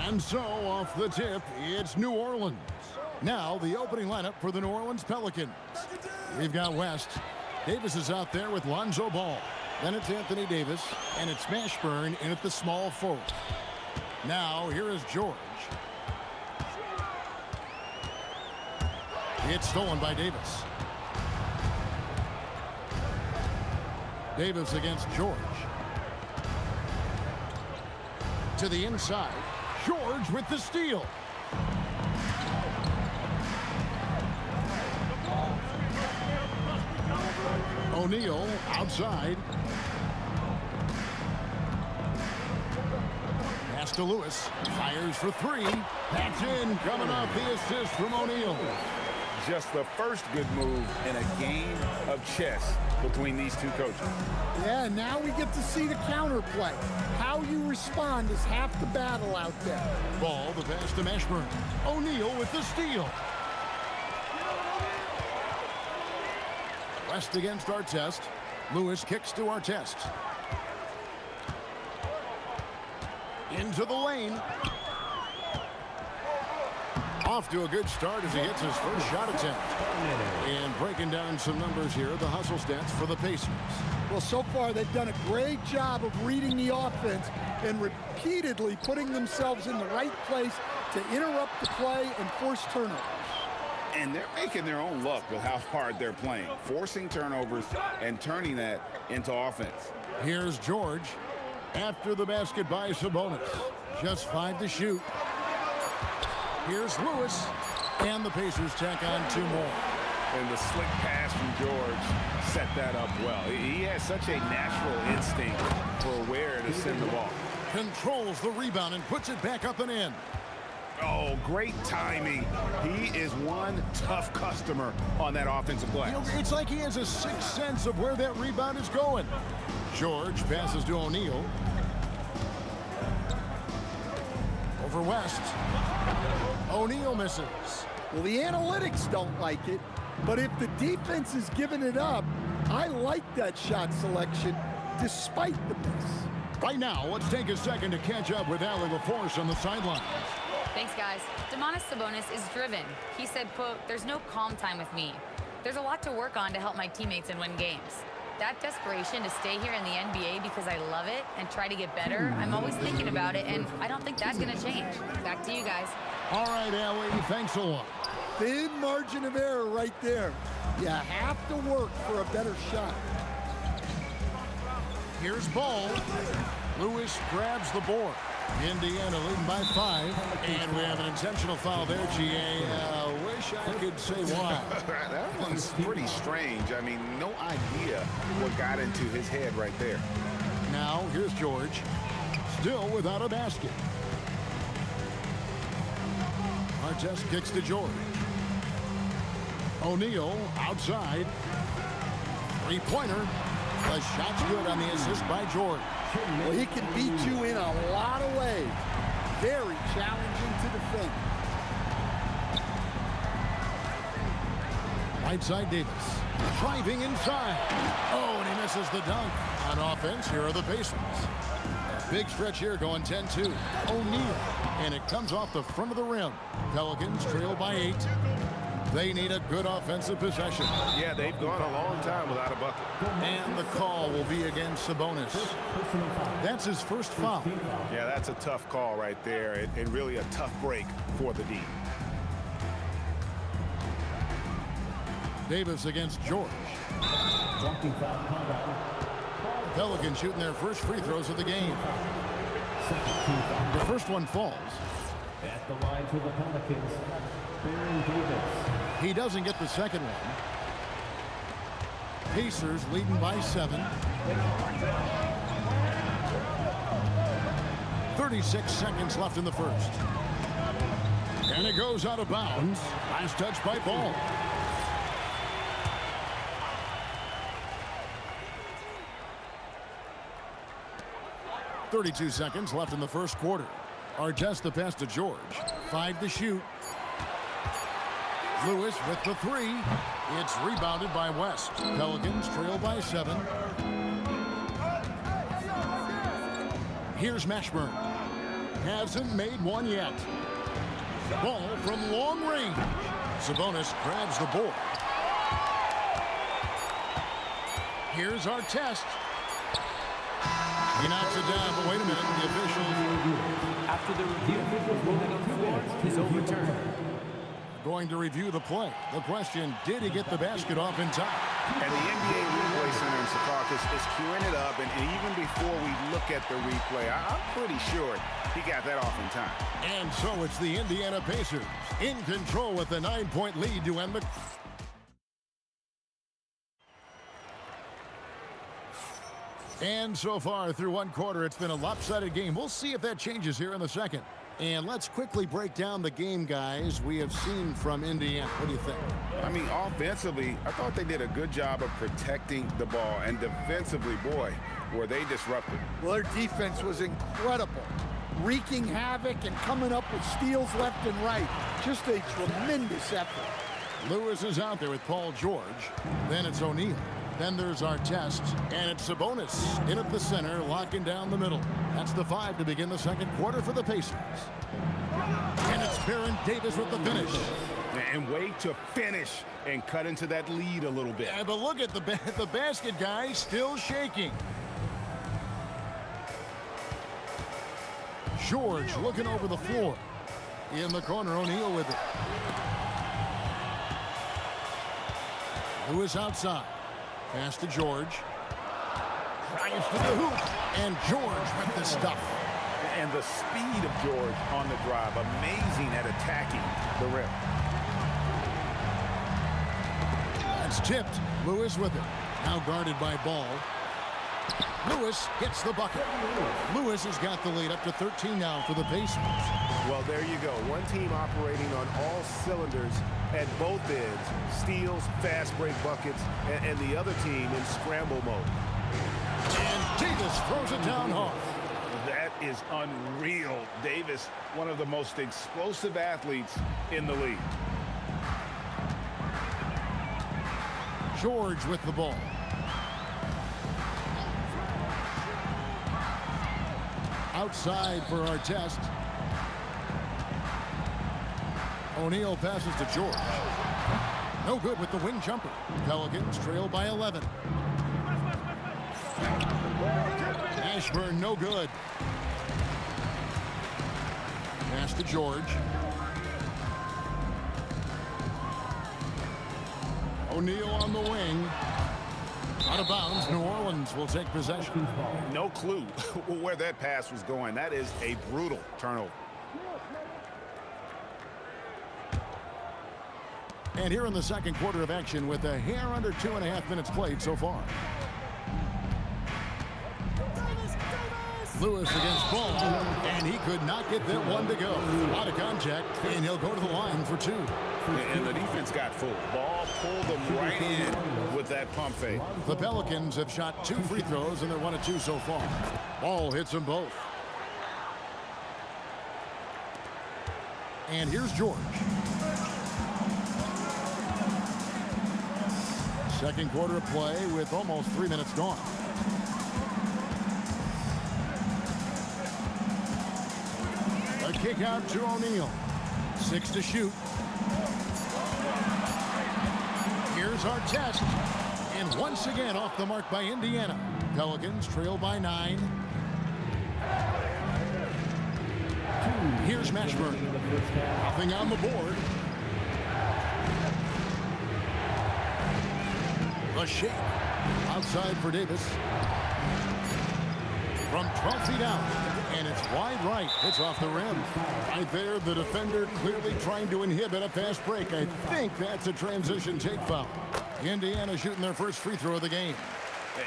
And so, off the tip, it's New Orleans. Now, the opening lineup for the New Orleans Pelicans. We've got West. Davis is out there with Lonzo Ball. Then it's Anthony Davis, and it's Mashburn in at the small forward. Now, here is George. It's stolen by Davis. Davis against George. To the inside. George with the steal. O'Neal outside. Pass to Lewis. Fires for three. That's in. Coming off the assist from O'Neal. Just the first good move in a game of chess between these two coaches. Yeah, now we get to see the counterplay. How you respond is half the battle out there. Ball, the pass to Mashburn. O'Neal with the steal. West against Artest. Lewis kicks to Artest. Into the lane. Off to a good start as he hits his first shot attempt. And breaking down some numbers here, the hustle stats for the Pacers. Well, so far they've done a great job of reading the offense and repeatedly putting themselves in the right place to interrupt the play and force turnovers. And they're making their own luck with how hard they're playing, forcing turnovers and turning that into offense. Here's George after the basket by Sabonis. Just 5 to shoot. Here's Lewis, and the Pacers tack on 2 more. And the slick pass from George set that up well. He has such a natural instinct for where to send the ball. Controls the rebound and puts it back up and in. Oh, great timing. He is one tough customer on that offensive glass. You know, it's like he has a sixth sense of where that rebound is going. George passes to O'Neal. Over West. O'Neal misses. Well, the analytics don't like it, but if the defense is giving it up, I like that shot selection despite the miss. Right now, let's take a second to catch up with Allie LaForce on the sidelines. Thanks, guys. Domantas Sabonis is driven. He said, quote, "There's no calm time with me. There's a lot to work on to help my teammates and win games. That desperation to stay here in the NBA because I love it and try to get better, I'm always thinking about it, and I don't think that's going to change." Back to you guys. All right, Allie, thanks a lot. Thin margin of error right there. You have to work for a better shot. Here's Ball. Lewis grabs the board. Indiana leading by 5. And we have an intentional foul there, GA. Wish I could say why. That one's pretty strange. I mean, no idea what got into his head right there. Now, here's George. Still without a basket. Artest kicks to George. O'Neal outside. Three-pointer. The shot's good on the assist by George. Well, he can beat you in a lot of ways. Very challenging to defend. Right side Davis. Driving inside. Oh, and he misses the dunk. On offense, here are the Pacers. Big stretch here going 10-2. O'Neal. And it comes off the front of the rim. Pelicans trail by 8. They need a good offensive possession. Yeah, they've gone a long time without a bucket. And the call will be against Sabonis. That's his first foul. Yeah, that's a tough call right there, and really a tough break for the D. Davis against George. Pelicans shooting their first free throws of the game. The first one falls. At the line for the Pelicans, Baron Davis. He doesn't get the second one. Pacers leading by 7. 36 seconds left in the first. And it goes out of bounds. Last touch by Ball. .32 seconds left in the first quarter. Artest the pass to George. 5 to shoot. Lewis with the 3. It's rebounded by West. Pelicans trail by 7. Here's Mashburn. Hasn't made one yet. Ball from long range. Sabonis grabs the board. Here's our test. He knocks it down, but wait a minute. The official After the review, moving on the floor is overturned. going to review the play. The question, did he get the basket off in time? And the NBA Replay Center in Secaucus is queuing it up, and even before we look at the replay, I'm pretty sure he got that off in time. And so it's the Indiana Pacers in control with a 9-point lead to end the... And so far through one quarter, it's been a lopsided game. We'll see if that changes here in the second. And let's quickly break down the game, guys, we have seen from Indiana. What do you think? I mean, offensively, I thought they did a good job of protecting the ball. And defensively, boy, were they disruptive. Well, their defense was incredible, wreaking havoc and coming up with steals left and right. Just a tremendous effort. Lewis is out there with Paul George. Then it's O'Neal. Then there's our test, and it's Sabonis in at the center, locking down the middle. That's the 5 to begin the second quarter for the Pacers. And it's Baron Davis with the finish. And wait to finish and cut into that lead a little bit. Yeah, but look at the basket, guys, still shaking. George looking over the floor. In the corner, O'Neal with it. Lewis outside. Pass to George. Drives to the hoop. And George with the stuff. And the speed of George on the drive. Amazing at attacking the rim. That's tipped. Lewis with it. Now guarded by Ball. Lewis gets the bucket. Lewis has got the lead up to 13 now for the Pacers. Well, there you go. One team operating on all cylinders at both ends. Steals, fast break buckets, and the other team in scramble mode. And Davis throws it down hard. That is unreal. Davis, one of the most explosive athletes in the league. George with the ball. Outside for our test. O'Neal passes to George. No good with the wing jumper. Pelicans trail by 11. Ashburn no good. Pass to George. O'Neal on the wing. Out of bounds. New Orleans will take possession. No clue where that pass was going. That is a brutal turnover. And here in the second quarter of action with a hair under 2.5 minutes played so far. Lewis against Ball, and he could not get that one to go. Out of contact, and he'll go to the line for 2. And the defense got full. Ball pulled them right in with that pump fake. The Pelicans have shot 2 free throws, and they're 1 of 2 so far. Ball hits them both. And here's George. Second quarter of play with almost 3 minutes gone. A kick out to O'Neal. 6 to shoot. Here's our test. And once again off the mark by Indiana. Pelicans trail by 9. Here's Mashburn. Nothing on the board. A shake. Outside for Davis. From 12 feet out. And it's wide right. It's off the rim. Right there, the defender clearly trying to inhibit a fast break. I think that's a transition take foul. Indiana shooting their first free throw of the game.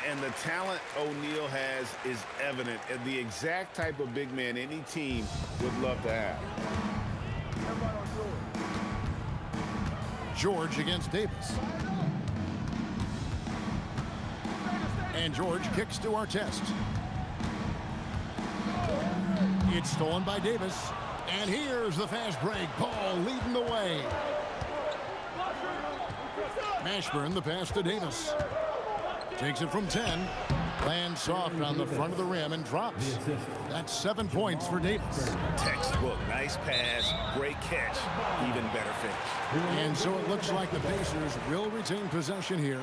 And the talent O'Neal has is evident. And the exact type of big man any team would love to have. George against Davis. And George kicks to our test. It's stolen by Davis. And here's the fast break. Ball leading the way. Mashburn, the pass to Davis. Takes it from 10. Lands soft on the front of the rim and drops. That's 7 points for Davis. Textbook. Nice pass. Great catch. Even better finish. And so it looks like the Pacers will retain possession here.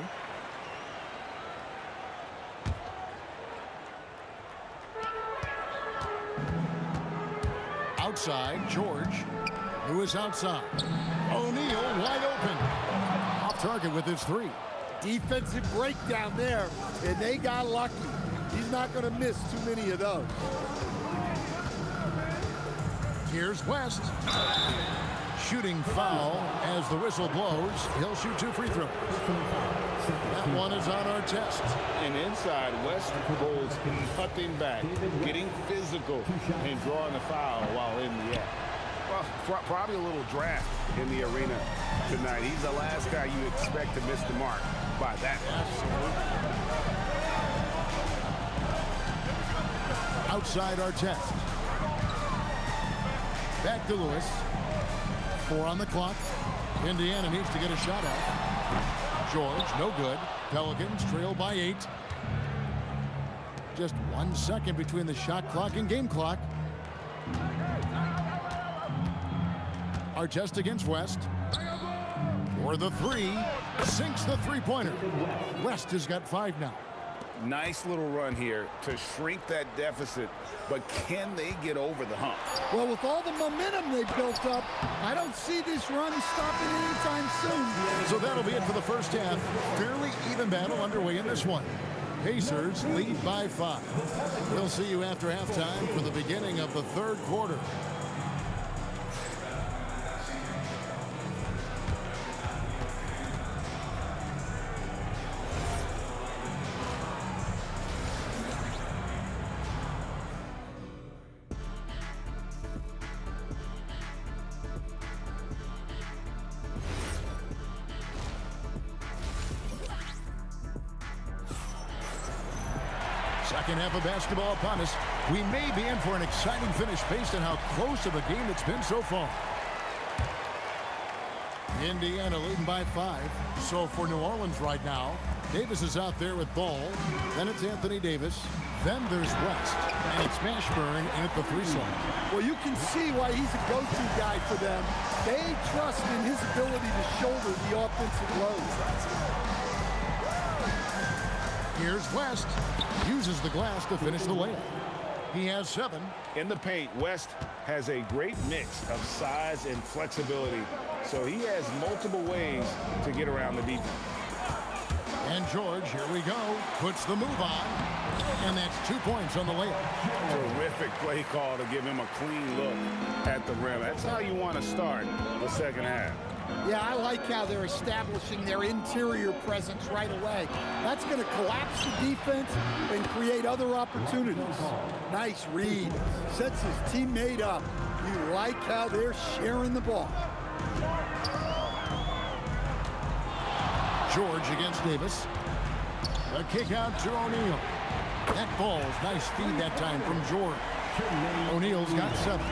Outside, George, who is outside. O'Neal wide open. Off target with his three. Defensive breakdown there, and they got lucky. He's not going to miss too many of those. Here's West. Shooting foul as the whistle blows. He'll shoot 2 free throws. That one is on our test. And inside, West holds nothing back, getting physical and drawing the foul while in the act. Well, probably a little draft in the arena tonight. He's the last guy you expect to miss the mark by that much. Outside our test. Back to Lewis. 4 on the clock. Indiana needs to get a shot off. George, no good. Pelicans trail by 8. Just 1 second between the shot clock and game clock. Our test against West. For the 3. Sinks the three-pointer. West has got 5 now. Nice little run here to shrink that deficit, but can they get over the hump? Well, with all the momentum they've built up, I don't see this run stopping anytime soon. So that'll be it for the first half. Fairly even battle underway in this one. Pacers lead by 5. We'll see you after halftime for the beginning of the third quarter. Second half of basketball upon us. We may be in for an exciting finish based on how close of a game it's been so far. Indiana leading by 5. So for New Orleans right now, Davis is out there with ball. Then it's Anthony Davis. Then there's West. And it's Mashburn in at the 3 slot. Well, you can see why he's a go-to guy for them. They trust in his ability to shoulder the offensive load. Here's West. Uses the glass to finish the layup. He has 7. In the paint, West has a great mix of size and flexibility, so he has multiple ways to get around the defense. And George, here we go, puts the move on. And that's 2 points on the layup. Terrific play call to give him a clean look at the rim. That's how you want to start the second half. Yeah, I like how they're establishing their interior presence right away. That's going to collapse the defense and create other opportunities. Nice read. Sets his teammate up. You like how they're sharing the ball. George against Davis. A kick out to O'Neal. That ball's nice feed that time from George. O'Neal's got 7.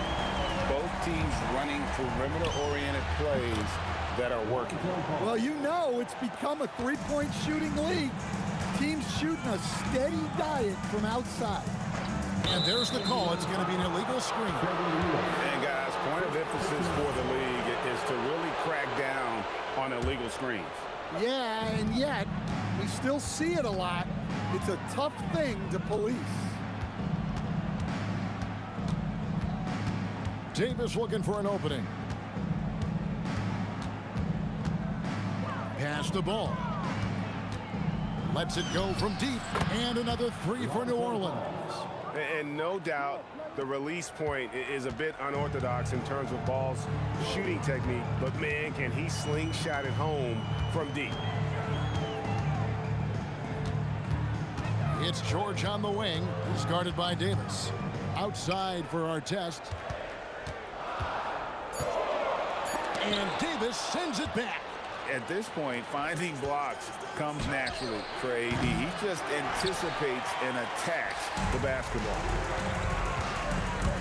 Both teams running perimeter-oriented plays that are working. Well, you know it's become a three-point shooting league. Teams shooting a steady diet from outside. And there's the call. It's going to be an illegal screen. And guys, point of emphasis for the league is to really crack down on illegal screens. Yeah, and yet we still see it a lot. It's a tough thing to police. Davis looking for an opening. Pass the ball. Lets it go from deep. And another 3 for New Orleans. And no doubt the release point is a bit unorthodox in terms of ball's shooting technique, but man, can he slingshot it home from deep. It's George on the wing. He's guarded by Davis. Outside for our test. And Davis sends it back. At this point, finding blocks comes naturally for AD. He just anticipates and attacks the basketball.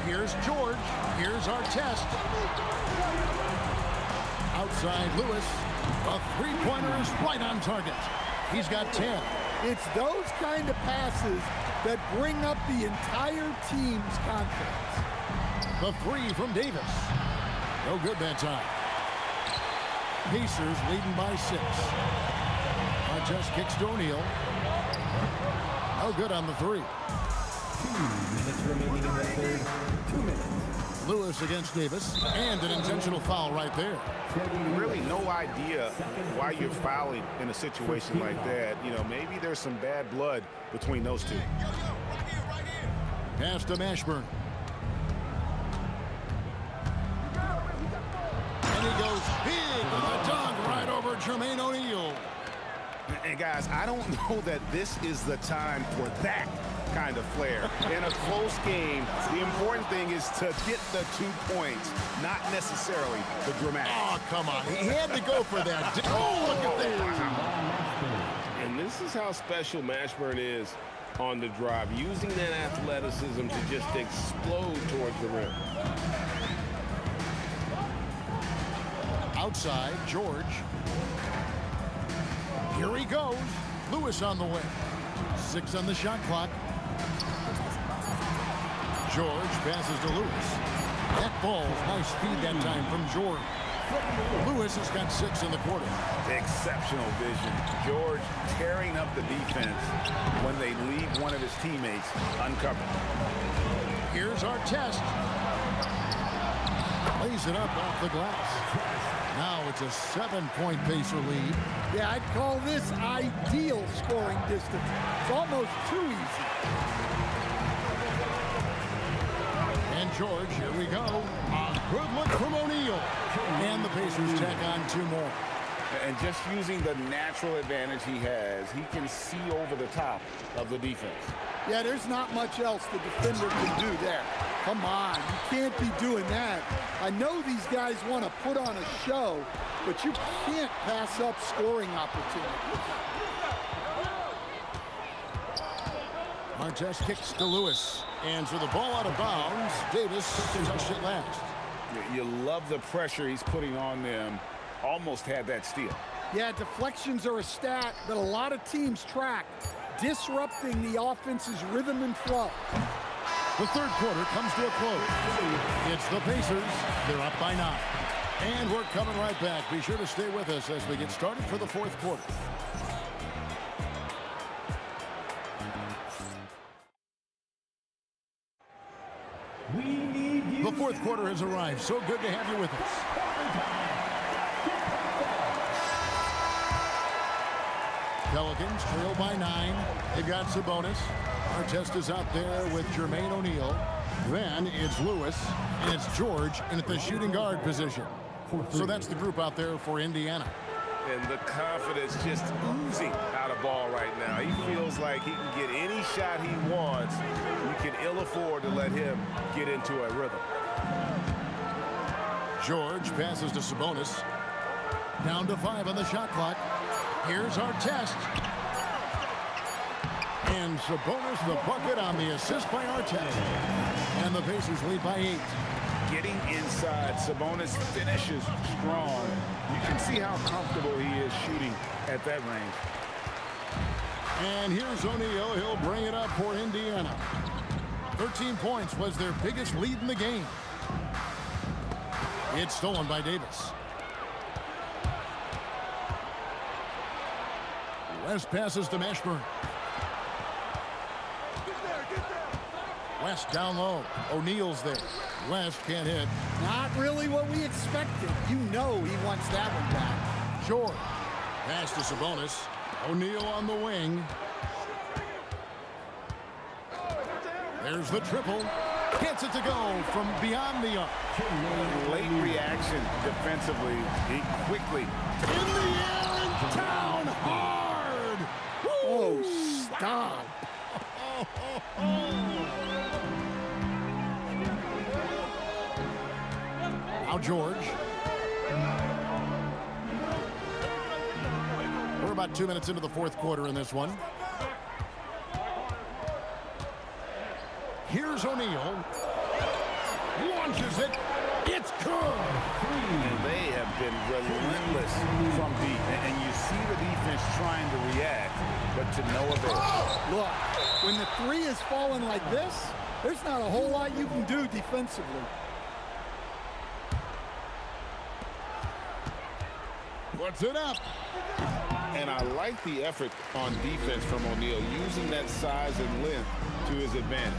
Here's George. Here's our test. Outside Lewis. A three-pointer is right on target. He's got 10. It's those kind of passes that bring up the entire team's confidence. The three from Davis. No good that time. Pacers leading by 6. Artest kicks to O'Neal. No good on the 3. 2 minutes remaining in the third. 2 minutes. Lewis against Davis, and an intentional foul right there. Really no idea why you're fouling in a situation like that. You know, maybe there's some bad blood between those two. Pass to Mashburn. And he goes big with a dunk right over Jermaine O'Neal. And guys, I don't know that this is the time for that kind of flair. In a close game, the important thing is to get the 2 points, not necessarily the dramatic. Oh, come on. He had to go for that. Oh, look at that. And this is how special Mashburn is on the drive, using that athleticism to just explode towards the rim. Outside, George. Here he goes. Lewis on the way. 6 on the shot clock. George passes to Lewis. That ball, nice speed that time from George. Lewis has got 6 in the quarter. Exceptional vision. George tearing up the defense when they leave one of his teammates uncovered. Here's our test. Lays it up off the glass. Now it's a 7-point Pacer lead. Yeah, I'd call this ideal scoring distance. It's almost too easy. And George, here we go. A good look from O'Neal. And the Pacers tack on 2 more. And just using the natural advantage he has, he can see over the top of the defense. Yeah, there's not much else the defender can do there. Come on, you can't be doing that. I know these guys want to put on a show, but you can't pass up scoring opportunities. Artest kicks to Lewis. And for the ball out of bounds, Davis touched it last. You love the pressure he's putting on them. Almost had that steal. Yeah, deflections are a stat that a lot of teams track, disrupting the offense's rhythm and flow. The third quarter comes to a close. It's the Pacers. They're up by 9. And we're coming right back. Be sure to stay with us as we get started for the fourth quarter. The fourth quarter has arrived. So good to have you with us. Pelicans trail by 9. They've got Sabonis. Artest is out there with Jermaine O'Neal. Then it's Lewis, and it's George in at the shooting guard position. So that's the group out there for Indiana. And the confidence just oozing out of ball right now. He feels like he can get any shot he wants. You can ill afford to let him get into a rhythm. George passes to Sabonis. Down to 5 on the shot clock. Here's our test. And Sabonis the bucket on the assist by Artest. And the Pacers lead by 8. Getting inside, Sabonis finishes strong. You can see how comfortable he is shooting at that range. And here's O'Neal. He'll bring it up for Indiana. 13 points was their biggest lead in the game. It's stolen by Davis. West passes to Mashburn. West down low. O'Neal's there. West can't hit. Not really what we expected. You know he wants that one back. George. Pass to Sabonis. O'Neal on the wing. There's the triple. Gets it to go from beyond the arc. Late reaction defensively. He quickly. In the air and down hard. Oh, stop. Now George. We're about 2 minutes into the fourth quarter in this one. Here's O'Neal. Launches it. It's good. And they have been relentless from deep. And you see the defense trying to react, but to no avail. Look, when the three is falling like this, there's not a whole lot you can do defensively. Puts it up. And I like the effort on defense from O'Neal, using that size and length to his advantage.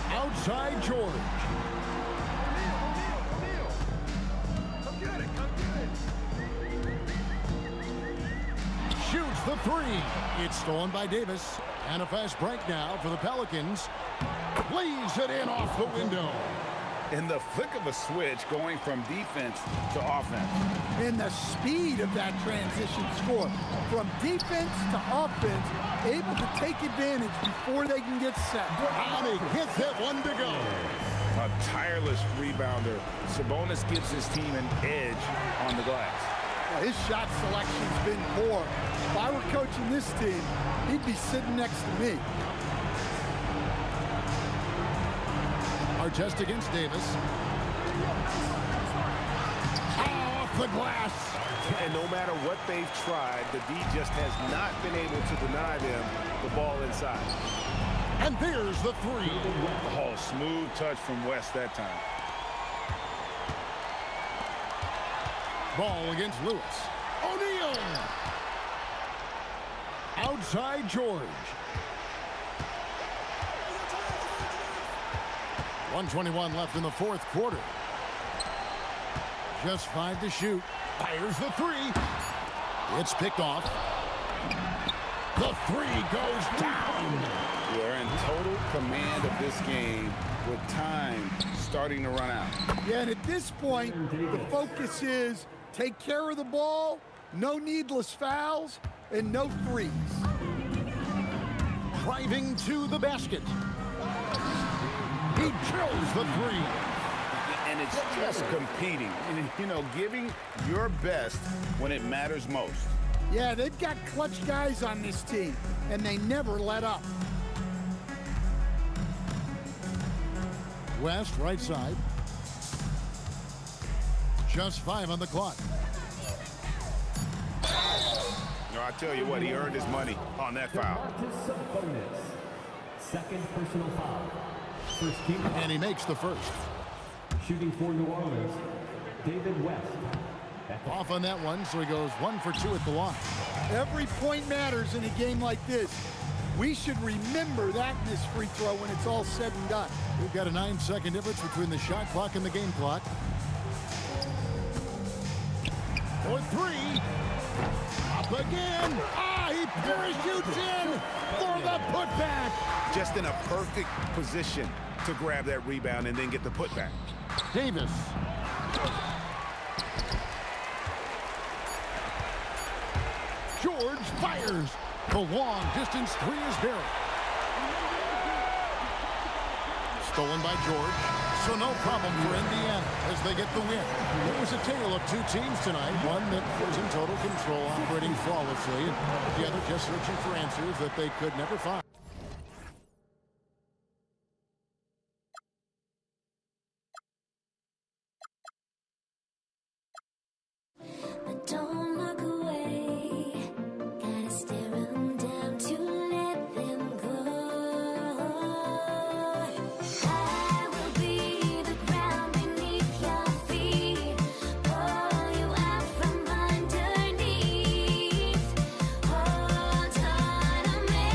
Outside George. Shoots the three. It's stolen by Davis. And a fast break now for the Pelicans. Lays it in off the window. In the flick of a switch, going from defense to offense. And the speed of that transition score. From defense to offense, able to take advantage before they can get set. And he hits it, one to go. A tireless rebounder. Sabonis gives his team an edge on the glass. Well, his shot selection's been poor. If I were coaching this team, he'd be sitting next to me. Artest against Davis. Off the glass. And no matter what they've tried, the D just has not been able to deny them the ball inside. And there's the three. Oh, smooth touch from West that time. Ball against Lewis. O'Neal. Outside George. 1:21 left in the fourth quarter. Just 5 to shoot. Fires the three. It's picked off. The three goes down. We're in total command of this game with time starting to run out. Yeah, and at this point, the focus is take care of the ball, no needless fouls, and no threes. Driving to the basket. He drills the three. And it's just competing. You know, giving your best when it matters most. Yeah, they've got clutch guys on this team, and they never let up. West, right side. Just 5 on the clock. No, I tell you what, he earned his money on that foul. Sabonis. Second personal foul. First team. And he makes the first. Shooting for New Orleans, David West. Off on that one, so he goes 1 for 2 at the line. Every point matters in a game like this. We should remember that in this free throw when it's all said and done. We've got a 9-second difference between the shot clock and the game clock. For three. Up again. He parachutes in for the putback. Just in a perfect position to grab that rebound and then get the putback. Davis. George fires. The long distance three is there. Stolen by George. So no problem for Indiana as they get the win. It was a tale of two teams tonight. One that was in total control, operating flawlessly, and the other just searching for answers that they could never find. Don't look away, gotta stare 'em down to let them go. I will be the ground beneath your feet, pull you out from underneath, hold on to me.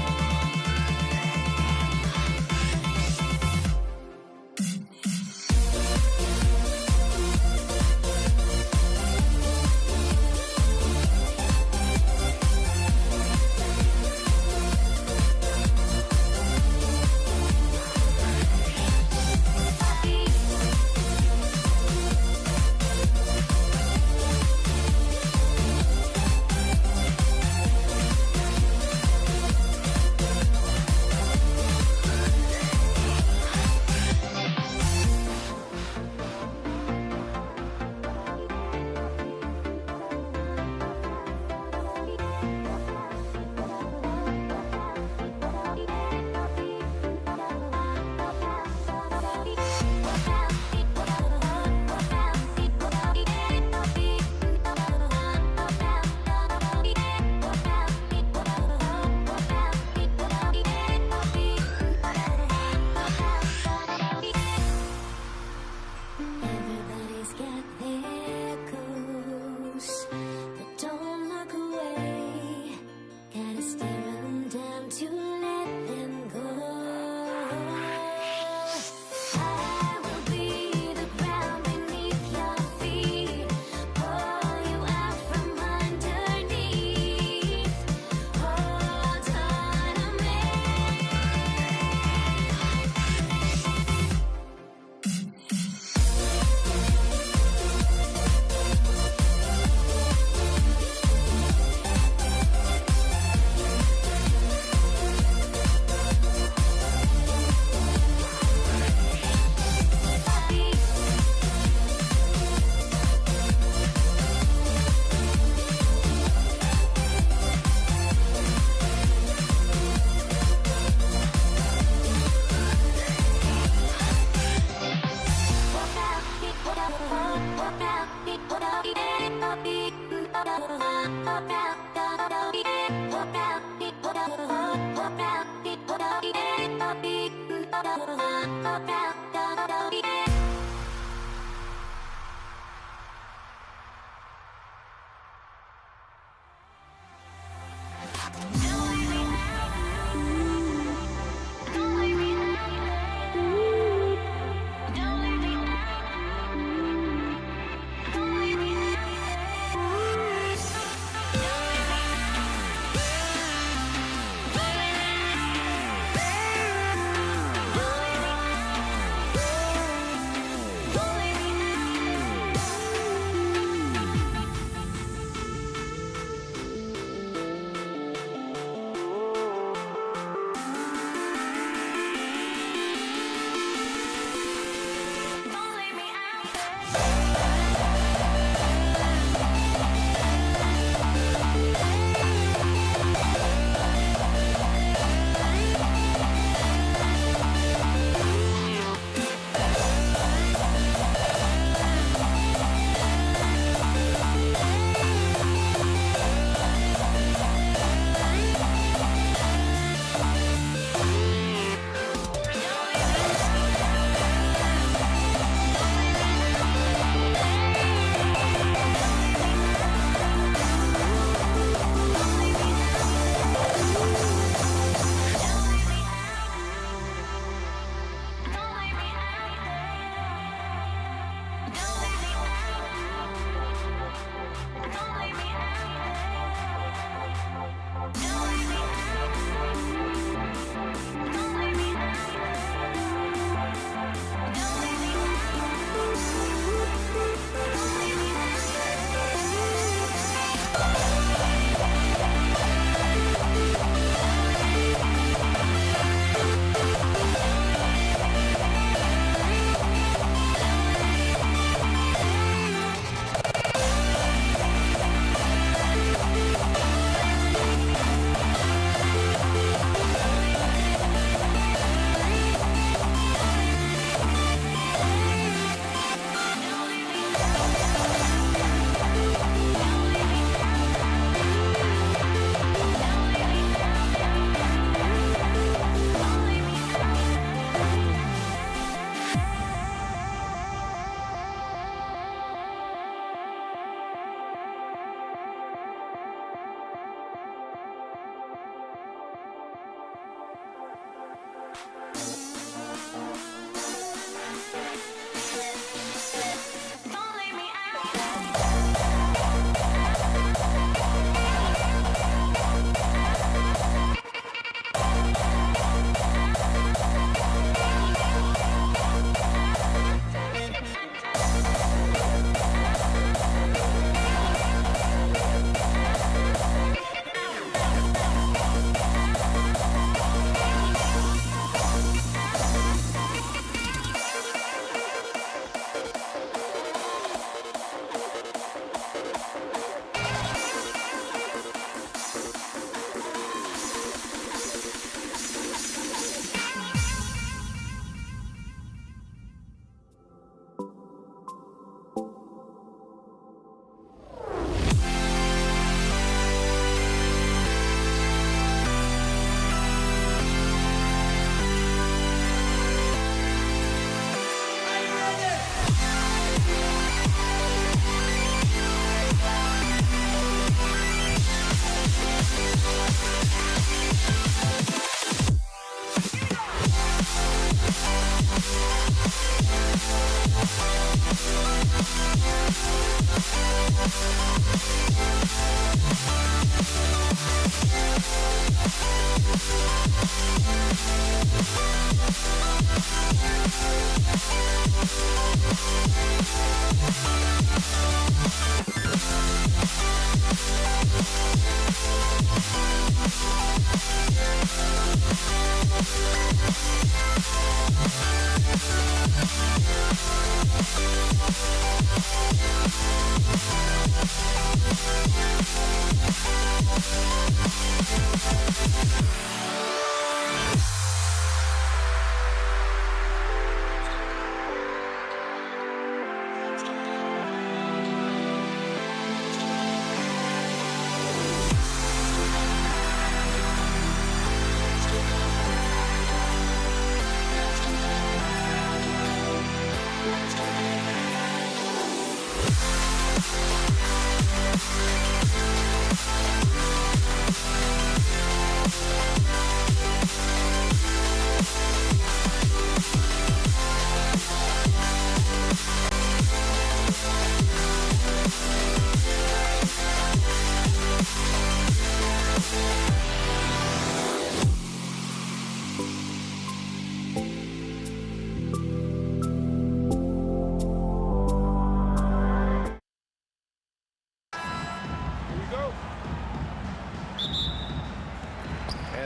And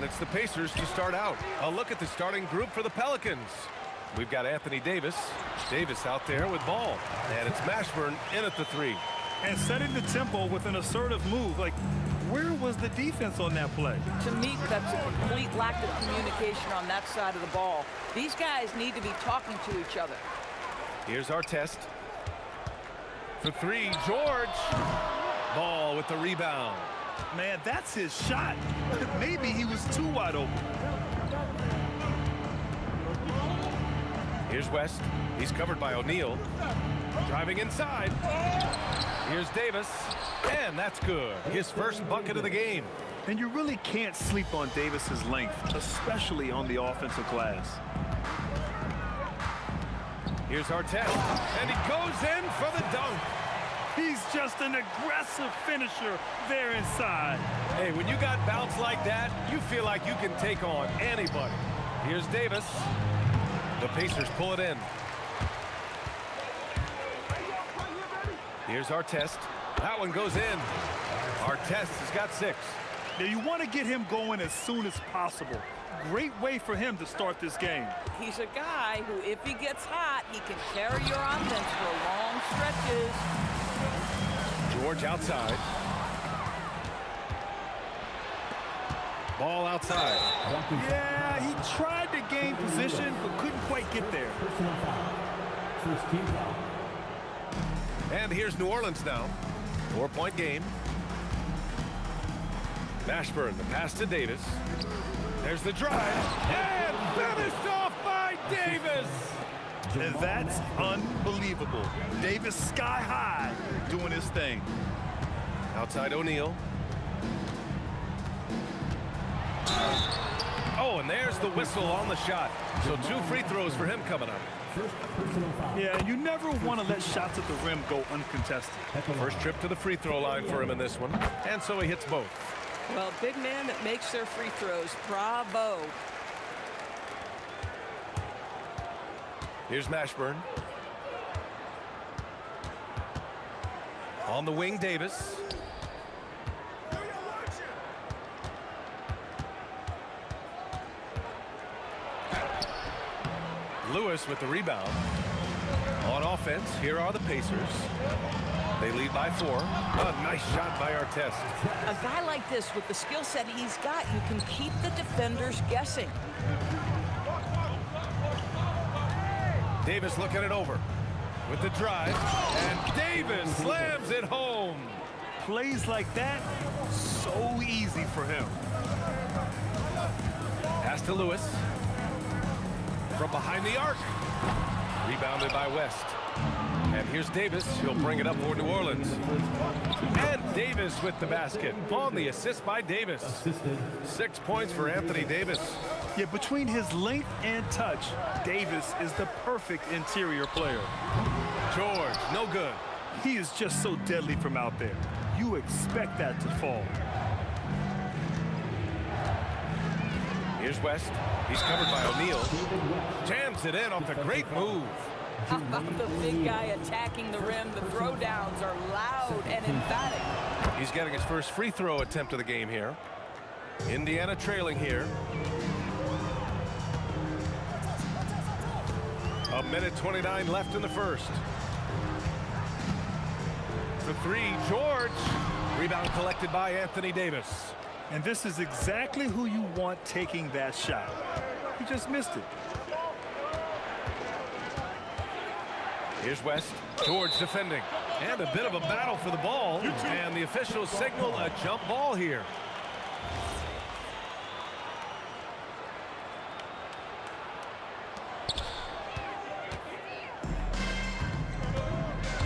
it's the Pacers to start out. A look at the starting group for the Pelicans. We've got Anthony Davis. Davis out there with ball. And it's Mashburn in at the 3. And setting the tempo with an assertive move. Like, where was the defense on that play? To me, that's a complete lack of communication on that side of the ball. These guys need to be talking to each other. Here's our test. For 3, George. Ball with the rebound. Man, that's his shot. Maybe he was too wide open. Here's West. He's covered by O'Neal. Driving inside. Here's Davis. And that's good. His first bucket of the game. And you really can't sleep on Davis's length, especially on the offensive glass. Here's Artest. And he goes in for the dunk. He's just an aggressive finisher there inside. Hey, when you got bounce like that, you feel like you can take on anybody. Here's Davis. The Pacers pull it in. Here's Artest. That one goes in. Artest has got 6. Now you want to get him going as soon as possible. Great way for him to start this game. He's a guy who, if he gets hot, he can carry your offense for long stretches. George outside. Ball outside. Yeah, he tried to gain position, but couldn't quite get there. First team foul. And here's New Orleans now. 4-point game. Mashburn, the pass to Davis. There's the drive. And finished off by Davis. And that's unbelievable. Davis sky high doing his thing. Outside O'Neal. Oh, and there's the whistle on the shot. So 2 free throws for him coming up. Yeah, you never want to let shots at the rim go uncontested. First trip to the free throw line for him in this one. And so he hits both. Well, big man that makes their free throws. Bravo. Here's Mashburn. On the wing, Davis. Lewis with the rebound. On offense, here are the Pacers. They lead by 4. A nice shot by Artest. A guy like this, with the skill set he's got, you can keep the defenders guessing. Davis looking it over with the drive. And Davis slams it home. Plays like that, so easy for him. Pass to Lewis. From behind the arc. Rebounded by West. And here's Davis. He'll bring it up for New Orleans. And Davis with the basket. On the assist by Davis. 6 points for Anthony Davis. Yeah, between his length and touch, Davis is the perfect interior player. George, no good. He is just so deadly from out there. You expect that to fall. Here's West. He's covered by O'Neal. Jams it in off the great move. How about the big guy attacking the rim? The throwdowns are loud and emphatic. He's getting his first free throw attempt of the game here. Indiana trailing here. 1:29 left in the first. For 3, George. Rebound collected by Anthony Davis. And this is exactly who you want taking that shot. He just missed it. Here's West. George defending. And a bit of a battle for the ball. And the officials signal a jump ball here.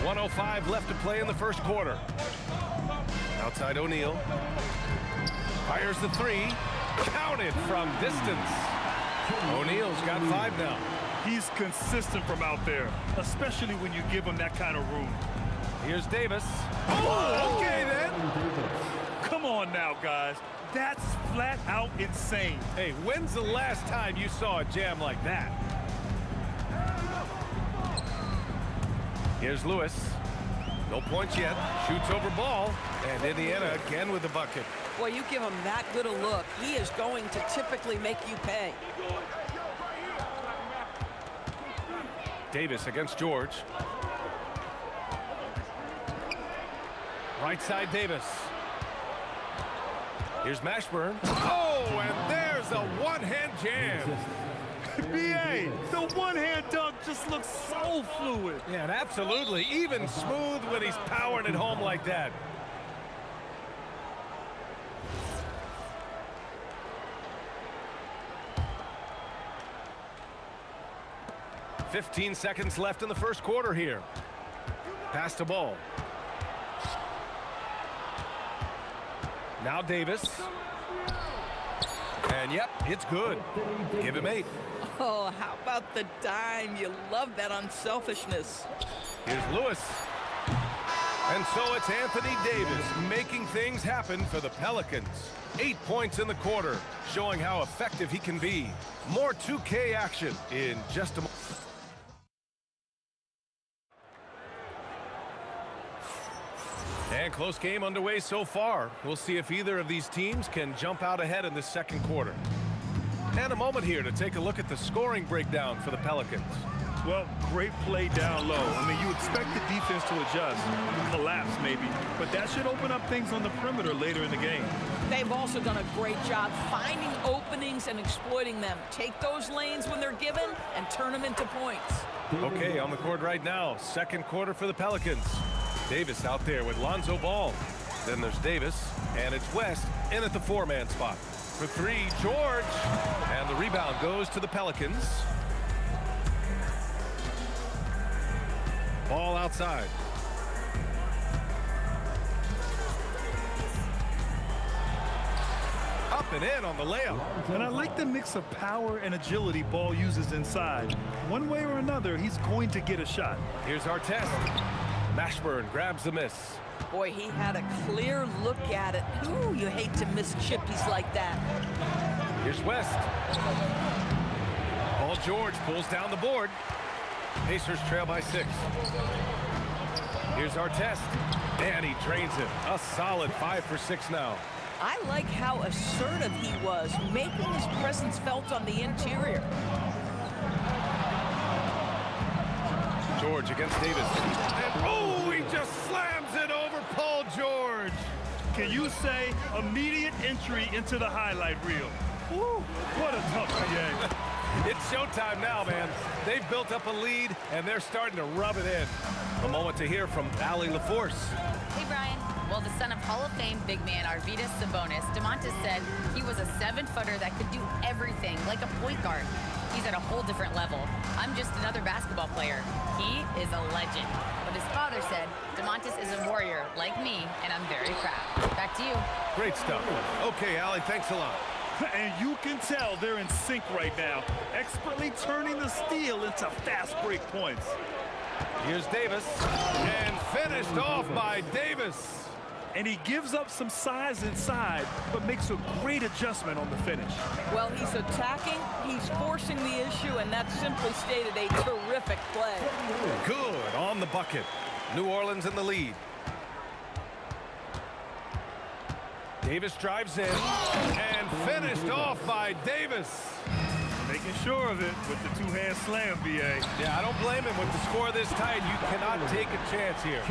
.105 left to play in the first quarter. Outside O'Neal. Fires the 3. Counted from distance. O'Neal's got 5 now. He's consistent from out there, especially when you give him that kind of room. Here's Davis. Oh, okay then. Come on now, guys. That's flat out insane. Hey, when's the last time you saw a jam like that? Here's Lewis. No points yet. Shoots over ball. And Indiana again with the bucket. Well, you give him that good a look, he is going to typically make you pay. Davis against George. Right side Davis. Here's Mashburn. Oh, and there's a one-hand jam. B.A., the one-hand dunk just looks so fluid. Yeah, and absolutely. Even smooth when he's powering it home like that. "15 seconds left in the first quarter here. Pass the ball. Now Davis. And yep, it's good. Give him 8. Oh, how about the dime? You love that unselfishness. Here's Lewis. And so it's Anthony Davis making things happen for the Pelicans. 8 points in the quarter, showing how effective he can be. More 2K action in just a moment. And close game underway so far. We'll see if either of these teams can jump out ahead in the second quarter. And a moment here to take a look at the scoring breakdown for the Pelicans. Well, great play down low. I mean, you expect the defense to adjust, collapse maybe, but that should open up things on the perimeter later in the game. They've also done a great job finding openings and exploiting them. Take those lanes when they're given and turn them into points. Okay, on the court right now, second quarter for the Pelicans. Davis out there with Lonzo Ball. Then there's Davis, and it's West in at the 4-man spot. For 3, George. And the rebound goes to the Pelicans. Ball outside. Up and in on the layup. And I like the mix of power and agility Ball uses inside. One way or another, he's going to get a shot. Here's our test. Mashburn grabs the miss. Boy, he had a clear look at it. Ooh, you hate to miss chippies like that. Here's West. Paul George pulls down the board. Pacers trail by 6. Here's our test. And he drains it. A solid 5 for 6 now. I like how assertive he was, making his presence felt on the interior. George against Davis. And oh, he just slams it over Paul George. Can you say immediate entry into the highlight reel? Woo, what a tough game. It's showtime now, man. They've built up a lead, and they're starting to rub it in. A moment to hear from Allie LaForce. Hey, Brian. Well, the son of Hall of Fame big man Arvydas Sabonis, DeMontis said he was a 7-footer that could do everything, like a point guard. He's at a whole different level. I'm just another basketball player. He is a legend. But his father said, DeMontis is a warrior like me, and I'm very proud. Back to you. Great stuff. Okay, Allie, thanks a lot. And you can tell they're in sync right now, expertly turning the steal into fast break points. Here's Davis, and finished off by Davis. And he gives up some size inside, but makes a great adjustment on the finish. Well, he's attacking, he's forcing the issue, and that's simply stated a terrific play. Good on the bucket. New Orleans in the lead. Davis drives in, and finished off by Davis. Making sure of it with the 2-hand slam, B.A. Yeah, I don't blame him. With the score this tight, you cannot take a chance here.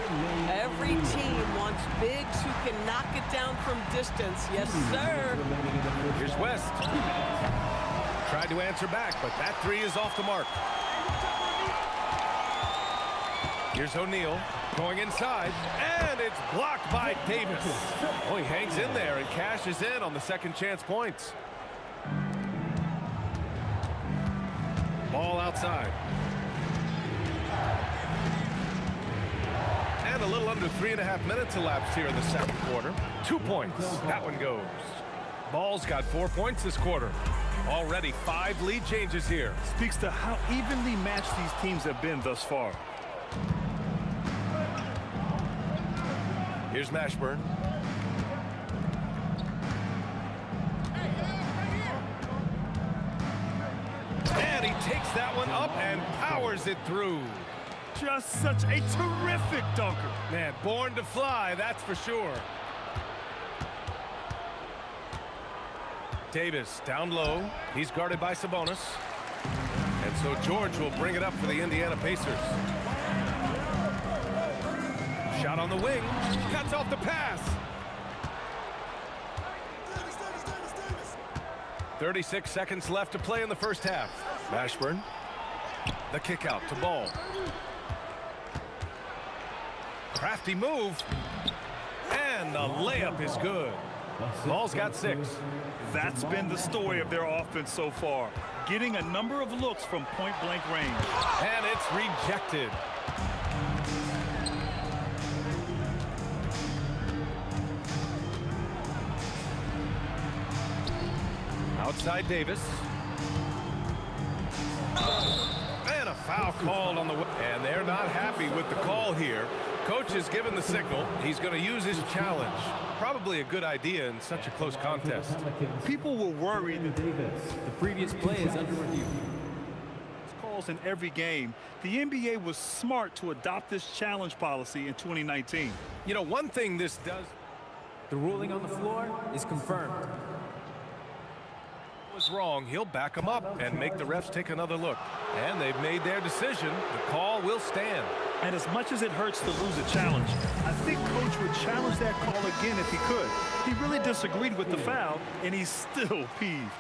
Every team wants bigs who can knock it down from distance. Yes, sir. Here's West. Tried to answer back, but that 3 is off the mark. Here's O'Neal going inside, and it's blocked by Davis. Oh, he hangs in there and cashes in on the second chance points. Ball outside. And a little under 3.5 minutes elapsed here in the second quarter. 2 points. That one goes. Ball's got 4 points this quarter. Already 5 lead changes here. Speaks to how evenly matched these teams have been thus far. Here's Mashburn. And he takes that one up and powers it through. Just such a terrific dunker. Man, born to fly, that's for sure. Davis down low. He's guarded by Sabonis. And so George will bring it up for the Indiana Pacers. Shot on the wing. Cuts off the pass. 36 seconds left to play in the first half. Mashburn. The kick out to Ball. Crafty move. And the layup is good. Ball's got 6. That's been the story of their offense so far. Getting a number of looks from point-blank range. And it's rejected. Outside Davis. And a foul called on the way. And they're not happy with the call here. Coach has given the signal. He's going to use his challenge. Probably a good idea in such a close contest. People were worried. Davis. The previous play is under review. Calls in every game. The NBA was smart to adopt this challenge policy in 2019. You know, one thing this does. The ruling on the floor is confirmed. Was wrong, he'll back him up and make the refs take another look. And they've made their decision. The call will stand. And as much as it hurts to lose a challenge, I think Coach would challenge that call again if he could. He really disagreed with the foul, and he's still peeved.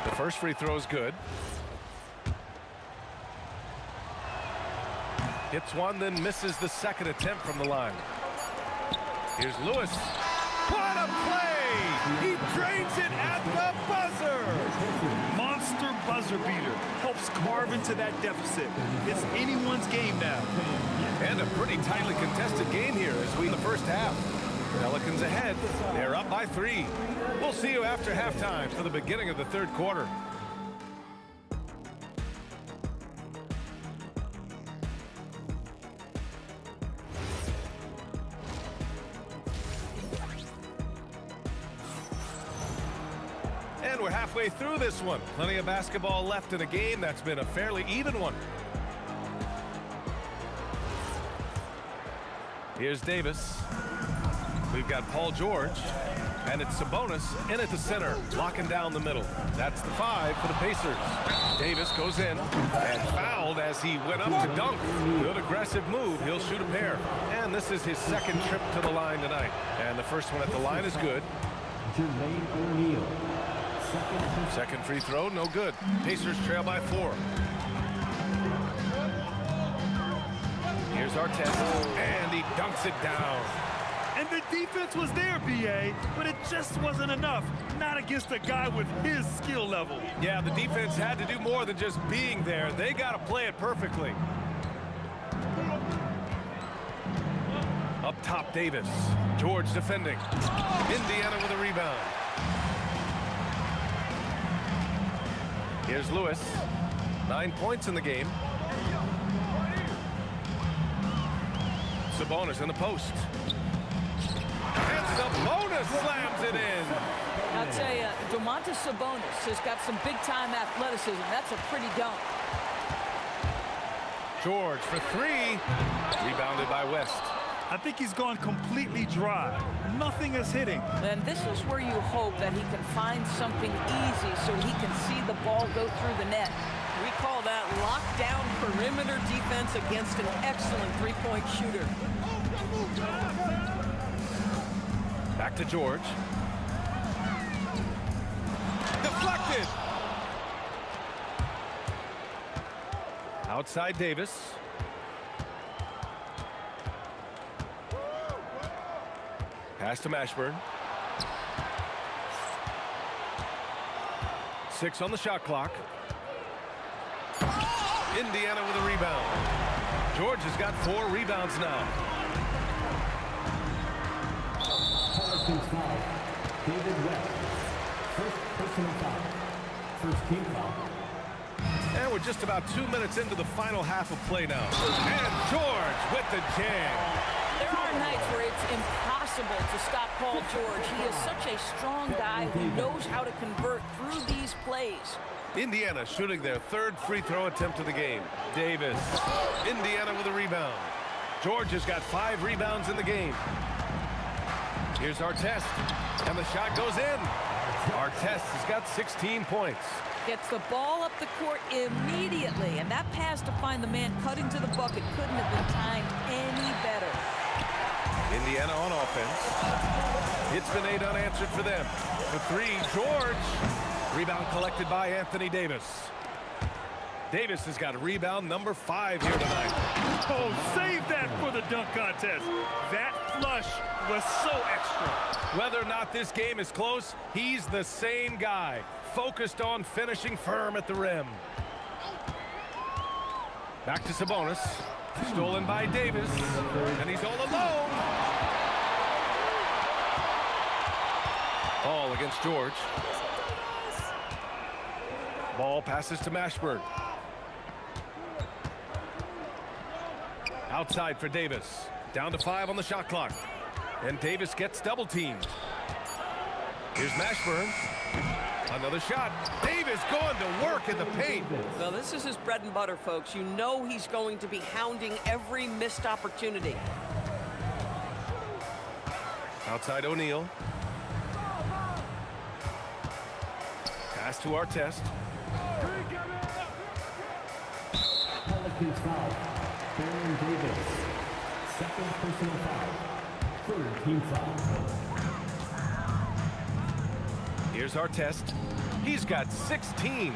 The first free throw is good. Hits one, then misses the second attempt from the line. Here's Lewis. What a play! He drains it at the buzzer! Monster buzzer beater. Helps carve into that deficit. It's anyone's game now. And a pretty tightly contested game here as we in the first half. Pelicans ahead. They're up by 3. We'll see you after halftime for the beginning of the third quarter. And we're halfway through this one. Plenty of basketball left in a game that's been a fairly even one. Here's Davis. We've got Paul George. And it's Sabonis in at the center, locking down the middle. That's the 5 for the Pacers. Davis goes in and fouled as he went up to dunk. Good aggressive move. He'll shoot a pair. And this is his second trip to the line tonight. And the first one at the line is good. Jermaine O'Neal. Second free throw, no good. Pacers trail by 4. Here's Artest, and he dunks it down. And the defense was there, B.A., but it just wasn't enough. Not against a guy with his skill level. Yeah, the defense had to do more than just being there. They got to play it perfectly. Up top, Davis. George defending. Indiana with a rebound. Here's Lewis. 9 points in the game. Sabonis in the post. And Sabonis slams it in. I'll tell you, Domantas Sabonis has got some big-time athleticism. That's a pretty dunk. George for 3. Rebounded by West. I think he's gone completely dry. Nothing is hitting. And this is where you hope that he can find something easy so he can see the ball go through the net. We call that lockdown perimeter defense against an excellent three-point shooter. Back to George. Deflected. Outside Davis. Pass to Mashburn. 6 on the shot clock. Indiana with a rebound. George has got 4 rebounds now. Pelicans foul. David West. First personal foul. First team foul. And we're just about 2 minutes into the final half of play now. And George with the jam. There are nights where it's impossible to stop Paul George. He is such a strong guy who knows how to convert through these plays. Indiana shooting their third free throw attempt of the game. Davis. Indiana with a rebound. George has got 5 rebounds in the game. Here's Artest. And the shot goes in. Artest has got 16 points. Gets the ball up the court immediately, and that pass to find the man cutting to the bucket couldn't have been timed any better. Indiana on offense. It's been 8 unanswered for them. For 3, George. Rebound collected by Anthony Davis. Davis has got rebound number 5 here tonight. Oh, save that for the dunk contest. That flush was so extra. Whether or not this game is close, he's the same guy, focused on finishing firm at the rim. Back to Sabonis. Stolen by Davis. And he's all alone. Ball against George. Ball passes to Mashburn. Outside for Davis. Down to 5 on the shot clock. And Davis gets double teamed. Here's Mashburn. Another shot. Davis going to work in the paint. Well, this is his bread and butter, folks. You know he's going to be hounding every missed opportunity. Outside O'Neal. Pass to Artest. Pelicans foul. Baron Davis. Second personal foul. Third team foul. Here's Artest. He's got 16.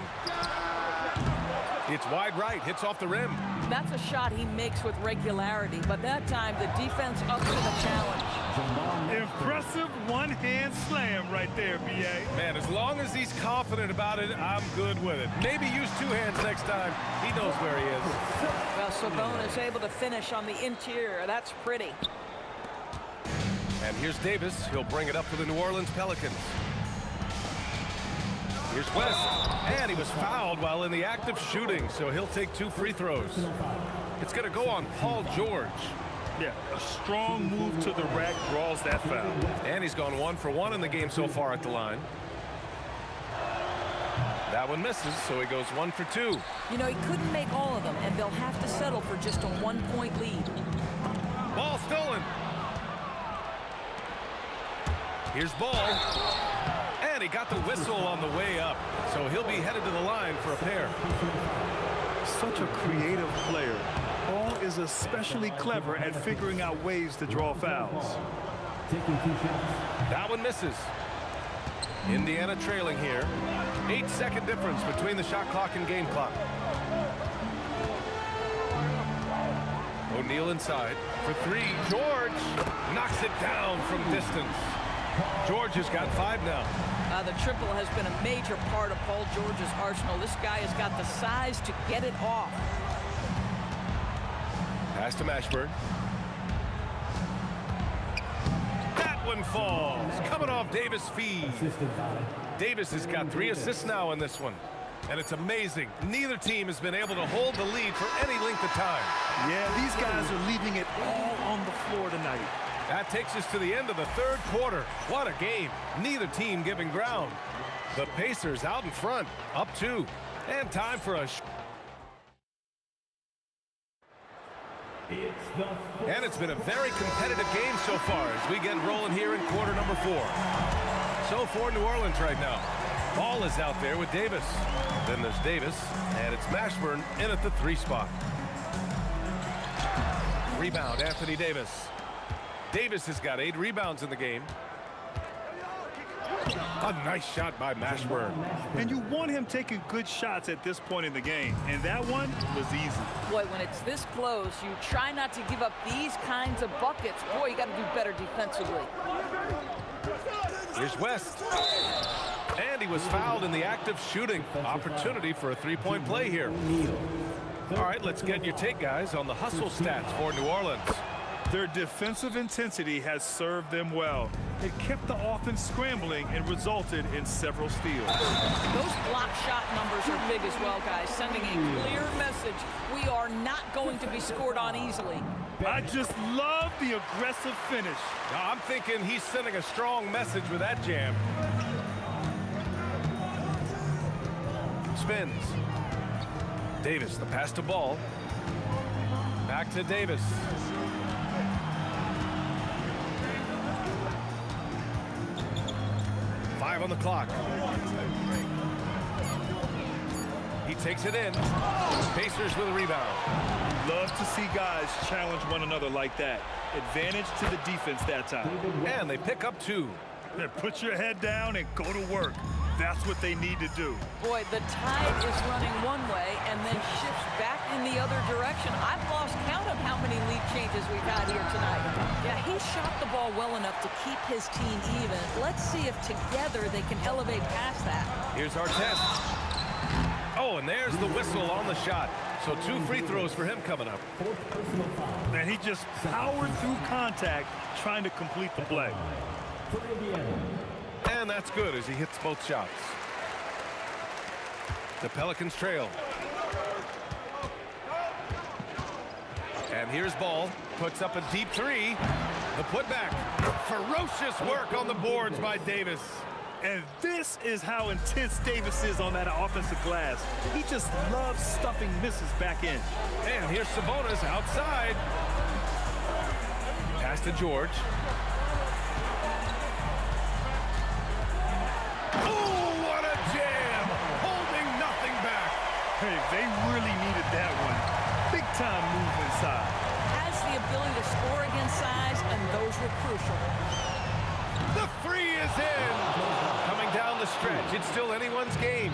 It's wide right, hits off the rim. That's a shot he makes with regularity, but that time the defense up to the challenge. Impressive one-hand slam right there, B.A. Man, as long as he's confident about it, I'm good with it. Maybe use 2 hands next time. He knows where he is. Well, Sabonis able to finish on the interior. That's pretty. And here's Davis. He'll bring it up for the New Orleans Pelicans. Here's West. And he was fouled while in the act of shooting, so he'll take 2 free throws. It's going to go on Paul George. Yeah, a strong move to the rack draws that foul. And he's gone 1 for 1 in the game so far at the line. That one misses, so he goes 1 for 2. You know, he couldn't make all of them, and they'll have to settle for just a 1-point lead. Ball stolen. Here's Ball. And he got the whistle on the way up, so he'll be headed to the line for a pair. Such a creative player. Ball is especially clever at figuring out ways to draw fouls. Taking 2 shots. That one misses. Indiana trailing here. 8-second difference between the shot clock and game clock. O'Neal inside for 3. George knocks it down from distance. George has got 5 now. The triple has been a major part of Paul George's arsenal. This guy has got the size to get it off. Pass to Mashburn. That one falls. Coming off Davis' feed. Davis has got 3 assists now in this one. And it's amazing. Neither team has been able to hold the lead for any length of time. Yeah, these guys are leaving it all on the floor tonight. That takes us to the end of the 3rd quarter. What a game. Neither team giving ground. The Pacers out in front, up 2. And time for a... And it's been a very competitive game so far as we get rolling here in quarter number 4. So for New Orleans right now. Ball is out there with Davis. Then there's Davis, and it's Mashburn in at the 3 spot. Rebound, Anthony Davis. Davis has got 8 rebounds in the game. A nice shot by Mashburn. And you want him taking good shots at this point in the game. And that one was easy. Boy, when it's this close, you try not to give up these kinds of buckets. Boy, you got to do better defensively. Here's West. And he was fouled in the act of shooting. Opportunity for a 3-point play here. All right, let's get your take, guys, on the hustle stats for New Orleans. Their defensive intensity has served them well. It kept the offense scrambling and resulted in several steals. Those block shot numbers are big as well, guys, sending a clear message. We are not going to be scored on easily. I just love the aggressive finish. Now, I'm thinking he's sending a strong message with that jam. Spins. Davis, the pass to Ball. Back to Davis. Five on the clock. He takes it in. Pacers with a rebound. Love to see guys challenge one another like that. Advantage to the defense that time. And they pick up 2. Then put your head down and go to work. That's what they need to do. Boy, the tide is running one way and then shifts back in the other direction. I've lost count of how many lead changes we've had here tonight. Yeah, he shot the ball well enough to keep his team even. Let's see if together they can elevate past that. Here's our test. Oh, and there's the whistle on the shot. So 2 free throws for him coming up. And he just powered through contact trying to complete the play. And that's good as he hits both shots. The Pelicans trail. And here's Ball. Puts up a deep 3. The putback. Ferocious work on the boards by Davis. And this is how intense Davis is on that offensive glass. He just loves stuffing misses back in. And here's Sabonis outside. Pass to George. Oh, what a jam! Holding nothing back. Hey, they really needed that one. Big time move inside. Has the ability to score against size, and those were crucial. The 3 is in. Coming down the stretch, it's still anyone's game.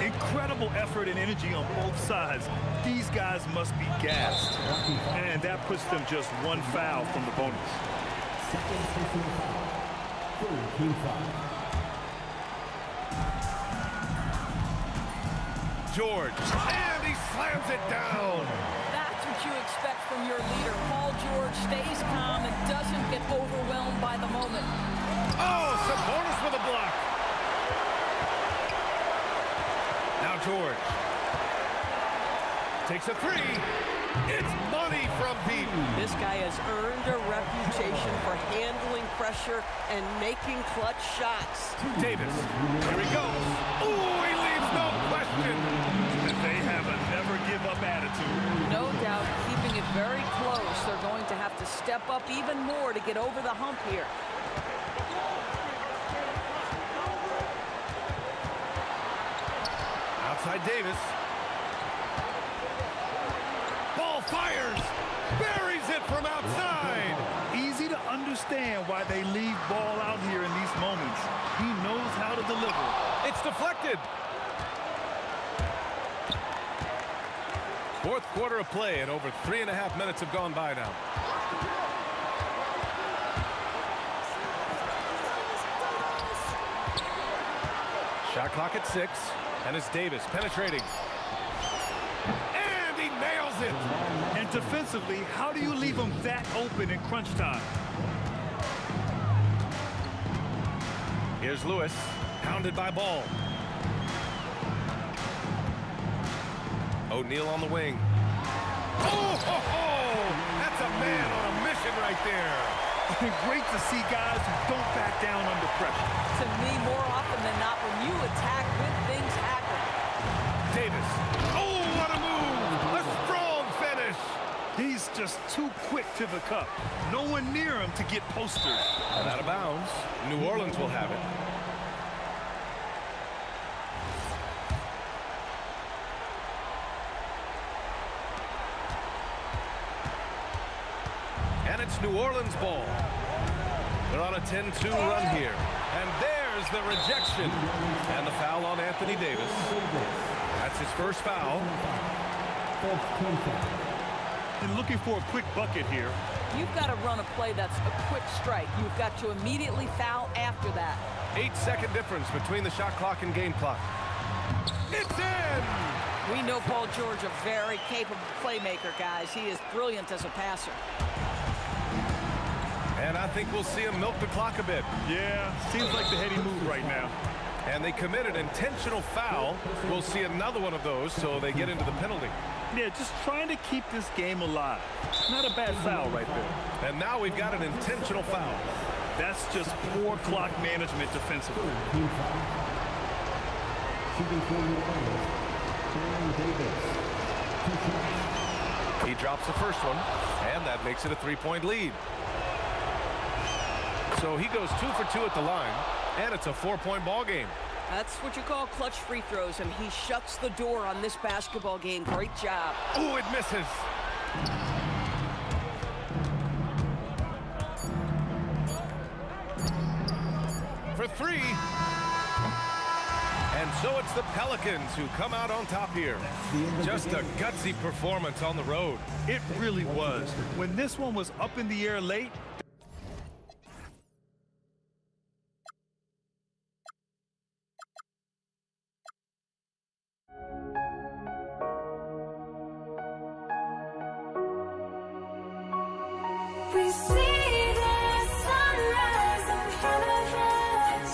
Incredible effort and energy on both sides. These guys must be gassed. And that puts them just 1 foul from the bonus. George, and he slams it down. That's what you expect from your leader. Paul George stays calm and doesn't get overwhelmed by the moment. Oh, Sabonis with a block. Now George takes a 3. It's money from deep. This guy has earned a reputation for handling pressure and making clutch shots. Davis, here he goes. Ooh, he leaves no question. And they have a never-give-up attitude. No doubt, keeping it very close. They're going to have to step up even more to get over the hump here. Outside Davis. Ball fires. Buries it from outside. Easy to understand why they leave Ball out here in these moments. He knows how to deliver. It's deflected. Fourth quarter of play, and over 3.5 minutes have gone by now. Shot clock at 6, and it's Davis penetrating. And he nails it. And defensively, how do you leave them that open in crunch time? Here's Lewis, pounded by Ball. O'Neal on the wing. Oh, ho, ho! That's a man on a mission right there. Great to see guys who don't back down under pressure. To me, more often than not, when you attack with things happen. Davis. Oh, what a move! A strong finish. He's just too quick to the cup. No one near him to get postered. And out of bounds. New Orleans will have it. And it's New Orleans ball. They're on a 10-2 run here. And there's the rejection. And the foul on Anthony Davis. That's his first foul. And looking for a quick bucket here. You've got to run a play that's a quick strike. You've got to immediately foul after that. 8-second difference between the shot clock and game clock. It's in! We know Paul George, a very capable playmaker, guys. He is brilliant as a passer. And I think we'll see him milk the clock a bit. Yeah, seems like the heady move right now. And they commit an intentional foul. We'll see another one of those, so they get into the penalty. Yeah, just trying to keep this game alive. Not a bad foul right there. And now we've got an intentional foul. That's just poor clock management defensively. Shooting for New Orleans, Baron Davis. 2 shots. He drops the first one, and that makes it a 3-point lead. So he goes 2 for 2 at the line, and it's a 4-point ball game. That's what you call clutch free throws, and he shuts the door on this basketball game. Great job. Oh, it misses. For 3. And so it's the Pelicans who come out on top here. Just a gutsy performance on the road. It really was. When this one was up in the air late, We see the sunrise in front of us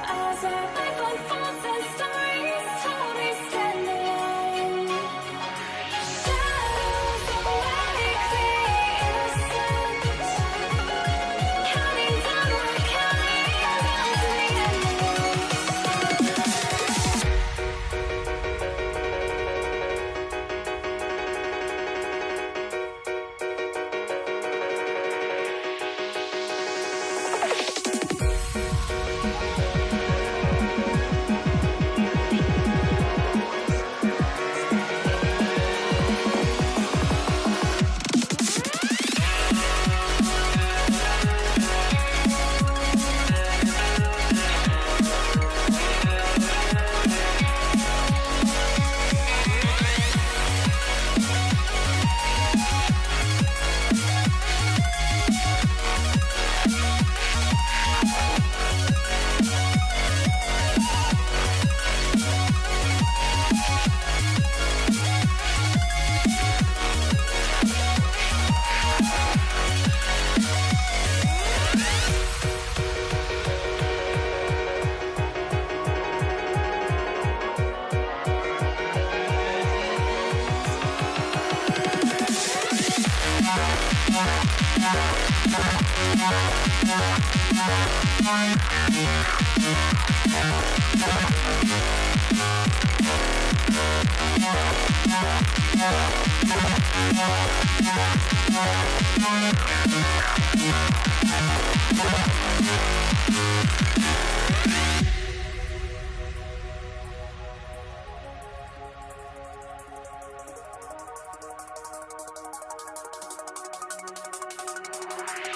as our life unfolds and stories told we stand alone. Shadows awake the innocent, counting down, we're counting down to the end.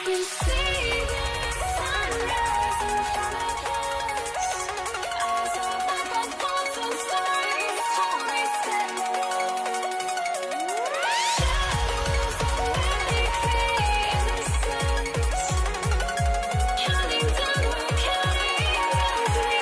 We see the sunrise in front of us as our life unfolds and stories told we stand alone. Shadows awake the innocent, counting down, we're counting down to the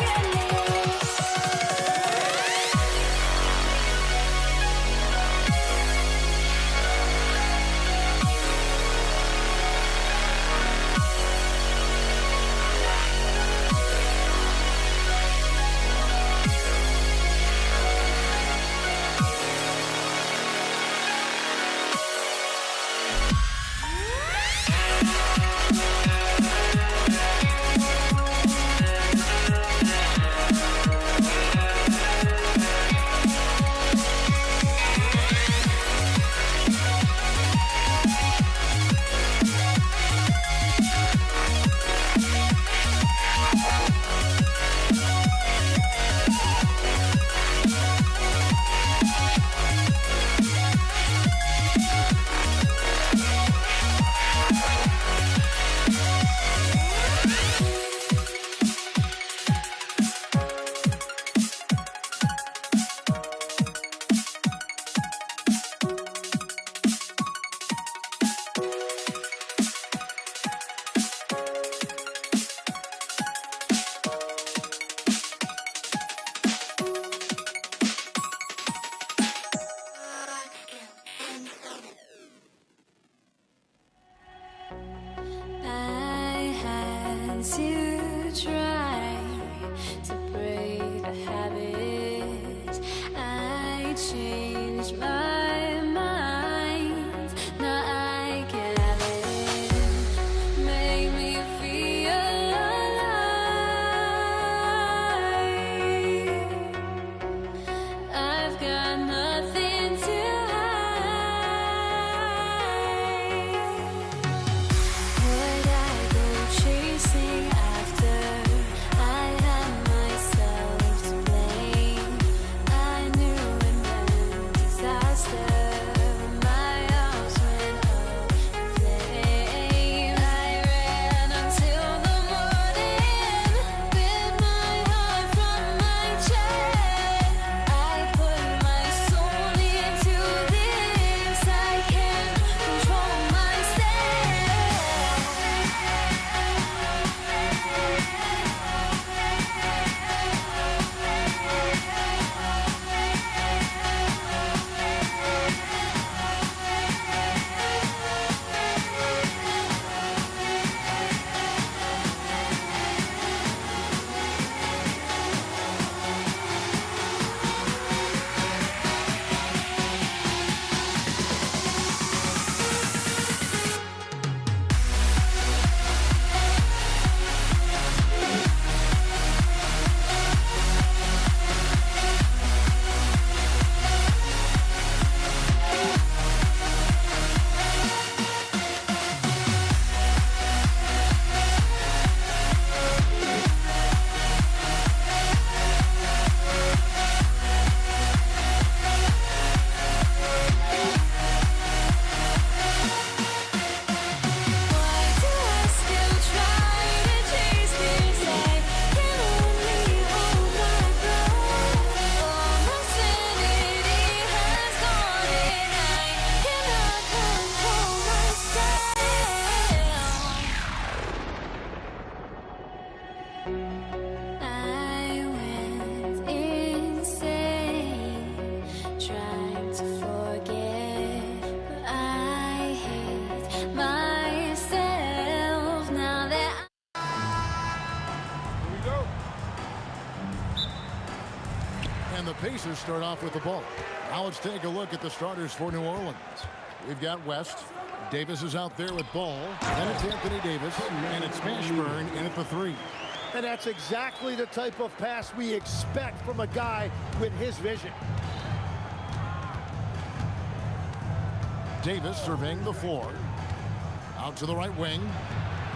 Pacers start off with the ball. Now let's take a look at the starters for New Orleans. We've got West. Davis is out there with ball. Then it's Anthony Davis. And it's Mashburn in at the 3. And that's exactly the type of pass we expect from a guy with his vision. Davis surveying the floor. Out to the right wing.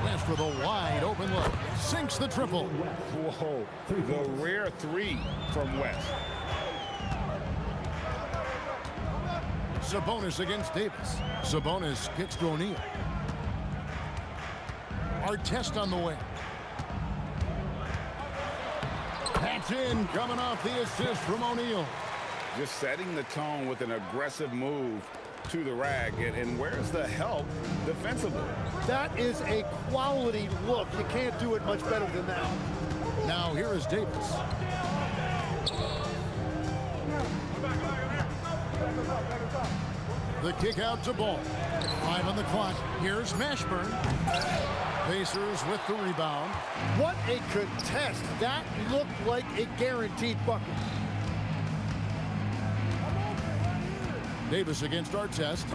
West with a wide open look. Sinks the triple. Whoa, the rare 3 from West. Sabonis against Davis. Sabonis kicks to O'Neal. Artest on the wing. That's in, coming off the assist from O'Neal. Just setting the tone with an aggressive move to the rack. And where's the help defensively? That is a quality look. You can't do it much better than that. Now here is Davis. The kick out to Ball. 5 on the clock. Here's Mashburn. Pacers with the rebound. What a contest. That looked like a guaranteed bucket. Davis against Artest.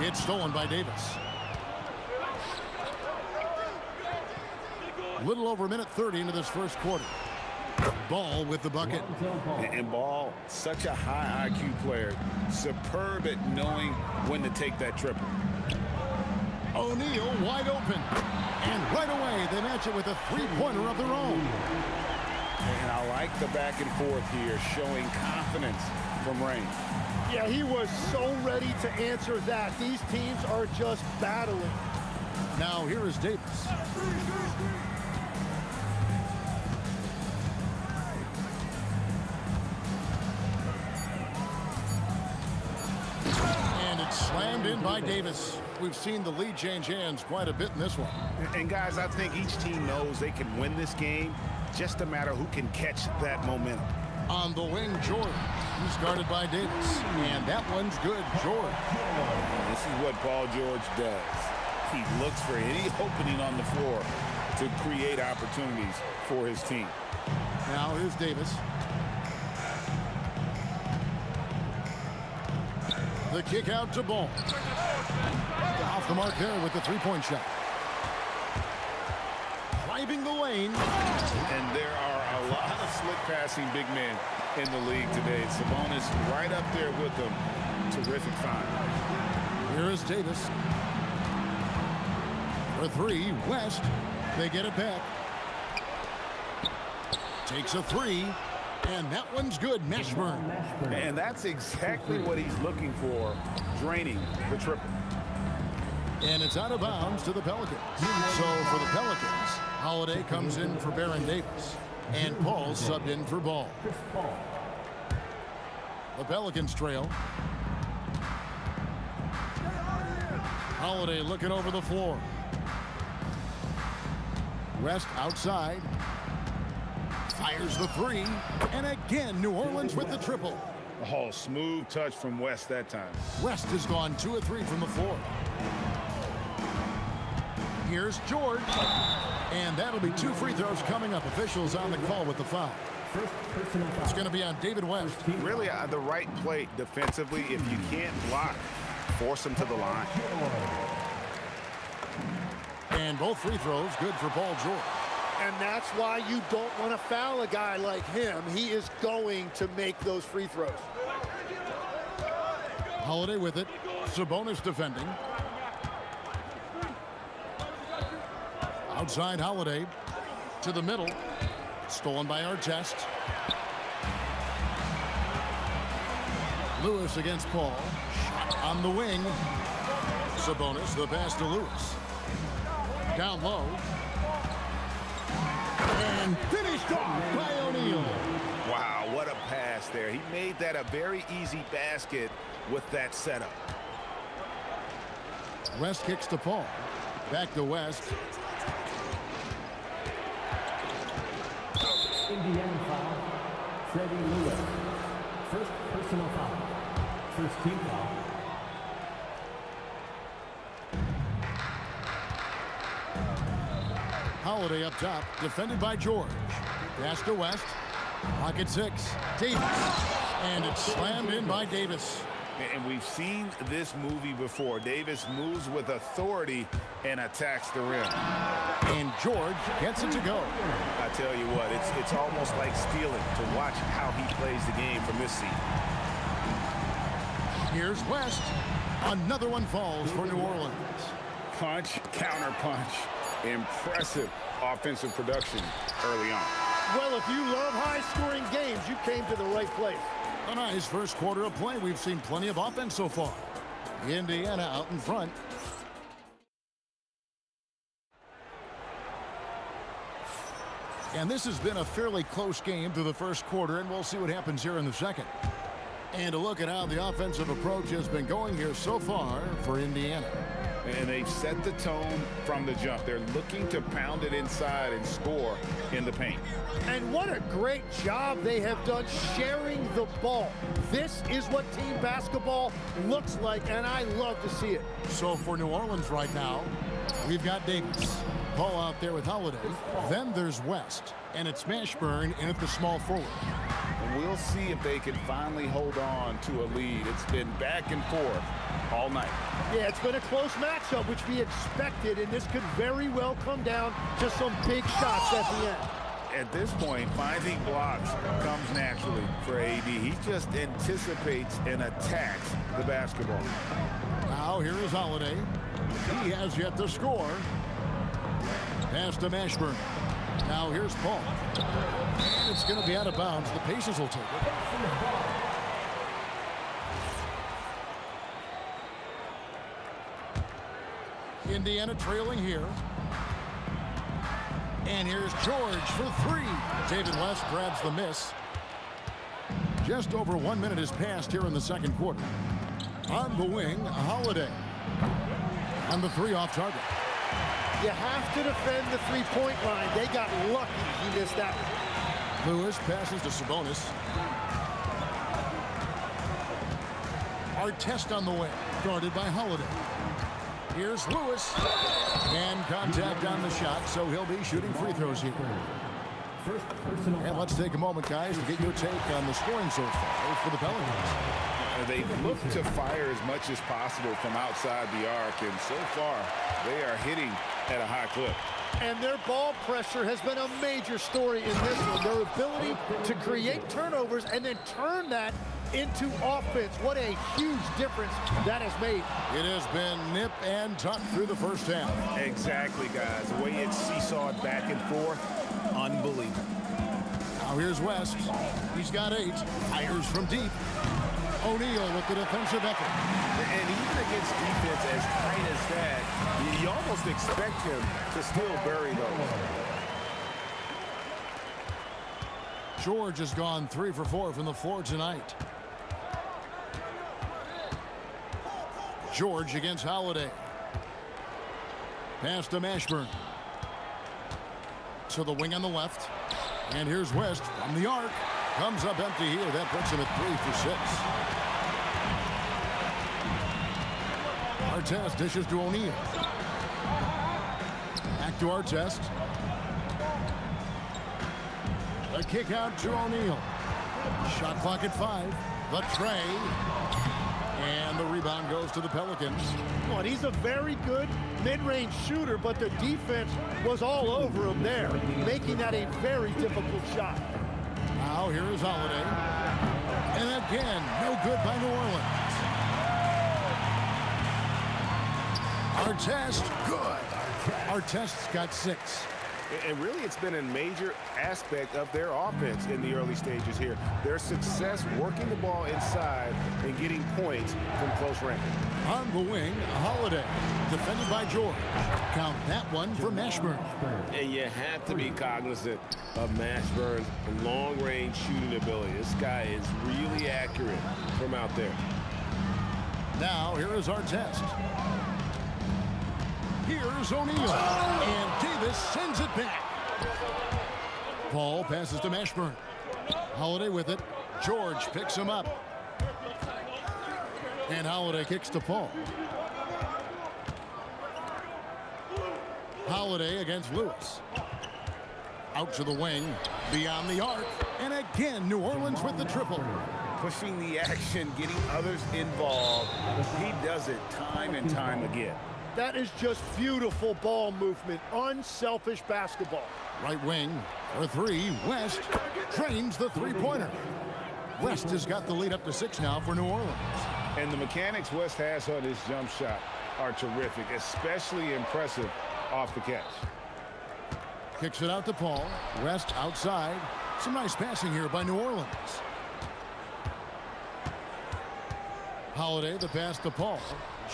It's stolen by Davis. A little over a minute 30 into this first quarter. Ball with the bucket. And Ball, such a high IQ player. Superb at knowing when to take that triple. O'Neal wide open. And right away, they match it with a three-pointer of their own. And I like the back and forth here, showing confidence from Rain. Yeah, he was so ready to answer that. These teams are just battling. Now here is Davis. And it's slammed in by Davis. We've seen the lead change hands quite a bit in this one. And guys, I think each team knows they can win this game. Just a matter who can catch that momentum. On the wing, George. He's guarded by Davis. And that one's good, George. This is what Paul George does. He looks for any opening on the floor to create opportunities for his team. Now here's Davis. The kick out to Ball. Off the mark there with the three-point shot. Driving the lane. And there are a lot of slick passing big men in the league today. Sabonis right up there with them. Terrific find. Here is Davis. For 3, West. They get it back. Takes a 3. And that one's good, Mashburn. And that's exactly what he's looking for, draining the triple. And it's out of bounds to the Pelicans. So for the Pelicans, Holiday comes in for Baron Davis. And Paul subbed in for Ball. The Pelicans trail. Holiday looking over the floor. West outside. Fires the 3. And again, New Orleans with the triple. Oh, smooth touch from West that time. West has gone 2 of 3 from the floor. Here's George. And that'll be 2 free throws coming up. Officials on the call with the foul. It's going to be on David West. Really the right play defensively. If you can't block, force him to the line. And both free throws good for Paul George. And that's why you don't want to foul a guy like him. He is going to make those free throws. Holiday with it. Sabonis defending. Outside Holiday to the middle. Stolen by Artest. Lewis against Paul. Shot on the wing. Sabonis, the pass to Lewis. Down low. And finished off by O'Neal. Wow, what a pass there. He made that a very easy basket with that setup. West kicks to Paul. Back to West. Indiana foul. Freddie Lewis. First personal foul. First team foul. Holiday up top, defended by George. Pass to West. Pocket 6. Davis. And it's slammed in by Davis. And we've seen this movie before. Davis moves with authority and attacks the rim. And George gets it to go. I tell you what, it's almost like stealing to watch how he plays the game from this seat. Here's West. Another one falls for New Orleans. Punch, counter punch. Impressive offensive production early on. Well, if you love high-scoring games, you came to the right place. A nice first quarter of play. We've seen plenty of offense so far. Indiana out in front. And this has been a fairly close game through the first quarter, and we'll see what happens here in the second. And a look at how the offensive approach has been going here so far for Indiana. And they've set the tone from the jump. They're looking to pound it inside and score in the paint. And what a great job they have done sharing the ball. This is what team basketball looks like, and I love to see it. So for New Orleans right now, we've got Davis. Paul out there with Holiday. Then there's West. And it's Mashburn in at the small forward. We'll see if they can finally hold on to a lead. It's been back and forth all night. Yeah, it's been a close matchup, which we expected, and this could very well come down to some big shots at the end. At this point, finding blocks comes naturally for AD. He just anticipates and attacks the basketball. Now here is Holiday. He has yet to score. Pass to Mashburn. Now here's Paul. And it's going to be out of bounds. The Pacers will take it. Indiana trailing here. And here's George for three. David West grabs the miss. Just over 1 minute has passed here in the second quarter. On the wing, Holiday. And the three off target. You have to defend the three-point line. They got lucky he missed that one. Lewis passes to Sabonis. Artest on the way, guarded by Holiday. Here's Lewis. And contact on the shot, so he'll be shooting free throws here. And let's take a moment, guys, to get your take on the scoring so far for the Pelicans. They look to fire as much as possible from outside the arc, and so far they are hitting at a high clip. And their ball pressure has been a major story in this one. Their ability to create turnovers and then turn that into offense. What a huge difference that has made. It has been nip and tuck through the first half. Exactly, guys. The way it's seesawed back and forth, unbelievable. Now here's West. He's got 8. Fires from deep. O'Neal with the defensive effort. And even against defense as tight as that, you almost expect him to still bury those. George has gone 3 for 4 from the floor tonight. George against Holiday. Pass to Mashburn. To the wing on the left. And here's West from the arc. Comes up empty here. That puts him at 3 for 6. Artest dishes to O'Neal. Back to Artest. A kick out to O'Neal. Shot clock at 5. The tray. And the rebound goes to the Pelicans. Oh, and he's a very good mid-range shooter, but the defense was all over him there, making that a very difficult shot. Now here is Holiday. And again, no good by New Orleans. Artest, good. Artest's got 6. And really, it's been a major aspect of their offense in the early stages here. Their success working the ball inside and getting points from close range. On the wing, Holiday. Defended by George. Count that one for Mashburn. And you have to be cognizant of Mashburn's long-range shooting ability. This guy is really accurate from out there. Now, here is Artest. Here's O'Neal. And Davis sends it back. Paul passes to Mashburn. Holiday with it. George picks him up. And Holiday kicks to Paul. Holiday against Lewis. Out to the wing. Beyond the arc. And Again, New Orleans with the triple. Pushing the action, getting others involved. He does it time and time again. That is just beautiful ball movement, unselfish basketball. Right wing for three. West drains the three-pointer. West has got the lead up to 6 now for New Orleans. And the mechanics West has on his jump shot are terrific, especially impressive off the catch. Kicks it out to Paul. West outside. Some nice passing here by New Orleans. Holiday the pass to Paul.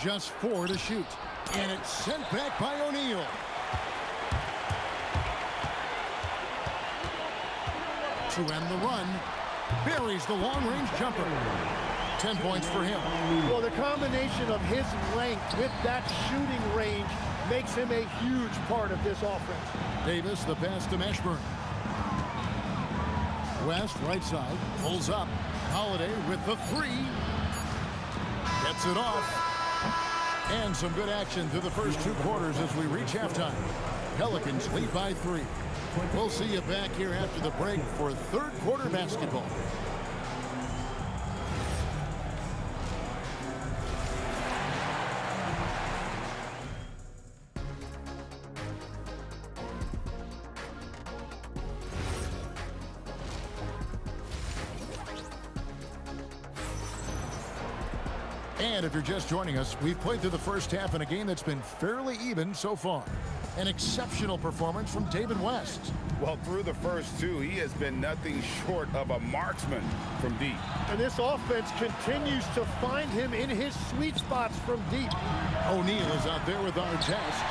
Just 4 to shoot. And it's sent back by O'Neal. To end the run. Buries the long-range jumper. 10 points for him. Well, the combination of his length with that shooting range makes him a huge part of this offense. Davis the pass to Mashburn. West right side. Pulls up. Holiday with the 3. Gets it off. And some good action through the first 2 quarters as we reach halftime. Pelicans lead by 3. We'll see you back here after the break for third quarter basketball. And if you're just joining us, we've played through the first half in a game that's been fairly even so far. An exceptional performance from David West. Well, through the first 2, he has been nothing short of a marksman from deep. And this offense continues to find him in his sweet spots from deep. O'Neal is out there with our test.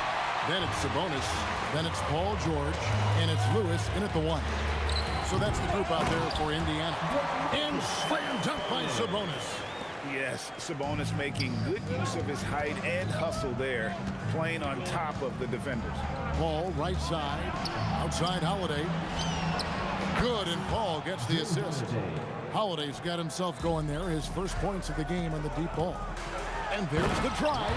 Then it's Sabonis. Then it's Paul George. And it's Lewis in at the 1. So that's the group out there for Indiana. And slam dunk by Sabonis. Yes, Sabonis making good use of his height and hustle there, playing on top of the defenders. Paul right side, outside Holiday. Good, and Paul gets the assist. Holiday's got himself going there, his first points of the game on the deep ball. And there's the drive.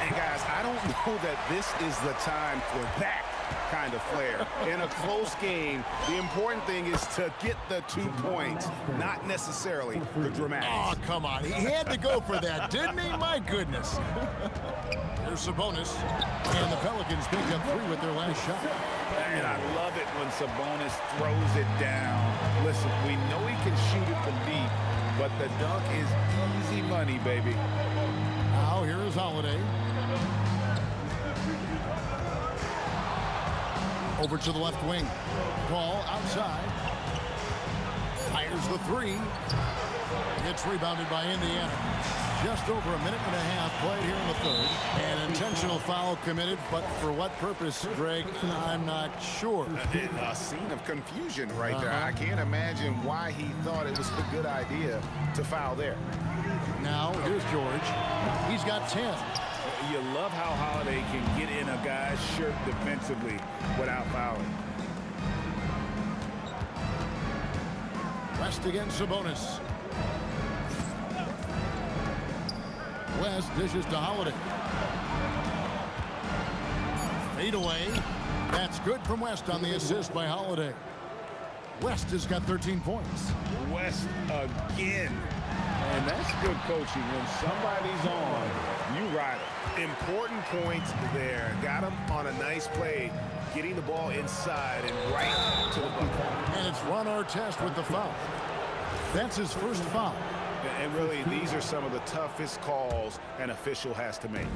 And guys, I don't know that this is the time for that kind of flair. In a close game, the important thing is to get the 2 points, not necessarily the dramatics. Oh, come on. He had to go for that, didn't he? My goodness. Here's Sabonis. And the Pelicans pick up 3 with their last shot. And I love it when Sabonis throws it down. Listen, we know he can shoot it from deep, but the dunk is easy money, baby. Now here's Holiday. Over to the left wing. Paul outside. Fires the 3. It's rebounded by Indiana. Just over a minute and a half played here in the third. An intentional foul committed, but for what purpose, Greg, I'm not sure. A scene of confusion right there. I can't imagine why he thought it was a good idea to foul there. Now, here's George. He's got 10. You love how Holiday can get in a guy's shirt defensively without fouling. West against Sabonis. West dishes to Holiday. Fade away. That's good from West on the assist by Holiday. West has got 13 points. West again. And that's good coaching. When somebody's on, you ride it. Important points there. Got him on a nice play, getting the ball inside and right to the bucket. And it's Ron Artest with the foul. That's his first foul. And really, these are some of the toughest calls an official has to make.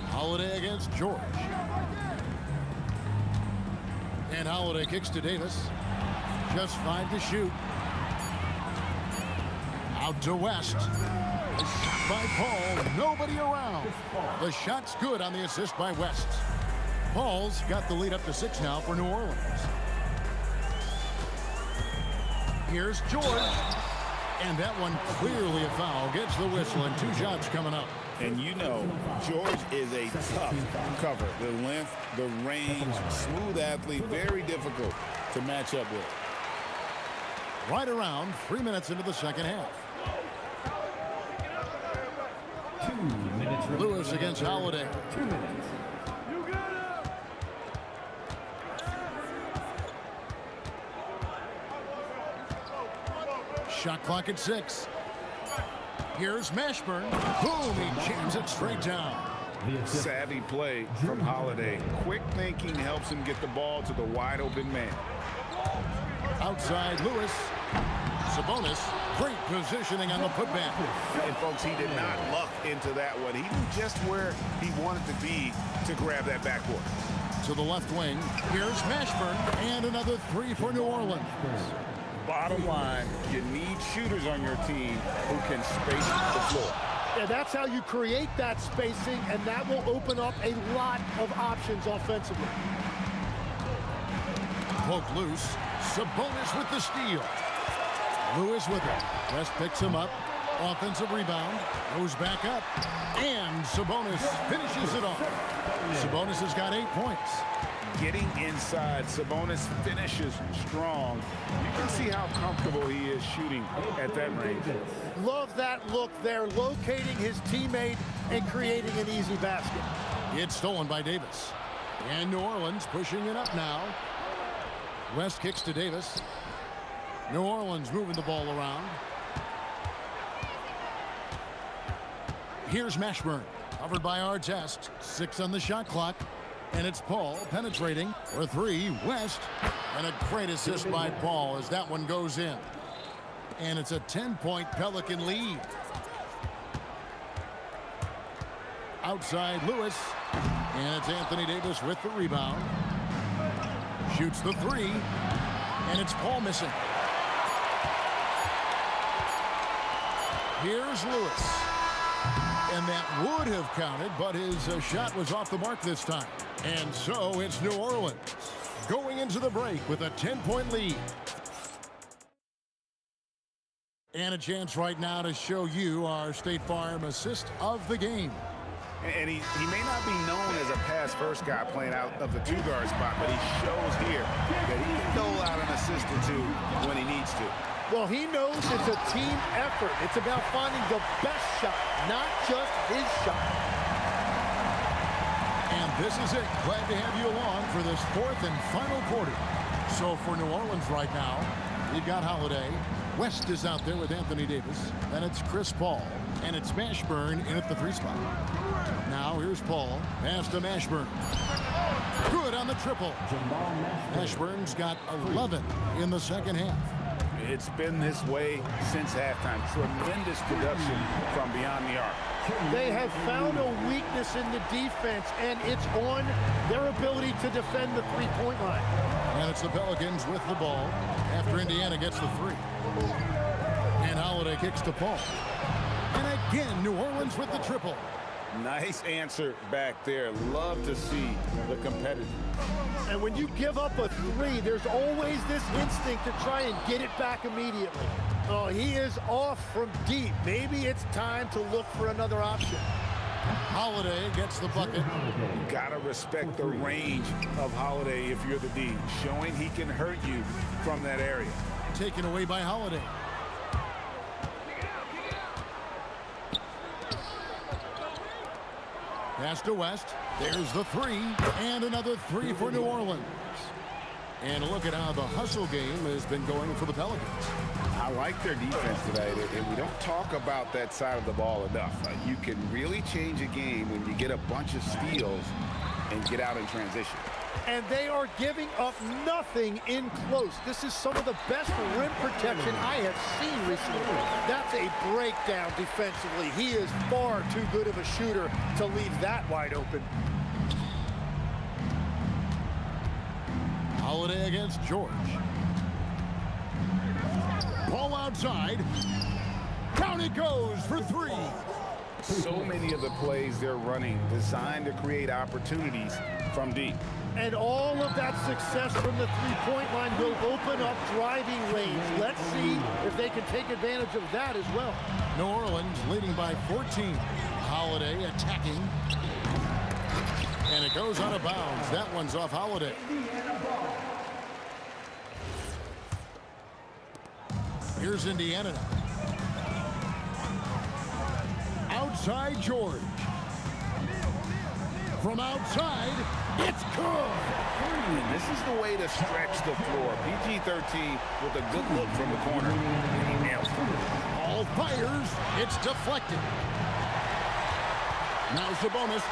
Holiday against George. And Holiday kicks to Davis. Just 5 to shoot. Out to West. A shot by Paul. Nobody around. The shot's good on the assist by West. Paul's got the lead up to 6 now for New Orleans. Here's George. And that one clearly a foul. Gets the whistle and 2 shots coming up. And you know, George is a tough cover. The length, the range, smooth athlete, very difficult to match up with. Right around 3 minutes into the second half. 2 minutes. Lewis against Holiday. 2 minutes. Shot clock at 6. Here's Mashburn. Boom, he jams it straight down. Savvy play from Holiday. Quick thinking helps him get the ball to the wide open man. Outside Lewis. Sabonis, great positioning on the putback. And folks, he did not luck into that one. He knew just where he wanted to be to grab that backboard. To the left wing, here's Mashburn, and another 3 for New Orleans. Bottom line, you need shooters on your team who can space the floor. Yeah, that's how you create that spacing, and that will open up a lot of options offensively. Poke loose. Sabonis with the steal. Lewis with it. West picks him up. Offensive rebound. Goes back up. And Sabonis finishes it off. Sabonis has got 8 points. Getting inside, Sabonis finishes strong. You can see how comfortable he is shooting at that range. Love that look there, locating his teammate and creating an easy basket. It's stolen by Davis. And New Orleans pushing it up now. West kicks to Davis. New Orleans moving the ball around. Here's Mashburn. Covered by Artest. 6 on the shot clock. And it's Paul penetrating for 3. West. And a great assist by Paul as that one goes in. And it's a 10-point Pelican lead. Outside Lewis. And it's Anthony Davis with the rebound. Shoots the 3. And it's Paul missing. Here's Lewis. And that would have counted, but his shot was off the mark this time. And so it's New Orleans going into the break with a 10-point lead. And a chance right now to show you our State Farm assist of the game. And he may not be known as a pass-first guy playing out of the 2-guard spot, but he shows here that he can dole out an assist or 2 when he needs to. Well, he knows it's a team effort. It's about finding the best shot, not just his shot. And this is it. Glad to have you along for this 4th and final quarter. So for New Orleans right now, we've got Holiday. West is out there with Anthony Davis. Then it's Chris Paul. And it's Mashburn in at the 3 spot. Now here's Paul. Pass to Mashburn. Good on the triple. Mashburn's got 11 in the second half. It's been this way since halftime. Tremendous production from beyond the arc. They have found a weakness in the defense, and it's on their ability to defend the three-point line. And it's the Pelicans with the ball after Indiana gets the 3. And Holiday kicks to Paul. And again, New Orleans with the triple. Nice answer back there. Love to see the competitive. And when you give up a 3, there's always this instinct to try and get it back immediately. Oh, he is off from deep. Maybe it's time to look for another option. Holiday gets the bucket. You gotta respect the range of Holiday if you're the D, showing he can hurt you from that area. Taken away by Holiday. Pass to West. There's the 3. And another 3 for New Orleans. And look at how the hustle game has been going for the Pelicans. I like their defense today, and we don't talk about that side of the ball enough. You can really change a game when you get a bunch of steals and get out in transition. And they are giving up nothing in close. This is some of the best rim protection I have seen recently. That's a breakdown defensively. He is far too good of a shooter to leave that wide open. Holiday against George. Ball outside. Down it goes for 3. So many of the plays they're running designed to create opportunities from deep. And all of that success from the three-point line will open up driving lanes. Let's see if they can take advantage of that as well. New Orleans leading by 14. Holiday attacking. And it goes out of bounds. That one's off Holiday. Here's Indiana now. Outside George. From outside, it's good. And this is the way to stretch the floor. PG-13 with a good look from the corner. And he nails it. Ball fires. It's deflected. Now Sabonis.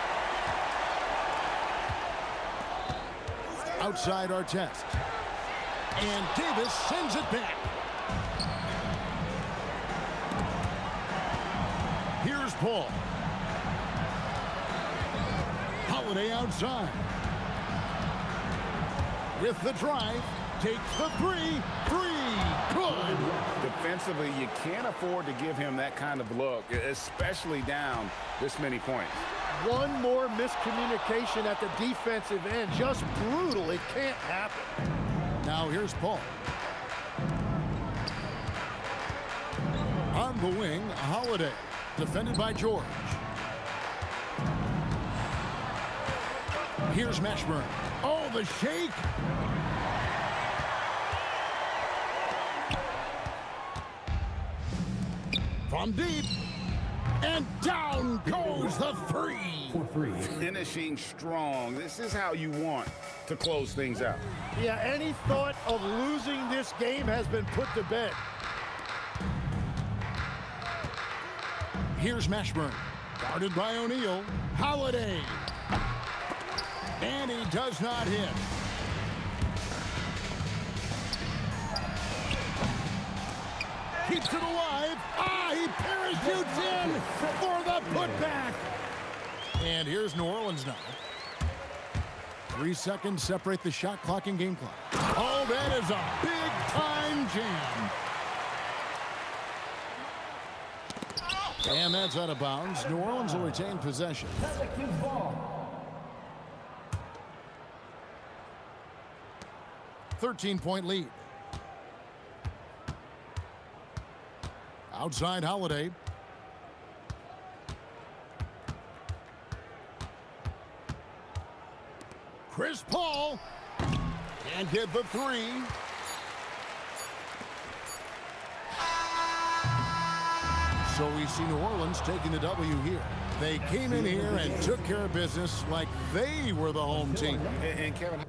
Outside Artest. And Davis sends it back. Here's Paul. Holiday outside. With the drive, takes the three. Good. Defensively, you can't afford to give him that kind of look, especially down this many points. One more miscommunication at the defensive end. Just brutal. It can't happen. Now here's Paul. On the wing, Holiday. Defended by George. Here's Mashburn. Oh, the shake. From deep. And down goes the three. Finishing strong. This is how you want to close things out. Yeah, any thought of losing this game has been put to bed. Here's Mashburn. Guarded by O'Neal. Holiday. And he does not hit. Keeps it alive. He parachutes in for the putback. And here's New Orleans now. 3 seconds separate the shot clock and game clock. Oh, that is a big-time jam. And that's out of bounds. New Orleans will retain possession. 13-point lead. Outside Holiday. Chris Paul. Can't get the three. So we see New Orleans taking the W here. They came in here and took care of business like they were the home team. And Kevin,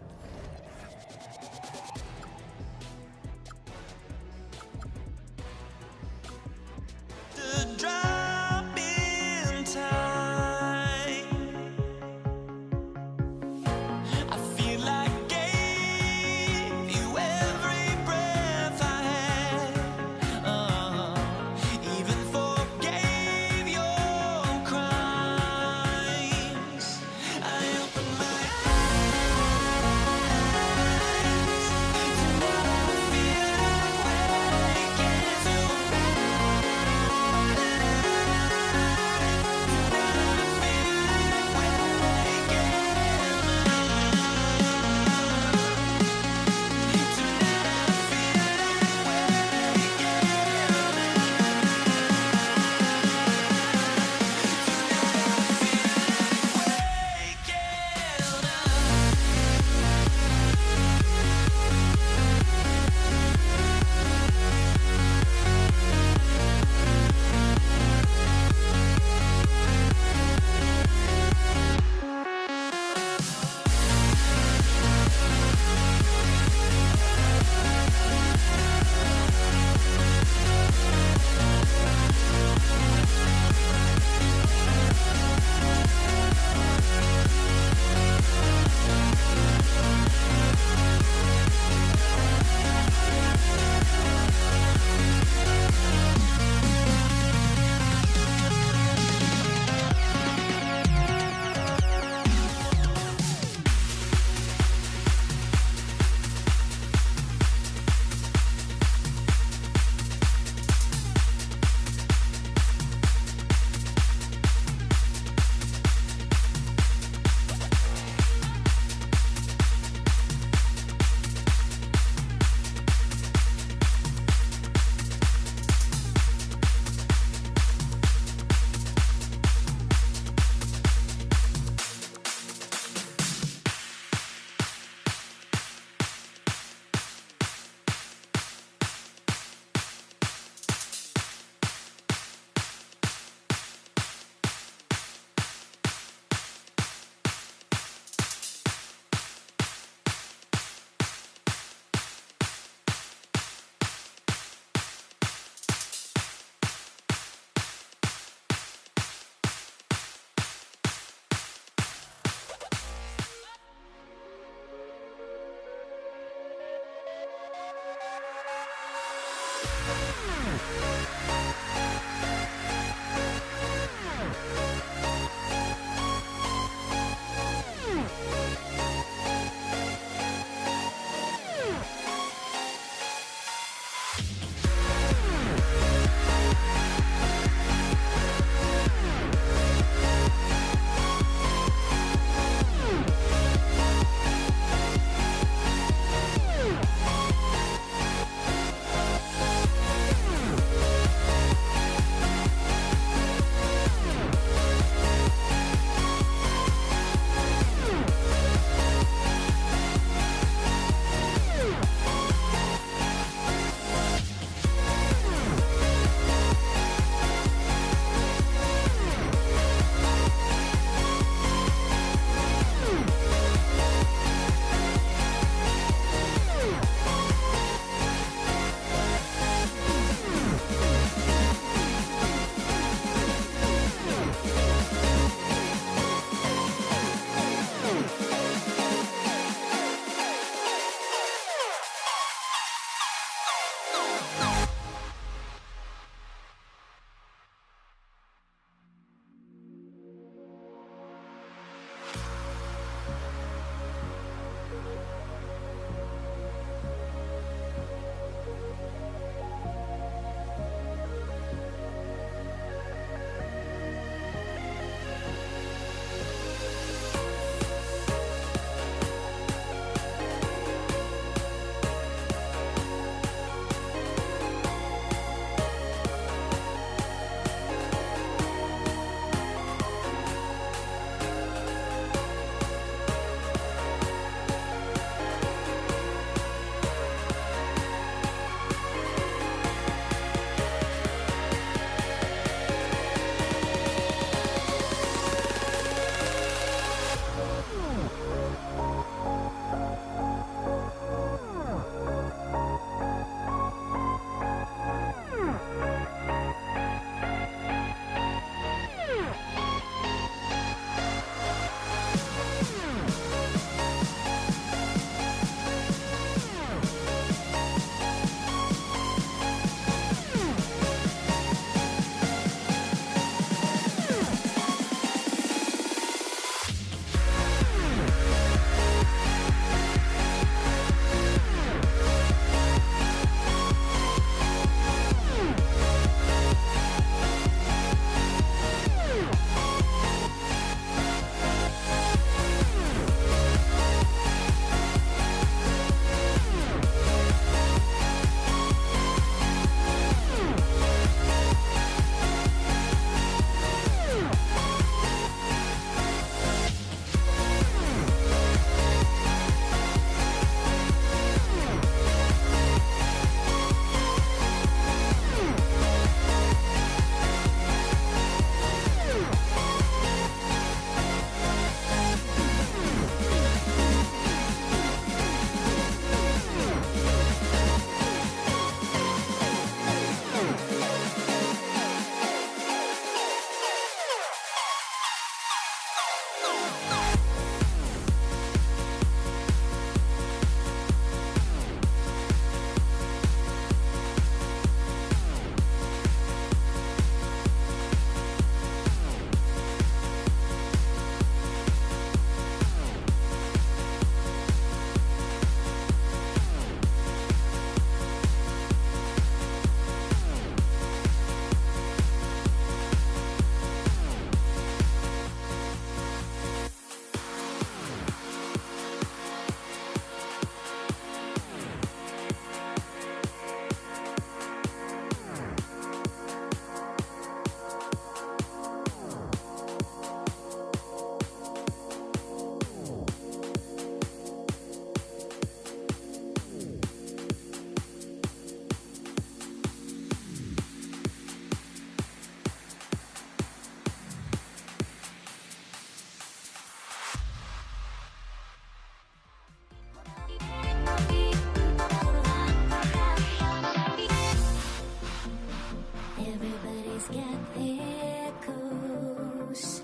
Everybody's got their goals,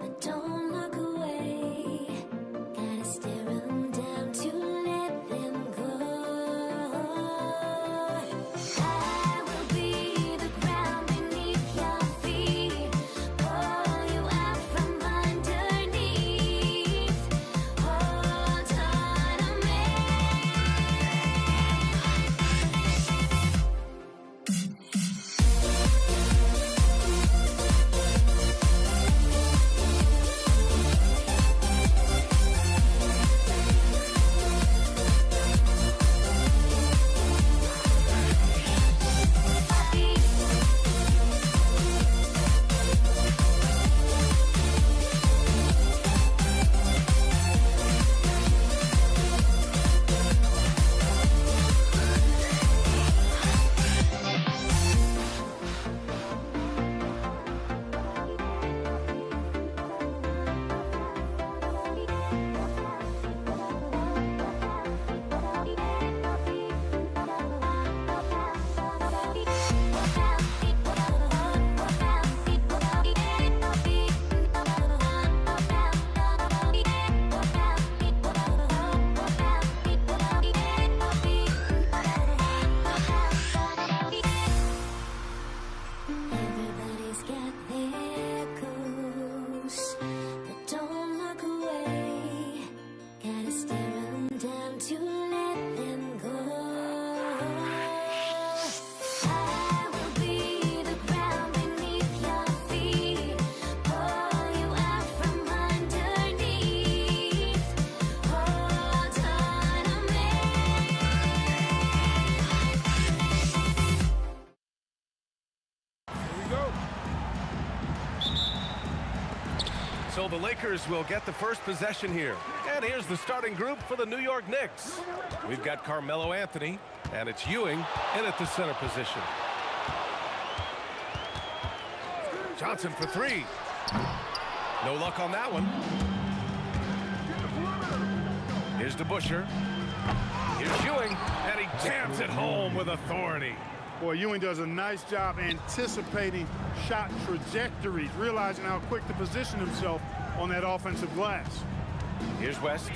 but don't look away. Gotta stare 'em down to let them go. I will be the ground beneath your feet, pull you out from underneath. Hold on to me. Everybody's got their goals, but don't look away. Gotta stare 'em down to let them go. I will be the ground beneath your feet, pull you out from underneath. Hold on to me. So the Lakers will get the first possession here. And here's the starting group for the New York Knicks. We've got Carmelo Anthony, and it's Ewing in at the center position. Johnson for three. No luck on that one. Here's DeBusschere. Here's Ewing, and he jams it home with authority. Boy, Ewing does a nice job anticipating shot trajectories, realizing how quick to position himself on that offensive glass. Here's West.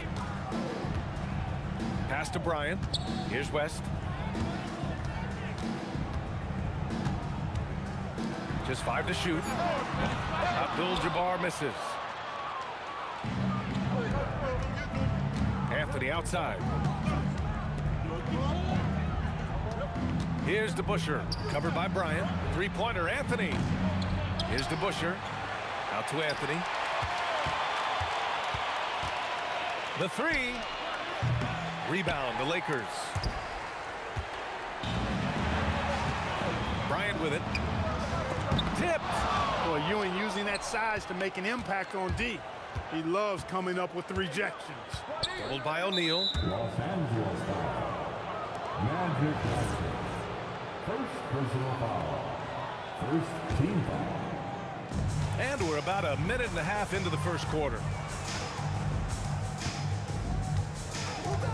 Pass to Bryant. Here's West. Just 5 to shoot. Abdul-Jabbar misses. Anthony outside. Here's DeBusschere, covered by Bryant. Three-pointer, Anthony. Here's DeBusschere, out to Anthony. The three. Rebound, the Lakers. Bryant with it. Tipped. Boy, Ewing using that size to make an impact on D. He loves coming up with the rejections. Doubled by O'Neal. Los Angeles foul. Magic Johnson. First personal foul. First team foul. And we're about a minute and a half into the first quarter.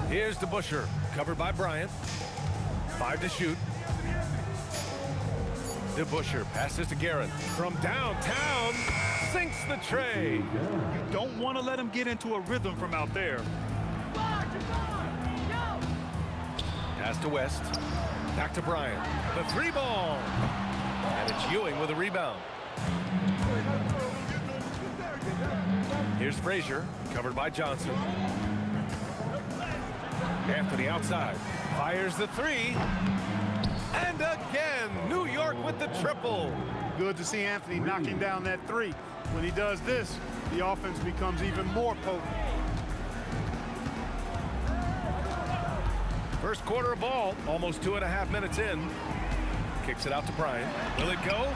Here's DeBusschere, covered by Bryant. 5 to shoot. DeBusschere passes to Guerin. From downtown, sinks the tray. You don't want to let him get into a rhythm from out there. Pass to West. Back to Bryant. The three ball. And it's Ewing with a rebound. Here's Frazier, covered by Johnson. Anthony outside. Fires the three. And again, New York with the triple. Good to see Anthony knocking down that three. When he does this, the offense becomes even more potent. First quarter of ball, almost 2.5 minutes in. Kicks it out to Bryant. Will it go?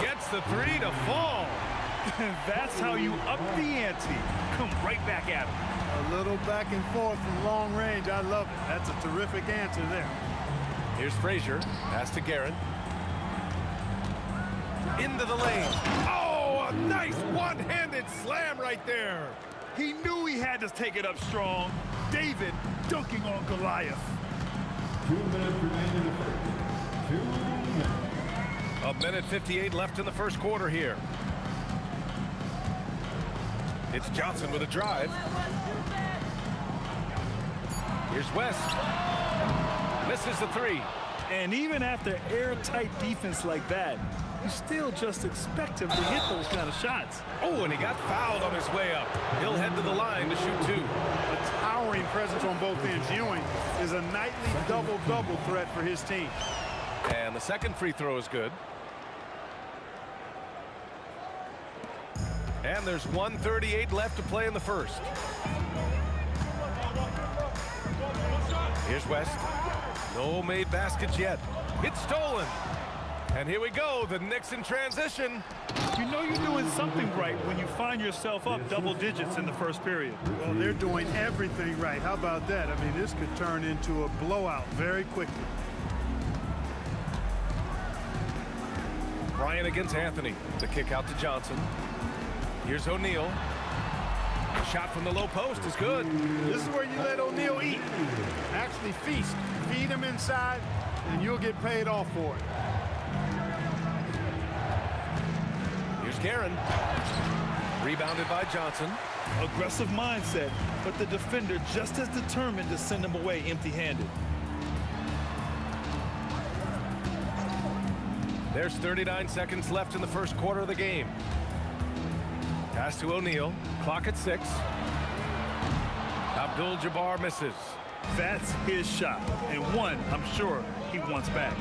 Gets the three to fall. That's how you up the ante. Come right back at him. A little back and forth from long range. I love it. That's a terrific answer there. Here's Frazier. Pass to Guerin. Into the lane. Oh, a nice one-handed slam right there. He knew he had to take it up strong. David dunking on Goliath. 2 minutes remaining in the first. 2 minutes. A minute 58 left in the first quarter here. It's Johnson with a drive. Here's West. Misses the three. And even after airtight defense like that, you still just expect him to hit those kind of shots. Oh, and he got fouled on his way up. He'll head to the line to shoot two. A towering presence on both ends. Ewing is a nightly double-double threat for his team. And the second free throw is good. And there's 1:38 left to play in the first. Here's West. No made baskets yet. It's stolen. And here we go, the Knicks in transition. You know you're doing something right when you find yourself up double digits in the first period. Well, they're doing everything right. How about that? I mean, this could turn into a blowout very quickly. Bryant against Anthony. The kick out to Johnson. Here's O'Neal. Shot from the low post is good. This is where you let O'Neal eat. Actually feast. Feed him inside, and you'll get paid off for it. Here's Guerin. Rebounded by Johnson. Aggressive mindset, but the defender just as determined to send him away empty-handed. There's 39 seconds left in the first quarter of the game. Pass to O'Neal. Clock at 6. Abdul-Jabbar misses. That's his shot, and one I'm sure he wants back.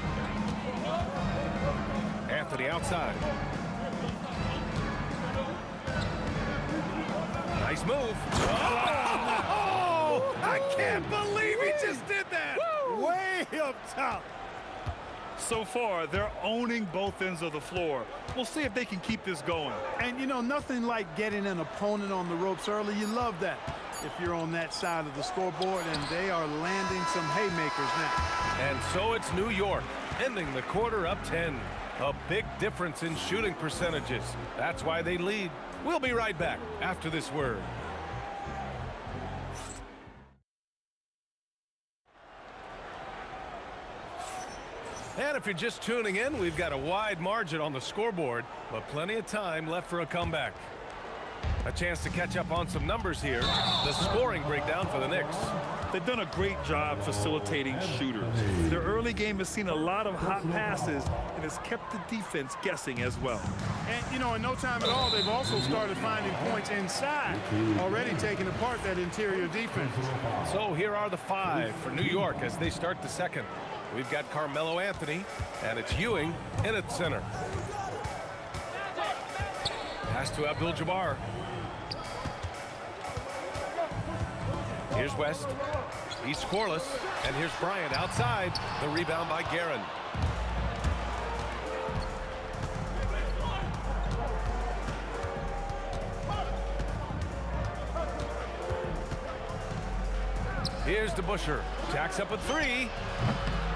Anthony outside. Nice move. Oh, I can't believe he just did that. Way up top. So far, they're owning both ends of the floor. We'll see if they can keep this going. And, you know, nothing like getting an opponent on the ropes early. You love that if you're on that side of the scoreboard, and they are landing some haymakers now. And so it's New York, ending the quarter up 10. A big difference in shooting percentages. That's why they lead. We'll be right back after this word. And if you're just tuning in, we've got a wide margin on the scoreboard, but plenty of time left for a comeback. A chance to catch up on some numbers here. The scoring breakdown for the Knicks. They've done a great job facilitating shooters. Their early game has seen a lot of hot passes and has kept the defense guessing as well. And, you know, in no time at all, they've also started finding points inside, already taking apart that interior defense. So here are the 5 for New York as they start the second. We've got Carmelo Anthony, and it's Ewing in at center. Pass to Abdul-Jabbar. Here's West. He's scoreless. And here's Bryant outside. The rebound by Guerin. Here's DeBusschere. Jacks up a 3.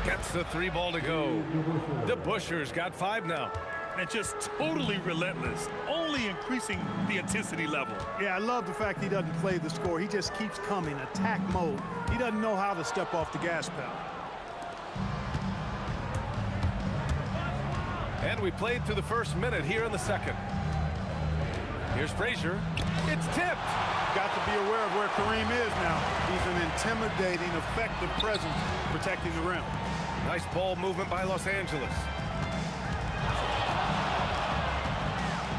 Gets the 3 ball to go. DeBusschere's got 5 now. And just totally relentless, only increasing the intensity level. Yeah, I love the fact he doesn't play the score. He just keeps coming, attack mode. He doesn't know how to step off the gas pedal. And we played through the first minute here in the second. Here's Frazier. It's tipped. Got to be aware of where Kareem is now. He's an intimidating, effective presence protecting the rim. Nice ball movement by Los Angeles.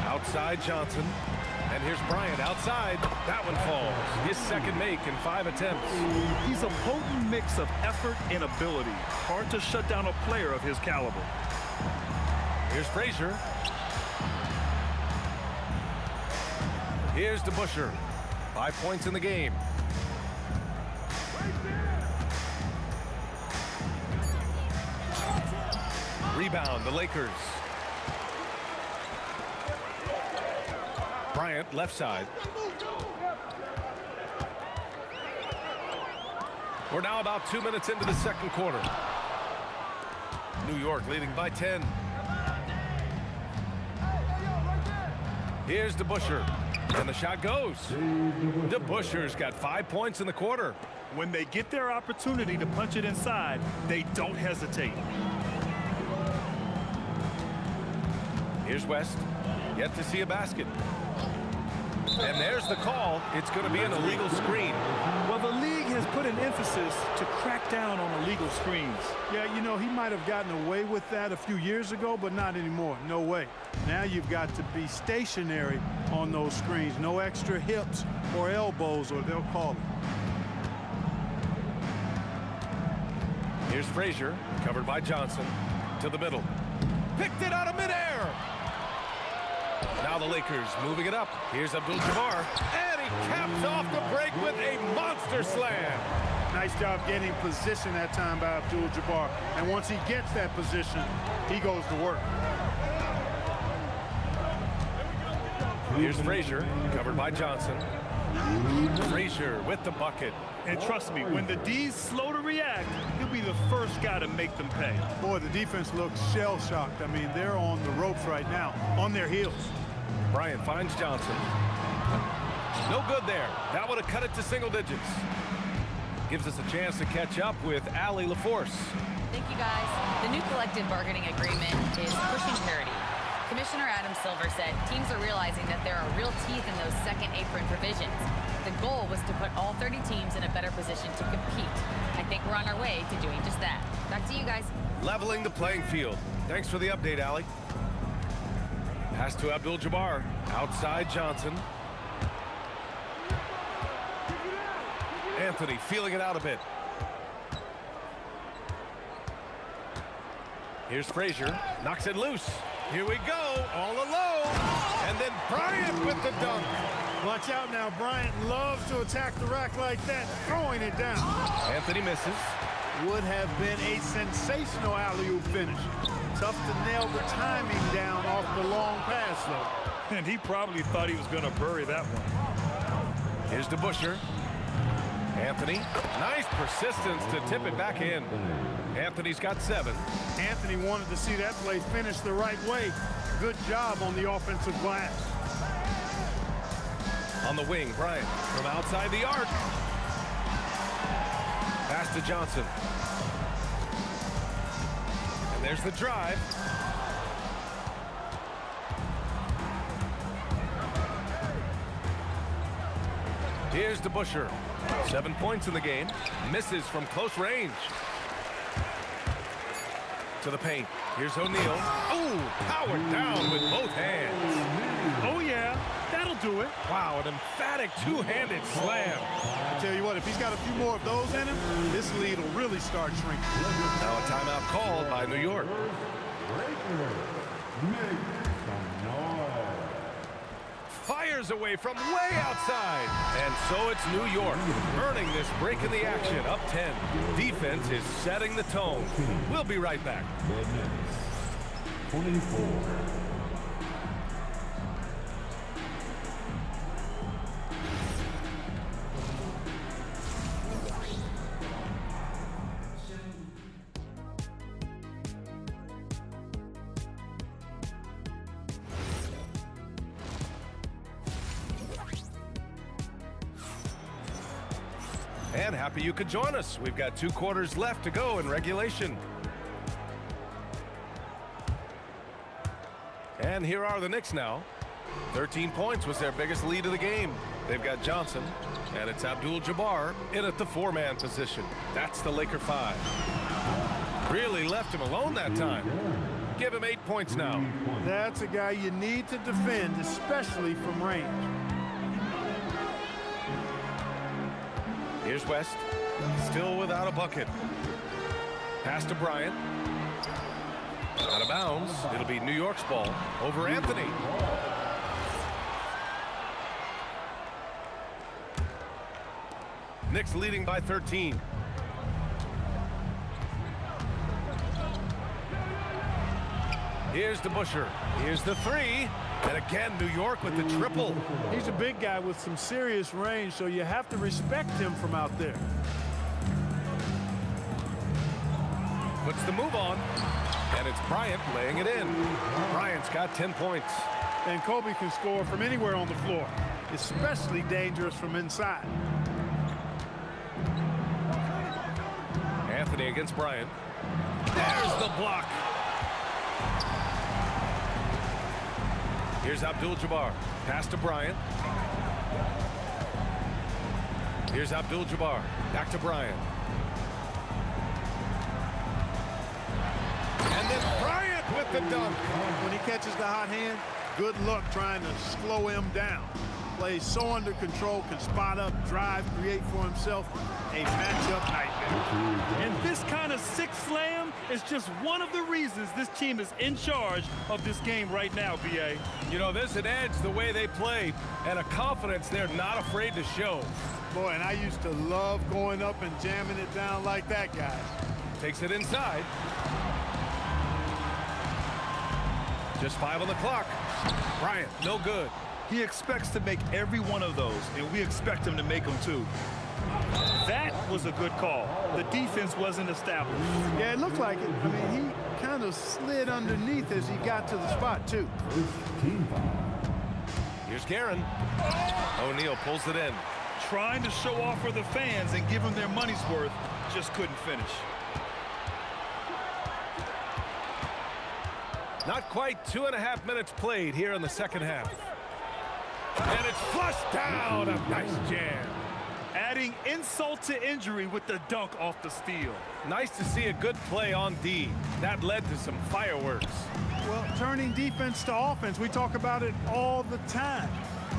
Outside Johnson. And here's Bryant outside. That one falls. His second make in 5 attempts. He's a potent mix of effort and ability. Hard to shut down a player of his caliber. Here's Frazier. Here's DeBusschere. 5 points in the game. Rebound, the Lakers. Bryant, left side. We're now about 2 minutes into the second quarter. New York leading by 10. Here's DeBusschere. And the shot goes. DeBusschere's got 5 points in the quarter. When they get their opportunity to punch it inside, they don't hesitate. Here's West. Yet to see a basket. And there's the call. It's going to be an illegal screen. Well, the league has put an emphasis to crack down on illegal screens. Yeah, you know, he might have gotten away with that a few years ago, but not anymore. No way. Now you've got to be stationary on those screens. No extra hips or elbows, or they'll call it. Here's Frazier, covered by Johnson, to the middle. Picked it out of midair. Now the Lakers moving it up. Here's Abdul-Jabbar, and he caps off the break with a monster slam. Nice job getting position that time by Abdul-Jabbar. And once he gets that position, he goes to work. Here's Frazier, covered by Johnson. Frazier with the bucket. And trust me, when the D's slow to react, he'll be the first guy to make them pay. Boy, the defense looks shell-shocked. I mean, they're on the ropes right now, on their heels. Bryant finds Johnson. No good there. That would have cut it to single digits. Gives us a chance to catch up with Allie LaForce. Thank you, guys. The new collective bargaining agreement is pushing parity. Commissioner Adam Silver said teams are realizing that there are real teeth in those second apron provisions. The goal was to put all 30 teams in a better position to compete. I think we're on our way to doing just that. Back to you guys. Leveling the playing field. Thanks for the update, Allie. Pass to Abdul-Jabbar. Outside Johnson. Anthony feeling it out a bit. Here's Frazier. Knocks it loose. Here we go. All alone. And then Bryant with the dunk. Watch out now. Bryant loves to attack the rack like that, throwing it down. Anthony misses. Would have been a sensational alley-oop finish. Tough to nail the timing down off the long pass, though. And he probably thought he was going to bury that one. Here's DeBuscher. Anthony. Nice persistence to tip it back in. Anthony's got 7. Anthony wanted to see that play finish the right way. Good job on the offensive glass. On the wing, Bryant from outside the arc. Pass to Johnson. And there's the drive. Here's DeBuscher. 7 points in the game. Misses from close range. To the paint. Here's O'Neal. Oh, powered down with both hands. Oh, yeah. That'll do it. Wow, an emphatic two-handed slam. I tell you what, if he's got a few more of those in him, this lead will really start shrinking. Now a timeout called by New York. Fires away from way outside. And so it's New York earning this break in the action, up 10. Defense is setting the tone. We'll be right back. 24. And happy you could join us. We've got 2 quarters left to go in regulation. And here are the Knicks now. 13 points was their biggest lead of the game. They've got Johnson, and it's Abdul-Jabbar in at the 4-man position. That's the Laker 5. Really left him alone that time. Give him 8 points now. That's a guy you need to defend, especially from range. Here's West, still without a bucket. Pass to Bryant. Out of bounds. It'll be New York's ball over Anthony. Knicks leading by 13. Here's DeBuscher. Here's the 3. And again, New York with the triple. He's a big guy with some serious range, so you have to respect him from out there. Puts the move on. And it's Bryant laying it in. Bryant's got 10 points. And Kobe can score from anywhere on the floor, especially dangerous from inside. Anthony against Bryant. There's the block. Here's Abdul-Jabbar. Pass to Bryant. Here's Abdul-Jabbar. Back to Bryant. And then Bryant with the dunk. When he catches the hot hand, good luck trying to slow him down. Plays so under control, can spot up, drive, create for himself. A matchup nightmare. And this kind of sick slam is just one of the reasons this team is in charge of this game right now, B.A. You know, there's an edge the way they play and a confidence they're not afraid to show. Boy, and I used to love going up and jamming it down like that, guys. Takes it inside. Just 5 on the clock. Bryant, no good. He expects to make every one of those, and we expect him to make them too. That was a good call. The defense wasn't established. Yeah, it looked like it. I mean, he kind of slid underneath as he got to the spot, too. Here's Guerin. O'Neal pulls it in. Trying to show off for the fans and give them their money's worth, just couldn't finish. Not quite 2.5 minutes played here in the second half. And it's flushed down. A nice jam. Adding insult to injury with the dunk off the steal. Nice to see a good play on D. That led to some fireworks. Well, turning defense to offense, we talk about it all the time.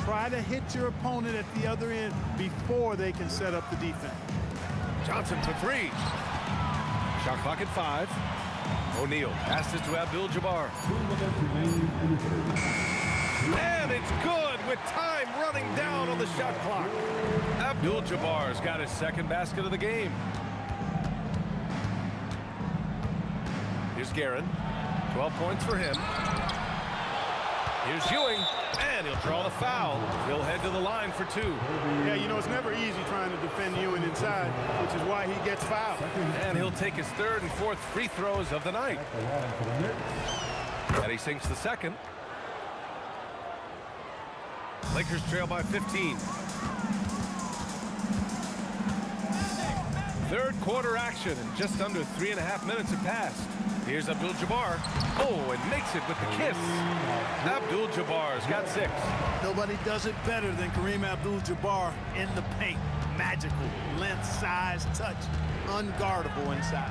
Try to hit your opponent at the other end before they can set up the defense. Johnson for 3. Shot clock at 5. O'Neal passes to Abdul-Jabbar. And it's good with time running down on the shot clock. Abdul-Jabbar's got his second basket of the game. Here's Guerin. 12 points for him. Here's Ewing, and he'll draw the foul. He'll head to the line for 2. Yeah, you know, it's never easy trying to defend Ewing inside, which is why he gets fouled. And he'll take his 3rd and 4th free throws of the night. And he sinks the second. Lakers trail by 15. Third quarter action, and just under 3.5 minutes have passed. Here's Abdul-Jabbar. Oh, and makes it with the kiss. Abdul-Jabbar's got 6. Nobody does it better than Kareem Abdul-Jabbar in the paint. Magical. Length, size, touch. Unguardable inside.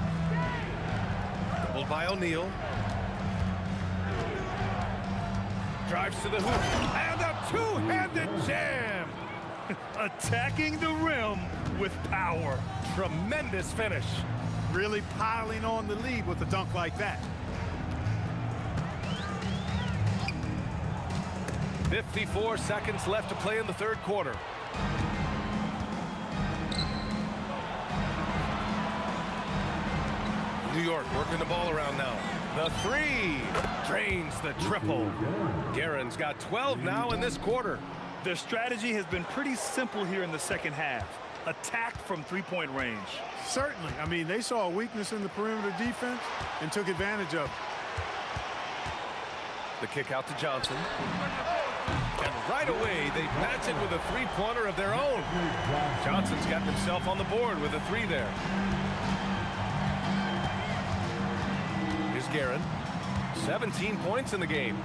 Doubled by O'Neal. Drives to the hoop. And a two-handed jam. Attacking the rim with power. Tremendous finish. Really piling on the lead with a dunk like that. 54 seconds left to play in the third quarter. New York working the ball around now. The 3 drains the triple. Guerin's got 12 now in this quarter. Their strategy has been pretty simple here in the second half. Attack from three-point range. Certainly. I mean, they saw a weakness in the perimeter defense and took advantage of it. The kick out to Johnson. And right away, they match it with a three-pointer of their own. Johnson's got himself on the board with a 3 there. Here's Guerin. 17 points in the game.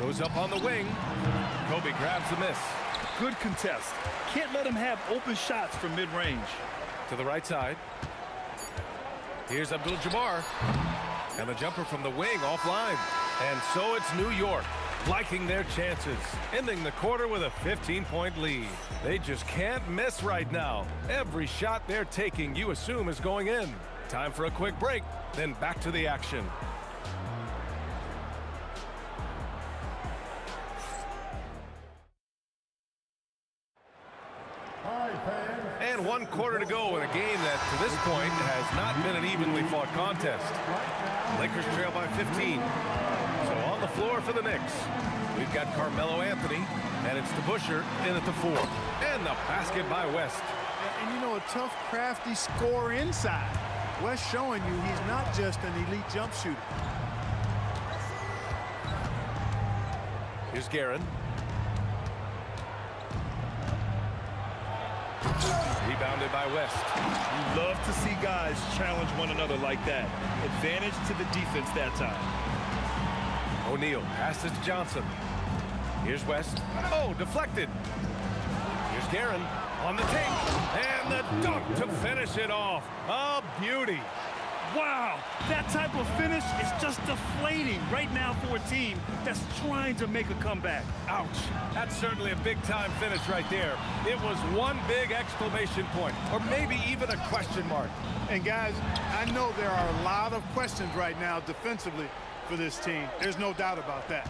Goes up on the wing. Kobe grabs the miss. Good contest. Can't let him have open shots from mid-range. To the right side. Here's Abdul-Jabbar. And the jumper from the wing offline. And so it's New York liking their chances, ending the quarter with a 15-point lead. They just can't miss right now. Every shot they're taking, you assume, is going in. Time for a quick break, then back to the action. And 1 quarter to go in a game that, to this point, has not been an evenly fought contest. Lakers trail by 15. So on the floor for the Knicks, we've got Carmelo Anthony, and it's DeBusschere in at the 4. And the basket by West. And you know, a tough, crafty scorer inside. West showing you he's not just an elite jump shooter. Here's Guerin. Rebounded by West. You love to see guys challenge one another like that. Advantage to the defense that time. O'Neal passes to Johnson. Here's West. Oh, deflected. Here's Guerin on the take. And the dunk to finish it off. A beauty. Wow, that type of finish is just deflating right now for a team that's trying to make a comeback. Ouch. That's certainly a big-time finish right there. It was one big exclamation point, or maybe even a question mark. And guys, I know there are a lot of questions right now defensively for this team. There's no doubt about that.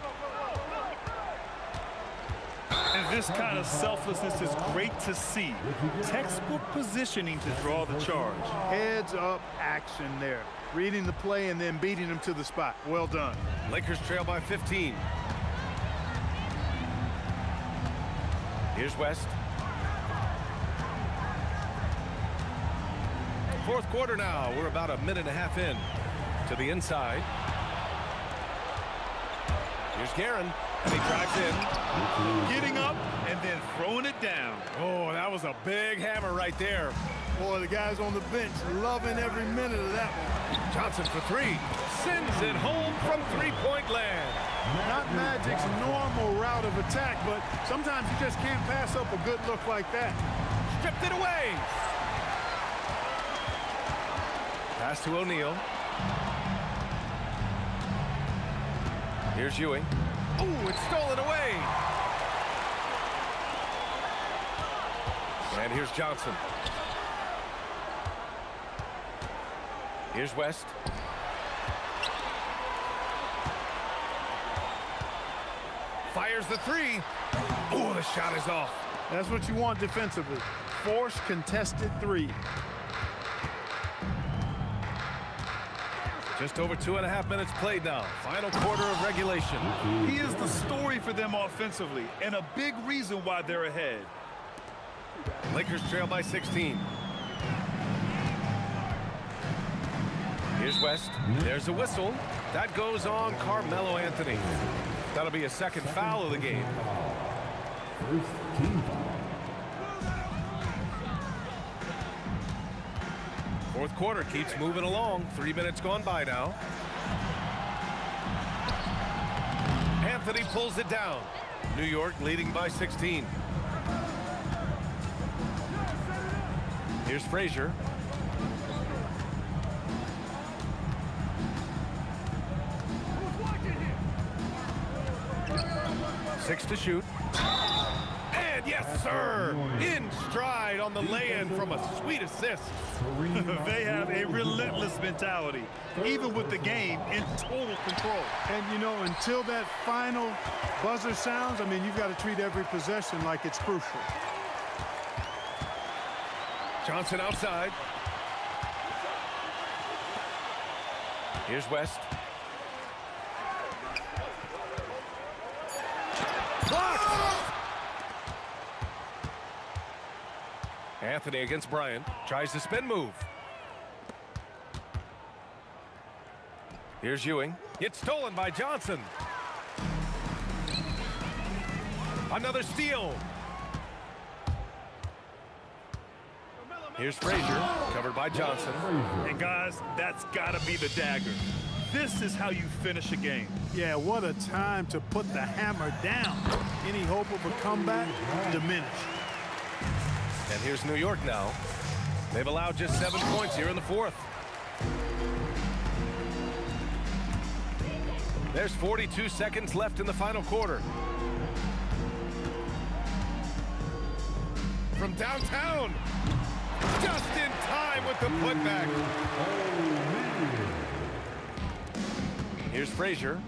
And this kind of selflessness is great to see. Textbook positioning to draw the charge. Heads up action there. Reading the play and then beating them to the spot. Well done. Lakers trail by 15. Here's West. Fourth quarter now. We're about a minute and a half in. To the inside. Here's Guerin. And he drives in. Getting up and then throwing it down. Oh, that was a big hammer right there. Boy, the guys on the bench loving every minute of that one. Johnson for three. Sends it home from three-point land. Not Magic's normal route of attack, but sometimes you just can't pass up a good look like that. Stripped it away. Pass to O'Neal. Here's Ewing. Oh, it's stolen away. And here's Johnson. Here's West. Fires the three. Oh, the shot is off. That's what you want defensively. Force contested three. Just over 2.5 minutes played now. Final quarter of regulation. He is the story for them offensively and a big reason why they're ahead. Lakers trail by 16. Here's West. There's a whistle. That goes on Carmelo Anthony. That'll be a second foul of the game. First team foul. Fourth quarter keeps moving along. 3 minutes gone by now. Anthony pulls it down. New York leading by 16. Here's Frazier. Six to shoot. And yes, sir! In stride on the lay-in from a sweet assist. They have a relentless mentality, even with the game in total control. And, you know, until that final buzzer sounds, I mean, you've got to treat every possession like it's crucial. Johnson outside. Here's West. Blocked! Anthony against Bryant. Tries the spin move. Here's Ewing. It's stolen by Johnson. Another steal. Here's Frazier, covered by Johnson. And guys, that's got to be the dagger. This is how you finish a game. Yeah, what a time to put the hammer down. Any hope of a comeback diminished. And here's New York now. They've allowed just 7 points here in the fourth. There's 42 seconds left in the final quarter. From downtown. Just in time with the putback. Here's Frazier.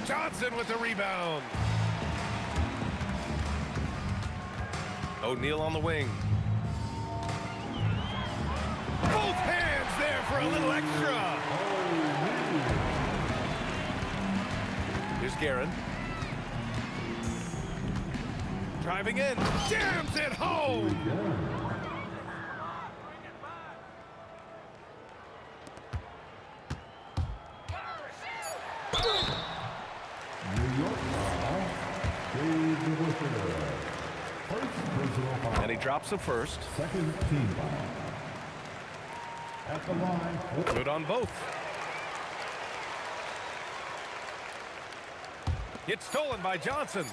Johnson with the rebound. O'Neal on the wing. Both hands there for a little extra. Here's Guerin. Driving in. Jams it home. And he drops the first. Second team foul. At the line. Good on both. It's stolen by Johnson.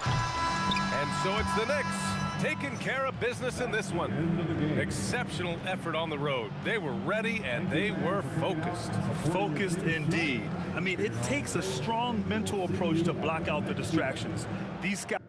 And so it's the Knicks taking care of business in this one. Exceptional effort on the road. They were ready and they were focused. Focused indeed. I mean, it takes a strong mental approach to block out the distractions. These guys.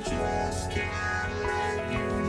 Just can't let you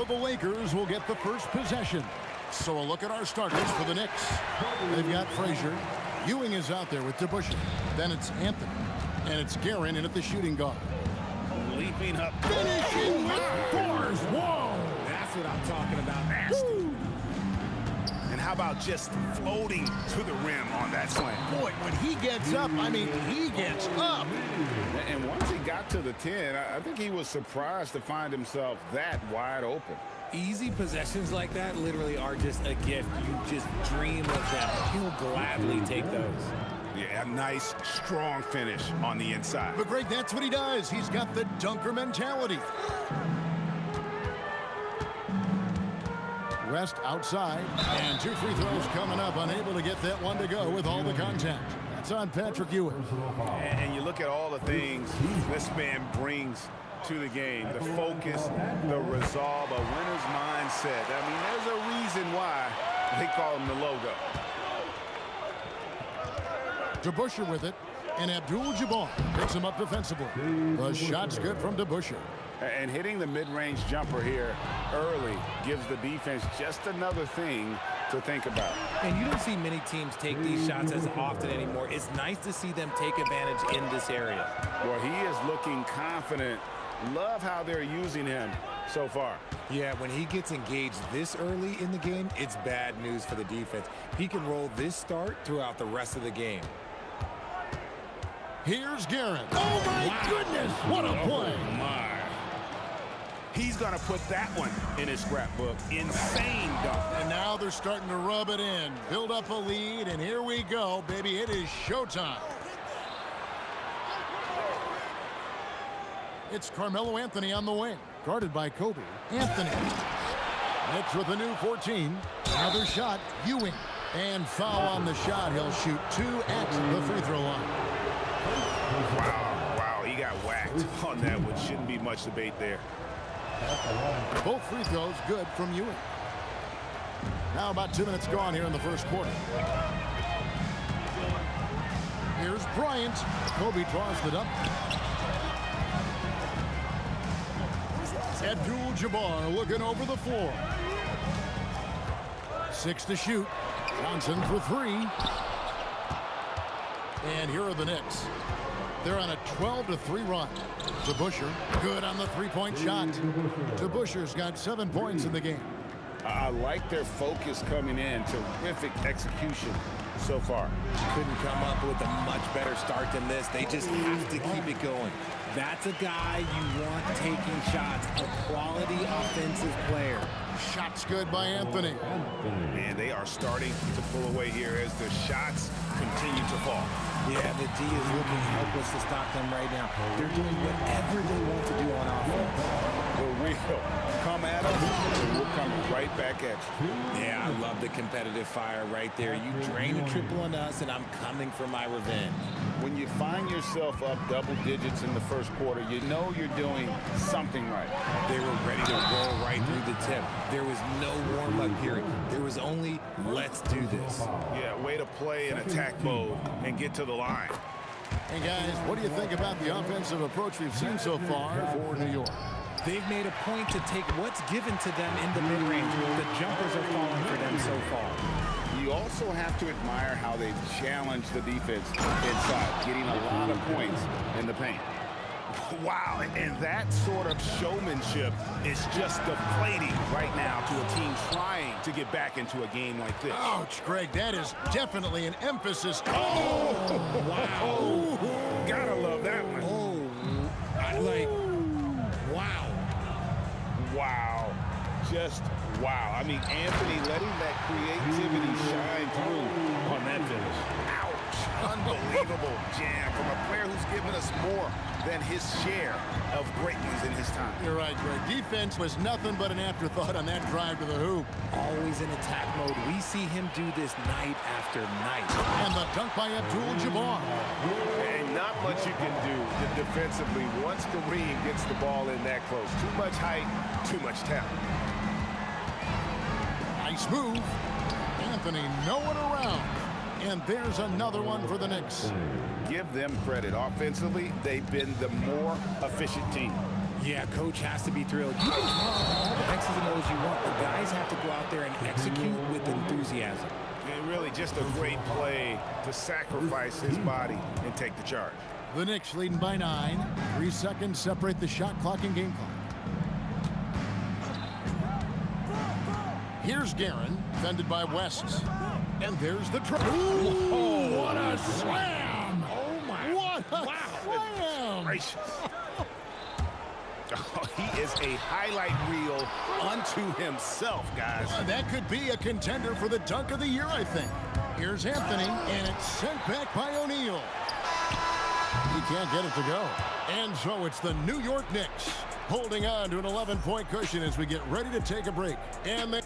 the Lakers will get the first possession. So a look at our starters for the Knicks. They've got Frazier. Ewing is out there with DeBusschere. Then it's Anthony. And it's Guerin in at the shooting guard. Leaping up. Finishing with force. Whoa! That's what I'm talking about. Nasty. Woo! And how about just floating to the rim on that slam? Boy, when he gets up, I mean, he gets up. And once he got to the 10, I think he was surprised to find himself that wide open. Easy possessions like that literally are just a gift. You just dream of them. He'll gladly take those. Yeah, a nice, strong finish on the inside. But Greg, that's what he does. He's got the dunker mentality. West outside, and 2 free throws coming up. Unable to get that one to go with all the contact. That's on Patrick Ewing. And you look at all the things this man brings to the game. The focus, the resolve, a winner's mindset. I mean, there's a reason why they call him the logo. DeBusschere with it, and Abdul-Jabbar picks him up defensively. The shot's good from DeBusschere. And hitting the mid-range jumper here early gives the defense just another thing to think about. And you don't see many teams take these shots as often anymore. It's nice to see them take advantage in this area. Well, he is looking confident. Love how they're using him so far. Yeah, when he gets engaged this early in the game, it's bad news for the defense. He can roll this start throughout the rest of the game. Here's Guerin. Oh, my goodness. What a play. Oh, my. He's going to put that one in his scrapbook. Insane dunk. And now they're starting to rub it in. Build up a lead, and here we go, baby. It is showtime. It's Carmelo Anthony on the wing, guarded by Kobe. Anthony. Knicks with a new 14. Another shot, Ewing. And foul on the shot. He'll shoot 2 at the free throw line. Wow, he got whacked on that one. Shouldn't be much debate there. Both free throws good from Ewing. Now about 2 minutes gone here in the first quarter. Here's Bryant. Kobe draws the dunk. Abdul-Jabbar looking over the floor. 6 to shoot. Johnson for 3. And here are the Knicks. They're on a 12-3 run. DeBusschere, good on the three-point shot. DeBusschere's got 7 points in the game. I like their focus coming in. Terrific execution so far. Couldn't come up with a much better start than this. They just have to keep it going. That's a guy you want taking shots, a quality offensive player. Shots good by Anthony. Man, they are starting to pull away here as the shots continue to fall. Yeah, the D is looking helpless to stop them right now. They're doing whatever they want to do on offense. Well, we'll come at us, and we'll come right back at you. Yeah, I love the competitive fire right there. You drain a triple on us, and I'm coming for my revenge. When you find yourself up double digits in the first quarter, you know you're doing something right. They were ready to roll right through the tip. There was no warm-up period. There was only, let's do this. Yeah, way to play in attack mode and get to the line. Hey, guys, what do you think about the offensive approach we've seen so far for New York? They've made a point to take what's given to them in the mid-range. The jumpers are falling for them so far. You also have to admire how they've challenged the defense inside, getting a lot of points in the paint. Wow, and that sort of showmanship is just deflating right now to a team trying to get back into a game like this. Ouch, Greg, that is definitely an emphasis. Oh, wow. Gotta love that one. Wow. Wow. Just wow. I mean, Anthony letting that creativity shine through on that finish. Ouch. Unbelievable jam from a player who's given us more than his share of great ones in his time. You're right, Greg. Defense was nothing but an afterthought on that drive to the hoop. Always in attack mode. We see him do this night after night. And the dunk by Abdul-Jabbar. And not much you can do defensively once Kareem gets the ball in that close. Too much height, too much talent. Nice move. Anthony nowhere around. And there's another one for the Knicks. Give them credit. Offensively, they've been the more efficient team. Yeah, coach has to be thrilled. You can draw all the X's and O's you want. The guys have to go out there and execute with enthusiasm. And really just a great play to sacrifice his body and take the charge. The Knicks leading by 9. 3 seconds separate the shot clock and game clock. Here's Guerin, defended by West. And there's the try. Ooh, what a slam! Oh, my. What a slam! Gracious. Oh, he is a highlight reel unto himself, guys. That could be a contender for the dunk of the year, I think. Here's Anthony, and it's sent back by O'Neal. He can't get it to go. And so it's the New York Knicks holding on to an 11-point cushion as we get ready to take a break. And they...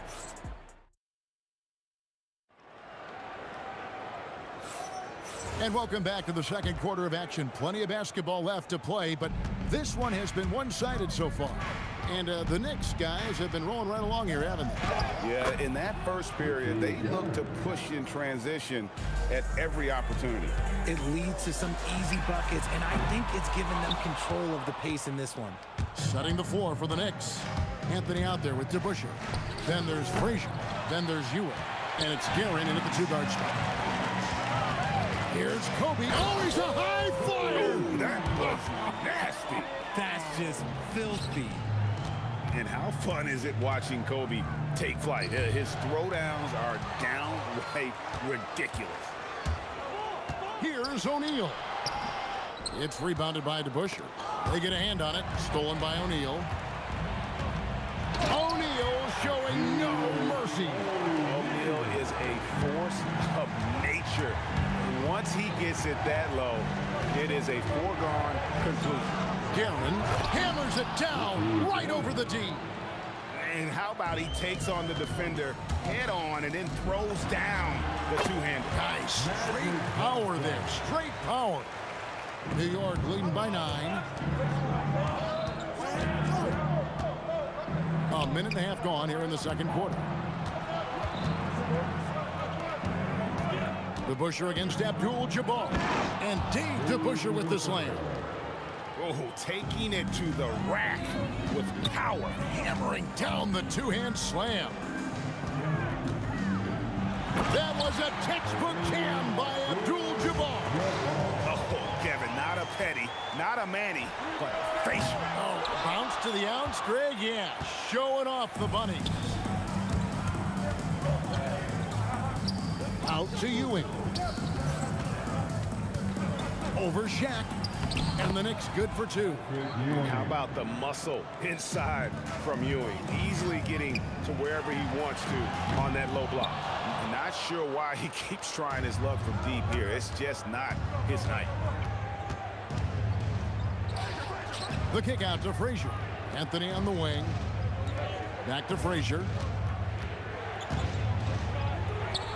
And welcome back to the second quarter of action. Plenty of basketball left to play, but this one has been one-sided so far. And the Knicks guys have been rolling right along here, haven't they? Yeah, in that first period, they look to push in transition at every opportunity. It leads to some easy buckets, and I think it's given them control of the pace in this one. Setting the floor for the Knicks. Anthony out there with DeBusschere. Then there's Frazier. Then there's Ewing. And it's Guerin in at the two-guard spot. Here's Kobe. Oh, he's a high flyer! Oh, that was nasty. That's just filthy. And how fun is it watching Kobe take flight? His throwdowns are downright ridiculous. Here's O'Neal. It's rebounded by DeBusschere. They get a hand on it. Stolen by O'Neal. O'Neal showing no mercy. O'Neal is a force of nature. Once he gets it that low, it is a foregone conclusion. Guerin hammers it down right over the D. And how about he takes on the defender head on and then throws down the two-hander. Nice. Straight power there. Straight power. New York leading by 9. A minute and a half gone here in the second quarter. DeBusschere against Abdul-Jabbar. And Dave DeBusschere with the slam. Oh, taking it to the rack with power. Hammering down the two-hand slam. That was a textbook jam by Abdul-Jabbar. Oh, Kevin, not a Petty, not a Manny, but a Frazier. Oh, bounce to the ounce, Greg? Yeah, showing off the bunny. Out to Ewing. Over Shaq. And the Knicks good for 2. How about the muscle inside from Ewing? Easily getting to wherever he wants to on that low block. I'm not sure why he keeps trying his luck from deep here. It's just not his night. The kick out to Frazier. Anthony on the wing. Back to Frazier.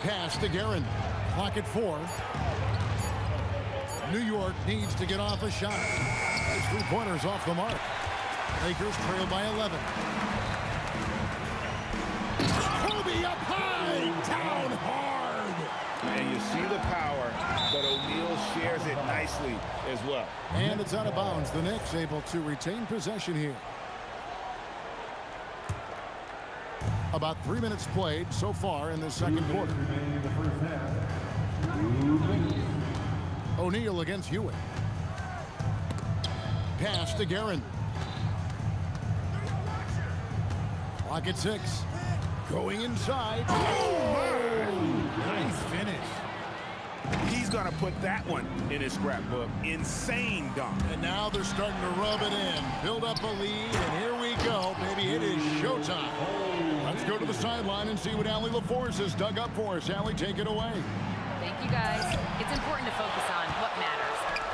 Pass to Guerin. Clock at 4. New York needs to get off a shot. His three-pointers off the mark. Lakers trail by 11. Kobe up high, down hard. And you see the power, but O'Neal shares it nicely as well. And it's out of bounds. The Knicks able to retain possession here. About 3 minutes played so far in the second quarter. O'Neal against Ewing. Pass to Guerin. Clock at 6. Going inside. Oh, nice finish. He's going to put that one in his scrapbook. Insane dunk. And now they're starting to rub it in. Build up a lead, and here we go, baby. It is showtime. Let's go to the sideline and see what Allie LaForce has dug up for us. Allie, take it away. Thank you, guys. It's important to focus on what matters.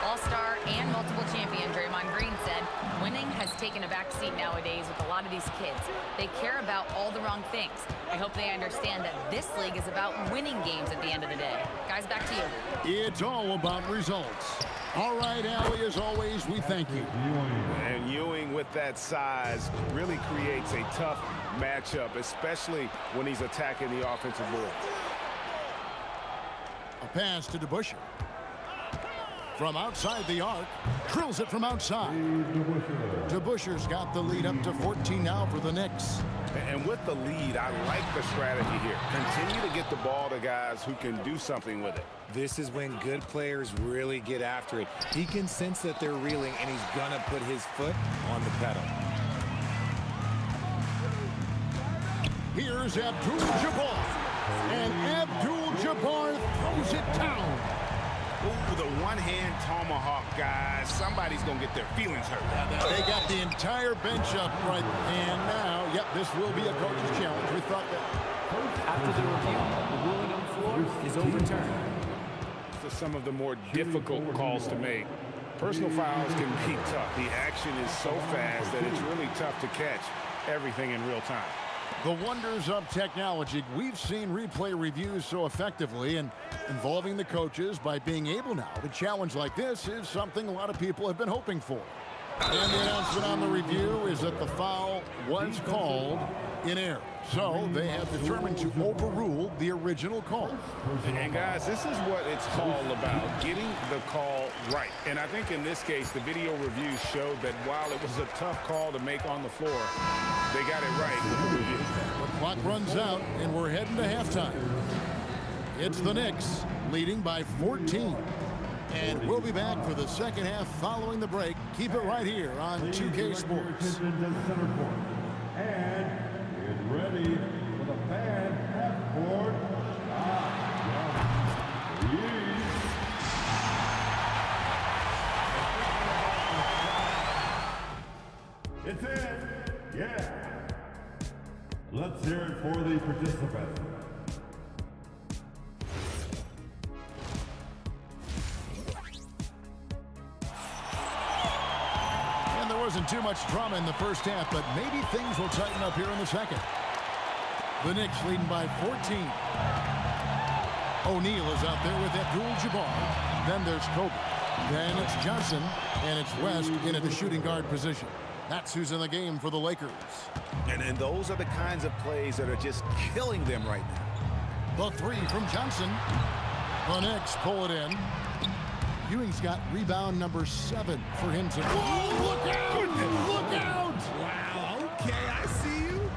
All-star and multiple champion Draymond Green said, winning has taken a back seat nowadays with a lot of these kids. They care about all the wrong things. I hope they understand that this league is about winning games at the end of the day. Guys, back to you. It's all about results. All right, Allie, as always, we thank you. And Ewing with that size really creates a tough matchup, especially when he's attacking the offensive board. A pass to DeBusschere. from outside the arc. Drills it from outside. DeBuscher's got the lead up to 14 now for the Knicks. And with the lead, I like the strategy here. Continue to get the ball to guys who can do something with it. This is when good players really get after it. He can sense that they're reeling, and he's going to put his foot on the pedal. Here's Abdul-Jabbar. And Abdul-Jabbar throws it down. Ooh, the one-hand tomahawk, guys. Somebody's going to get their feelings hurt. They got the entire bench up right. And now, yep, this will be a coach's challenge. We thought that. After the review, the ruling on the floor is overturned. So some of the more difficult calls to make. Personal fouls can be tough. The action is so fast that it's really tough to catch everything in real time. The wonders of technology. We've seen replay reviews so effectively, and involving the coaches by being able now to challenge like this is something a lot of people have been hoping for. And the announcement on the review is that the foul was called in error. So they have determined to overrule the original call. And guys, this is what it's all about, getting the call right. And I think in this case, the video review showed that while it was a tough call to make on the floor, they got it right with the review. The clock runs out, and we're heading to halftime. It's the Knicks leading by 14. And we'll be back for the second half following the break. Keep it right here on 2K Sports. And get ready for the fan half-court shot. It's in. Yeah. Let's hear it for the participants. Wasn't too much drama in the first half, but maybe things will tighten up here in the second. The Knicks leading by 14. O'Neal is out there with Abdul-Jabbar. Then there's Kobe. Then it's Johnson, and it's West in at the shooting guard position. That's who's in the game for the Lakers. And those are the kinds of plays that are just killing them right now. The three from Johnson. The Knicks pull it in. Ewing's got rebound number 7 for him to... Whoa, look out! Look out! Wow, okay, I see you.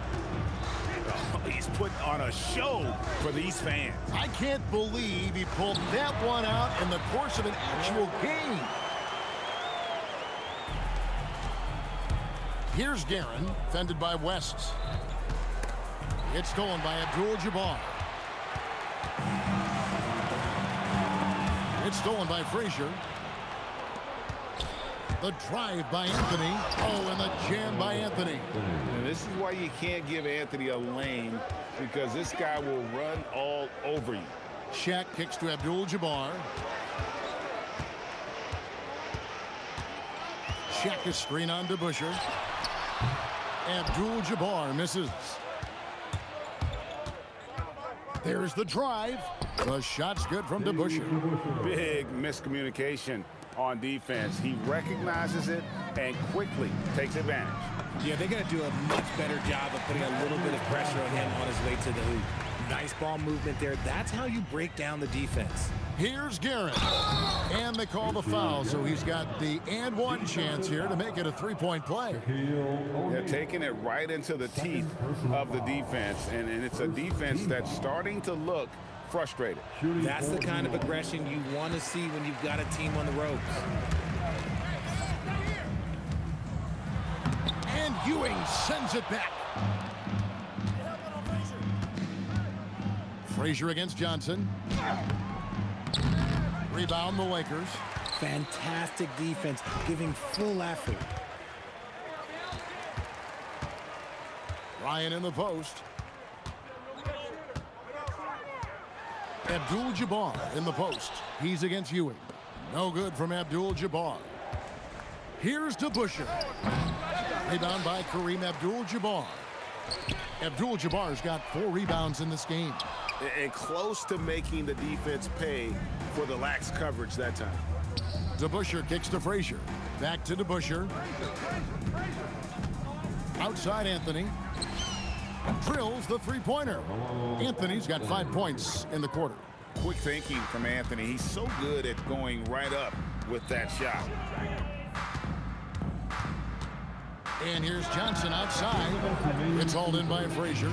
Oh, he's putting on a show for these fans. I can't believe he pulled that one out in the course of an actual game. Here's Guerin, fended by West. It's stolen by Abdul-Jabbar. It's stolen by Frazier. The drive by Anthony. Oh, and the jam by Anthony. And this is why you can't give Anthony a lane, because this guy will run all over you. Shaq kicks to Abdul-Jabbar. Shaq is screen on DeBuscher. Abdul-Jabbar misses. There's the drive. The shot's good from DeBuscher. Big miscommunication on defense. He recognizes it and quickly takes advantage. Yeah, they're going to do a much better job of putting a little bit of pressure on him on his way to the hoop. Nice ball movement there. That's how you break down the defense. Here's Guerin. And they call the foul, so he's got the and one chance here to make it a three-point play. They're taking it right into the teeth of the defense, and it's a defense that's starting to look frustrated. That's the kind of aggression you want to see when you've got a team on the ropes. And Ewing sends it back. Frazier against Johnson. Rebound the Lakers. Fantastic defense, giving full effort. Ryan in the post. Abdul-Jabbar in the post. He's against Ewing. No good from Abdul-Jabbar. Here's DeBuscher. Rebound by Kareem Abdul-Jabbar. Abdul-Jabbar's got 4 rebounds in this game. And close to making the defense pay for the lax coverage that time. DeBuscher kicks to Frazier. Back to DeBuscher. Outside Anthony. Drills the three-pointer. Anthony's got 5 points in the quarter. Quick thinking from Anthony. He's so good at going right up with that shot. And here's Johnson outside. It's hauled in by Frazier.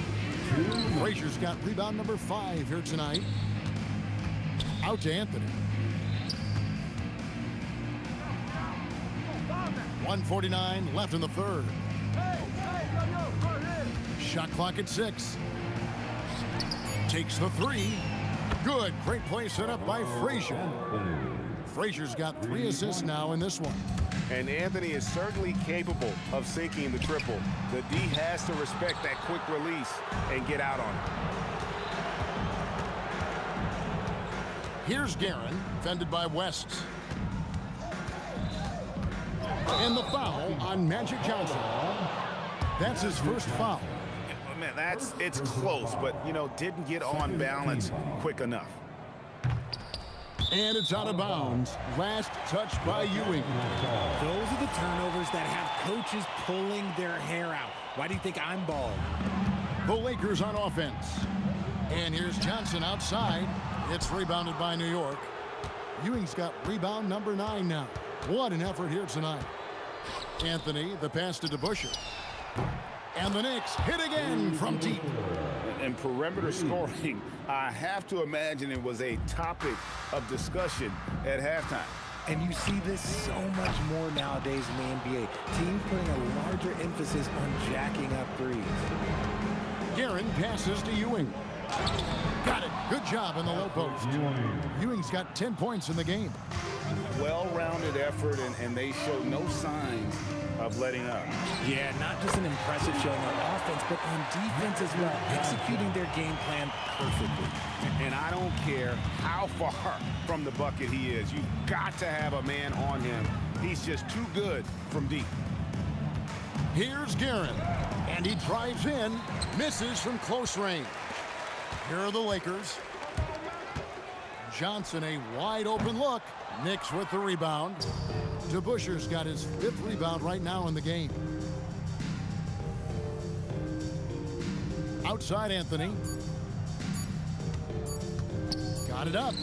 Frazier's got rebound number 5 here tonight. Out to Anthony. 1:49 left in the third. Shot clock at 6. Takes the 3. Good. Great play set up by Frazier. Frazier's got 3 assists now in this one. And Anthony is certainly capable of sinking the triple. The D has to respect that quick release and get out on it. Here's Guerin, fended by West. And the foul on Magic Johnson. That's his first foul. Man, it's close, but, you know, didn't get on balance quick enough. And it's out of bounds. Last touch by Ewing. Those are the turnovers that have coaches pulling their hair out. Why do you think I'm bald? The Lakers on offense. And here's Johnson outside. It's rebounded by New York. Ewing's got rebound number 9 now. What an effort here tonight. Anthony, the pass to DeBusschere. And the Knicks hit again from deep. And perimeter scoring, I have to imagine it was a topic of discussion at halftime. And you see this so much more nowadays in the NBA. Teams putting a larger emphasis on jacking up threes. Guerin passes to Ewing. Got it. Good job in the low post. Ewing's got 10 points in the game. Well-rounded effort, and they show no signs of letting up. Yeah, not just an impressive showing on offense, but on defense as well, executing their game plan perfectly. And I don't care how far from the bucket he is. You've got to have a man on him. He's just too good from deep. Here's Guerin, and he drives in, misses from close range. Here are the Lakers. Johnson, a wide open look. Knicks with the rebound. DeBusschere's got his 5th rebound right now in the game. Outside Anthony. Got it up.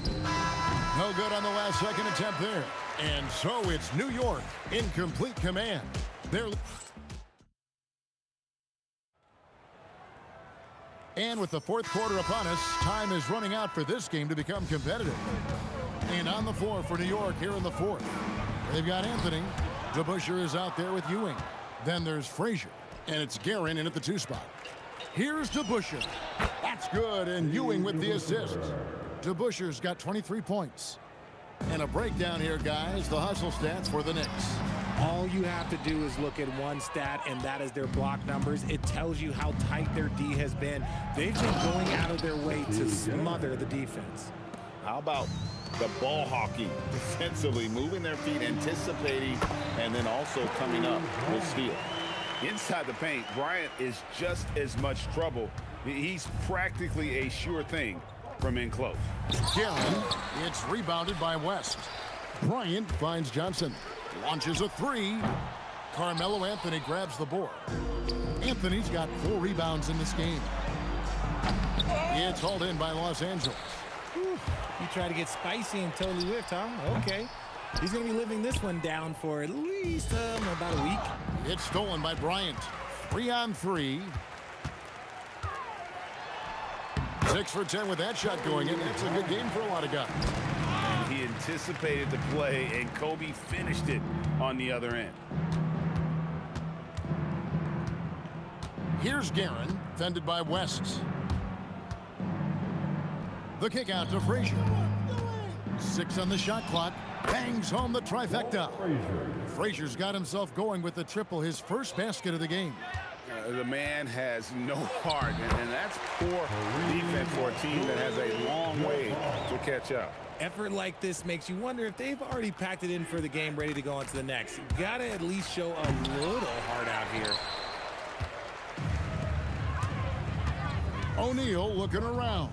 No good on the last second attempt there. And so it's New York in complete command. And with the 4th quarter upon us, time is running out for this game to become competitive. And on the floor for New York here in the 4th. They've got Anthony. DeBusschere is out there with Ewing. Then there's Frazier. And it's Guerin in at the 2 spot. Here's DeBusschere. That's good, and Ewing with the assist. DeBusschere's got 23 points. And a breakdown here, guys. The hustle stats for the Knicks. All you have to do is look at one stat, and that is their block numbers. It tells you how tight their D has been. They've been going out of their way to smother the defense. How about the ball hockey defensively, moving their feet, anticipating, and then also coming up with steal. Inside the paint, Bryant is just as much trouble. He's practically a sure thing from in close. Guerin, it's rebounded by West. Bryant finds Johnson. Launches a 3. Carmelo Anthony grabs the board. Anthony's got 4 rebounds in this game. It's hauled in by Los Angeles. Whew. You try to get spicy and totally whipped, huh? Okay. He's going to be living this one down for at least about a week. It's stolen by Bryant. 3 on 3. 6 for 10 with that shot going in. It's a good game for a lot of guys. And he anticipated the play, and Kobe finished it on the other end. Here's Guerin, fended by West. The kick out to Frazier. 6 on the shot clock. Bangs home the trifecta. Frazier's got himself going with the triple, his first basket of the game. The man has no heart, and that's poor defense for a team that has a long way to catch up. Effort like this makes you wonder if they've already packed it in for the game, ready to go on to the next. Gotta at least show a little heart out here. O'Neal looking around.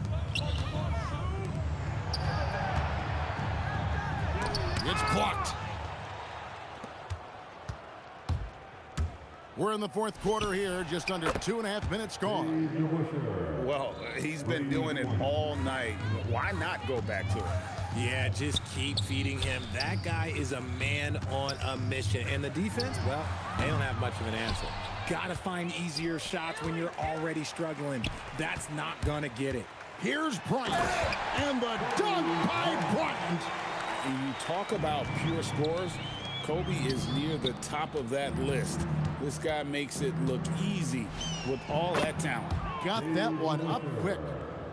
It's blocked. We're in the 4th quarter here, just under 2.5 minutes gone. Well, he's been doing it all night. Why not go back to it? Yeah, just keep feeding him. That guy is a man on a mission. And the defense, well, they don't have much of an answer. Got to find easier shots when you're already struggling. That's not going to get it. Here's Bryant, and the dunk by Bryant. When you talk about pure scores, Kobe is near the top of that list. This guy makes it look easy with all that talent. Got that one up quick.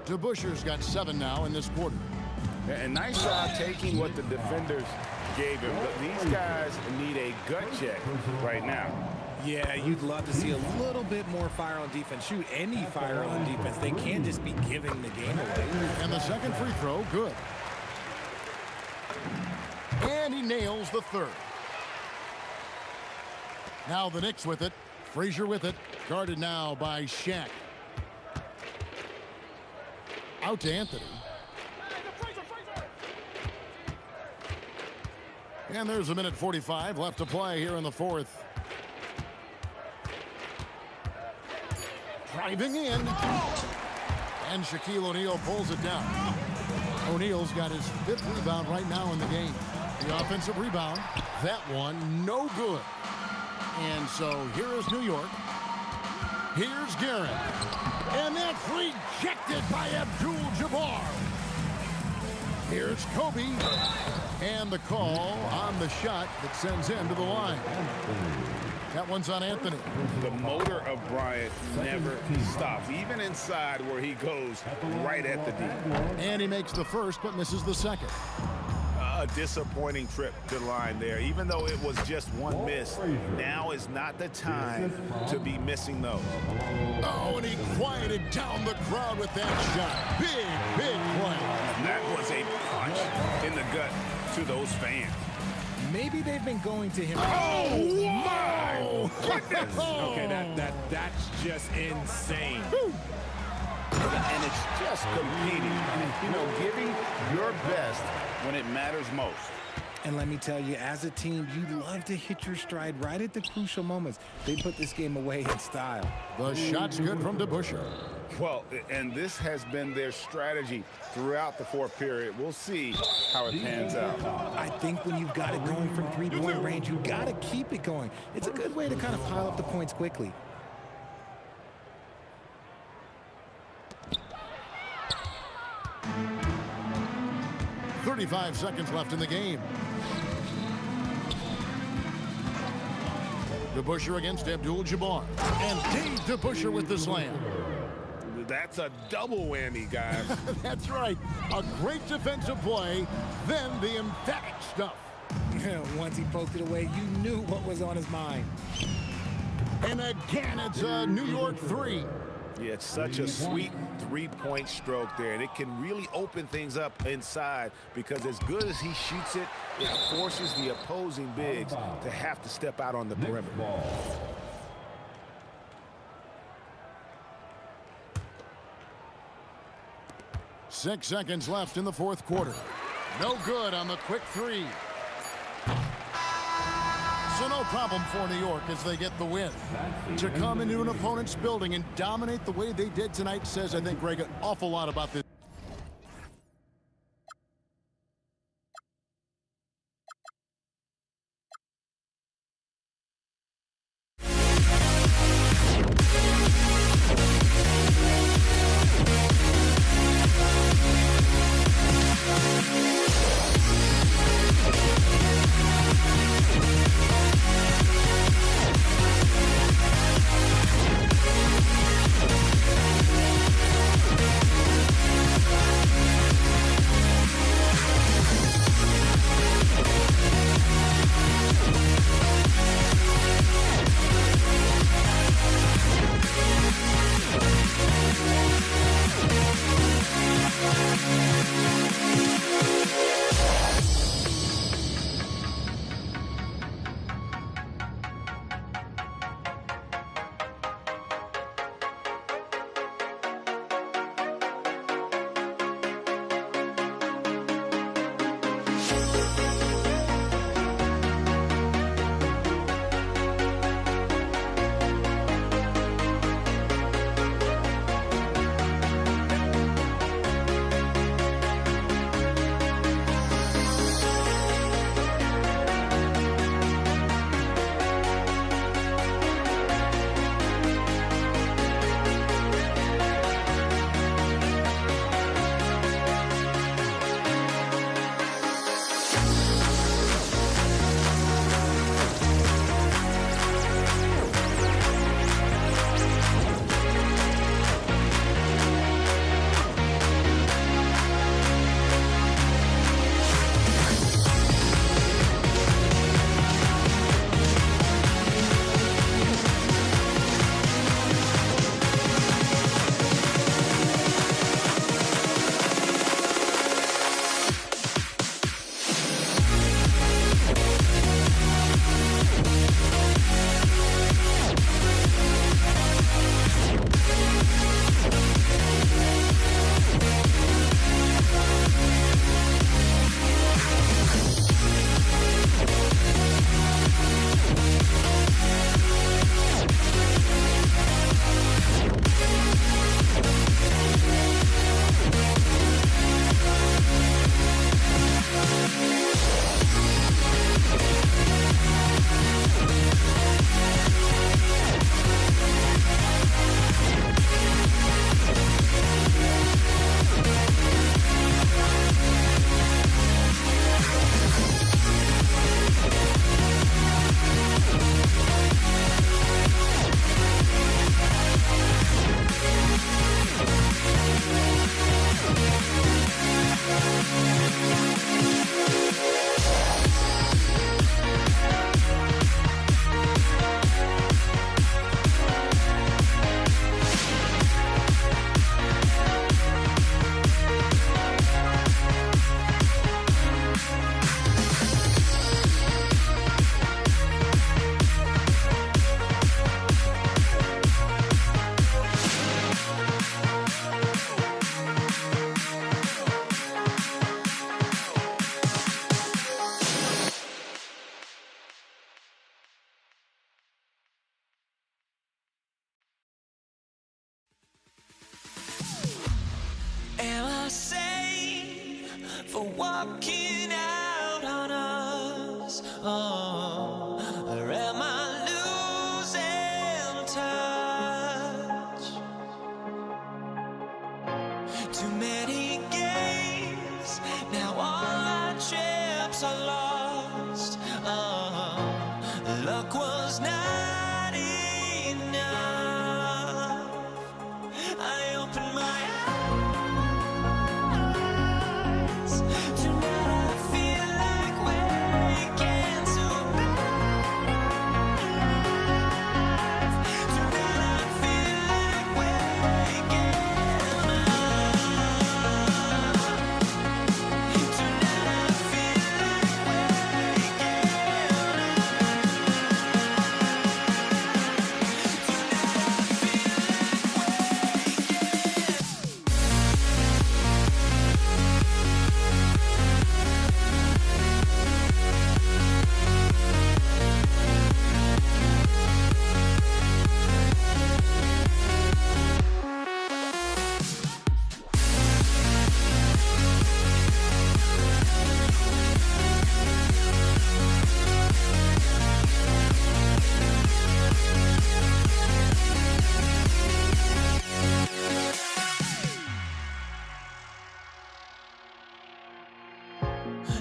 DeBusschere's got 7 now in this quarter. And nice job taking what the defenders gave him. But these guys need a gut check right now. Yeah, you'd love to see a little bit more fire on defense. Shoot, any fire on defense. They can't just be giving the game away. And the second free throw, good. And he nails the third. Now the Knicks with it. Frazier with it. Guarded now by Shaq. Out to Anthony. And there's a minute 45 left to play here in the fourth. Driving in. And Shaquille O'Neal pulls it down. O'Neal's got his 5th rebound right now in the game. The offensive rebound. That one, no good. And so here is New York. Here's Garrett. And that's rejected by Abdul-Jabbar. Here's Kobe. And the call on the shot that sends him to the line. That one's on Anthony. The motor of Bryant never stops, even inside where he goes right at the D. And he makes the first but misses the second. A disappointing trip to the line there. Even though it was just one miss, now is not the time to be missing those. Oh, and he quieted down the crowd with that shot. Big play. That was a punch in the gut to those fans. Maybe they've been going to him. Oh, my goodness. Okay, that's just insane. And it's just competing, giving your best when it matters most. And let me tell you, as a team, you love to hit your stride right at the crucial moments. They put this game away in style. The shot's good from DeBusschere. Well, and this has been their strategy throughout the fourth period. We'll see how it pans out. I think when you've got it going from three-point range, you've got to keep it going. It's a good way to kind of pile up the points quickly. .35 seconds left in the game. DeBusschere against Abdul-Jabbar. And Dave DeBusschere with the slam. That's a double whammy, guys. That's right. A great defensive play, then the emphatic stuff. Once he poked it away, you knew what was on his mind. And again, it's a New York 3. Yeah, it's such a sweet three-point stroke there, and it can really open things up inside because as good as he shoots it, it forces the opposing bigs to have to step out on the perimeter. 6 seconds left in the fourth quarter. No good on the quick three. So no problem for New York as they get the win. To come into an opponent's building and dominate the way they did tonight says, I think, Greg, an awful lot about this. walking out on us. Oh, or am I losing touch? Too many games, now all our chips are lost. Oh, luck was not enough. I opened my eyes. Tonight I feel like waking to life. Tonight I feel like waking up. Tonight I feel like waking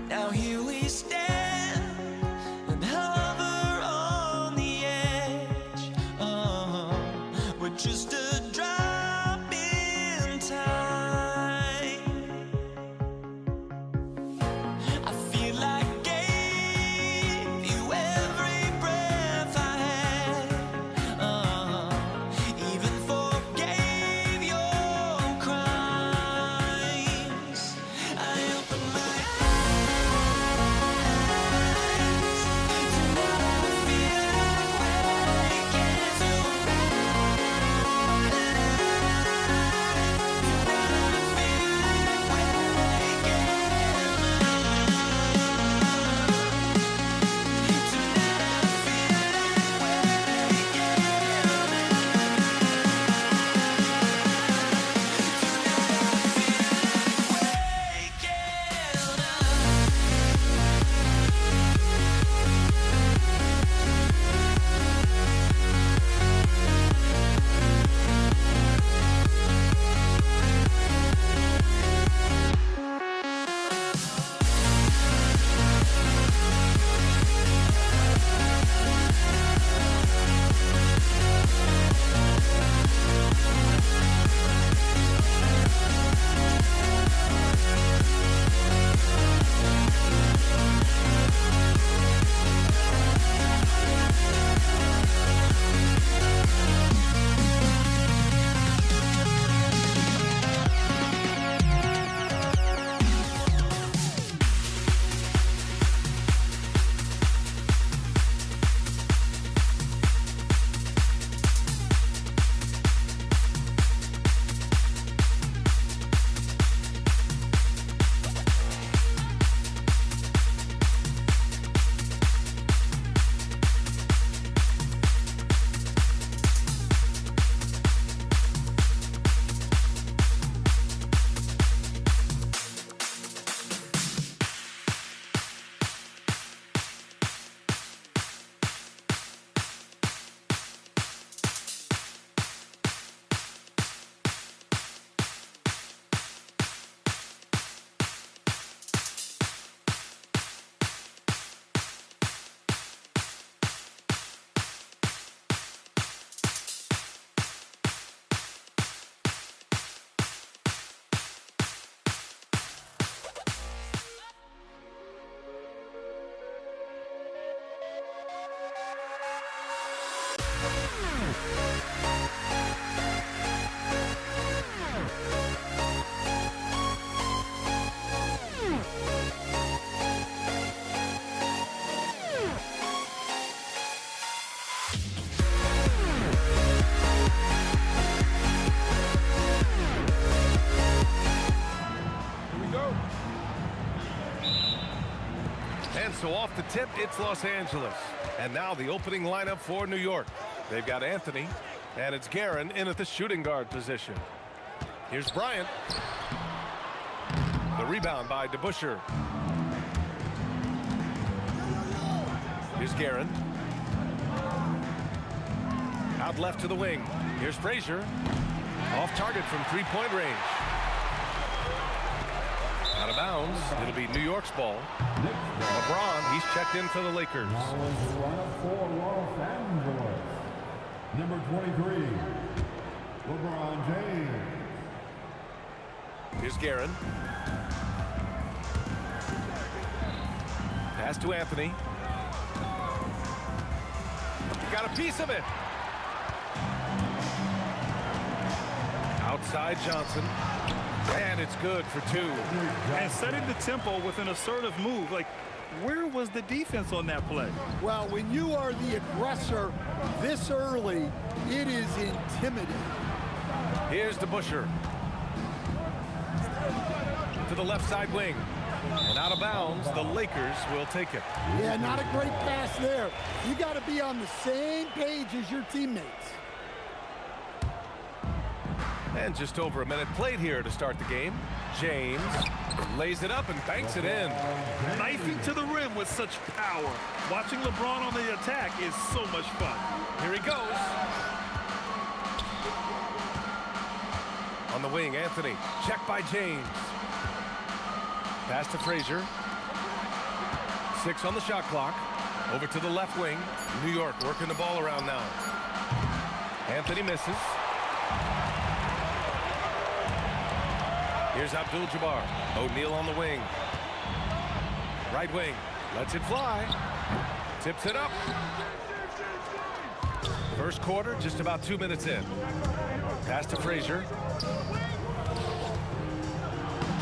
Now here we stand and hover on the edge. Oh, we're just a drop in time. I feel like I gave you every breath I had. Even forgave your crimes. I opened my So off the tip, it's Los Angeles. And now the opening lineup for New York. They've got Anthony, and it's Guerin in at the shooting guard position. Here's Bryant. The rebound by DeBusschere. Here's Guerin. Out left to the wing. Here's Frazier. Off target from three-point range. Out of bounds. It'll be New York's ball. LeBron, he's checked in for the Lakers. For Los Angeles, number 23, LeBron James. Here's Guerin. Pass to Anthony. Got a piece of it. Outside Johnson. And it's good for two. And setting the tempo with an assertive move. Like, where was the defense on that play? Well, when you are the aggressor this early, it is intimidating. Here's DeBusschere. To the left side wing. And out of bounds, the Lakers will take it. Yeah, not a great pass there. You got to be on the same page as your teammates. And just over a minute played here to start the game. James lays it up and banks it in. Knifing to the rim with such power. Watching LeBron on the attack is so much fun. Here he goes. On the wing, Anthony. Checked by James. Pass to Frazier. 6 on the shot clock. Over to the left wing. New York working the ball around now. Anthony misses. Here's Abdul-Jabbar. O'Neal on the wing. Right wing. Lets it fly. Tips it up. First quarter, just about 2 minutes in. Pass to Frazier.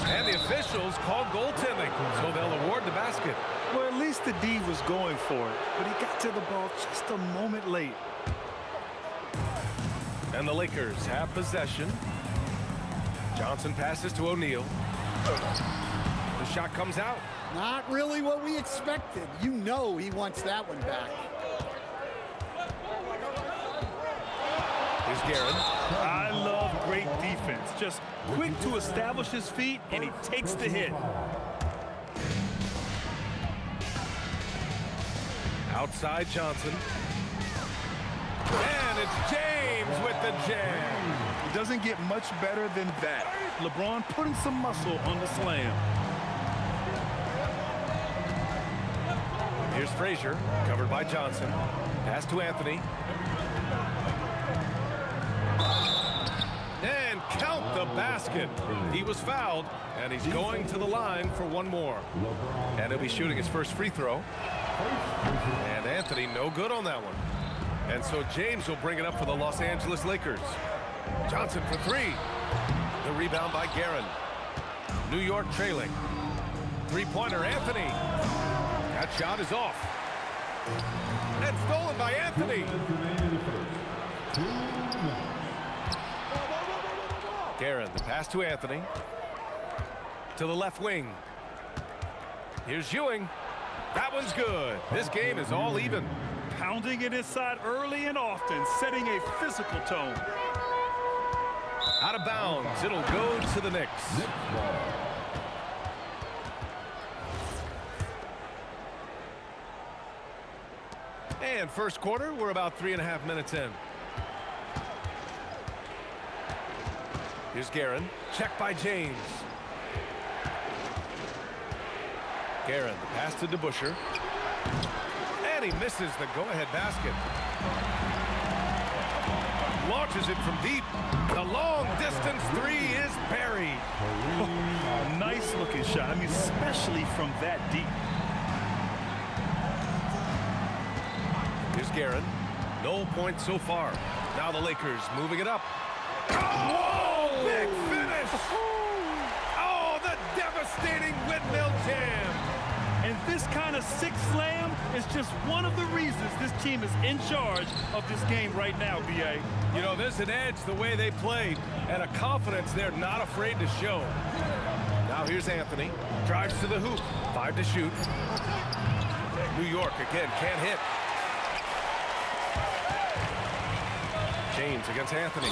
And the officials called goaltending, so they'll award the basket. Well, at least the D was going for it, but he got to the ball just a moment late. And the Lakers have possession. Johnson passes to O'Neal. The shot comes out. Not really what we expected. You know he wants that one back. Here's Guerin. I love great defense. Just quick to establish his feet, and he takes the hit. Outside Johnson. And it's James with the jam. It doesn't get much better than that. LeBron putting some muscle on the slam. Here's Frazier, covered by Johnson. Pass to Anthony. And count the basket. He was fouled, and he's going to the line for one more. And he'll be shooting his first free throw. And Anthony, no good on that one. And so James will bring it up for the Los Angeles Lakers. Johnson for three. The rebound by Guerin. New York trailing. Three-pointer, Anthony. That shot is off. And stolen by Anthony. Guerin, the pass to Anthony. To the left wing. Here's Ewing. That one's good. This game is all even. Pounding it inside early and often, setting a physical tone. Out of bounds. It'll go to the Knicks. And first quarter, we're about 3.5 minutes in. Here's Guerin. Checked by James. Guerin, the pass to DeBusschere. And he misses the go-ahead basket. Launches it from deep. The long-distance three is buried. Oh, nice-looking shot. I mean, especially from that deep. Here's Guerin. No points so far. Now the Lakers moving it up. Oh, big finish! Oh, the devastating windmill jam! And this kind of sick slam is just one of the reasons this team is in charge of this game right now, B.A. You know, there's an edge the way they played and a confidence they're not afraid to show. Now here's Anthony. Drives to the hoop. 5 to shoot. New York again can't hit. James against Anthony.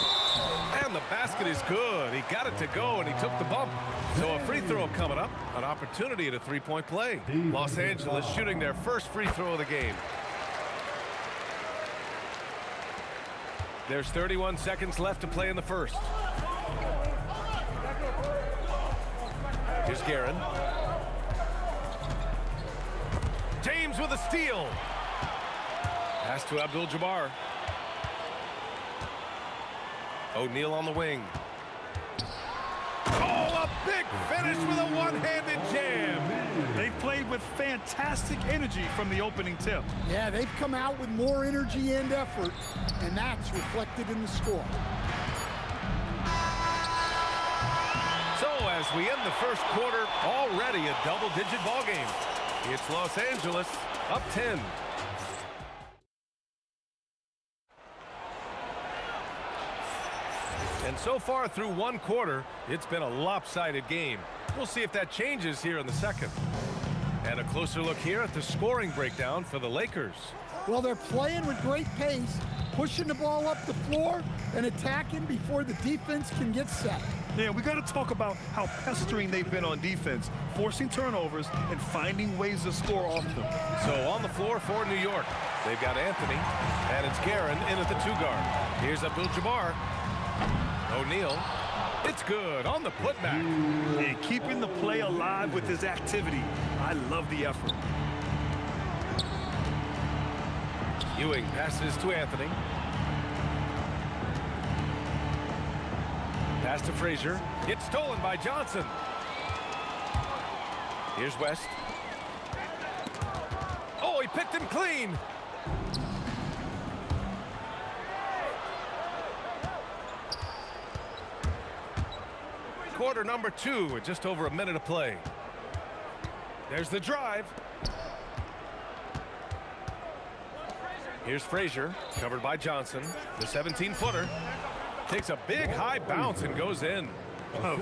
And the basket is good. He got it to go, and he took the bump. So a free throw coming up, an opportunity at a three-point play. Los Angeles shooting their first free throw of the game. There's 31 seconds left to play in the first. Here's Guerin. James with a steal. Pass to Abdul-Jabbar. O'Neal on the wing. Oh, a big finish with a one-handed jam. They played with fantastic energy from the opening tip. Yeah, they've come out with more energy and effort, and that's reflected in the score. So as we end the first quarter, already a double-digit ball game. It's Los Angeles up 10. And so far through one quarter, it's been a lopsided game. We'll see if that changes here in the second. And a closer look here at the scoring breakdown for the Lakers. Well, they're playing with great pace, pushing the ball up the floor and attacking before the defense can get set. Yeah, we got to talk about how pestering they've been on defense, forcing turnovers and finding ways to score off them. So on the floor for New York, they've got Anthony, and it's Guerin in at the two-guard. Here's Abdul-Jabbar. O'Neal. It's good on the putback. And keeping the play alive with his activity. I love the effort. Ewing passes to Anthony. Pass to Frazier. It's stolen by Johnson. Here's West. Oh, he picked him clean. Quarter number 2 with just over a minute to play. There's the drive. Here's Frazier, covered by Johnson. The 17-footer takes a big high bounce and goes in.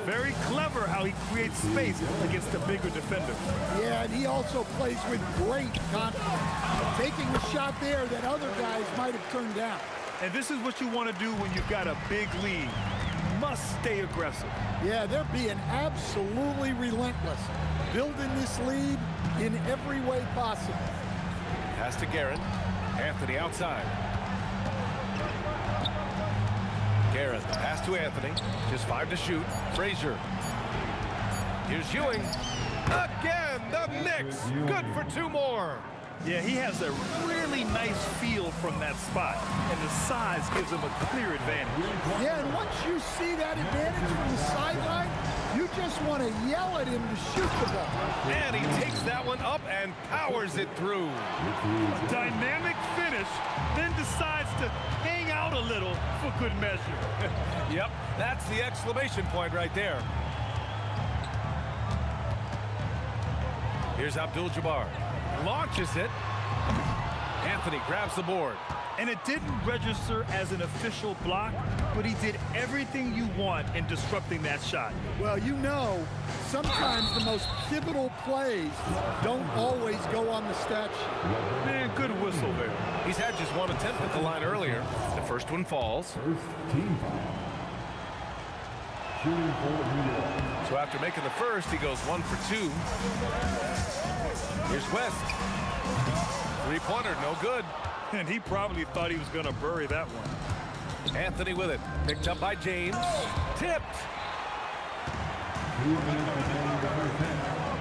Very clever how he creates space against the bigger defender. Yeah, and he also plays with great confidence, taking a shot there that other guys might have turned down. And this is what you want to do when you've got a big lead. Must stay aggressive. Yeah, they're being absolutely relentless, building this lead in every way possible. Pass to Guerin. Anthony outside. Guerin, pass to Anthony. Just 5 to shoot. Frazier. Here's Ewing. Again, the Knicks. Good for 2 more. Yeah, he has a really nice feel from that spot, and the size gives him a clear advantage. Yeah, and once you see that advantage from the sideline, you just want to yell at him to shoot the ball. And he takes that one up and powers it through. A dynamic finish, then decides to hang out a little for good measure. Yep, that's the exclamation point right there. Here's Abdul-Jabbar. Launches it. Anthony grabs the board. And it didn't register as an official block, but he did everything you want in disrupting that shot. Well, you know, sometimes the most pivotal plays don't always go on the stat sheet. Man, good whistle there. He's had just 1 attempt at the line earlier. The first one falls. Team foul. Shooting for New York. So after making the first, he goes 1 for 2. Here's West. 3-pointer, no good. And he probably thought he was going to bury that one. Anthony with it. Picked up by James. Tipped.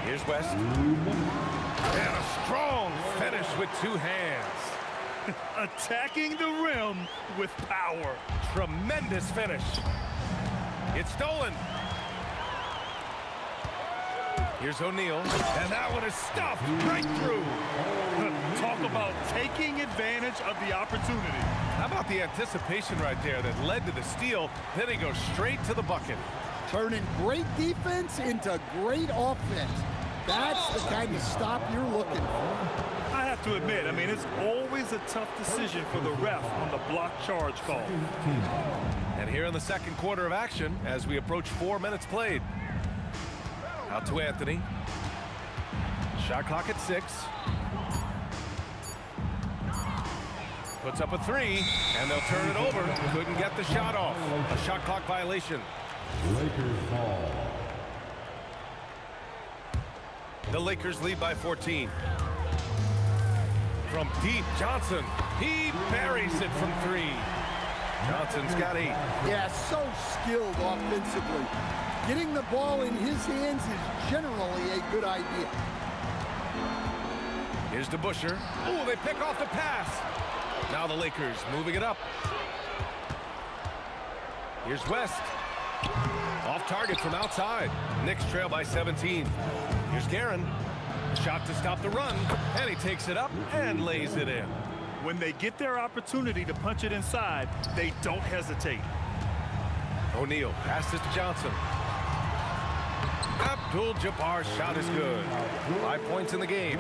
Here's West. And a strong finish with 2 hands. Attacking the rim with power. Tremendous finish. It's stolen. Here's O'Neal, and that one is stuffed right through. Talk about taking advantage of the opportunity. How about the anticipation right there that led to the steal, then he goes straight to the bucket. Turning great defense into great offense. That's the kind of stop you're looking for. I have to admit, I mean, it's always a tough decision for the ref on the block charge call. And here in the second quarter of action, as we approach 4 minutes played. Out to Anthony. Shot clock at 6. puts up a three, and they'll turn it over. Couldn't get the shot off. A shot clock violation. Lakers ball. The Lakers lead by 14. From deep, Johnson. He buries it from three. Johnson's got 8. Yeah, so skilled offensively. Getting the ball in his hands is generally a good idea. Here's DeBusschere. Oh, they pick off the pass. Now the Lakers moving it up. Here's West. Off target from outside. Knicks trail by 17. Here's Guerin. Shot to stop the run, and he takes it up and lays it in. When they get their opportunity to punch it inside, they don't hesitate. O'Neal passes to Johnson. Abdul-Jabbar's shot is good. 5 points in the game.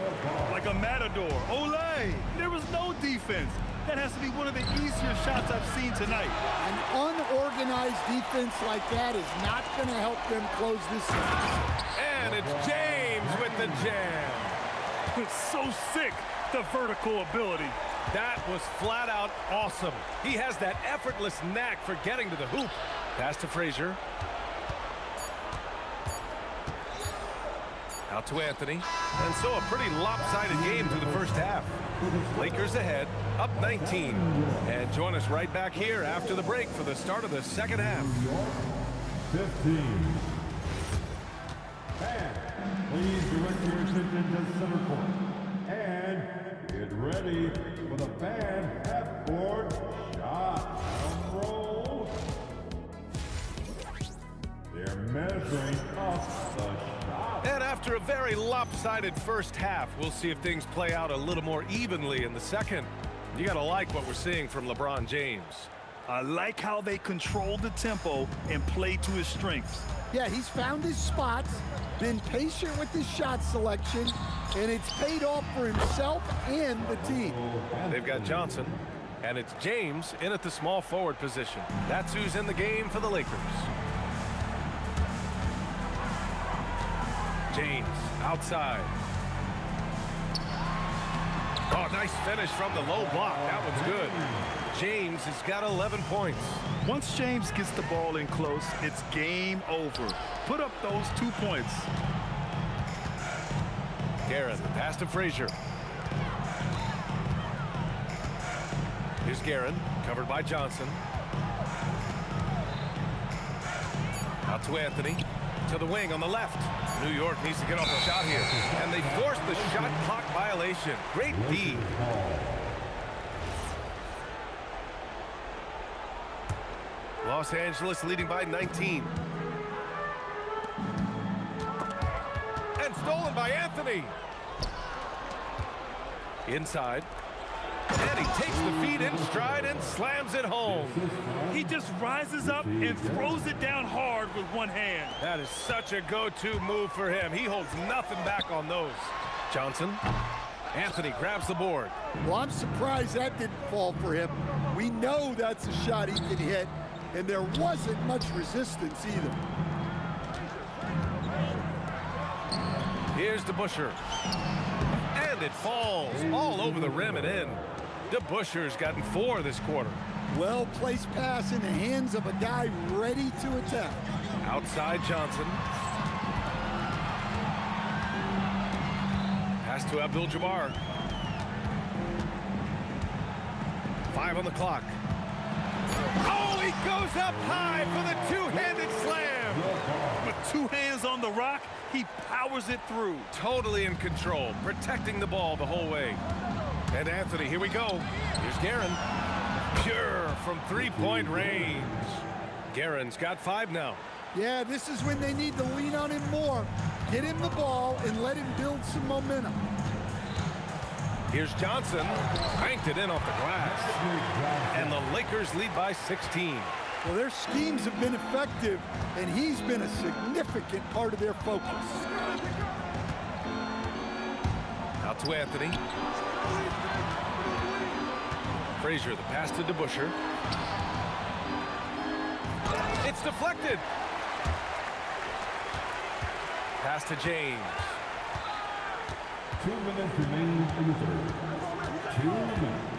Like a matador. Olay! There was no defense. That has to be one of the easier shots I've seen tonight. An unorganized defense like that is not going to help them close this series. And it's James with the jam. It's so sick, the vertical ability. That was flat out awesome. He has that effortless knack for getting to the hoop. Pass to Frazier. Out to Anthony. And so a pretty lopsided game through the first half. Lakers ahead, up 19. And join us right back here after the break for the start of the second half. 15. And please direct your attention to center court. And get ready for the fan half-court shot. Drum roll. They're measuring up the shot. And after a very lopsided first half, we'll see if things play out a little more evenly in the second. You gotta like what we're seeing from LeBron James. I like how they control the tempo and play to his strengths. Yeah, he's found his spots, been patient with his shot selection, and it's paid off for himself and the team. They've got Johnson, and it's James in at the small forward position. That's who's in the game for the Lakers. James outside. Oh, nice finish from the low block. That one's good. James has got 11 points. Once James gets the ball in close, it's game over. Put up those 2 points. Guerin, the pass to Frazier. Here's Guerin, covered by Johnson. Out to Anthony. To the wing on the left. New York needs to get off the shot here. And they force the shot clock violation. Great D. Los Angeles leading by 19. And stolen by Anthony. Inside. And he takes the feed in stride and slams it home. He just rises up and throws it down hard with one hand. That is such a go-to move for him. He holds nothing back on those. Johnson. Anthony grabs the board. Well, I'm surprised that didn't fall for him. We know that's a shot he can hit, and there wasn't much resistance either. Here's DeBusschere. And it falls all over the rim and in. DeBusschere's gotten 4 this quarter. Well-placed pass in the hands of a guy ready to attack. Outside Johnson. Pass to Abdul-Jabbar. 5 on the clock. Oh, he goes up high for the two-handed slam. With 2 hands on the rock, he powers it through. Totally in control, protecting the ball the whole way. And Anthony, here we go. Here's Guerin. Pure from three-point range. Guerin's got 5 now. Yeah, this is when they need to lean on him more. Get him the ball and let him build some momentum. Here's Johnson. Banked it in off the glass. And the Lakers lead by 16. Well, their schemes have been effective, and he's been a significant part of their focus. Out to Anthony. Frazier, the pass to DeBusschere. It's deflected. Pass to James. 2 minutes remaining in the third. 2 minutes.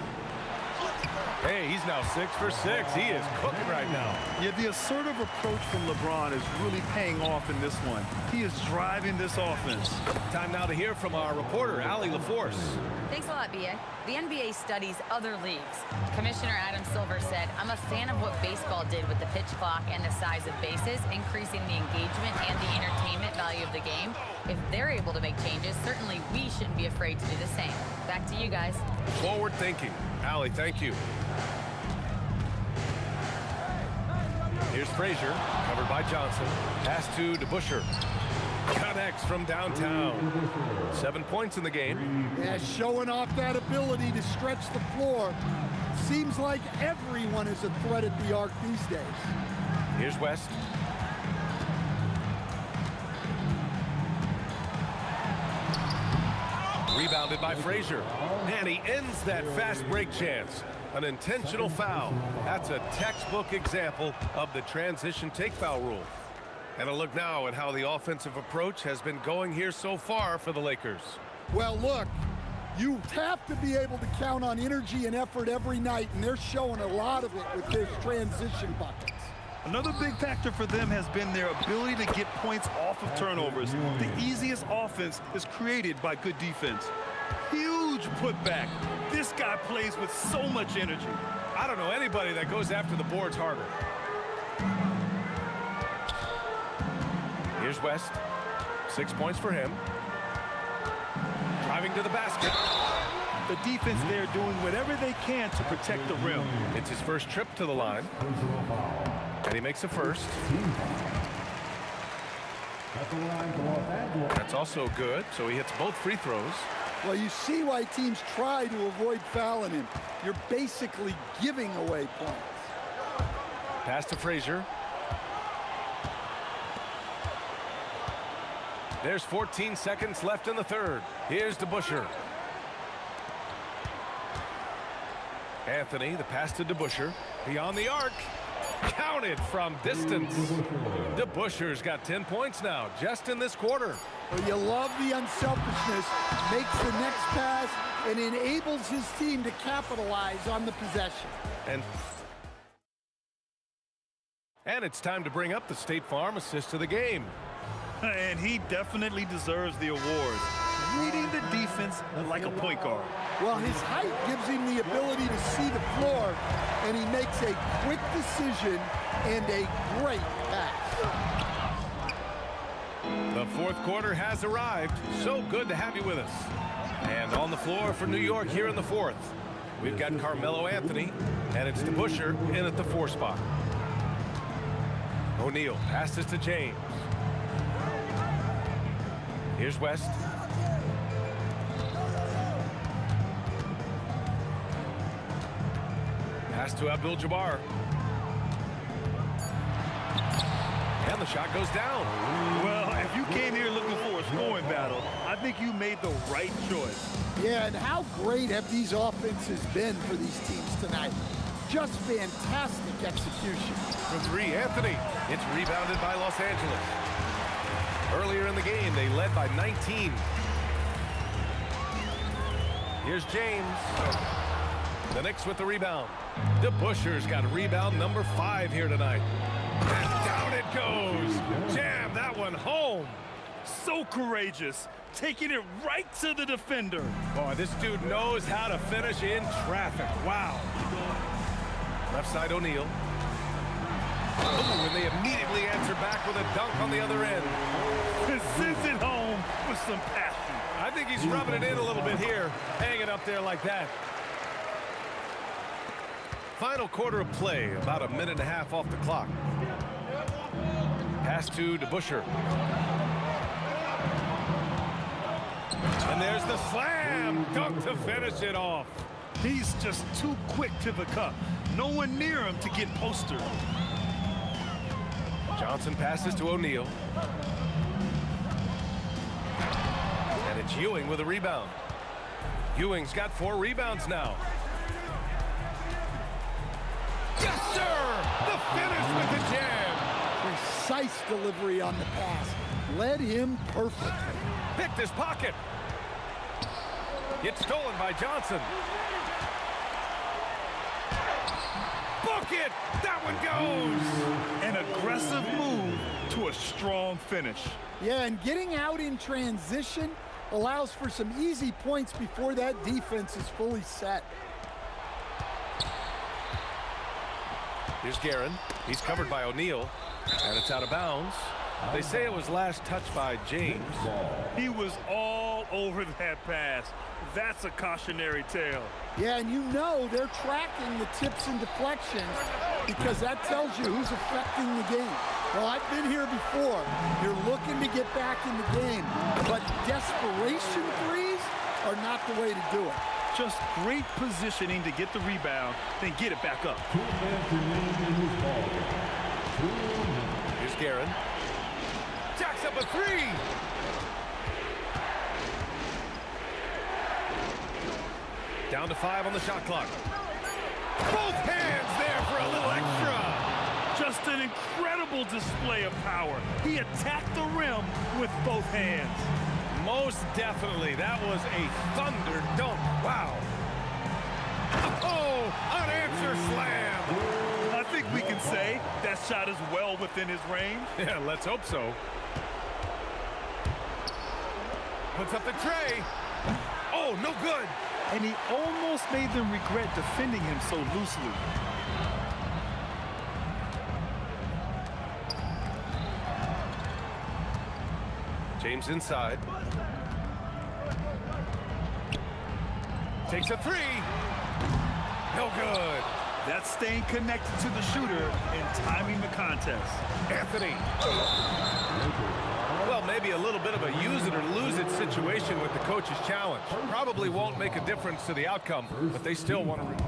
Hey, he's now 6 for 6. He is cooking right now. Yeah, the assertive approach from LeBron is really paying off in this one. He is driving this offense. Time now to hear from our reporter, Allie LaForce. Thanks a lot, B.A. The NBA studies other leagues. Commissioner Adam Silver said, I'm a fan of what baseball did with the pitch clock and the size of bases, increasing the engagement and the entertainment value of the game. If they're able to make changes, certainly we shouldn't be afraid to do the same. Back to you guys. Forward thinking. Allie, thank you. Here's Frazier, covered by Johnson. Pass to DeBusschere. Connects from downtown. 7 points in the game. Yeah, showing off that ability to stretch the floor. Seems like everyone is a threat at the arc these days. Here's West. Rebounded by Frazier. And he ends that fast break chance. An intentional foul. That's a textbook example of the transition take foul rule. And a look now at how the offensive approach has been going here so far for the Lakers. Well, look, you have to be able to count on energy and effort every night, and they're showing a lot of it with their transition buckets. Another big factor for them has been their ability to get points off of turnovers. The easiest offense is created by good defense. Huge putback. This guy plays with so much energy. I don't know anybody that goes after the boards harder. Here's West. 6 points for him. Driving to the basket. The defense there doing whatever they can to protect the rim. It's his first trip to the line. And he makes a first. That's also good, so he hits both free throws. Well, you see why teams try to avoid fouling him. You're basically giving away points. Pass to Frazier. There's 14 seconds left in the third. Here's DeBusschere. Anthony, the pass to DeBusschere. Beyond the arc. Counted from distance. DeBusschere's got 10 points now, just in this quarter. Well, you love the unselfishness. Makes the next pass and enables his team to capitalize on the possession. And it's time to bring up the State Farm assist of the game. And he definitely deserves the award. Reading the defense like a point guard. Well, his height gives him the ability to see the floor, and he makes a quick decision and a great pass. The fourth quarter has arrived. So good to have you with us. And on the floor for New York here in the fourth, we've got Carmelo Anthony, and it's DeBusschere in at the 4 spot. O'Neal passes to James. Here's West. Pass to Abdul-Jabbar. And the shot goes down. Well, if you came here looking for a scoring battle, I think you made the right choice. Yeah, and how great have these offenses been for these teams tonight? Just fantastic execution. For 3, Anthony. It's rebounded by Los Angeles. Earlier in the game, they led by 19. Here's James. The Knicks with the rebound. DeBusschere's got rebound number 5 here tonight. And down it goes. Jam that one home. So courageous. Taking it right to the defender. Boy, this dude knows how to finish in traffic. Wow. Left side O'Neal. And they immediately answer back with a dunk on the other end. Sends it home with some passion. I think he's rubbing it in a little bit here, hanging up there like that. Final quarter of play, about a minute and a half off the clock. Pass to DeBusschere. And there's the slam dunk to finish it off. He's just too quick to the cup. No one near him to get postered. Johnson passes to O'Neal. And it's Ewing with a rebound. Ewing's got 4 rebounds now. Yes, sir! The finish with the jam. Precise delivery on the pass. Led him perfectly. Picked his pocket. It's stolen by Johnson. Book it! That one goes! An aggressive move to a strong finish. Yeah, and getting out in transition allows for some easy points before that defense is fully set. Here's Guerin. He's covered by O'Neal, and it's out of bounds. They say it was last touched by James. He was all over that pass. That's a cautionary tale. Yeah, and you know they're tracking the tips and deflections because that tells you who's affecting the game. Well, I've been here before. You're looking to get back in the game, but desperation threes are not the way to do it. Just great positioning to get the rebound, then get it back up. Here's Guerin. Jacks up a three. Down to 5 on the shot clock. Both hands there for a little extra. Just an incredible display of power. He attacked the rim with both hands. Most definitely. That was a thunder dunk. Wow. Oh, unanswered slam. I think we can say that shot is well within his range. Yeah, let's hope so. Puts up the tray. Oh, no good. And he almost made them regret defending him so loosely. James inside. Takes a three. No good. That's staying connected to the shooter and timing the contest. Anthony. Well, maybe a little bit of a use it or lose it situation with the coach's challenge. Probably won't make a difference to the outcome, but they still want to.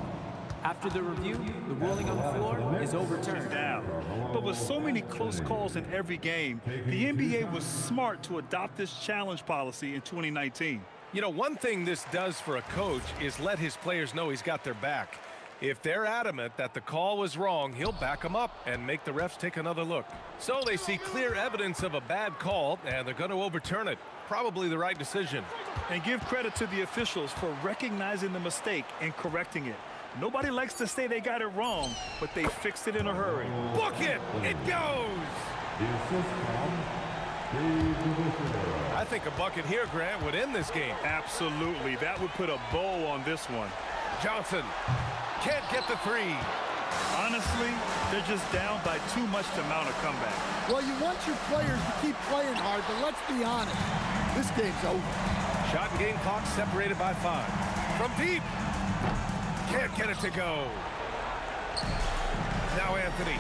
After the review, the ruling on the floor is overturned. Down. But with so many close calls in every game, the NBA was smart to adopt this challenge policy in 2019. You know, one thing this does for a coach is let his players know he's got their back. If they're adamant that the call was wrong, he'll back them up and make the refs take another look. So they see clear evidence of a bad call, and they're going to overturn it. Probably the right decision. And give credit to the officials for recognizing the mistake and correcting it. Nobody likes to say they got it wrong, but they fixed it in a hurry. Book it! It goes! I think a bucket here, Grant, would end this game. Absolutely. That would put a bow on this one. Johnson can't get the three. Honestly, they're just down by too much to mount a comeback. Well, you want your players to keep playing hard, but let's be honest. This game's over. Shot and game clock separated by 5. From deep. Can't get it to go. Now Anthony.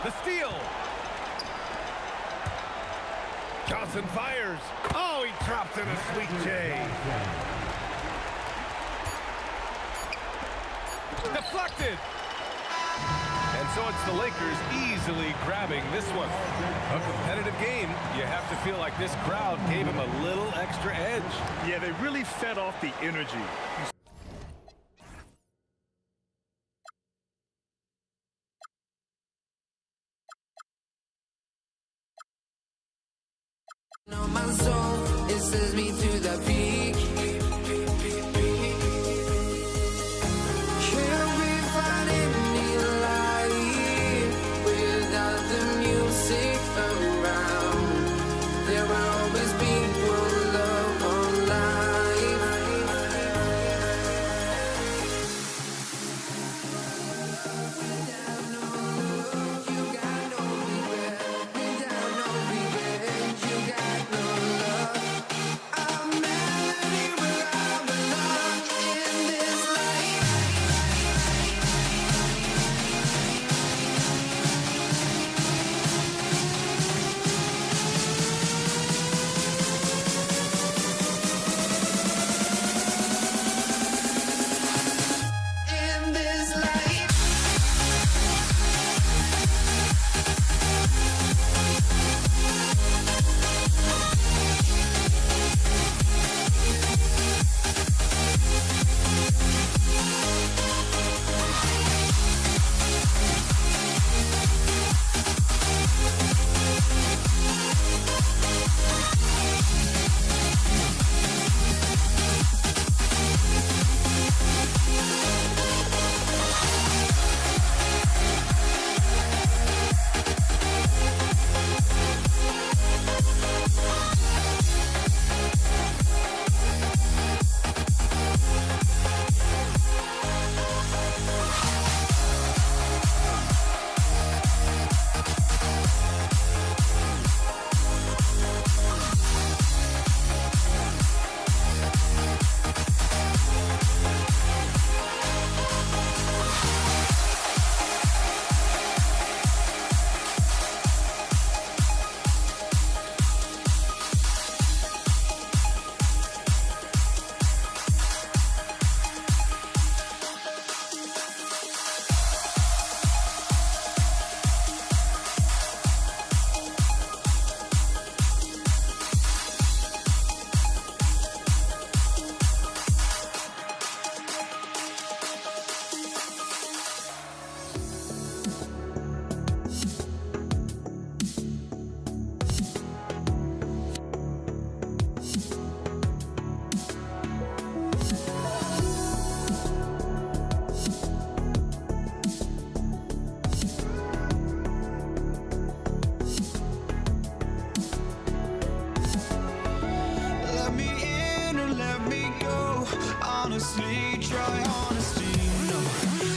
The steal. Johnson fires. Oh, he dropped in a sweet J. Deflected. And so it's the Lakers easily grabbing this one. A competitive game. You have to feel like this crowd gave him a little extra edge. Yeah, they really fed off the energy. My soul, it sends me to the peak. Can't be finding any light without the music around. There will always be one love on life. Without no love, you got no regret. Without no regret, you got no love. A melody honestly, try honesty. No,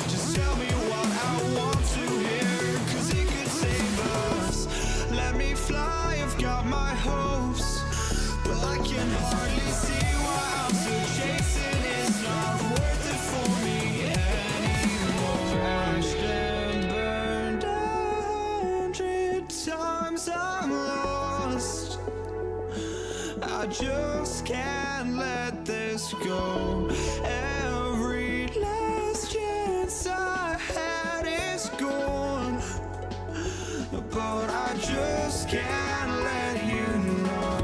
just tell me what I want to hear, 'cause it could save us. Let me fly, I've got my hopes, but I can hardly see why I'm still chasing. It's not worth it for me anymore. Crashed and burned 100 times, I'm lost. I just can't let this go. Every last chance I had is gone, but I just can't let you know.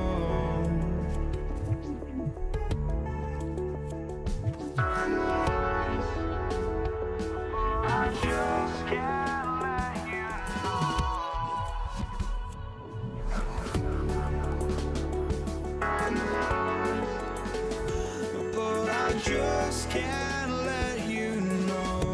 I just can't let you know. But I just can't let you know.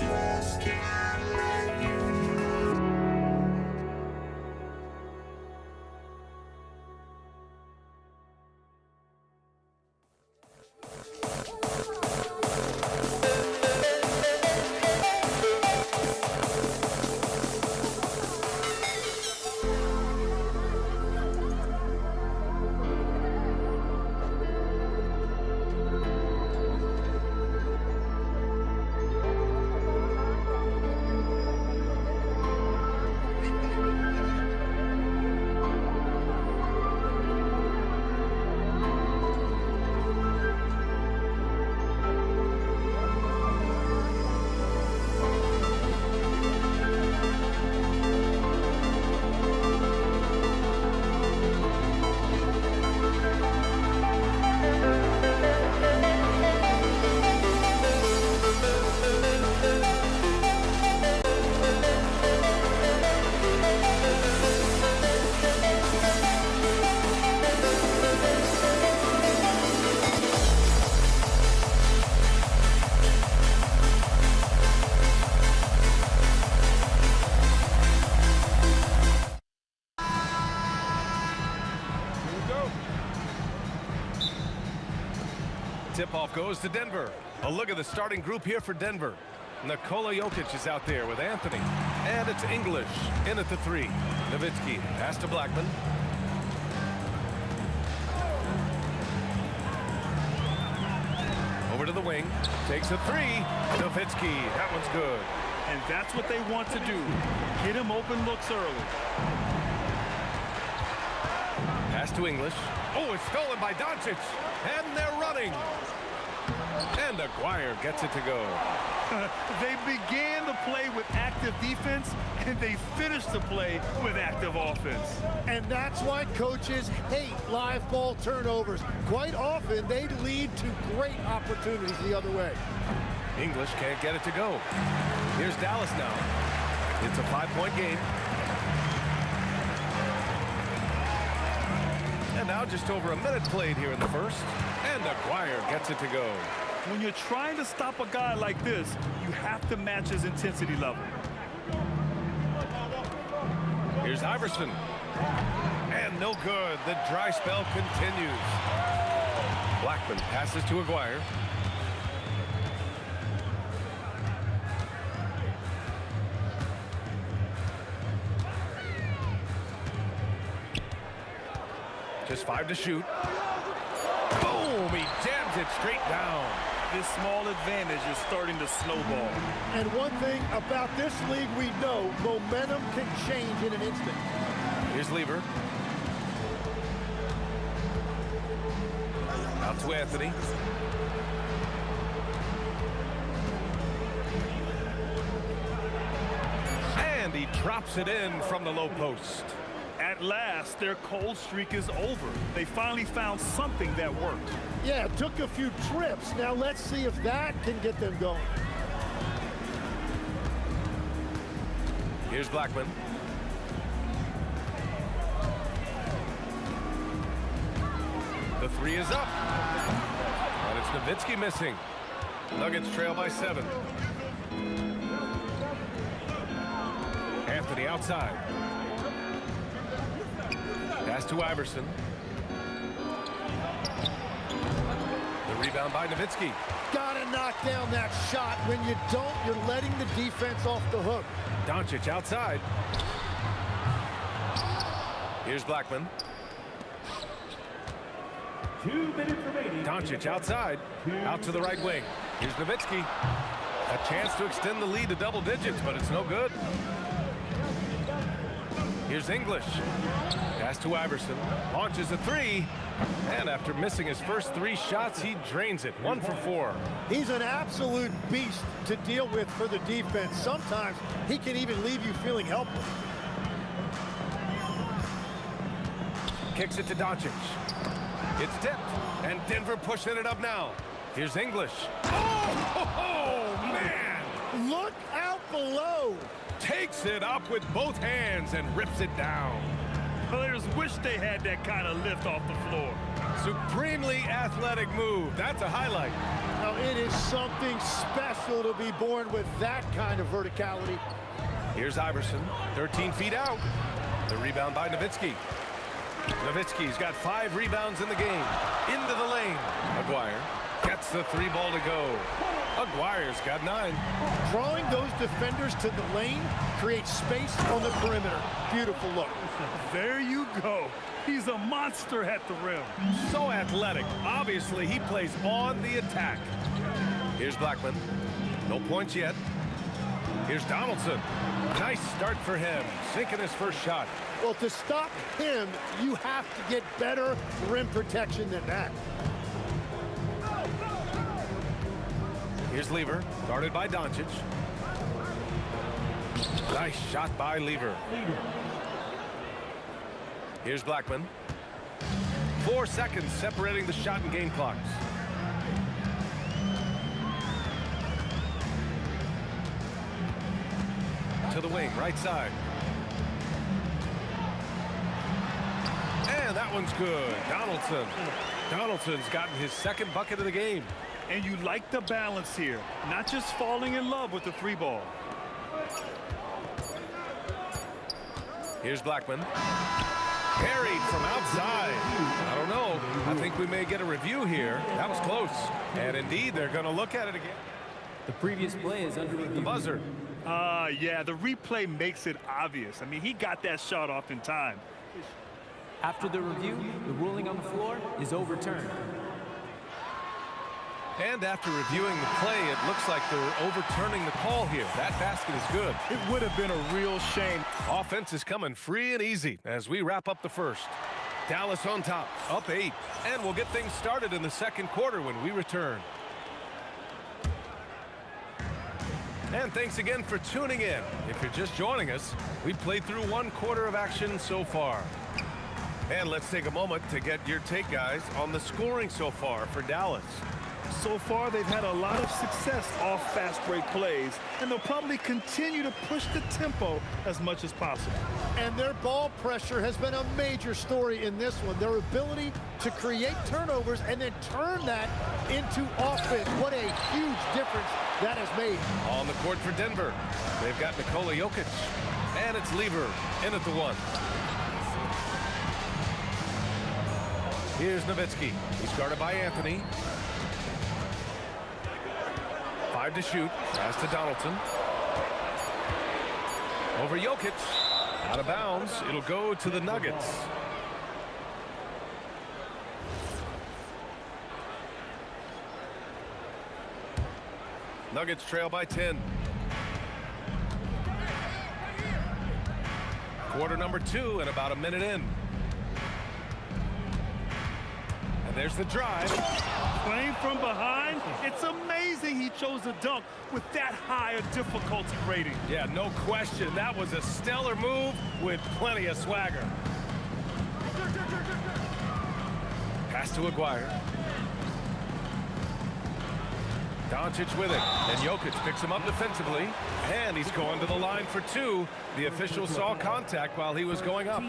just can't let you know. tip-off goes to Denver. A look at the starting group here for Denver. Nikola Jokic is out there with Anthony. And it's English in at the 3. Nowitzki pass to Blackman. Over to the wing. Takes a 3. Nowitzki. That one's good. And that's what they want to do. Get him open looks early. Pass to English. Oh, it's stolen by Doncic. And they're running. And Aguirre gets it to go. They began the play with active defense, and they finished the play with active offense. And that's why coaches hate live ball turnovers. Quite often, they lead to great opportunities the other way. English can't get it to go. Here's Dallas now. It's a 5-point game. And now just over a minute played here in the first. And Aguirre gets it to go. When you're trying to stop a guy like this, you have to match his intensity level. Here's Iverson. And no good. The dry spell continues. Blackman passes to Aguirre. Just 5 to shoot. Boom! He jams it straight down. This small advantage is starting to snowball. And one thing about this league we know, momentum can change in an instant. Here's Lever. Out to Anthony. And he drops it in from the low post. At last, their cold streak is over. They finally found something that worked. Yeah, it took a few trips. Now let's see if that can get them going. Here's Blackman. The 3 is up. And it's Nowitzki missing. Nuggets trail by 7. Anthony outside. Pass to Iverson. The rebound by Nowitzki. Gotta knock down that shot. When you don't, you're letting the defense off the hook. Doncic outside. Here's Blackman. 2 minutes remaining. Doncic outside. Out to the right wing. Here's Nowitzki. A chance to extend the lead to double digits, but it's no good. Here's English. Pass to Iverson. Launches a 3. And after missing his first 3 shots, he drains it. 1 for 4. He's an absolute beast to deal with for the defense. Sometimes he can even leave you feeling helpless. Kicks it to Doncic. It's tipped. And Denver pushing it up now. Here's English. Oh, man! Look out below! Takes it up with both hands and rips it down. Players wish they had that kind of lift off the floor. Supremely athletic move. That's a highlight. Now, it is something special to be born with that kind of verticality. Here's Iverson, 13 feet out. The rebound by Nowitzki. Nowitzki's got 5 rebounds in the game. Into the lane. Aguirre gets the 3 ball to go. Aguirre's got 9. Drawing those defenders to the lane creates space on the perimeter. Beautiful look. There you go. He's a monster at the rim. So athletic. Obviously, he plays on the attack. Here's Blackman. No points yet. Here's Donaldson. Nice start for him. Sinking his first shot. Well, to stop him, you have to get better rim protection than that. Here's Lever, guarded by Doncic. Nice shot by Lever. Here's Blackman. 4 seconds separating the shot and game clocks. To the wing, right side. And that one's good. Donaldson. Donaldson's gotten his 2nd bucket of the game. And you like the balance here, not just falling in love with the 3 ball. Here's Blackman. Parried from outside. I don't know. I think we may get a review here. That was close. And indeed, they're going to look at it again. The previous play is under review. The buzzer. Yeah, the replay makes it obvious. I mean, he got that shot off in time. After the review, the ruling on the floor is overturned. And after reviewing the play, it looks like they're overturning the call here. That basket is good. It would have been a real shame. Offense is coming free and easy as we wrap up the first. Dallas on top, up 8. And we'll get things started in the second quarter when we return. And thanks again for tuning in. If you're just joining us, we've played through 1 quarter of action so far. And let's take a moment to get your take, guys, on the scoring so far for Dallas. So far, they've had a lot of success off fast break plays, and they'll probably continue to push the tempo as much as possible. And their ball pressure has been a major story in this one. Their ability to create turnovers and then turn that into offense. What a huge difference that has made. On the court for Denver, they've got Nikola Jokic, and it's Lever in at the 1. Here's Nowitzki. He's guarded by Anthony. 5 to shoot. Pass to Donaldson. Over Jokic. Out of bounds. It'll go to the Nuggets. Nuggets trail by 10. Quarter number 2 and about a minute in. And there's the drive. Playing from behind, it's amazing he chose a dunk with that high a difficulty rating. Yeah, no question. That was a stellar move with plenty of swagger. Pass to Aguirre. Doncic with it, and Jokic picks him up defensively, and he's going to the line for 2. The official saw contact while he was going up.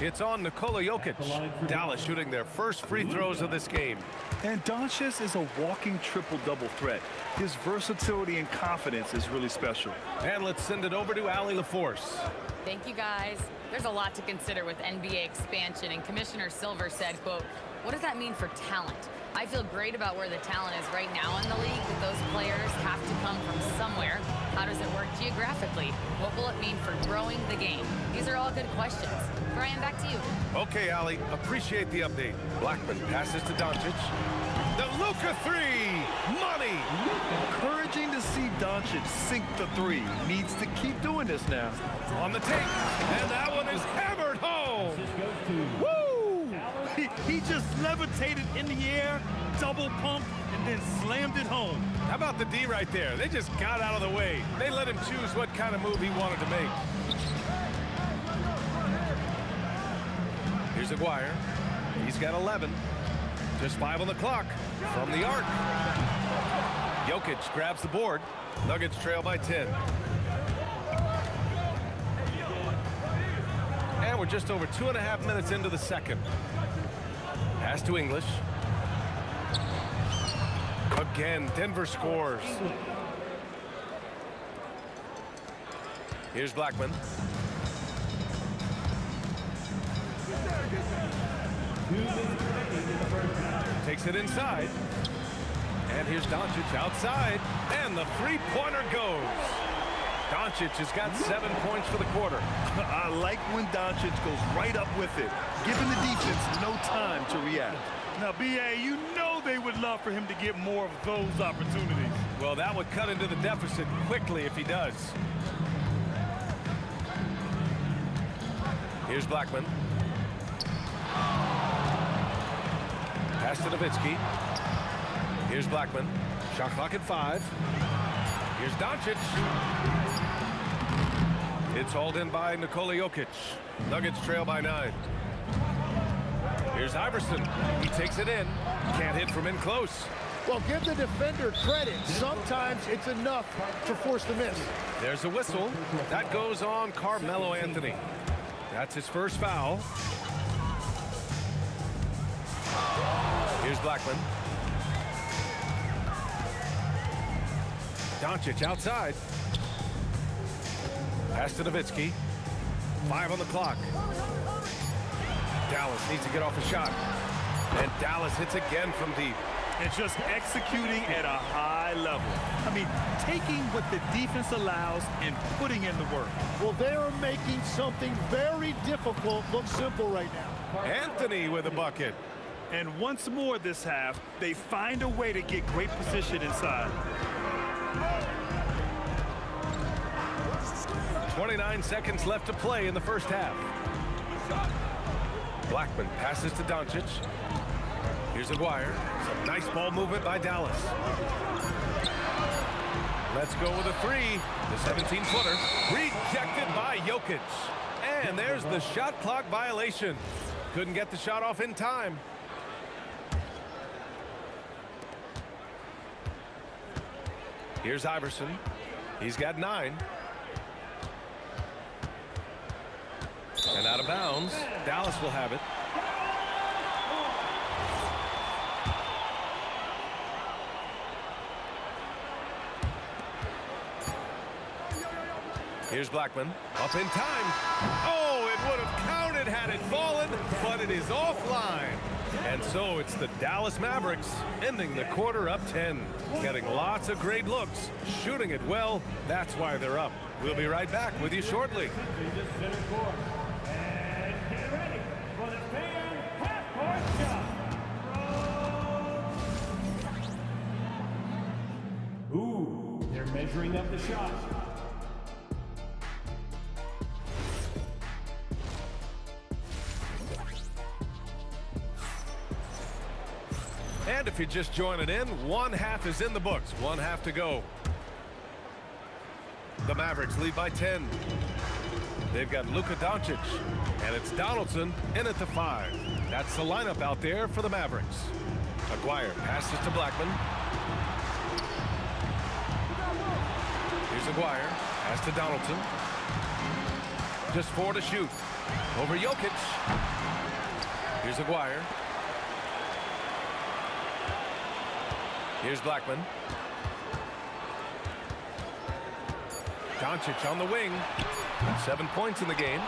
It's on Nikola Jokic. Dallas shooting their first free throws of this game. And Doncic is a walking triple-double threat. His versatility and confidence is really special. And let's send it over to Allie LaForce. Thank you, guys. There's a lot to consider with NBA expansion, and Commissioner Silver said, quote, "What does that mean for talent? I feel great about where the talent is right now in the league, but those players have to come from somewhere. How does it work geographically? What will it mean for growing the game?" These are all good questions. Brian, back to you. Okay, Allie, appreciate the update. Blackman passes to Doncic. The Luka 3, money! Encouraging to see Doncic sink the 3. Needs to keep doing this now. On the take, and that one is hammered home. Woo! He just levitated in the air, double pump, and then slammed it home. How about the D right there? They just got out of the way. They let him choose what kind of move he wanted to make. Here's Aguirre. He's got 11. Just 5 on the clock from the arc. Jokic grabs the board. Nuggets trail by 10. And we're just over 2.5 minutes into the second. Pass to English. Again, Denver scores. Here's Blackman. Takes it inside. And here's Doncic outside. And the three-pointer goes. Doncic has got 7 points for the quarter. I like when Doncic goes right up with it, giving the defense no time to react. Now, B.A., you know they would love for him to get more of those opportunities. Well, that would cut into the deficit quickly if he does. Here's Blackman. Pass to Nowitzki. Here's Blackman. Shot clock at 5. Here's Doncic. It's hauled in by Nikola Jokic. Nuggets trail by 9. Here's Iverson. He takes it in. Can't hit from in close. Well, give the defender credit. Sometimes it's enough to force the miss. There's a whistle. That goes on Carmelo Anthony. That's his first foul. Here's Blackman. Doncic outside. Pass to Nowitzki. 5 on the clock. Dallas needs to get off a shot. And Dallas hits again from deep. And just executing at a high level. I mean, taking what the defense allows and putting in the work. Well, they are making something very difficult look simple right now. Anthony with a bucket. And once more this half, they find a way to get great position inside. 29 seconds left to play in the first half. Blackman passes to Doncic. Here's Aguirre. Some nice ball movement by Dallas. Let's go with a three. The 17-footer rejected by Jokic. And there's the shot clock violation. Couldn't get the shot off in time. Here's Iverson. He's got 9. And out of bounds. Dallas will have it. Here's Blackman. Up in time. Oh, it would have counted had it fallen, but it is offline. And so it's the Dallas Mavericks ending the quarter up 10. Getting lots of great looks, shooting it well. That's why they're up. We'll be right back with you shortly. Ooh, they're measuring up the shot. And if you're just joining in, one half is in the books. One half to go. The Mavericks lead by 10. They've got Luka Doncic, and it's Donaldson in at the 5. That's the lineup out there for the Mavericks. Aguirre passes to Blackman. Here's Aguirre. Pass to Donaldson. Just 4 to shoot. Over Jokic. Here's Aguirre. Here's Blackman. Doncic on the wing. 7 points in the game.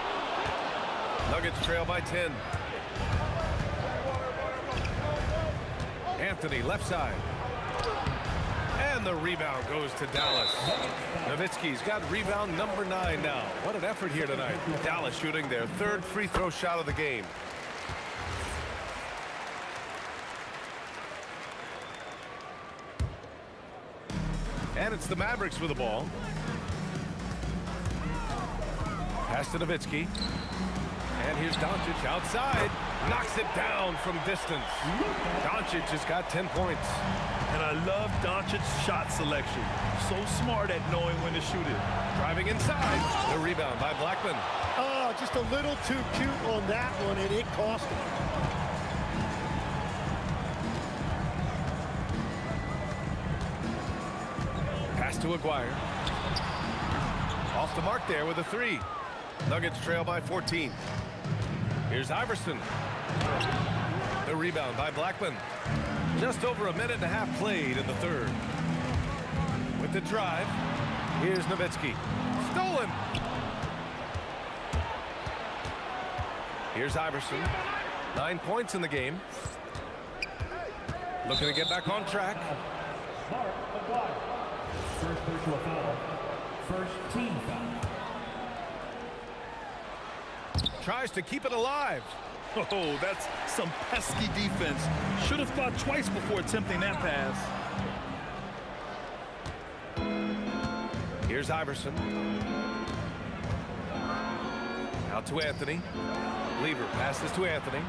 Nuggets trail by 10. Anthony left side. And the rebound goes to Dallas. Nowitzki's got rebound number 9 now. What an effort here tonight. Dallas shooting their 3rd free throw shot of the game. And it's the Mavericks with the ball. Pass to Nowitzki. And here's Doncic outside. Knocks it down from distance. Doncic has got 10 points. And I love Doncic's shot selection. So smart at knowing when to shoot it. Driving inside. The rebound by Blackman. Oh, just a little too cute on that one, and it cost him. Pass to Aguirre. Off the mark there with a 3. Nuggets trail by 14. Here's Iverson. The rebound by Blackman. Just over a minute and a half played in the 3rd. With the drive, here's Nowitzki. Stolen. Here's Iverson. 9 points in the game. Looking to get back on track. First personal foul. First team foul. Tries to keep it alive. Oh, that's some pesky defense. Should have thought twice before attempting that pass. Here's Iverson. Out to Anthony. Lever passes to Anthony.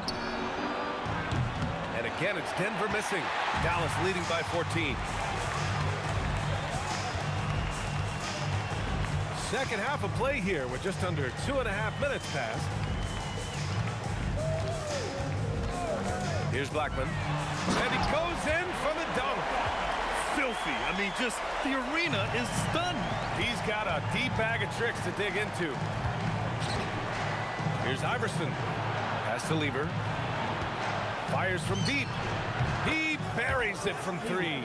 And again, it's Denver missing. Dallas leading by 14. Second half of play here with just under 2.5 minutes passed. Here's Blackman. And he goes in for the dunk. Filthy. I mean, just the arena is stunned. He's got a deep bag of tricks to dig into. Here's Iverson. Pass to Lever. Fires from deep. He buries it from 3.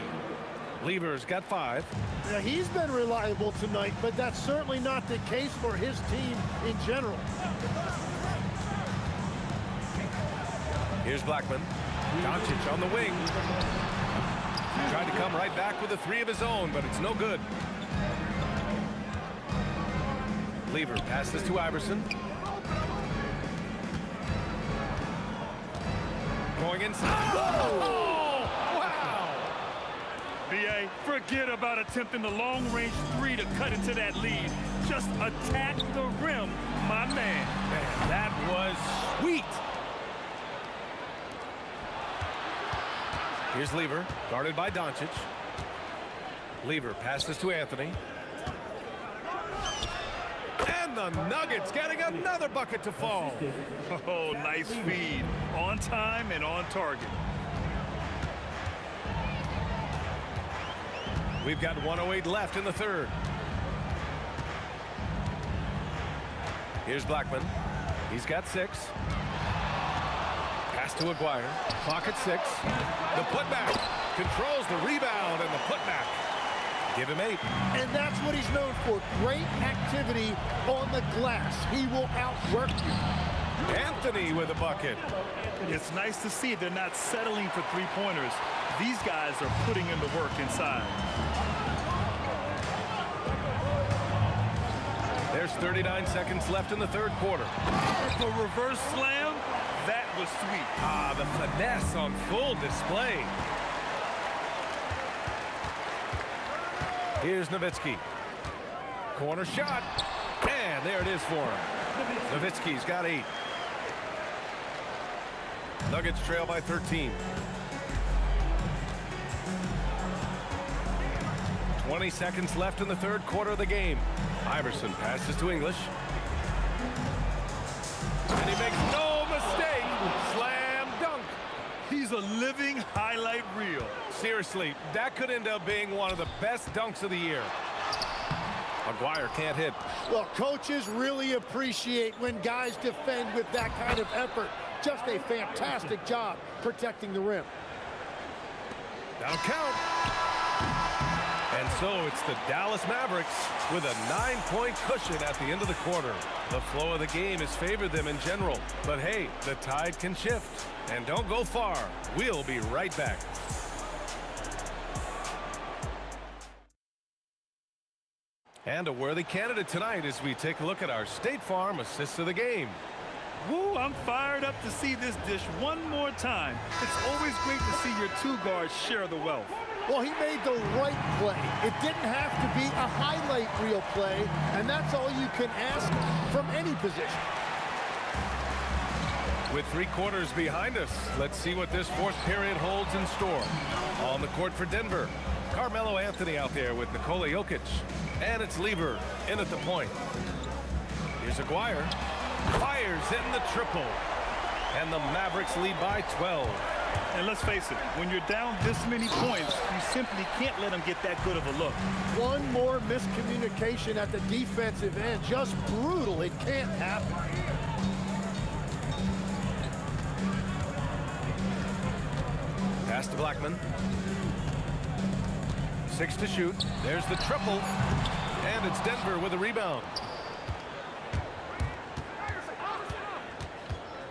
Lever's got 5. Now, he's been reliable tonight, but that's certainly not the case for his team in general. Here's Blackman. Doncic on the wing. Tried to come right back with a 3 of his own, but it's no good. Lever passes to Iverson. Going inside. Oh, wow! B.A., forget about attempting the long-range 3 to cut into that lead. Just attack the rim, my man. Man, that was sweet. Here's Lever, guarded by Doncic. Lever passes to Anthony. And the Nuggets getting another bucket to fall. Oh, nice feed. On time and on target. We've got 1:08 left in the third. Here's Blackman. He's got 6. Pass to Aguirre. Clock at 6. The putback. Controls the rebound and the putback. Give him 8. And that's what he's known for. Great activity on the glass. He will outwork you. Anthony with a bucket. It's nice to see they're not settling for 3-pointers. These guys are putting in the work inside. There's 39 seconds left in the third quarter. The reverse slam, that was sweet. Ah, the finesse on full display. Here's Nowitzki. Corner shot. And there it is for him. Nowitzki's got 8. Nuggets trail by 13. 20 seconds left in the third quarter of the game. Iverson passes to English. And he makes no mistake. Slam dunk. He's a living highlight reel. Seriously, that could end up being one of the best dunks of the year. Aguirre can't hit. Well, coaches really appreciate when guys defend with that kind of effort. Just a fantastic job protecting the rim. Down count. And so it's the Dallas Mavericks with a 9-point cushion at the end of the quarter. The flow of the game has favored them in general. But hey, the tide can shift. And don't go far. We'll be right back. And a worthy candidate tonight as we take a look at our State Farm assists of the game. Woo, I'm fired up to see this dish one more time. It's always great to see your 2 guards share the wealth. Well, he made the right play. It didn't have to be a highlight reel play, and that's all you can ask from any position. With 3 quarters behind us, let's see what this fourth period holds in store. On the court for Denver, Carmelo Anthony out there with Nikola Jokic. And it's Lever in at the point. Here's Aguirre. Fires in the triple. And the Mavericks lead by 12. And let's face it, when you're down this many points, you simply can't let them get that good of a look. One more miscommunication at the defensive end. Just brutal. It can't happen. Pass to Blackman. 6 to shoot. There's the triple. And it's Denver with a rebound.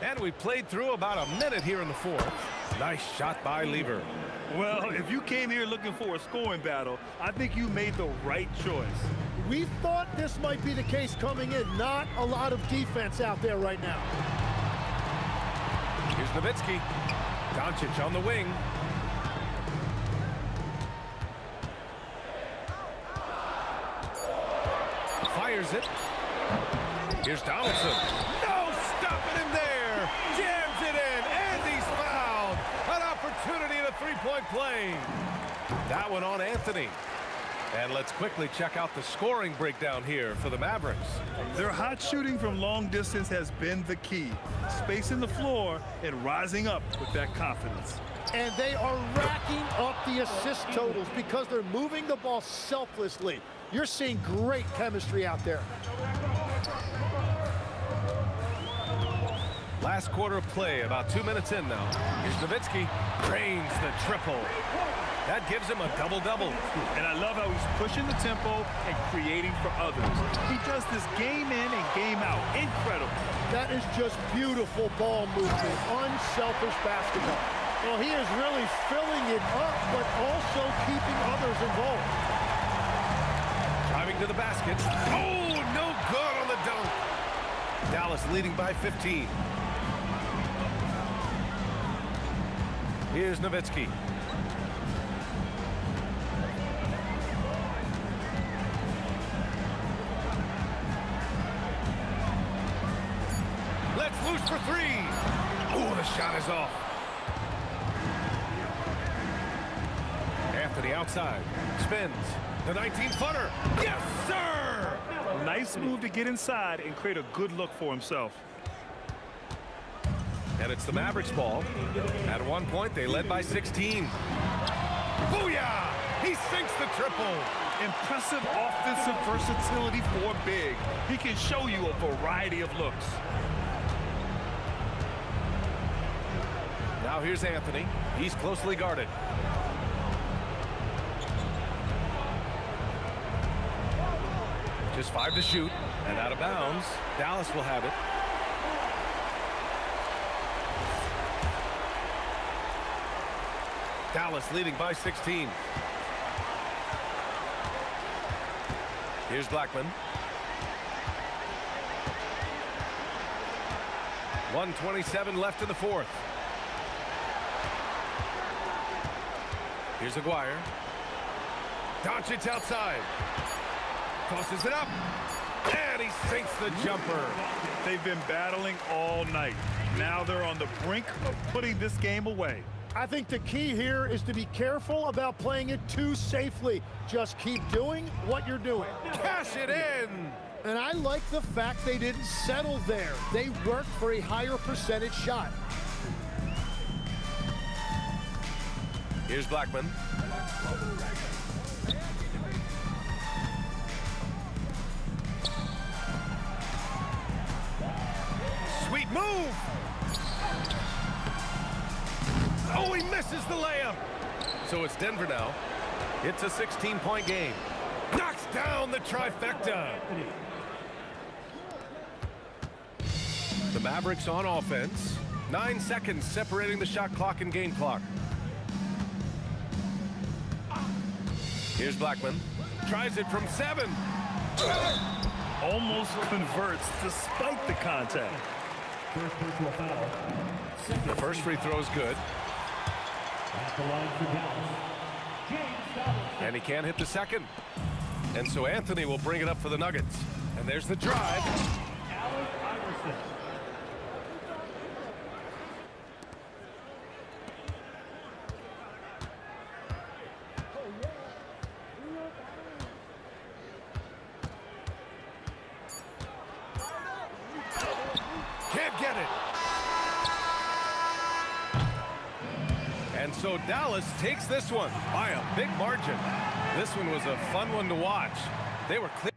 And we played through about a minute here in the fourth. Nice shot by Lever. Well, if you came here looking for a scoring battle, I think you made the right choice. We thought this might be the case coming in. Not a lot of defense out there right now. Here's Nowitzki. Doncic on the wing. Fires it. Here's Donaldson. No stopping him there. Jams it in, and he's fouled. An opportunity in a 3-point play. That one on Anthony. And let's quickly check out the scoring breakdown here for the Mavericks. Their hot shooting from long distance has been the key. Spacing the floor and rising up with that confidence. And they are racking up the assist totals because they're moving the ball selflessly. You're seeing great chemistry out there. Last quarter of play, about 2 minutes in now. Here's Nowitzki. Drains the triple. That gives him a double-double. And I love how he's pushing the tempo and creating for others. He does this game in and game out. Incredible. That is just beautiful ball movement, unselfish basketball. Well, he is really filling it up, but also keeping others involved. Driving to the basket. Oh, no good on the dunk. Dallas leading by 15. Here's Nowitzki. Let's loose for three. Oh, the shot is off. Anthony outside. Spins. The 19-footer. Yes, sir! Nice move to get inside and create a good look for himself. And it's the Mavericks ball. At one point, they led by 16. Booyah! He sinks the triple. Impressive offensive versatility for big. He can show you a variety of looks. Now here's Anthony. He's closely guarded. Just 5 to shoot. And out of bounds. Dallas will have it. Dallas leading by 16. Here's Blackman. 1:27 left in the fourth. Here's Aguirre. Doncic outside. Tosses it up. And he sinks the jumper. They've been battling all night. Now they're on the brink of putting this game away. I think the key here is to be careful about playing it too safely. Just keep doing what you're doing. Cash it in! And I like the fact they didn't settle there. They worked for a higher percentage shot. Here's Blackman. Sweet move! Oh, he misses the layup. So it's Denver now. It's a 16-point game. Knocks down the trifecta. The Mavericks on offense. 9 seconds separating the shot clock and game clock. Here's Blackman. Tries it from 7. Almost converts despite the contact. The first free throw is good. And he can't hit the second. And so Anthony will bring it up for the Nuggets. And there's the drive. Can't get it. And so Dallas takes this one by a big margin. This one was a fun one to watch. They were clear.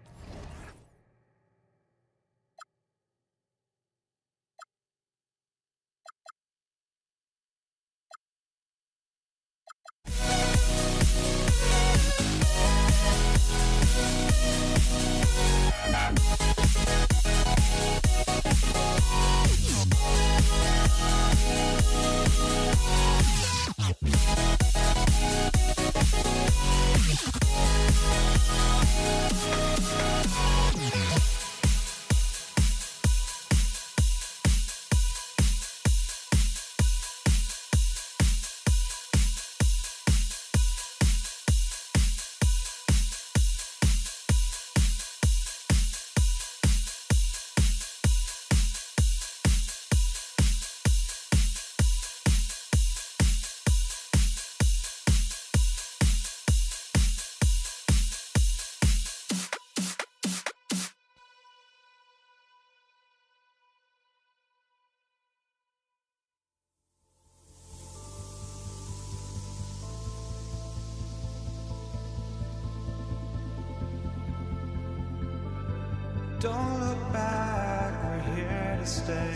Don't look back, we're here to stay.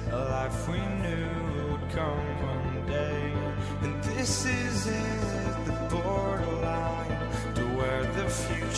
A life we knew would come one day. And this is it, the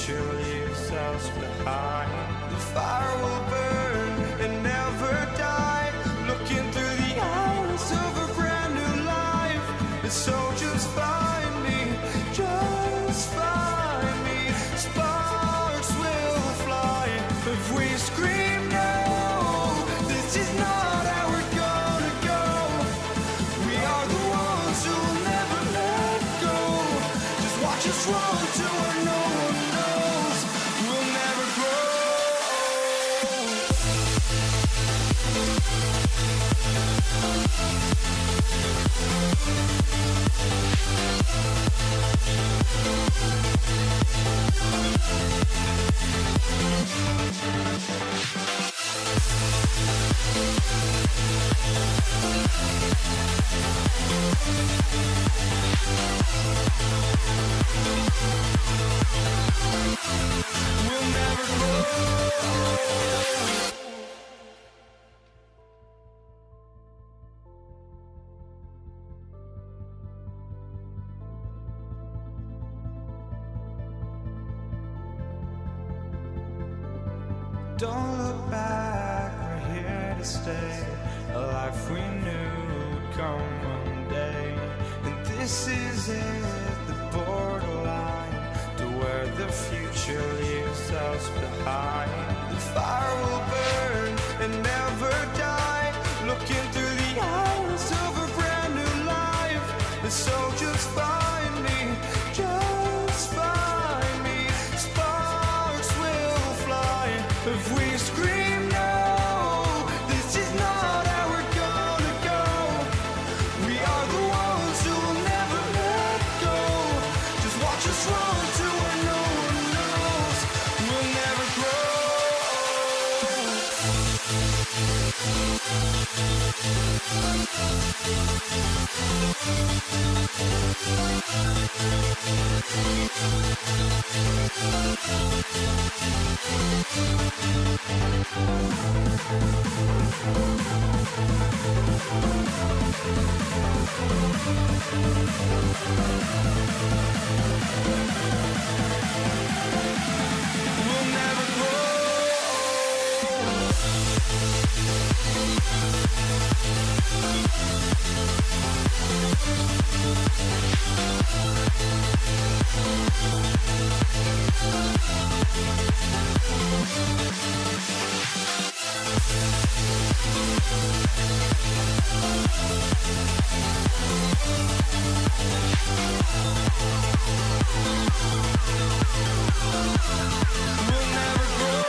future leaves us behind. The fire will burn and never die. Looking through the eyes of a brand new life. And so just find me, just find me. Sparks will fly if we scream no. This is not how we're gonna go. We are the ones who will never let go. Just watch us run to where no one knows. We'll never grow. We'll never grow. Don't look back, we're here to stay. A life we knew would come one day. And this is it, the borderline to where the future leaves us behind. The fire will burn and never die. Looking through the eyes of a brand new life. And so just find me, just find me. Sparks will fly if we scream no. This is not how we're gonna go. We are the ones who will never let go. Just watch us run to where no one knows. We'll never grow. We'll never grow. We'll never grow.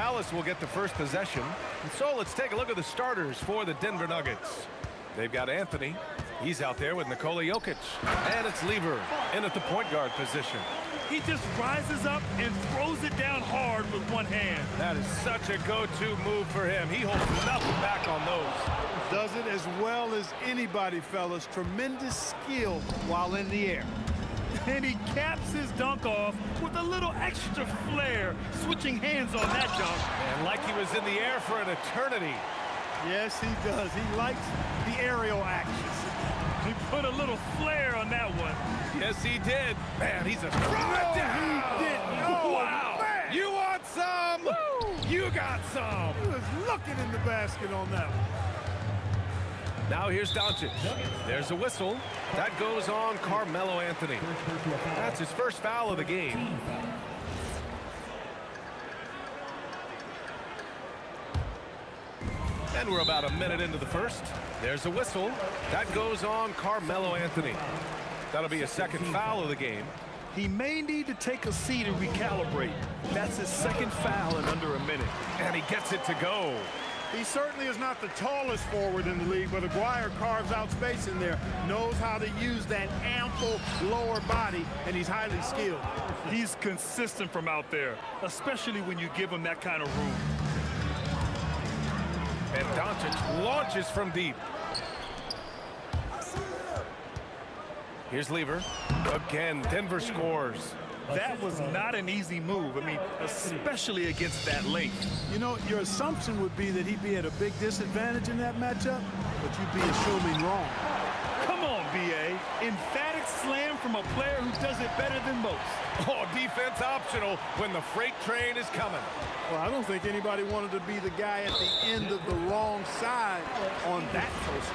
Dallas will get the first possession. And so let's take a look at the starters for the Denver Nuggets. They've got Anthony. He's out there with Nikola Jokic. And it's Lever in at the point guard position. He just rises up and throws it down hard with one hand. That is such a go-to move for him. He holds nothing back on those. Does it as well as anybody, fellas. Tremendous skill while in the air. And he caps his dunk off with a little extra flair, switching hands on that dunk. And like he was in the air for an eternity. Yes, he does. He likes the aerial action. He put a little flair on that one. Yes, he did. Man, he's a throw it down. He didn't. Oh, wow. Man. You want some? Woo. You got some. He was looking in the basket on that one. Now here's Doncic. There's a whistle. That goes on Carmelo Anthony. That's his first foul of the game. And we're about a minute into the first. There's a whistle. That goes on Carmelo Anthony. That'll be a second foul of the game. He may need to take a seat and recalibrate. That's his second foul in under a minute. And he gets it to go. He certainly is not the tallest forward in the league, but Aguirre carves out space in there, knows how to use that ample lower body, and he's highly skilled. He's consistent from out there, especially when you give him that kind of room. And Doncic launches from deep. Here's Lever. Again, Denver scores. That was not an easy move. I mean, especially against that length. You know, your assumption would be that he'd be at a big disadvantage in that matchup, but you'd be assuming wrong. Come on, B.A. Emphatic slam from a player who does it better than most. Oh, defense optional when the freight train is coming. Well, I don't think anybody wanted to be the guy at the end of the wrong side on that person.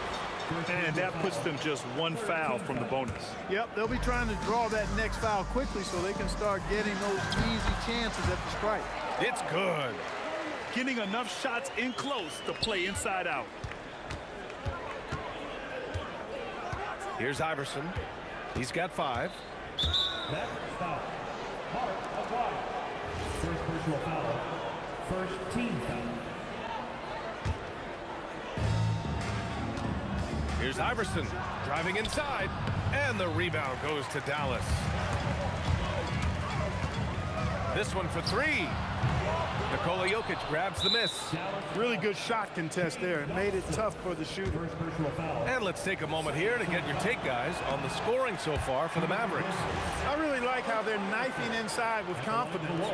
And that puts them just one foul from the bonus. Yep, they'll be trying to draw that next foul quickly so they can start getting those easy chances at the strike. It's good. Getting enough shots in close to play inside out. Here's Iverson. He's got 5. That foul. Mark Aguirre. First personal foul. First team foul. Here's Iverson driving inside, and the rebound goes to Dallas. This one for 3. Nikola Jokic grabs the miss. Really good shot contest there. It made it tough for the shooter. And let's take a moment here to get your take, guys, on the scoring so far for the Mavericks. I really like how they're knifing inside with confidence,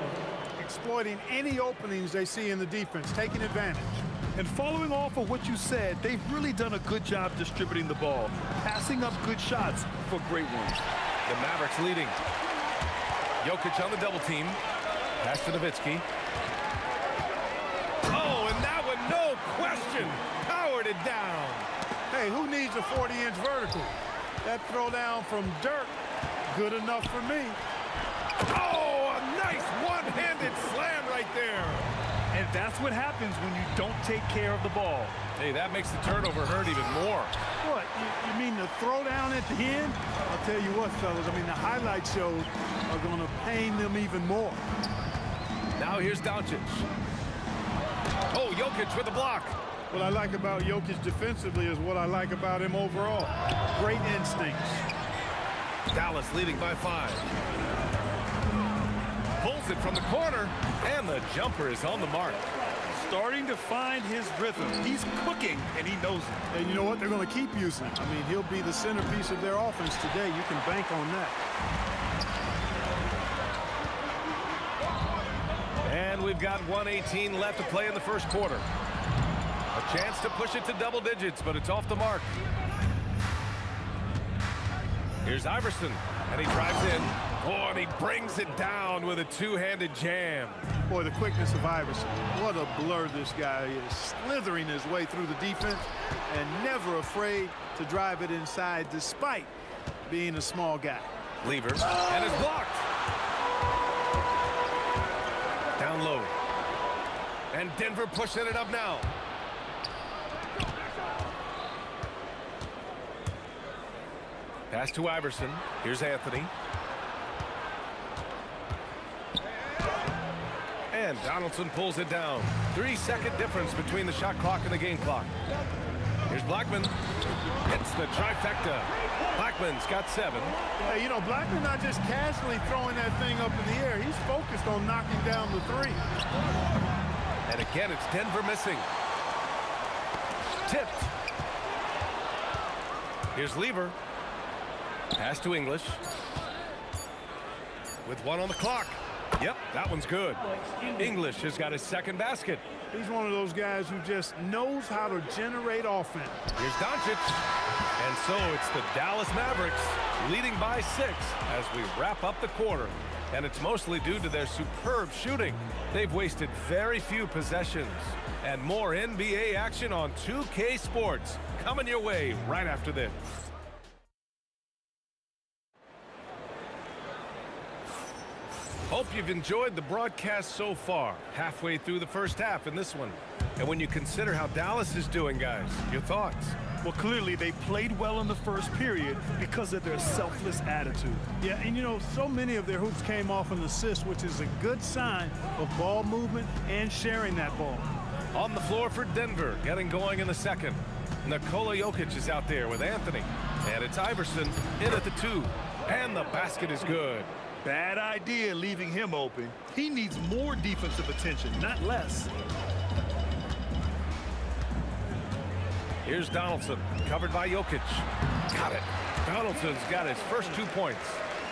exploiting any openings they see in the defense, taking advantage. And following off of what you said, they've really done a good job distributing the ball, passing up good shots for great ones. The Mavericks leading. Jokic on the double team. Pass to Nowitzki. Oh, and that one, no question, powered it down. Hey, who needs a 40-inch vertical? That throw down from Dirk, good enough for me. Oh, a nice one-handed slam right there. And that's what happens when you don't take care of the ball. Hey, that makes the turnover hurt even more. What, you mean the throwdown at the end? I'll tell you what, fellas, I mean, the highlight shows are going to pain them even more. Now here's Doncic. Oh, Jokic with the block. What I like about Jokic defensively is what I like about him overall. Great instincts. Dallas leading by 5. Pulls it from the corner, and the jumper is on the mark. Starting to find his rhythm. He's cooking, and he knows it. And you know what? They're going to keep using it. I mean, he'll be the centerpiece of their offense today. You can bank on that. And we've got 1:18 left to play in the first quarter. A chance to push it to double digits, but it's off the mark. Here's Iverson, and he drives in. Oh, and he brings it down with a two-handed jam. Boy, the quickness of Iverson. What a blur this guy is. Slithering his way through the defense and never afraid to drive it inside despite being a small guy. Lever, and it's blocked. Down low. And Denver pushing it up now. Pass to Iverson. Here's Anthony. And And Donaldson pulls it down. 3-second difference between the shot clock and the game clock. Here's Blackman. Hits the trifecta. Blackman's got 7. Hey, you know, Blackman not just casually throwing that thing up in the air. He's focused on knocking down the 3. And again, it's Denver missing. Tipped. Here's Lever. Pass to English. With 1 on the clock. Yep, that one's good. English has got his 2nd basket. He's one of those guys who just knows how to generate offense. Here's Doncic. And so it's the Dallas Mavericks leading by 6 as we wrap up the quarter. And it's mostly due to their superb shooting. They've wasted very few possessions. And more NBA action on 2K Sports coming your way right after this. Hope you've enjoyed the broadcast so far. Halfway through the first half in this one. And when you consider how Dallas is doing, guys, your thoughts? Well, clearly they played well in the first period because of their selfless attitude. Yeah, and you know, so many of their hoops came off an assist, which is a good sign of ball movement and sharing that ball. On the floor for Denver, getting going in the second. Nikola Jokic is out there with Anthony. And it's Iverson in at the 2. And the basket is good. Bad idea leaving him open. He needs more defensive attention, not less. Here's Donaldson, covered by Jokic. Got it. Donaldson's got his first 2 points.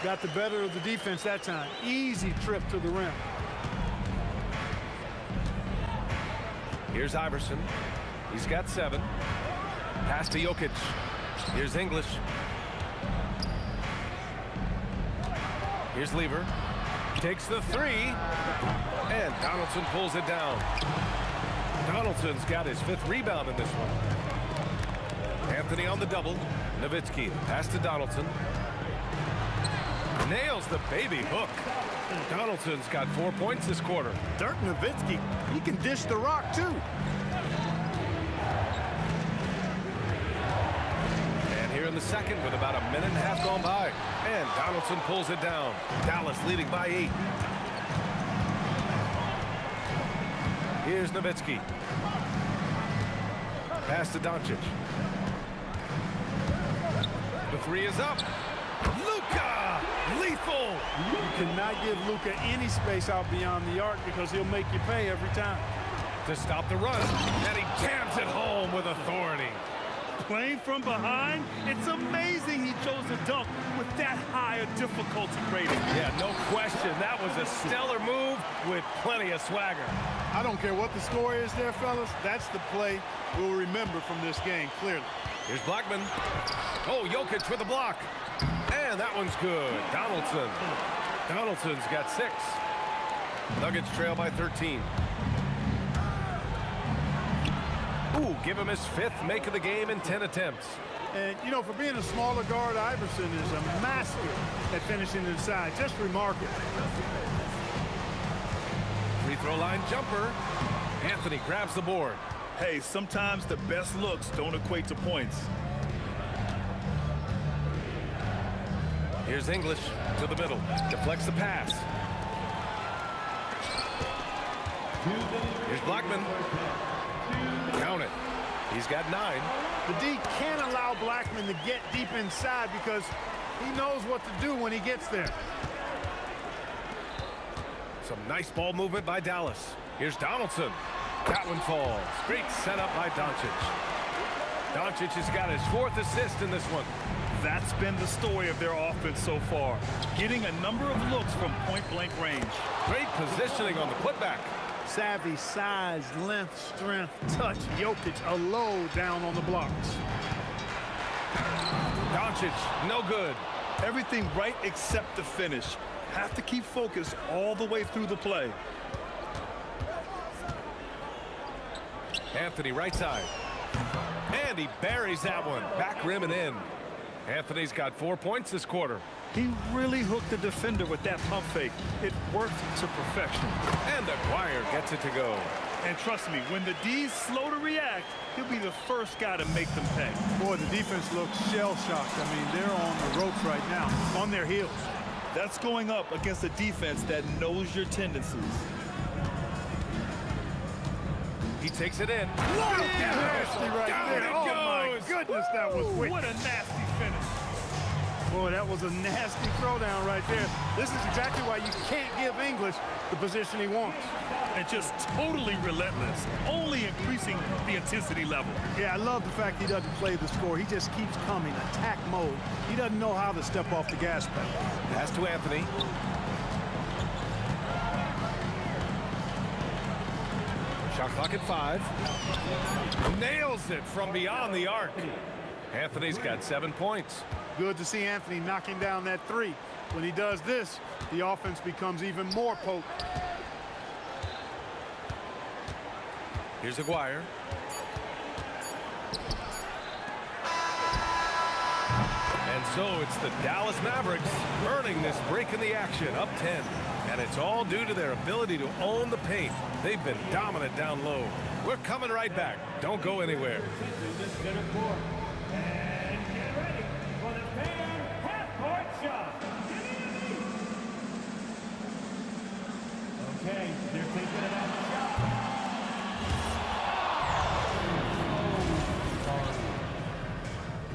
Got the better of the defense that time. Easy trip to the rim. Here's Iverson. He's got 7. Pass to Jokic. Here's English. Here's Lever. Takes the 3. And Donaldson pulls it down. Donaldson's got his 5th rebound in this one. Anthony on the double. Nowitzki. Pass to Donaldson. Nails the baby hook. Donaldson's got 4 points this quarter. Dirk Nowitzki, he can dish the rock too. And here in the second with about 1.5 minutes gone by. And Donaldson pulls it down. Dallas leading by 8. Here's Nowitzki. Pass to Doncic. The 3 is up. Luka! Lethal! You cannot give Luka any space out beyond the arc because he'll make you pay every time. To stop the run, and he jams it home with authority. Playing from behind, it's amazing he chose to dunk with that high a difficulty rating. Yeah, no question. That was a stellar move with plenty of swagger. I don't care what the score is there, fellas. That's the play we'll remember from this game, clearly. Here's Blackman. Oh, Jokic with the block. And that one's good. Donaldson. Donaldson's got 6. Nuggets trail by 13. Ooh, give him his 5th make of the game in 10 attempts. And, you know, for being a smaller guard, Iverson is a master at finishing inside. Just remarkable. Free throw line jumper. Anthony grabs the board. Hey, sometimes the best looks don't equate to points. Here's English to the middle. Deflects the pass. Here's Blackman. Count it. He's got 9. The D can't allow Blackman to get deep inside because he knows what to do when he gets there. Some nice ball movement by Dallas. Here's Donaldson. That one falls. Great setup by Doncic. Doncic has got his 4th assist in this one. That's been the story of their offense so far. Getting a number of looks from point-blank range. Great positioning on the putback. Savvy, size, length, strength, touch. Jokic a low down on the blocks. Doncic, no good. Everything right except the finish. Have to keep focused all the way through the play. Anthony right side. And he buries that one. Back rim and in. Anthony's got 4 points this quarter. He really hooked the defender with that pump fake. It worked to perfection. And Aguirre gets it to go. And trust me, when the D's slow to react, he'll be the first guy to make them pay. Boy, the defense looks shell-shocked. I mean, they're on the ropes right now, on their heels. That's going up against a defense that knows your tendencies. He takes it in. Nasty right Down there. it Oh, my goes. goodness, that was wicked. What a nasty finish. Boy, that was a nasty throwdown right there. This is exactly why you can't give English the position he wants. And just totally relentless, only increasing the intensity level. Yeah, I love the fact he doesn't play the score. He just keeps coming, attack mode. He doesn't know how to step off the gas pedal. Pass to Anthony. Shot clock at 5. Nails it from beyond the arc. Anthony's got 7 points. Good to see Anthony knocking down that three. When he does this, the offense becomes even more potent. Here's Aguirre. And so it's the Dallas Mavericks earning this break in the action, up 10. And it's all due to their ability to own the paint. They've been dominant down low. We're coming right back. Don't go anywhere. And get ready for the fan half-court shot. Okay, they're taking it out the shot.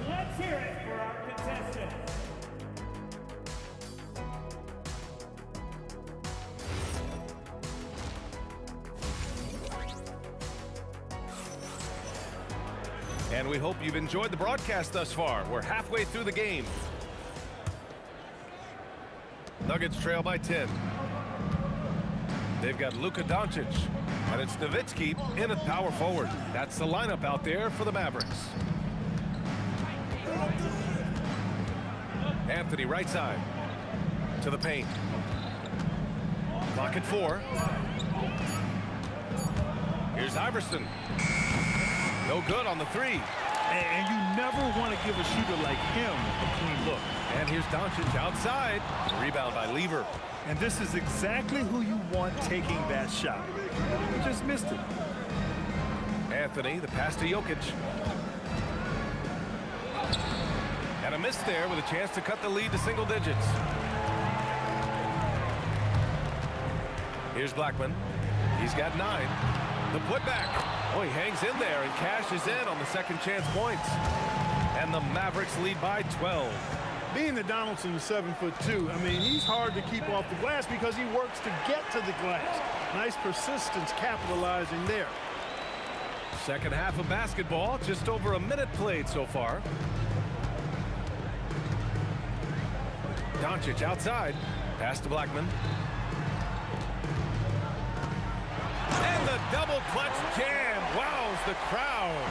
Let's hear it for our contestants. And we hope you've enjoyed the broadcast thus far. We're halfway through the game. Nuggets trail by 10. They've got Luka Doncic, and it's Nowitzki in at power forward. That's the lineup out there for the Mavericks. Anthony right side to the paint. Clock at 4. Here's Iverson. No good on the 3. And you never want to give a shooter like him a clean look. And here's Doncic outside. Rebound by Lever. And this is exactly who you want taking that shot. Just missed it. Anthony, the pass to Jokic. And a miss there with a chance to cut the lead to single digits. Here's Blackman. He's got 9. The putback. Oh, he hangs in there and cashes in on the second chance points. And the Mavericks lead by 12. Being that Donaldson is 7'2", I mean, he's hard to keep off the glass because he works to get to the glass. Nice persistence capitalizing there. Second half of basketball, just over a minute played so far. Doncic outside. Pass to Blackman. And the double clutch jam wows the crowd.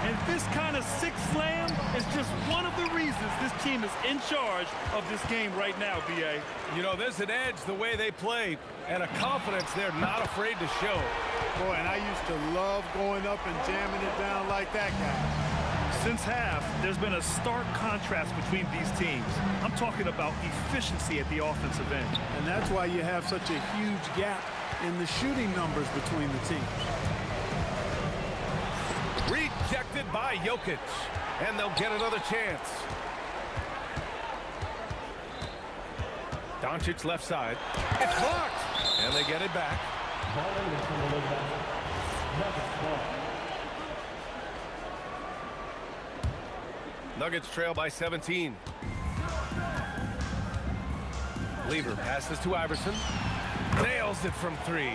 And this kind of sick slam is just one of the reasons this team is in charge of this game right now, B.A. You know, there's an edge the way they play and a confidence they're not afraid to show. Boy, and I used to love going up and jamming it down like that guy. Since half, there's been a stark contrast between these teams. I'm talking about efficiency at the offensive end. And that's why you have such a huge gap in the shooting numbers between the teams. Rejected by Jokic, and they'll get another chance. Doncic left side. It's blocked, and they get it back. Nuggets trail by 17. Lever passes to Iverson. Nails it from 3.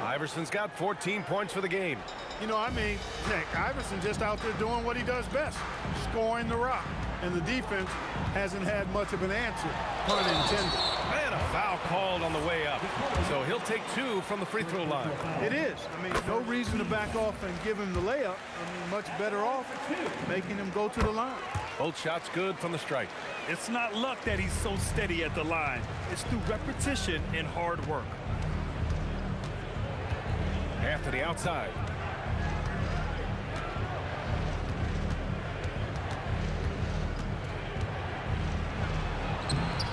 Iverson's got 14 points for the game. You know, I mean, Nick, Iverson just out there doing what he does best, scoring the rock. And the defense hasn't had much of an answer, pun intended. And a foul called on the way up. So he'll take 2 from the free throw line. It is. I mean, no reason to back off and give him the layup. I mean, much better off making him go to the line. Both shots good from the strike. It's not luck that he's so steady at the line. It's through repetition and hard work. Anthony outside.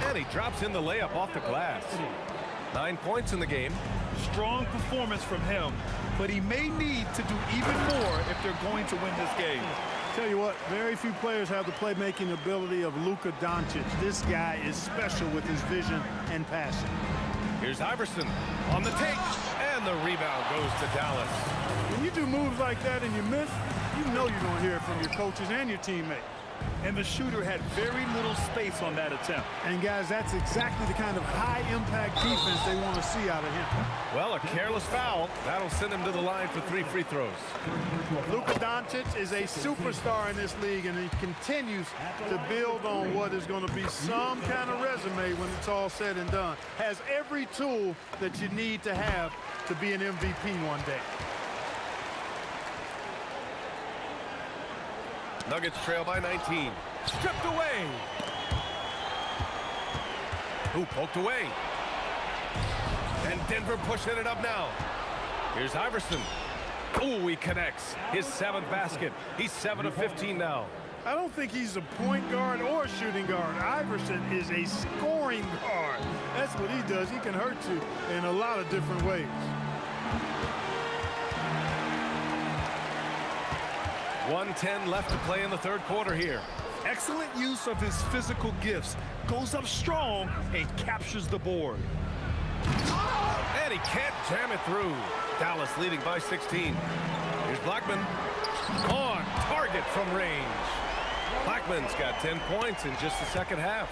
And he drops in the layup off the glass. 9 points in the game. Strong performance from him, but he may need to do even more if they're going to win this game. Tell you what, very few players have the playmaking ability of Luka Doncic. This guy is special with his vision and passion. Here's Iverson on the take, and And the rebound goes to Dallas. When you do moves like that and you miss, you know you're going to hear it from your coaches and your teammates. And the shooter had very little space on that attempt. And guys, that's exactly the kind of high-impact defense they want to see out of him. Well, a careless foul. That'll send him to the line for 3 free throws. Luka Doncic is a superstar in this league, and he continues to build on what is going to be some kind of resume when it's all said and done. Has every tool that you need to have to be an MVP one day. Nuggets trail by 19. Stripped away. Ooh, poked away. And Denver pushing it up now. Here's Iverson. Ooh, he connects. His 7th basket. He's 7 of 15 now. I don't think he's a point guard or a shooting guard. Iverson is a scoring guard. That's what he does. He can hurt you in a lot of different ways. 1:10 left to play in the 3rd quarter here. Excellent use of his physical gifts. Goes up strong and captures the board. And he can't jam it through. Dallas leading by 16. Here's Blackman. On target from range. Blackman's got 10 points in just the 2nd half.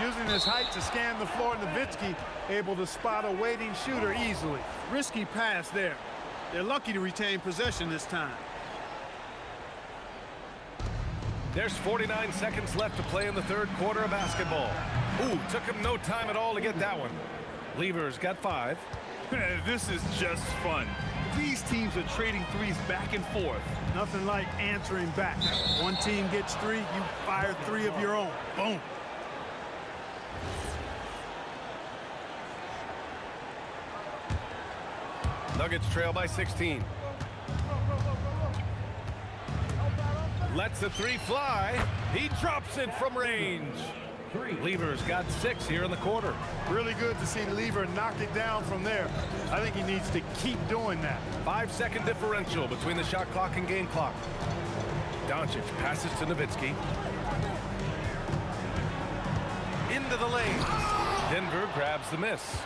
Using his height to scan the floor, Nowitzki able to spot a waiting shooter easily. Risky pass there. They're lucky to retain possession this time. There's 49 seconds left to play in the 3rd quarter of basketball. Ooh, took him no time at all to get that one. Lever's got 5. This is just fun. These teams are trading threes back and forth. Nothing like answering back. One team gets 3, you fire 3 of your own. Boom. Nuggets trail by 16. Lets the 3 fly. He drops it from range. Lever's got 6 here in the quarter. Really good to see Lever knock it down from there. I think he needs to keep doing that. 5-second differential between the shot clock and game clock. Doncic passes to Nowitzki. Into the lane. Denver grabs the miss.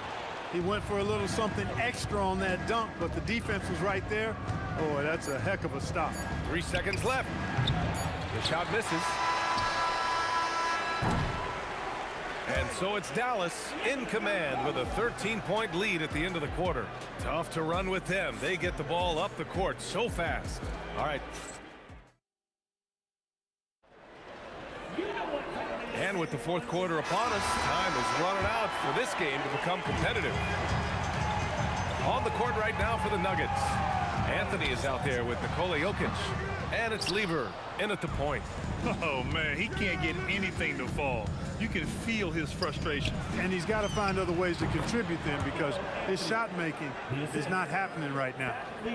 He went for a little something extra on that dunk, but the defense was right there. Oh, that's a heck of a stop. 3 seconds left. The shot misses. And so it's Dallas in command with a 13-point lead at the end of the quarter. Tough to run with them. They get the ball up the court so fast. All right. And with the 4th quarter upon us, time is running out for this game to become competitive. On the court right now for the Nuggets. Anthony is out there with Nikola Jokic. And it's Lever in at the point. Oh, man, he can't get anything to fall. You can feel his frustration. And he's got to find other ways to contribute then because his shot making is not happening right now.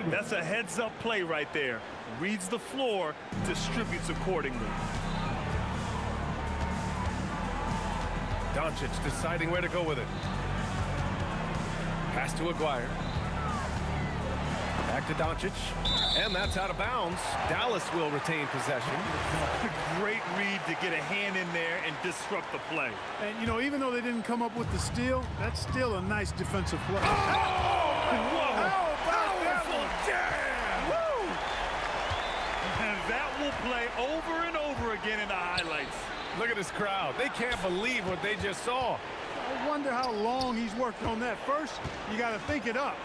That's a heads-up play right there. Reads the floor, distributes accordingly. Doncic deciding where to go with it. Pass to Aguirre. Back to Doncic. And that's out of bounds. Dallas will retain possession. Great read to get a hand in there and disrupt the play. And, you know, even though they didn't come up with the steal, that's still a nice defensive play. Whoa! Powerful jam! Woo! And that will play over and over again in the highlights. Look at this crowd. They can't believe what they just saw. I wonder how long he's worked on that. First, you got to think it up.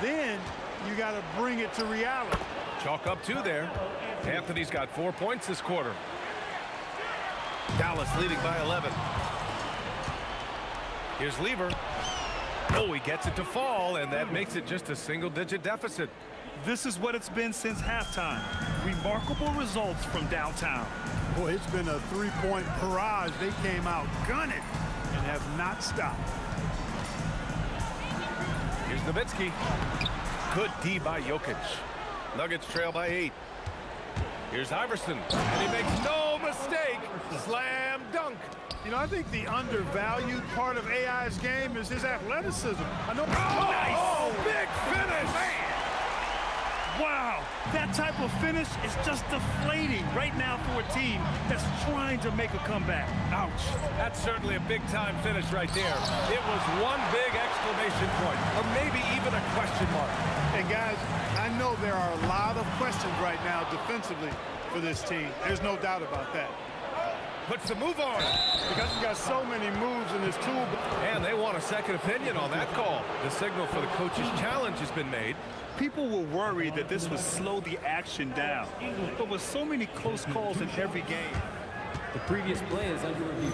Then you got to bring it to reality. Chalk up 2 there. Anthony's got 4 points this quarter. Dallas leading by 11. Here's Lever. Oh, he gets it to fall, and that makes it just a single-digit deficit. This is what it's been since halftime. Remarkable results from downtown. Boy, it's been a 3-point barrage. They came out gunning and have not stopped. Here's Nowitzki. Good D by Jokic. Nuggets trail by 8. Here's Iverson, and he makes no mistake. Slam dunk. You know, I think the undervalued part of AI's game is his athleticism. I know. Oh, nice. Big finish. Wow, that type of finish is just deflating right now for a team that's trying to make a comeback. Ouch. That's certainly a big-time finish right there. It was one big exclamation point, or maybe even a question mark. And guys, I know there are a lot of questions right now defensively for this team. There's no doubt about that. Puts the move on. Because he's got so many moves in his tool. And they want a second opinion on that call. The signal for the coach's challenge has been made. People were worried that this would slow the action down. But with so many close calls in every game. The previous play is under review.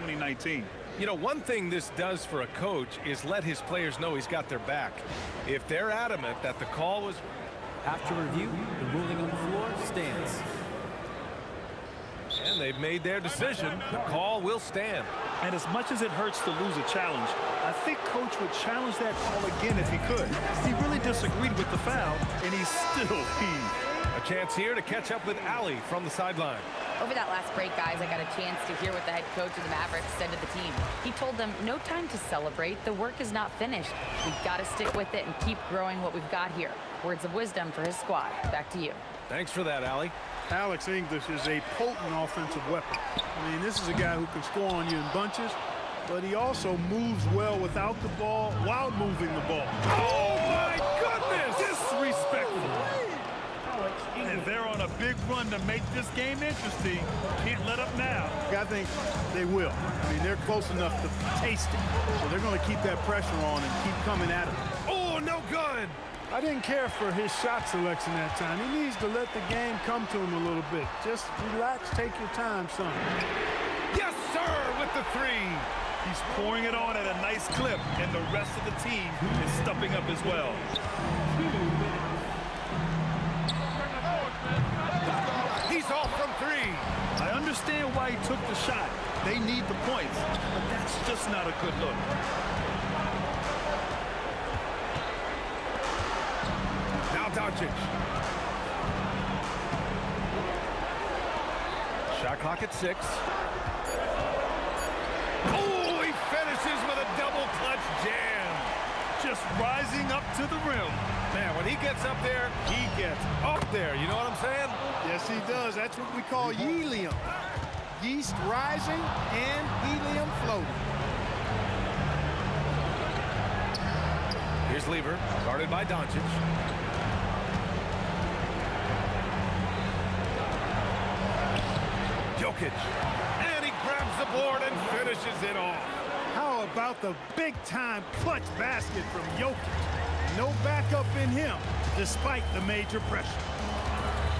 2019. You know, one thing this does for a coach is let his players know he's got their back. If they're adamant that the call was... After review, the ruling on the floor stands. And they've made their decision. The call will stand. And as much as it hurts to lose a challenge, I think Coach would challenge that call again if he could. He really disagreed with the foul, and he still heaved. A chance here to catch up with Allie from the sideline. Over that last break, guys, I got a chance to hear what the head coach of the Mavericks said to the team. He told them, no time to celebrate. The work is not finished. We've got to stick with it and keep growing what we've got here. Words of wisdom for his squad. Back to you. Thanks for that, Allie. Alex English is a potent offensive weapon. I mean, this is a guy who can score on you in bunches, but he also moves well without the ball while moving the ball. Oh, my goodness! Disrespectful. And they're on a big run to make this game interesting. Can't let up now. I think they will. I mean, they're close enough to taste it. So they're going to keep that pressure on and keep coming at it. Oh, no good! I didn't care for his shot selection that time. He needs to let the game come to him a little bit. Just relax, take your time, son. Yes, sir, with the three. He's pouring it on at a nice clip, and the rest of the team is stepping up as well. He's off from three. I understand why he took the shot. They need the points, but that's just not a good look. Now Doncic. Shot clock at 6. Oh, he finishes with a double clutch jam. Just rising up to the rim. Man, when he gets up there, he gets up there. You know what I'm saying? Yes, he does. That's what we call helium. Yeast rising and helium floating. Here's Lever, guarded by Doncic. Jokic, and he grabs the board and finishes it off. How about the big-time clutch basket from Jokic? No backup in him, despite the major pressure.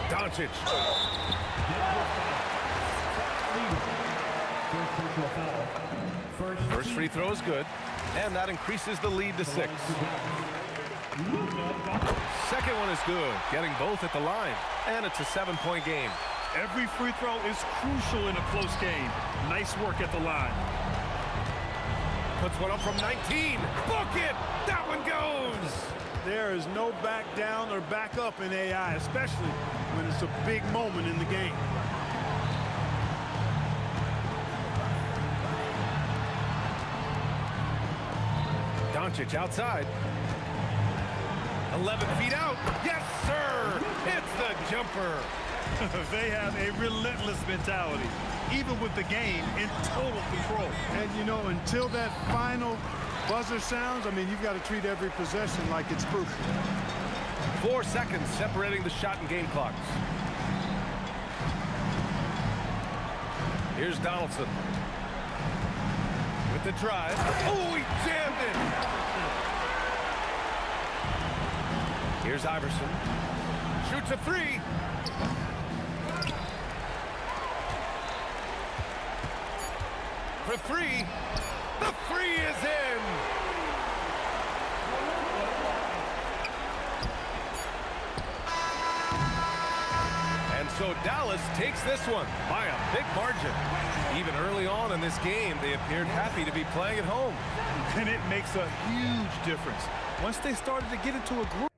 Doncic. First free throw is good, and that increases the lead to 6. Second one is good, getting both at the line, and it's a 7-point game. Every free throw is crucial in a close game. Nice work at the line. Puts one up from 19. Book it! That one goes! There is no back down or back up in AI, especially when it's a big moment in the game. Doncic outside. 11 feet out. Yes, sir! It's the jumper. They have a relentless mentality, even with the game in total control. And, you know, until that final buzzer sounds, I mean, you've got to treat every possession like it's crucial. 4 seconds separating the shot and game clocks. Here's Donaldson. With the drive. Oh, he jammed it! Here's Iverson. Shoots a 3. For 3. The 3 is in! And so Dallas takes this one by a big margin. Even early on in this game, they appeared happy to be playing at home. And it makes a huge difference. Once they started to get into a group.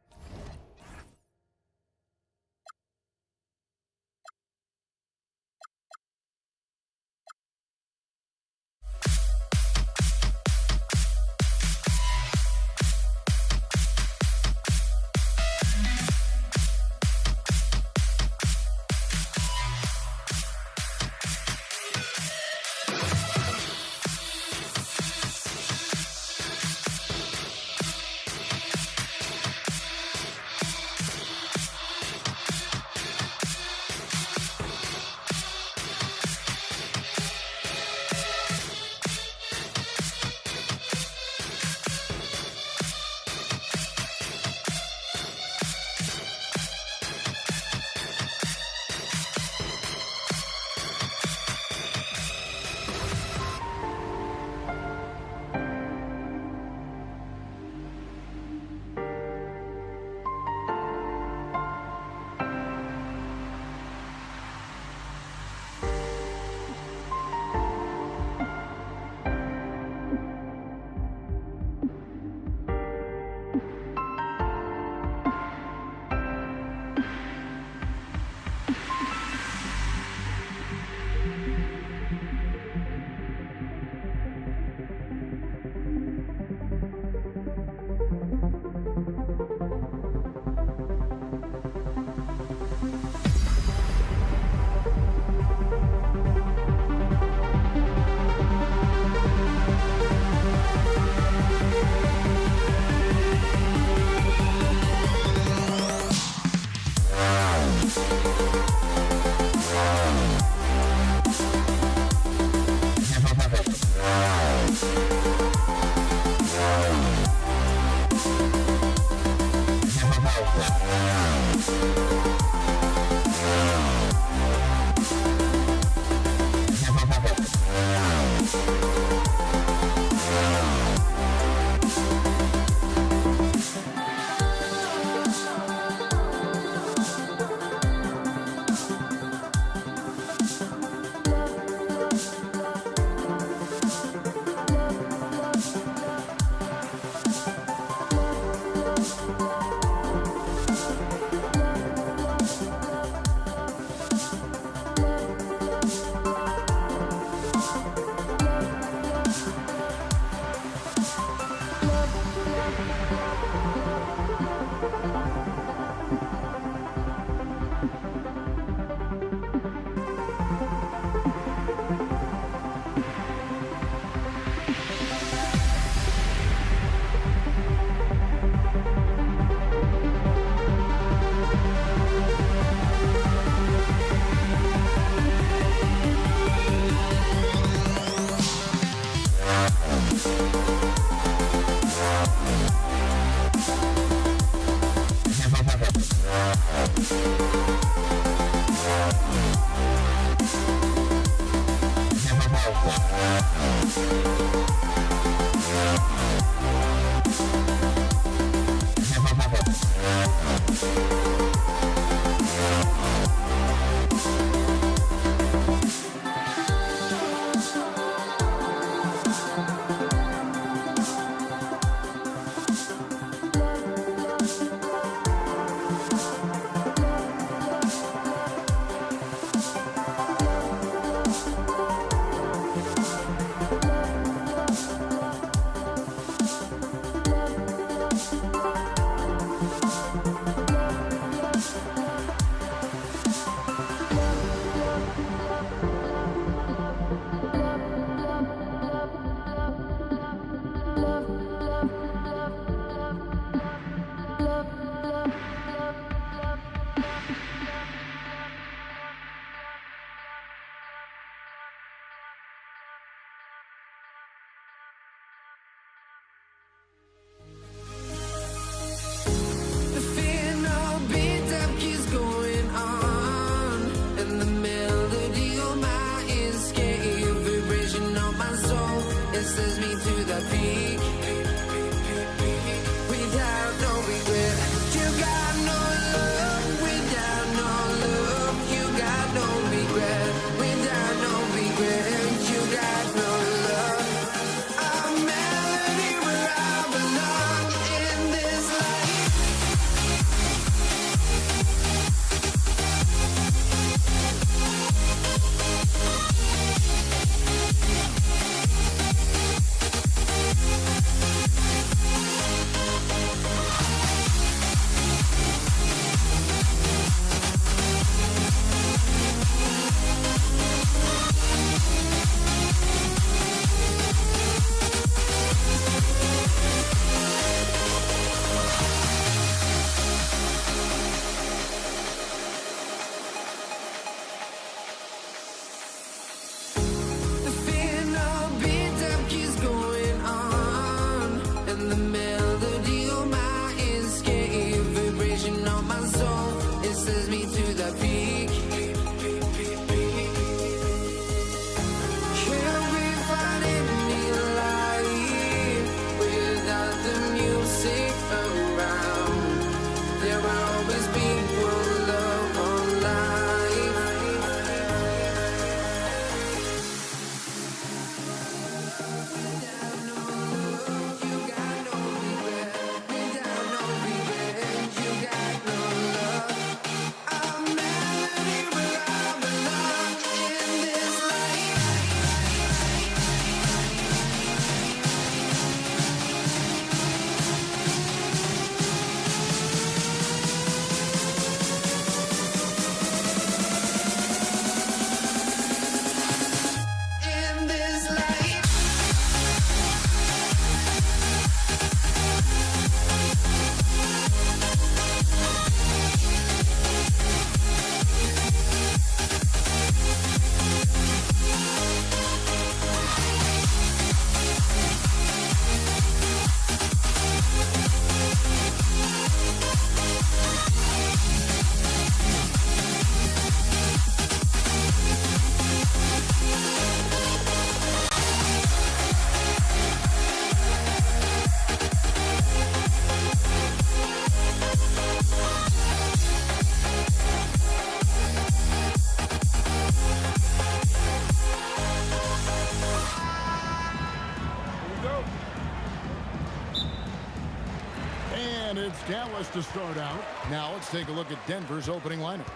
scoreless to start out. Now let's take a look at Denver's opening lineup.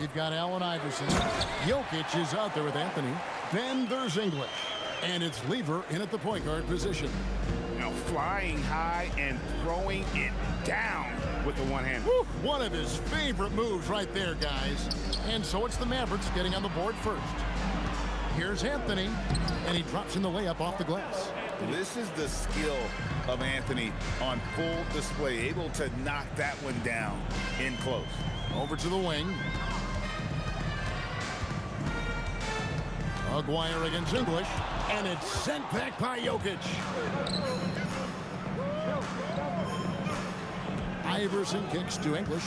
We've got Allen Iverson. Jokic is out there with Anthony. Then there's English. And it's Lever in at the point guard position. Now flying high and throwing it down with the one-hand. One of his favorite moves right there, guys. And so it's the Mavericks getting on the board first. Here's Anthony, and he drops in the layup off the glass. This is the skill of Anthony on full display, able to knock that one down in close. Over to the wing. Aguirre against English, and it's sent back by Jokic. Iverson kicks to English.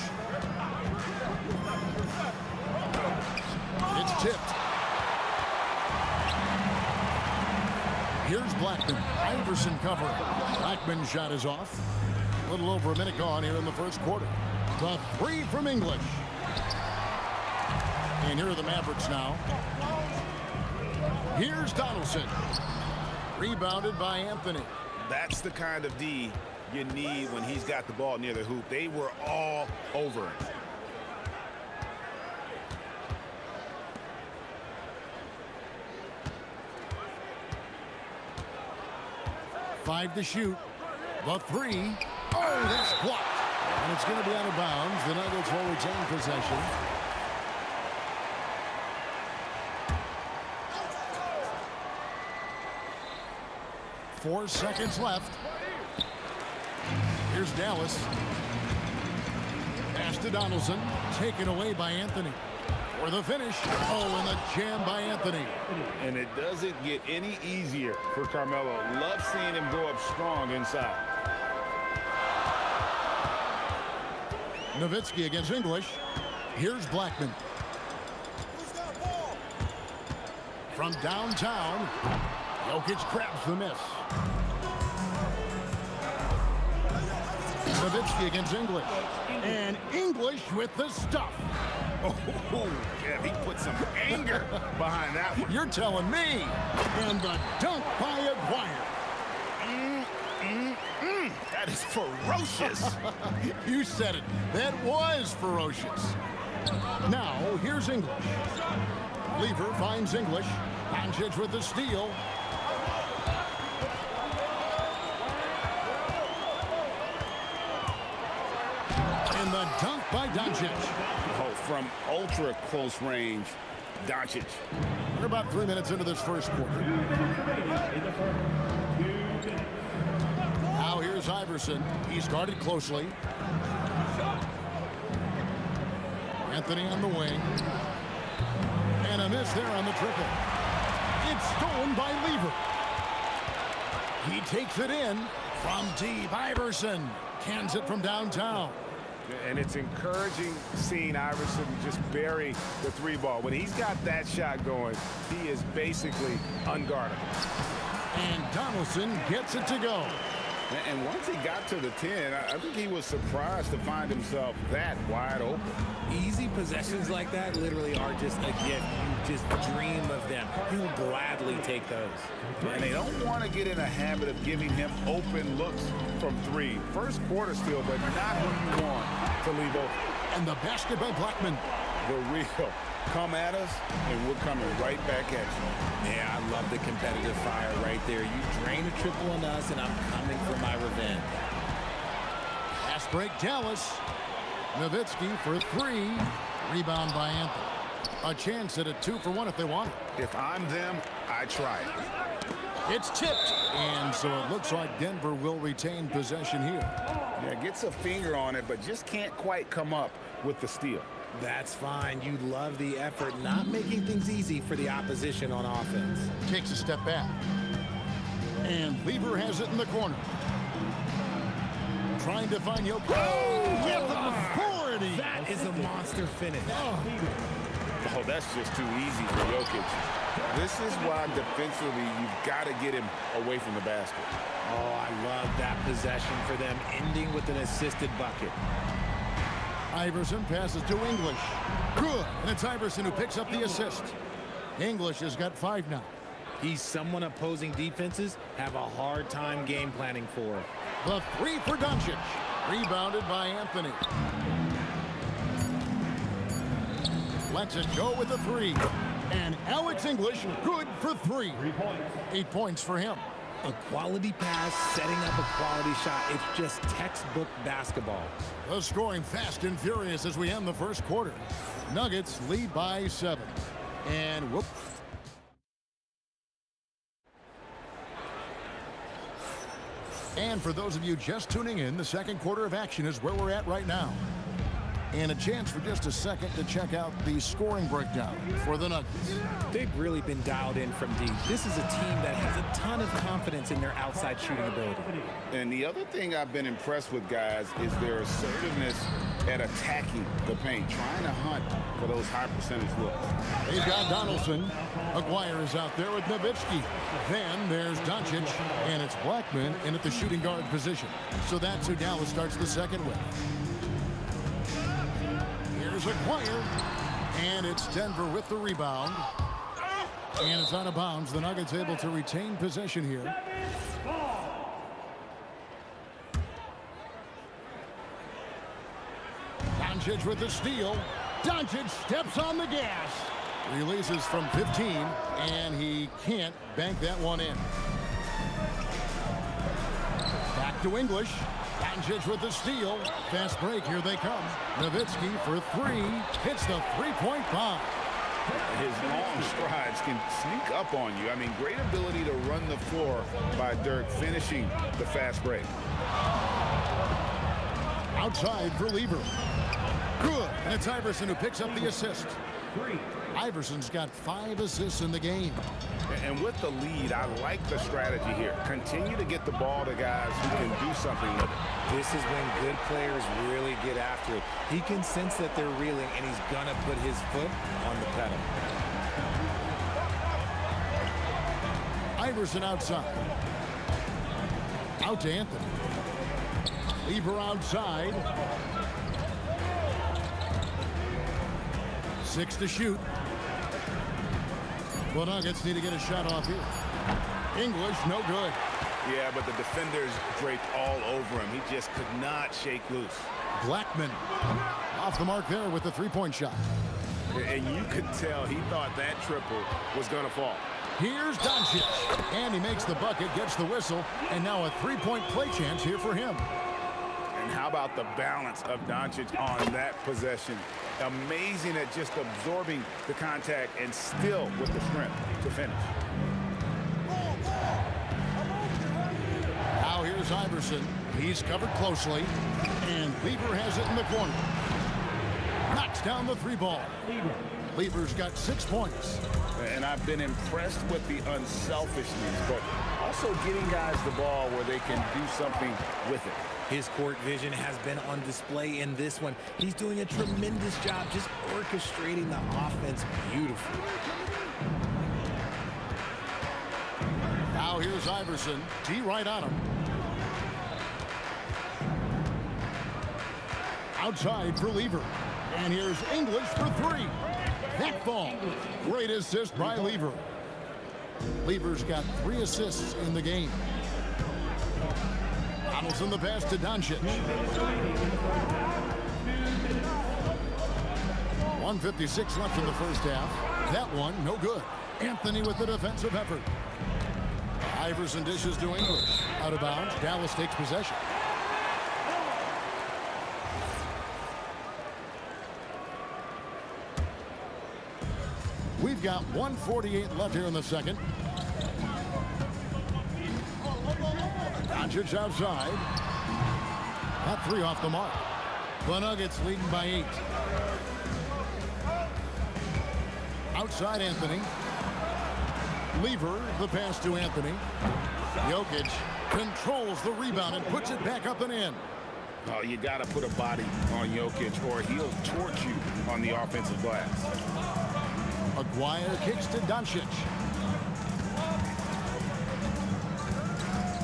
It's tipped. Here's Blackman. Iverson covering. Blackman's shot is off. A little over a minute gone here in the first quarter. The three from English. And here are the Mavericks now. Here's Donaldson. Rebounded by Anthony. That's the kind of D you need when he's got the ball near the hoop. They were all over him. Five to shoot. The three. Oh, that's blocked. And it's going to be out of bounds. The Nuggets will retain possession. Four seconds left. Here's Dallas. Pass to Donaldson. Taken away by Anthony. For the finish. Oh, and the jam by Anthony. And it doesn't get any easier for Carmelo. Love seeing him go up strong inside. Nowitzki against English. Here's Blackman. From downtown, Jokic grabs the miss. Nowitzki against English. And English with the stuff. Oh, yeah, he put some anger behind that one. You're telling me. And the dunk by Aguirre. That is ferocious. You said it. That was ferocious. Now, here's English. Lever finds English. Doncic with the steal. And the dunk by Doncic. Oh, from ultra close range, Doncic. We're about 3 minutes into this first quarter. Now here's Iverson. He's guarded closely. Anthony on the wing. And a miss there on the triple. It's stolen by Lever. He takes it in from deep. Iverson cans it from downtown. And it's encouraging seeing Iverson just bury the three ball. When he's got that shot going, he is basically unguardable. And Donaldson gets it to go. And once he got to the 10, I think he was surprised to find himself that wide open. Easy possessions like that literally are just a gift. You just dream of them. He'll gladly take those. And they don't want to get in a habit of giving him open looks from three. First quarter still, but not who you want to leave open. And the basket by Blackman. The real. Come at us, and we're coming right back at you. Yeah, I love the competitive fire right there. You drain a triple on us, and I'm coming for my revenge. Pass break, Dallas. Nowitzki for three. Rebound by Anthony. A chance at a 2-for-1 if they want it. If I'm them, I try it. It's tipped. And so it looks like Denver will retain possession here. Yeah, gets a finger on it, but just can't quite come up with the steal. That's fine. You love the effort, not making things easy for the opposition on offense. Takes a step back. And Lever has it in the corner. Trying to find Jokic. Oh, with authority. That is a monster finish. Oh, that's just too easy for Jokic. This is why defensively you've got to get him away from the basket. Oh, I love that possession for them, ending with an assisted bucket. Iverson passes to English. Good. And it's Iverson who picks up the assist. English has got 5 now. He's someone opposing defenses have a hard time game planning for. The three for Doncic. Rebounded by Anthony. Lets it go with a three. And Alex English, good for 3. 8 points for him. A quality pass, setting up a quality shot. It's just textbook basketball. The scoring fast and furious as we end the first quarter. Nuggets lead by 7. And whoop. And for those of you just tuning in, the second quarter of action is where we're at right now. And a chance for just a second to check out the scoring breakdown for the Nuggets. They've really been dialed in from deep. This is a team that has a ton of confidence in their outside shooting ability. And the other thing I've been impressed with, guys, is their assertiveness at attacking the paint, trying to hunt for those high percentage looks. They've got Donaldson. Aguirre is out there with Nowitzki. Then there's Doncic, and it's Blackman in at the shooting guard position. So that's who Dallas starts the second with. Here's Aguirre, and it's Denver with the rebound. And it's out of bounds. The Nuggets able to retain possession here. Doncic with the steal. Doncic steps on the gas. Releases from 15, and he can't bank that one in. Back to English. Doncic with the steal. Fast break, here they come. Nowitzki for 3. Hits the three-point bomb. His long strides can sneak up on you. I mean, great ability to run the floor by Dirk, finishing the fast break. Outside for Lever. Good. And it's Iverson who picks up the assist. Iverson's got 5 assists in the game. And with the lead, I like the strategy here. Continue to get the ball to guys who can do something with it. This is when good players really get after it. He can sense that they're reeling, and he's going to put his foot on the pedal. Iverson outside. Out to Anthony. Lever outside. 6 to shoot. Well, Nuggets need to get a shot off here. English, no good. Yeah, but the defenders draped all over him. He just could not shake loose. Blackman off the mark there with the three-point shot. And you could tell he thought that triple was going to fall. Here's Doncic. And he makes the bucket, gets the whistle, and now a three-point play chance here for him. And how about the balance of Doncic on that possession? Amazing at just absorbing the contact and still with the strength to finish. Now here's Iverson. He's covered closely. And Lever has it in the corner. Knocks down the 3-ball. Lever's got 6 points. And I've been impressed with the unselfishness, but also getting guys the ball where they can do something with it. His court vision has been on display in this one. He's doing a tremendous job just orchestrating the offense beautifully. Now here's Iverson. T right on him. Outside for Lever. And here's English for 3. That ball. Great assist by Lever. Lever's got 3 assists in the game. Donaldson the pass to Doncic. 1:56 left in the first half. That one, no good. Anthony with the defensive effort. Iverson dishes to English. Out of bounds. Dallas takes possession. We've got 1:48 left here in the second. Doncic outside. That 3 off the mark. The Nuggets leading by 8. Outside Anthony. Lever, the pass to Anthony. Jokic controls the rebound and puts it back up and in. Oh, you got to put a body on Jokic or he'll torch you on the offensive glass. Aguirre kicks to Doncic.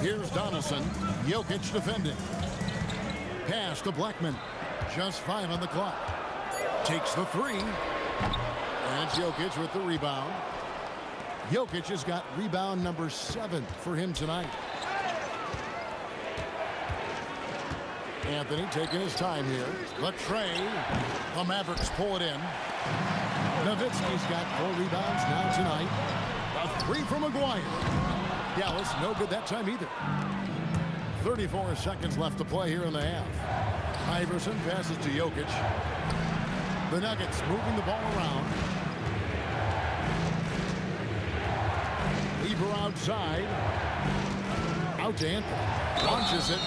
Here's Donaldson. Jokic defending. Pass to Blackman. Just 5 on the clock. Takes the 3. And Jokic with the rebound. Jokic has got rebound number 7 for him tonight. Anthony taking his time here. Latrey. The Mavericks pull it in. Nowitzki's got 4 rebounds now tonight. A 3 from Maguire. Dallas no good that time either. 34 seconds left to play here in the half. Iverson passes to Jokic. The Nuggets moving the ball around. Lever outside. Out to Anthony. Launches it.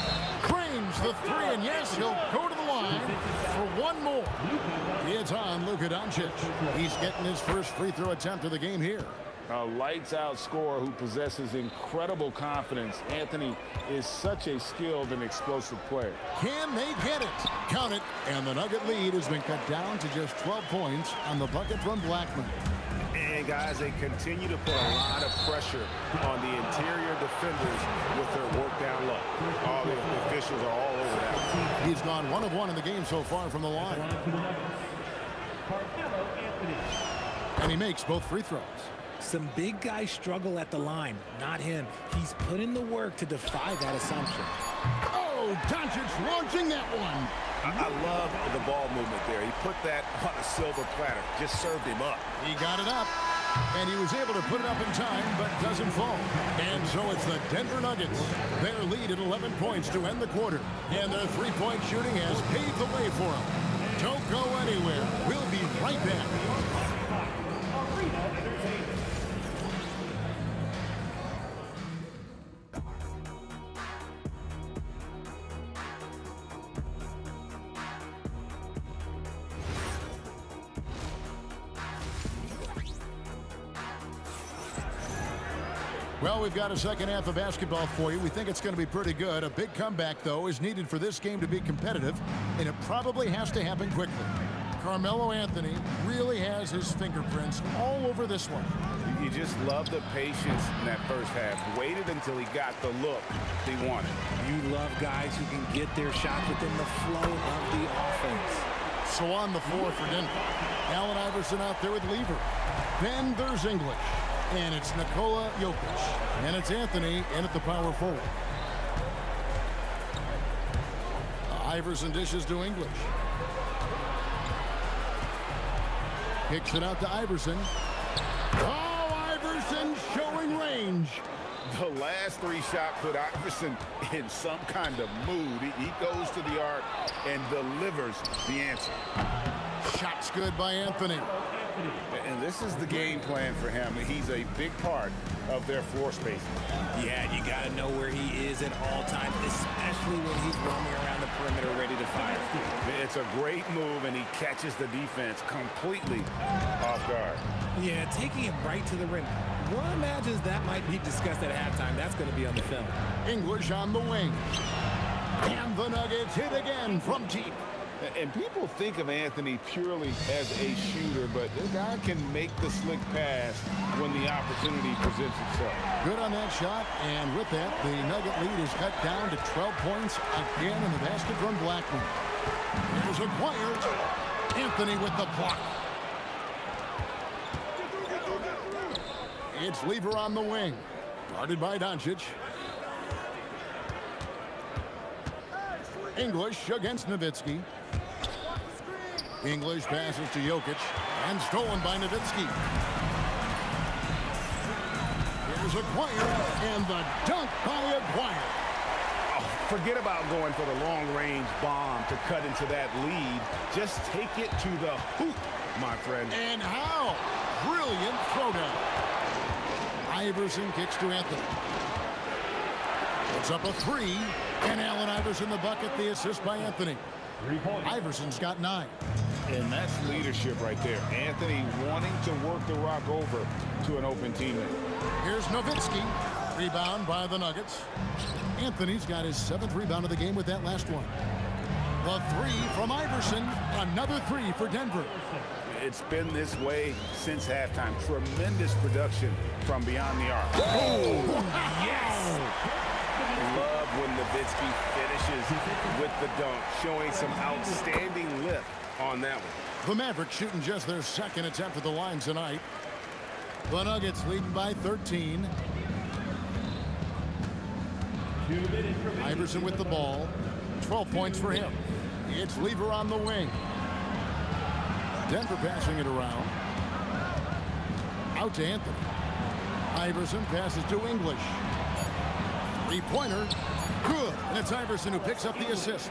Frames the 3, and yes, he'll go to the line for one more. It's on Luka Doncic. He's getting his first free throw attempt of the game here. A lights-out scorer who possesses incredible confidence. Anthony is such a skilled and explosive player. Can they get it? Count it. And the Nugget lead has been cut down to just 12 points on the bucket from Blackman. And, guys, they continue to put a lot of pressure on the interior defenders with their work down low. All the officials are all over that. He's gone 1 of 1 in the game so far from the line. And he makes both free throws. Some big guys struggle at the line, not him. He's put in the work to defy that assumption. Oh, Doncic launching that one. I love the ball movement there. He put that on a silver platter. Just served him up. He got it up, and he was able to put it up in time, but doesn't fall. And so it's the Denver Nuggets. Their lead at 11 points to end the quarter. And their three-point shooting has paved the way for them. Don't go anywhere. We'll be right back. Well, we've got a second half of basketball for you. We think it's going to be pretty good. A big comeback, though, is needed for this game to be competitive, and it probably has to happen quickly. Carmelo Anthony really has his fingerprints all over this one. You just love the patience in that first half. Waited until he got the look he wanted. You love guys who can get their shot within the flow of the offense. So on the floor for Denver. Allen Iverson out there with Lever. Then there's English. And it's Nikola Jokic. And it's Anthony in at the power forward. Iverson dishes to English. Kicks it out to Iverson. Oh, Iverson showing range. The last 3 shots put Iverson in some kind of mood. He goes to the arc and delivers the answer. Shots good by Anthony. And this is the game plan for him. He's a big part of their floor space. Yeah, you got to know where he is at all times, especially when he's roaming around the perimeter ready to fire. It's a great move, and he catches the defense completely off guard. Yeah, taking it right to the rim. One imagines that might be discussed at halftime. That's going to be on the film. English on the wing. And the Nuggets hit again from deep. And people think of Anthony purely as a shooter, but the guy can make the slick pass when the opportunity presents itself. Good on that shot, and with that, the Nugget lead is cut down to 12 points again in the basket from Blackman. There's acquired. Anthony with the block. It's Lever on the wing. Guarded by Doncic. English against Nowitzki. English passes to Jokic and stolen by Nowitzki. Here's Aguirre and the dunk by Aguirre. Oh, forget about going for the long-range bomb to cut into that lead. Just take it to the hoop, my friend. And how? Brilliant throwdown. Iverson kicks to Anthony. It's up a 3, and Allen Iverson the bucket, the assist by Anthony. Iverson's got 9. And that's leadership right there. Anthony wanting to work the rock over to an open teammate. Here's Nowitzki. Rebound by the Nuggets. Anthony's got his 7th rebound of the game with that last one. The 3 from Iverson. Another 3 for Denver. It's been this way since halftime. Tremendous production from beyond the arc. Oh, yes! Love when Nowitzki finishes with the dunk, showing some outstanding lift on that one. The Mavericks shooting just their 2nd attempt at the line tonight. The Nuggets leading by 13. Iverson with the ball. 12 points for him. It's Lever on the wing. Denver passing it around. Out to Anthony. Iverson passes to English. Three-pointer. Good. And it's Iverson who picks up the assist.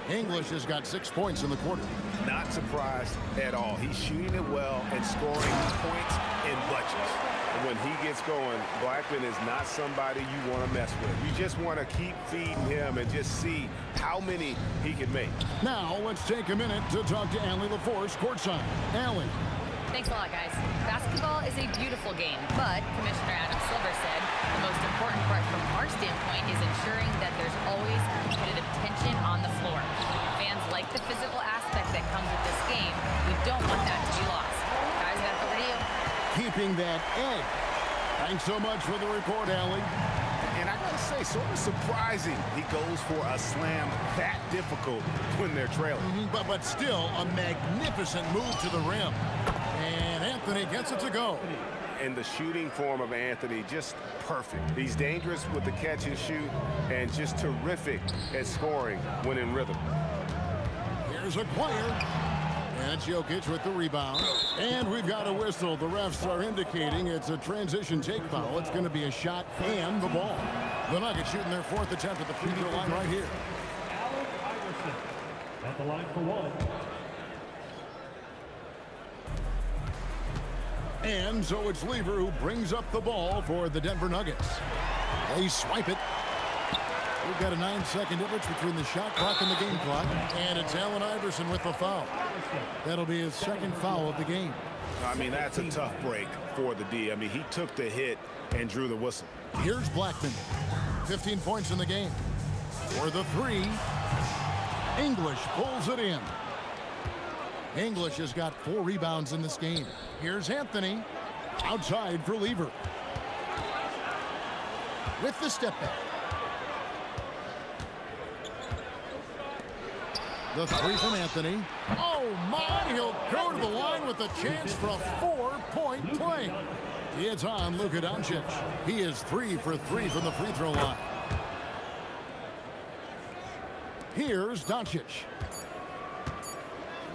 English has got 6 points in the quarter. Not surprised at all. He's shooting it well and scoring points in bunches. And when he gets going, Blackman is not somebody you want to mess with. You just want to keep feeding him and just see how many he can make. Now let's take a minute to talk to Allie LaForce courtside. Allie. Thanks a lot, guys. Basketball is a beautiful game, but Commissioner Adam Silver said the most important part from our standpoint is ensuring that there's always competitive tension on the floor. Fans like the physical aspect that comes with this game. We don't want that to be lost. Guys, that's over to you. Keeping that edge. Thanks so much for the report, Allie. And I gotta say, sort of surprising he goes for a slam that difficult when they're trailing. But still a magnificent move to the rim. And Anthony gets it to go. And the shooting form of Anthony, just perfect. He's dangerous with the catch and shoot and just terrific at scoring when in rhythm. Here's a player. And it's Jokic with the rebound. And we've got a whistle. The refs are indicating it's a transition take foul. It's going to be a shot and the ball. The Nuggets shooting their 4th attempt at the free throw line right here. Allen Iverson at the line for one. And so it's Lever who brings up the ball for the Denver Nuggets. They swipe it. We've got a 9-second difference between the shot clock and the game clock. And it's Allen Iverson with the foul. That'll be his 2nd foul of the game. I mean, that's a tough break for the D. I mean, he took the hit and drew the whistle. Here's Blackman. 15 points in the game. For the 3, English pulls it in. English has got 4 rebounds in this game. Here's Anthony. Outside for Lever. With the step back. The 3 from Anthony. Oh, my! He'll go to the line with a chance for a 4-point play. It's on Luka Doncic. He is 3 for 3 from the free throw line. Here's Doncic.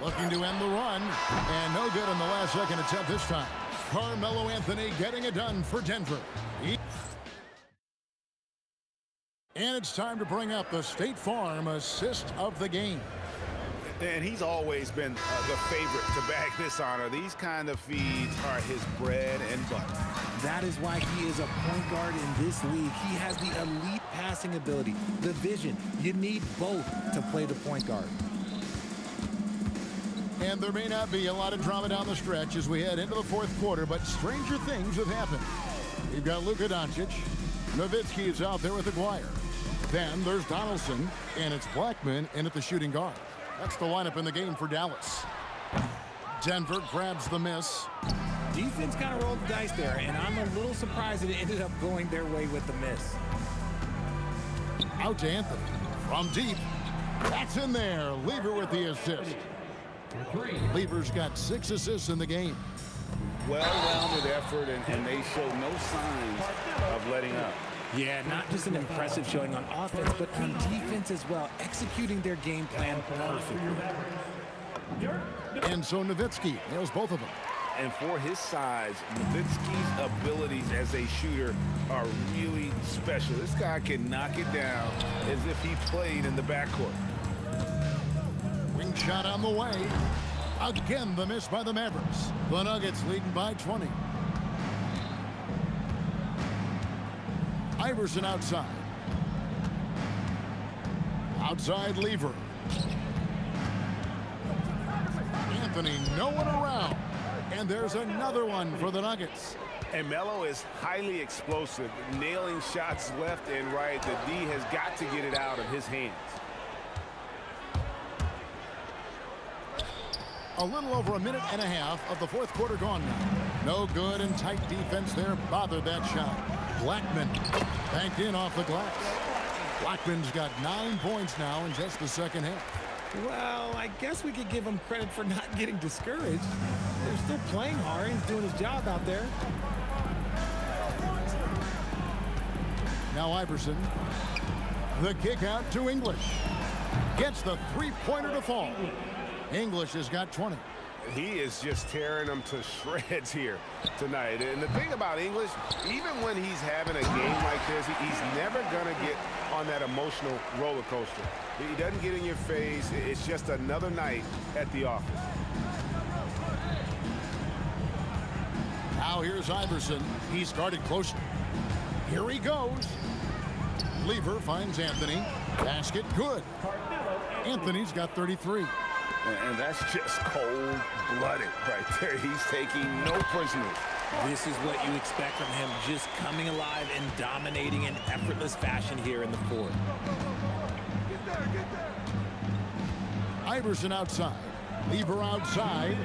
Looking to end the run. And no good in the last second attempt this time. Carmelo Anthony getting it done for Denver. And it's time to bring up the State Farm assist of the game. And he's always been the favorite to bag this honor. These kind of feeds are his bread and butter. That is why he is a point guard in this league. He has the elite passing ability, the vision. You need both to play the point guard. And there may not be a lot of drama down the stretch as we head into the 4th quarter, but stranger things have happened. We've got Luka Doncic. Nowitzki is out there with Aguirre. Then there's Donaldson, and it's Blackman in at the shooting guard. That's the lineup in the game for Dallas. Denver grabs the miss. Defense kind of rolled the dice there, and I'm a little surprised that it ended up going their way with the miss. Out to Anthony. From deep. That's in there. Lever with the assist. Lever's got 6 assists in the game. Well-rounded effort, and they show no signs of letting up. Yeah, not just an impressive showing on offense, but on defense as well, executing their game plan perfectly. And so Nowitzki nails both of them. And for his size, Nowitzki's abilities as a shooter are really special. This guy can knock it down as if he played in the backcourt. Wing shot on the way. Again, the miss by the Mavericks. The Nuggets leading by 20. Iverson outside. Outside Lever. Anthony, no one around. And there's another one for the Nuggets. And Melo is highly explosive, nailing shots left and right. The D has got to get it out of his hands. A little over a minute and a half of the 4th quarter gone now. No good and tight defense there bothered that shot. Blackman banked in off the glass. Blackman's got 9 points now in just the 2nd half. Well, I guess we could give him credit for not getting discouraged. They're still playing hard. He's doing his job out there. Now Iverson. The kick out to English. gets the three-pointer to fall. English has got 20. He is just tearing them to shreds here tonight. And the thing about English, even when he's having a game like this, he's never going to get on that emotional roller coaster. He doesn't get in your face. It's just another night at the office. Now here's Iverson. He's guarded closer. Here he goes. Lever finds Anthony. Basket good. Anthony's got 33. And that's just cold-blooded right there. He's taking no prisoners. This is what you expect from him, just coming alive and dominating in effortless fashion here in the fourth. Iverson outside. Lever outside.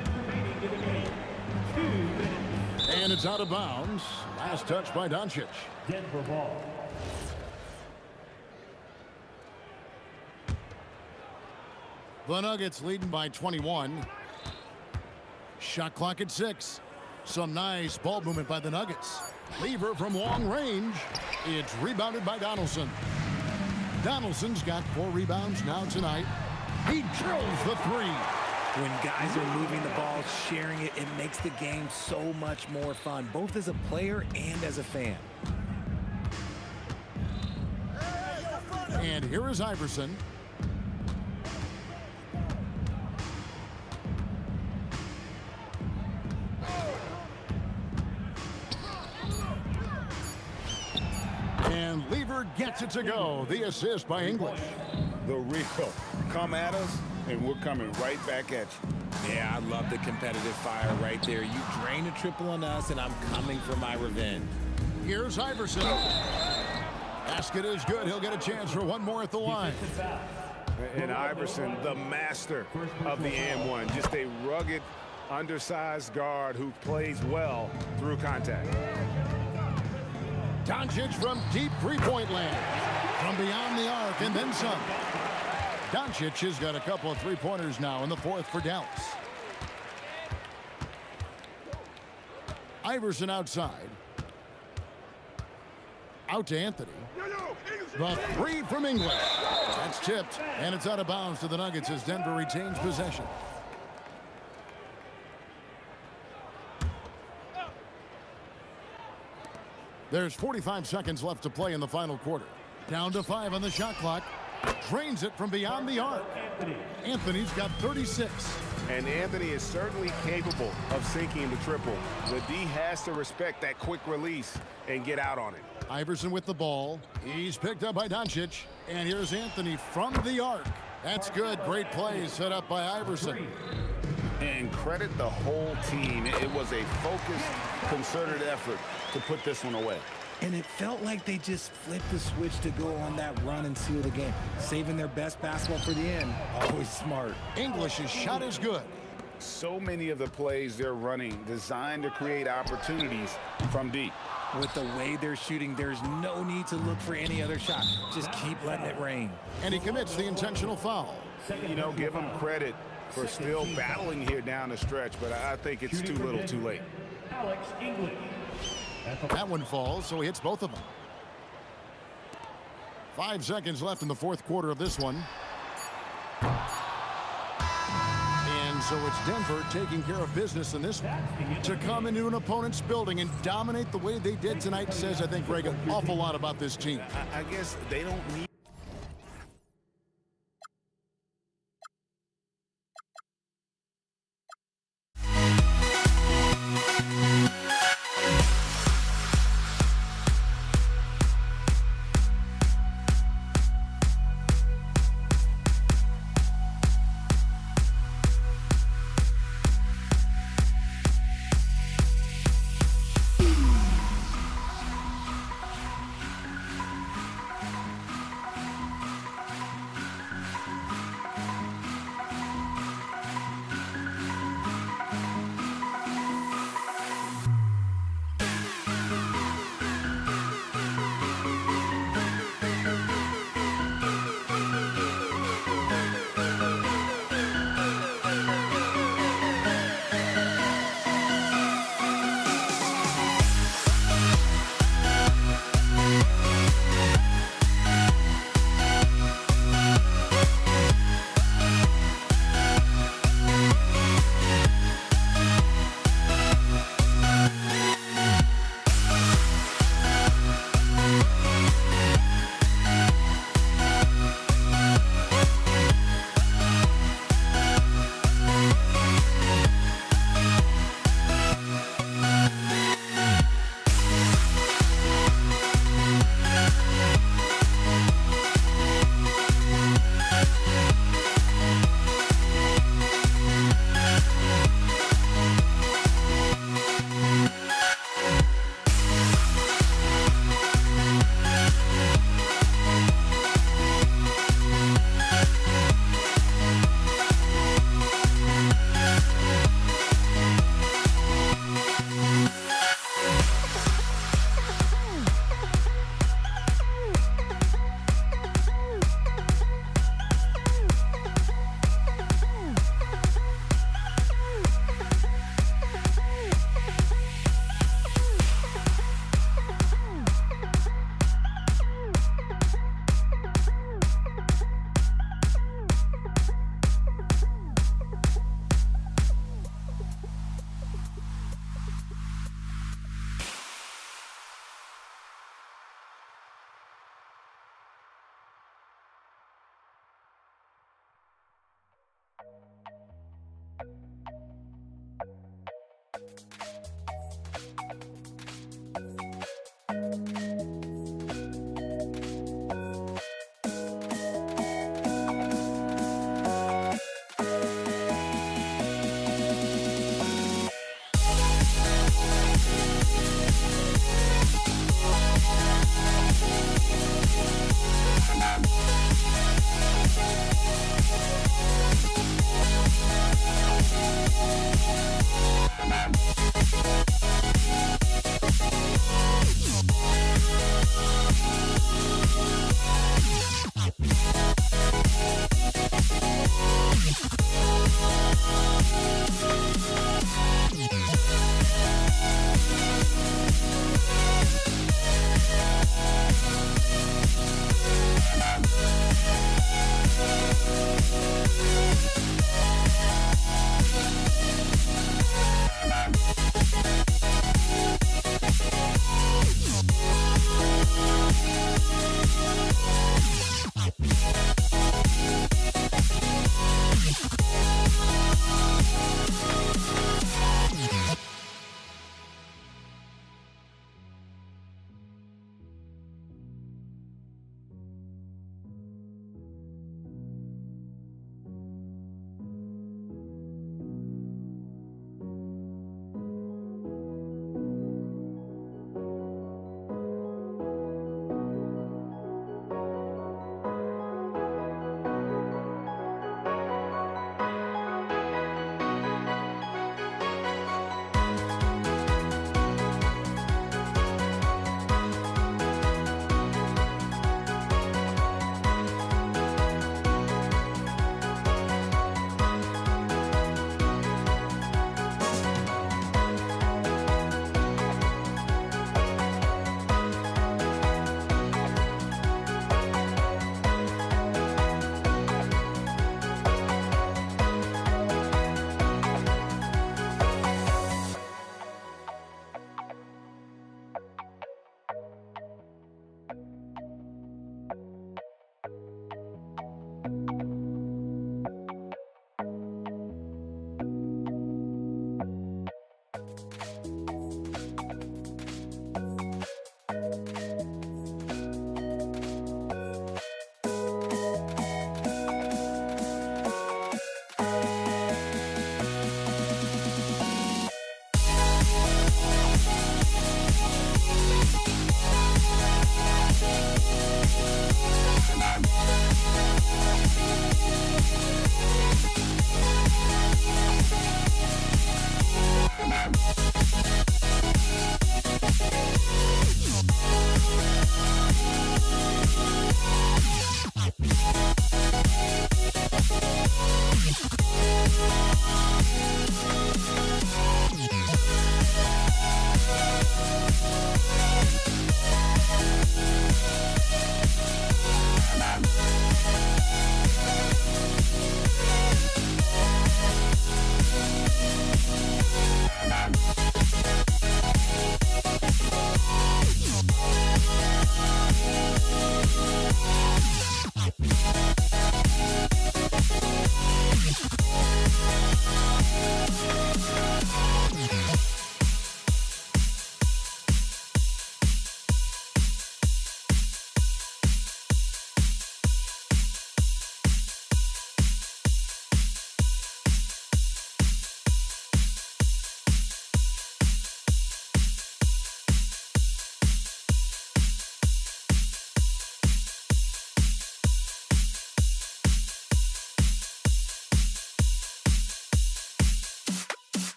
And it's out of bounds. Last touch by Doncic. Denver ball. The Nuggets leading by 21. Shot clock at 6. Some nice ball movement by the Nuggets. Lever from long range. It's rebounded by Donaldson. Donaldson's got 4 rebounds now tonight. He drills the 3. When guys are moving the ball, sharing it, it makes the game so much more fun, both as a player and as a fan. And here is Iverson. And Lever gets it to go. The assist by English. The real. Come at us, and we're coming right back at you. Yeah, I love the competitive fire right there. You drain a triple on us, and I'm coming for my revenge. Here's Iverson. Basket is good. He'll get a chance for one more at the line. And Iverson, the master of the and one. Just a rugged, undersized guard who plays well through contact. Doncic from deep three-point land. From beyond the arc and then some. Doncic has got a couple of three-pointers now in the fourth for Dallas. Iverson outside. Out to Anthony. The 3 from English. That's tipped, and it's out of bounds to the Nuggets as Denver retains possession. There's 45 seconds left to play in the final quarter. Down to 5 on the shot clock. Drains it from beyond the arc. Anthony's got 36. And Anthony is certainly capable of sinking the triple. The D has to respect that quick release and get out on it. Iverson with the ball. He's picked up by Doncic. And here's Anthony from the arc. That's good. Great play set up by Iverson. And credit the whole team. It was a focused, concerted effort to put this one away. And it felt like they just flipped the switch to go on that run and seal the game. Saving their best basketball for the end. Always smart. English's shot is good. So many of the plays they're running designed to create opportunities from deep. With the way they're shooting, there's no need to look for any other shot. Just keep letting it rain. And he commits the intentional foul. You know, give him credit for still battling here down the stretch, but I think it's too little too late. Alex English. That one falls, so he hits both of them. 5 seconds left in the fourth quarter of this one. And so it's Denver taking care of business in this one. To come into an opponent's building and dominate the way they did tonight says, I think, Greg, an awful lot about this team. I guess they don't need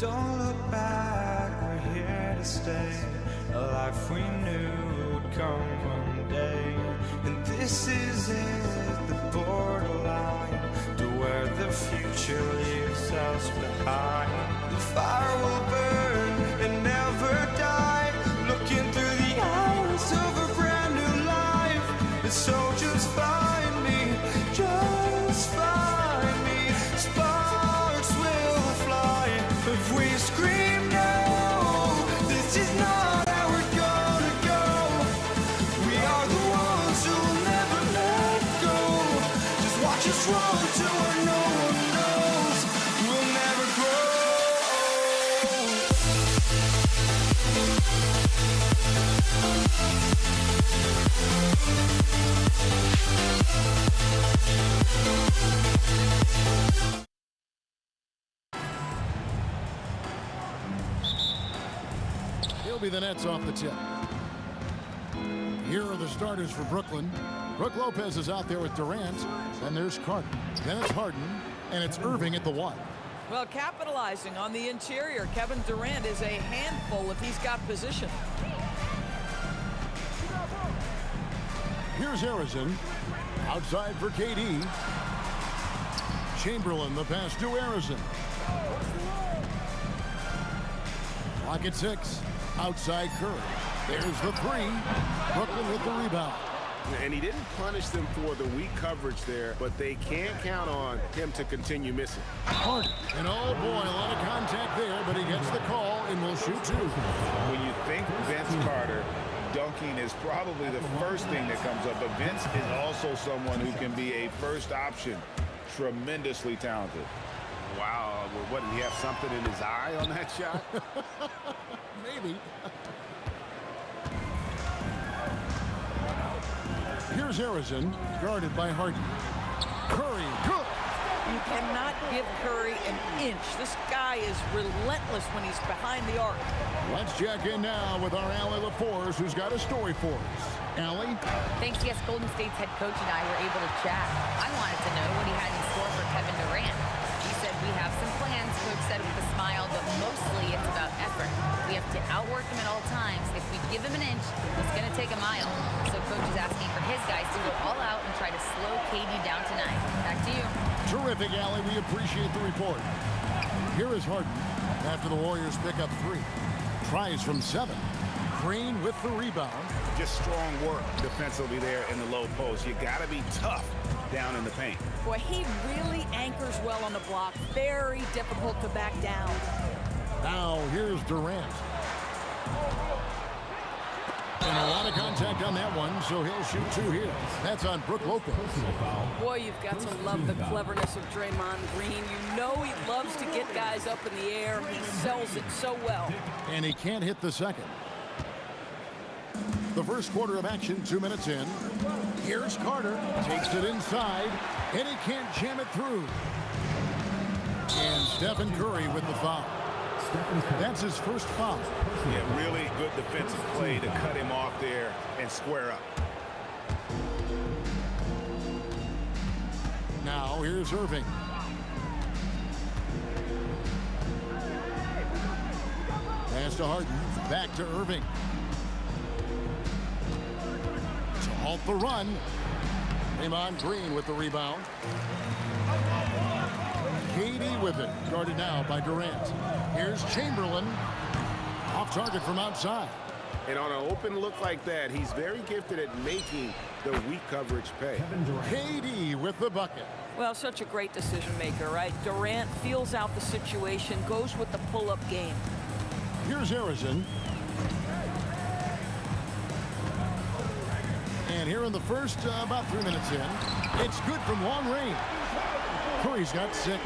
Don't look back, we're here to stay. A life we knew would come one day. And this is it, the borderline to where the future leaves us behind. The fire will burn and never die, looking through the eyes of a brand new life. And so just find me, just find me. Sparks will fly if we scream no. This is not our be the Nets off the tip. Here are the starters for Brooklyn. Brook Lopez is out there with Durant. Then there's Carter. Then it's Harden. And it's Irving at the 1. Well, capitalizing on the interior, Kevin Durant is a handful if he's got position. Here's Harrison. Outside for KD. Chamberlain, the pass to Harrison. Clock at 6. Outside Curry. There's the 3. Brooklyn with the rebound. And he didn't punish them for the weak coverage there, but they can't count on him to continue missing. Harden. And oh boy, a lot of contact there, but he gets the call and will shoot 2. When you think Vince Carter, dunking is probably the first thing that comes up, but Vince is also someone who can be a first option. Tremendously talented. Wow, what, did he have something in his eye on that shot? Maybe. Here's Harrison, guarded by Harden. Curry, good. You cannot give Curry an inch. This guy is relentless when he's behind the arc. Let's check in now with our Allie LaForce, who's got a story for us. Allie? Thanks, yes, Golden State's head coach and I were able to chat. I wanted to know what he had in store for Kevin Durant. He said, we have some plans, Coach said with a smile, but mostly it's about effort. We have to outwork him at all times. If we give him an inch, it's going to take a mile. So Coach is asking for his guys to go all out and try to slow KD down tonight. Back to you. Terrific, Allie. We appreciate the report. Here is Harden after the Warriors pick up 3. Tries from 7. Green with the rebound. Just strong work defensively there in the low post. You got to be tough down in the paint. Boy, he really anchors well on the block. Very difficult to back down. Now here's Durant. And a lot of contact on that one, so he'll shoot 2 here. That's on Brook Lopez. Boy, you've got to love the cleverness of Draymond Green. You know he loves to get guys up in the air. He sells it so well. And he can't hit the second. The first quarter of action, 2 minutes in. Here's Carter. Takes it inside, and he can't jam it through. And Stephen Curry with the foul. That's his first foul. Yeah, really good defensive play to cut him off there and square up. Now here's Irving. Pass to Harden. Back to Irving. To halt the run. Draymond Green with the rebound. KD with it. Guarded now by Durant. Here's Chamberlain. Off target from outside. And on an open look like that, he's very gifted at making the weak coverage pay. KD with the bucket. Well, such a great decision maker, right? Durant feels out the situation, goes with the pull-up game. Here's Harrison. And here in the first, about 3 minutes in, it's good from long range. Curry's got 6.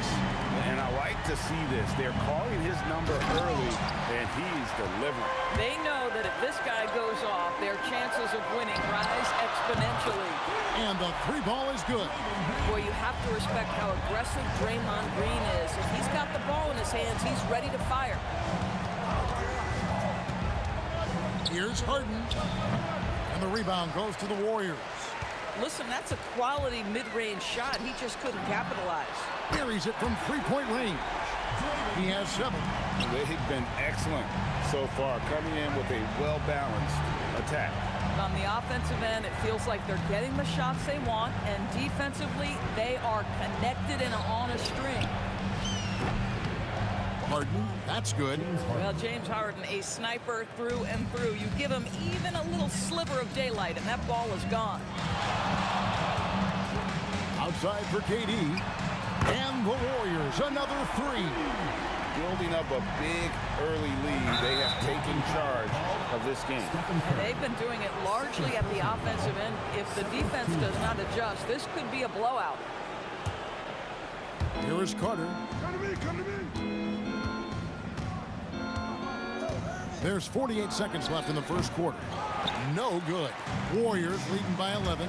And I like to see this. They're calling his number early, and he's delivering. They know that if this guy goes off, their chances of winning rise exponentially. And the 3 ball is good. Boy, you have to respect how aggressive Draymond Green is. If he's got the ball in his hands, he's ready to fire. Here's Harden. And the rebound goes to the Warriors. Listen, that's a quality mid-range shot. He just couldn't capitalize. Buries it from 3-point range. He has 7. They've been excellent so far, coming in with a well-balanced attack. On the offensive end, it feels like they're getting the shots they want, and defensively, they are connected and on a string. Harden, that's good. Well, James Harden, a sniper through and through. You give him even a little sliver of daylight, and that ball is gone. Outside for KD. And the Warriors, another 3. Building up a big early lead. They have taken charge of this game. They've been doing it largely at the offensive end. If the defense does not adjust, this could be a blowout. Here is Carter. Come to me, come to me. There's 48 seconds left in the first quarter. No good. Warriors leading by 11.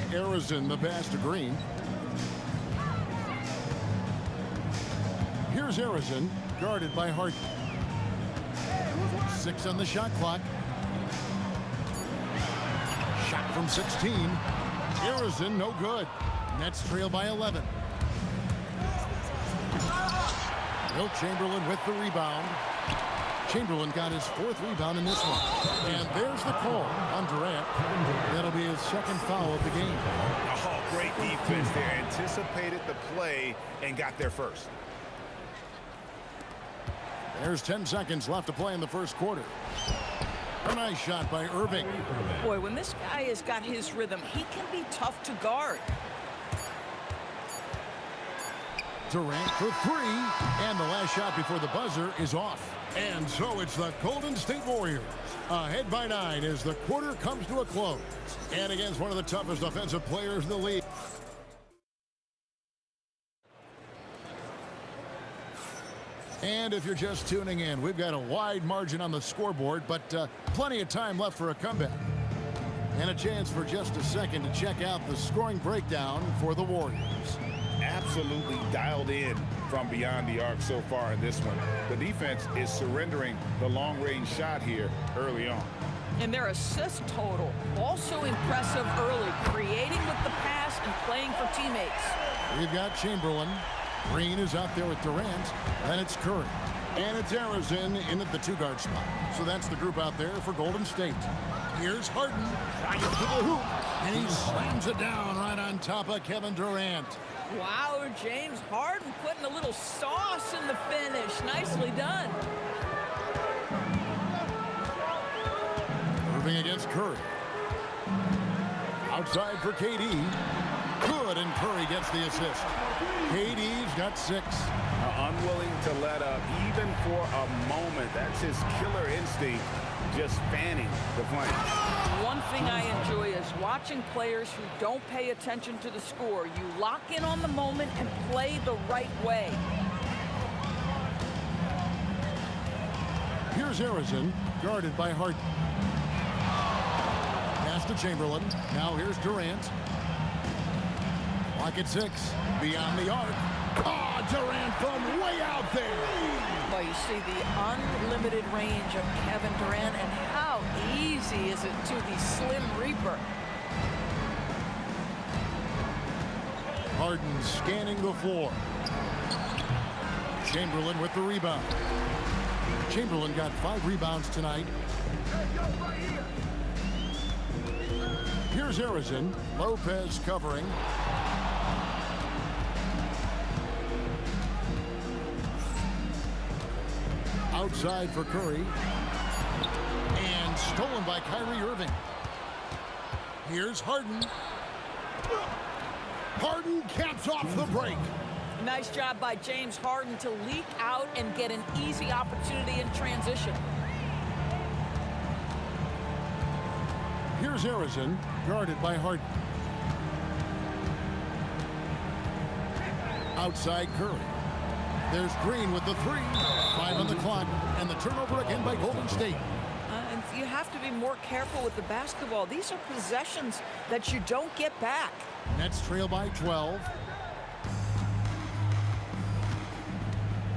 Harrison, the pass to Green. Here's Here's Harrison, guarded by Harden. 6 on the shot clock. Shot from 16. Harrison, no good. Nets trail by 11. Wilt Chamberlain with the rebound. Chamberlain got his 4th rebound in this one. And there's the call on Durant. That'll be his 2nd foul of the game. Oh, great defense there. Anticipated the play and got there first. There's 10 seconds left to play in the first quarter. A nice shot by Irving. Boy, when this guy has got his rhythm, he can be tough to guard. Durant for 3, and the last shot before the buzzer is off. And so it's the Golden State Warriors ahead by 9 as the quarter comes to a close. And against one of the toughest offensive players in the league. And if you're just tuning in, we've got a wide margin on the scoreboard, but plenty of time left for a comeback. And a chance for just a second to check out the scoring breakdown for the Warriors. Absolutely dialed in from beyond the arc so far in this one. The defense is surrendering the long-range shot here early on. And their assist total, also impressive early, creating with the pass and playing for teammates. We've got Chamberlain. Green is out there with Durant. Then it's Curry. And it's Harrison in at the 2-guard spot. So that's the group out there for Golden State. Here's Harden. Right to the hoop. And he slams it down right on top of Kevin Durant. Wow, James Harden putting a little sauce in the finish. Nicely done. Moving against Curry. Outside for KD. Good, and Curry gets the assist. KD's got 6. Unwilling to let up even for a moment. That's his killer instinct, just fanning the flame. One thing I enjoy is watching players who don't pay attention to the score. You lock in on the moment and play the right way. Here's Harrison, guarded by Harden. Pass to Chamberlain. Now here's Durant. Clock at 6. Beyond the arc. Oh, Durant from way out there. Well, you see the unlimited range of Kevin Durant, and how easy is it to the Slim Reaper. Harden scanning the floor. Chamberlain with the rebound. Chamberlain got 5 rebounds tonight. Here's Harrison. Lopez covering. Outside for Curry. And stolen by Kyrie Irving. Here's Harden. Harden caps off the break. Nice job by James Harden to leak out and get an easy opportunity in transition. Here's Harrison, guarded by Harden. Outside Curry. There's Green with the 3. 5 on the clock, and the turnover again by Golden State. And you have to be more careful with the basketball. These are possessions that you don't get back. Nets trail by 12.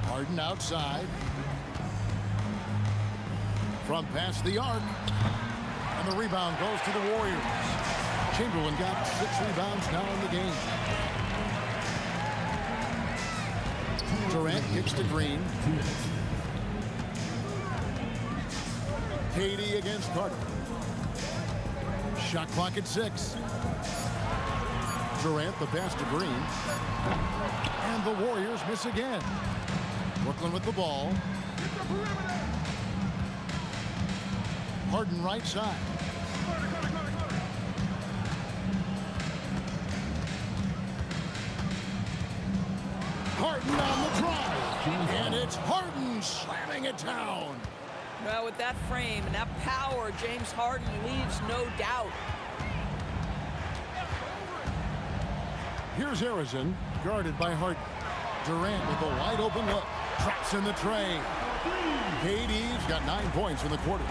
Harden outside. From past the arc. And the rebound goes to the Warriors. Chamberlain got 6 rebounds now in the game. Durant kicks to Green. KD against Carter. Shot clock at 6. Durant the pass to Green. And the Warriors miss again. Brooklyn with the ball. Harden right side. Harden on the drive. And it's Harden slamming it down. Well, with that frame and that power, James Harden leaves no doubt. Here's Harrison, guarded by Harden. Durant with a wide open look. Traps in the tray. KD's got 9 points in the quarter.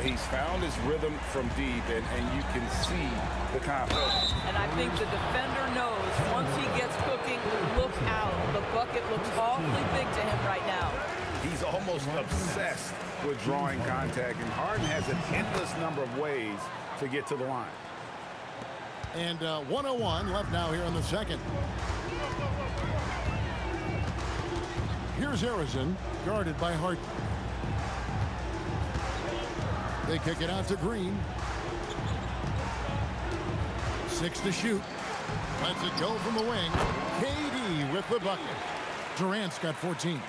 He's found his rhythm from deep, and you can see the confidence. And I think the defender knows once he gets cooking, look out. The bucket looks awfully big to him. He's almost obsessed with drawing contact, and Harden has an endless number of ways to get to the line. And 1:01 left now here in the second. Here's Harrison, guarded by Harden. They kick it out to Green. 6 to shoot. Lets it go from the wing. KD with the bucket. Durant's got 14.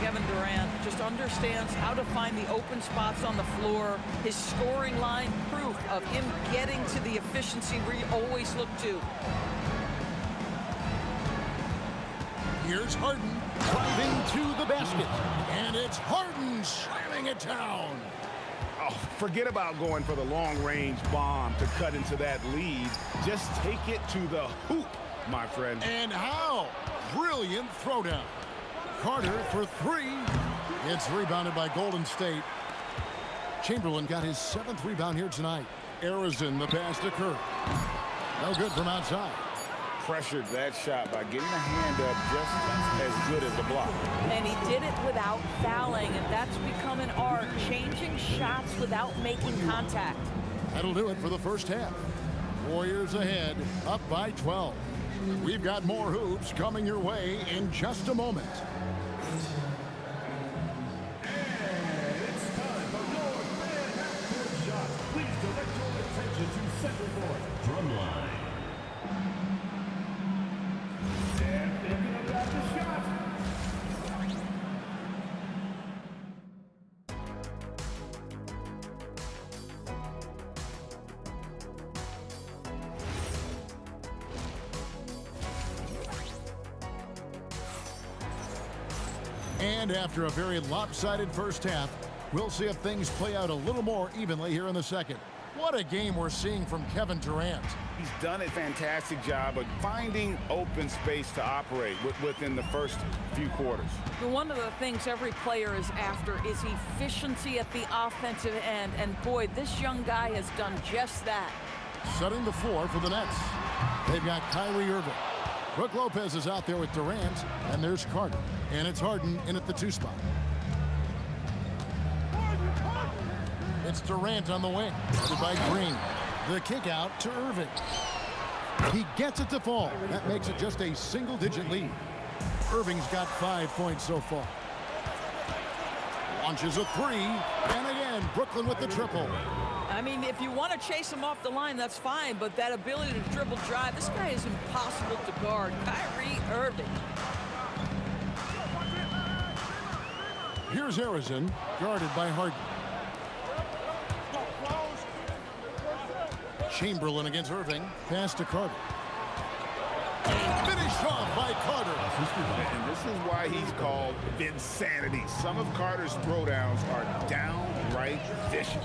Kevin Durant just understands how to find the open spots on the floor. His scoring line, proof of him getting to the efficiency we always look to. Here's Harden driving to the basket. And it's Harden slamming it down. Oh, forget about going for the long-range bomb to cut into that lead. Just take it to the hoop, my friend. And how? Brilliant throwdown. Carter for 3. It's rebounded by Golden State. Chamberlain got his 7th rebound here tonight. Harrison, the pass to Curry. No good from outside. Pressured that shot by getting a hand up just as good as the block. And he did it without fouling, and that's become an art, changing shots without making contact. That'll do it for the first half. Warriors ahead, up by 12. We've got more hoops coming your way in just a moment. It's time for your fan half-court shot. Please direct your attention to center court. Drumline. And thinking about the shot. And after a very lopsided first half, we'll see if things play out a little more evenly here in the second. What a game we're seeing from Kevin Durant. He's done a fantastic job of finding open space to operate within the first few quarters. One of the things every player is after is efficiency at the offensive end, and boy, this young guy has done just that. Setting the floor for the Nets. They've got Kyrie Irving. Brook Lopez is out there with Durant, and there's Carter. And it's Harden in at the 2 spot. It's Durant on the wing, headed by Green. The kick out to Irving. He gets it to fall. That makes it just a single-digit lead. Irving's got 5 points so far. Launches a 3, and again, Brooklyn with the triple. I mean, if you want to chase him off the line, that's fine, but that ability to dribble drive, this guy is impossible to guard. Kyrie Irving. Here's Harrison, guarded by Harden. Chamberlain against Irving. Pass to Carter. Finished off by Carter. And this is why he's called Vinsanity. Some of Carter's throwdowns are downright vicious.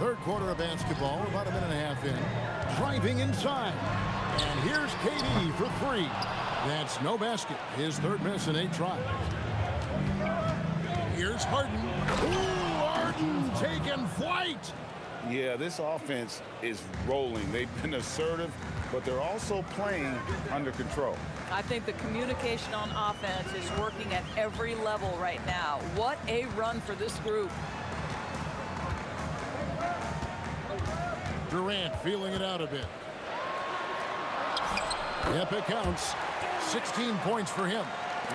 Third quarter of basketball, about a minute and a half in. Driving inside. And here's KD for 3. That's no basket. His 3rd miss in 8 tries. Here's Harden. Ooh, Harden taking flight. Yeah, this offense is rolling. They've been assertive, but they're also playing under control. I think the communication on offense is working at every level right now. What a run for this group. Durant feeling it out a bit. Yep, it counts. 16 points for him.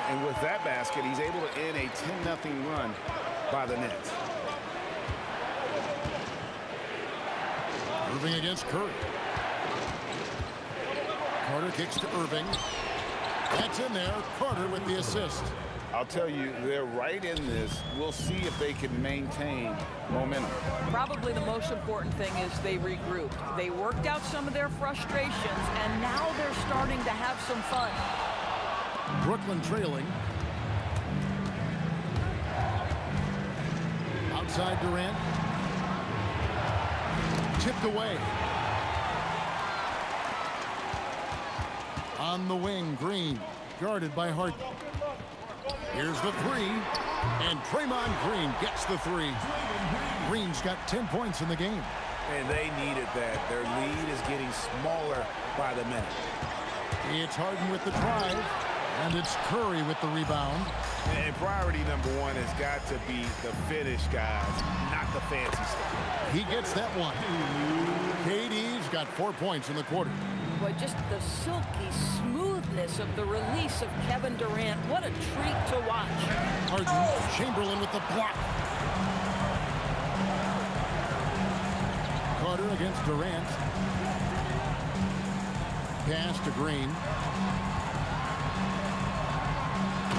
And with that basket, he's able to end a 10-0 run by the Nets. Irving against Curry. Carter kicks to Irving. That's in there. Carter with the assist. I'll tell you, they're right in this. We'll see if they can maintain momentum. Probably the most important thing is they regrouped. They worked out some of their frustrations, and now they're starting to have some fun. Brooklyn trailing. Outside Durant. Tipped away. On the wing, Green, guarded by Harden. Here's the 3, and Draymond Green gets the 3. Green's got 10 points in the game. And they needed that. Their lead is getting smaller by the minute. It's Harden with the drive, And it's Curry with the rebound. And priority number one has got to be the finish, guys, not the fancy stuff. He gets that one. KD's got 4 points in the quarter. Boy, just the silky smoothness of the release of Kevin Durant. What a treat to watch. Harden, Chamberlain with the block. Carter against Durant. Pass to Green.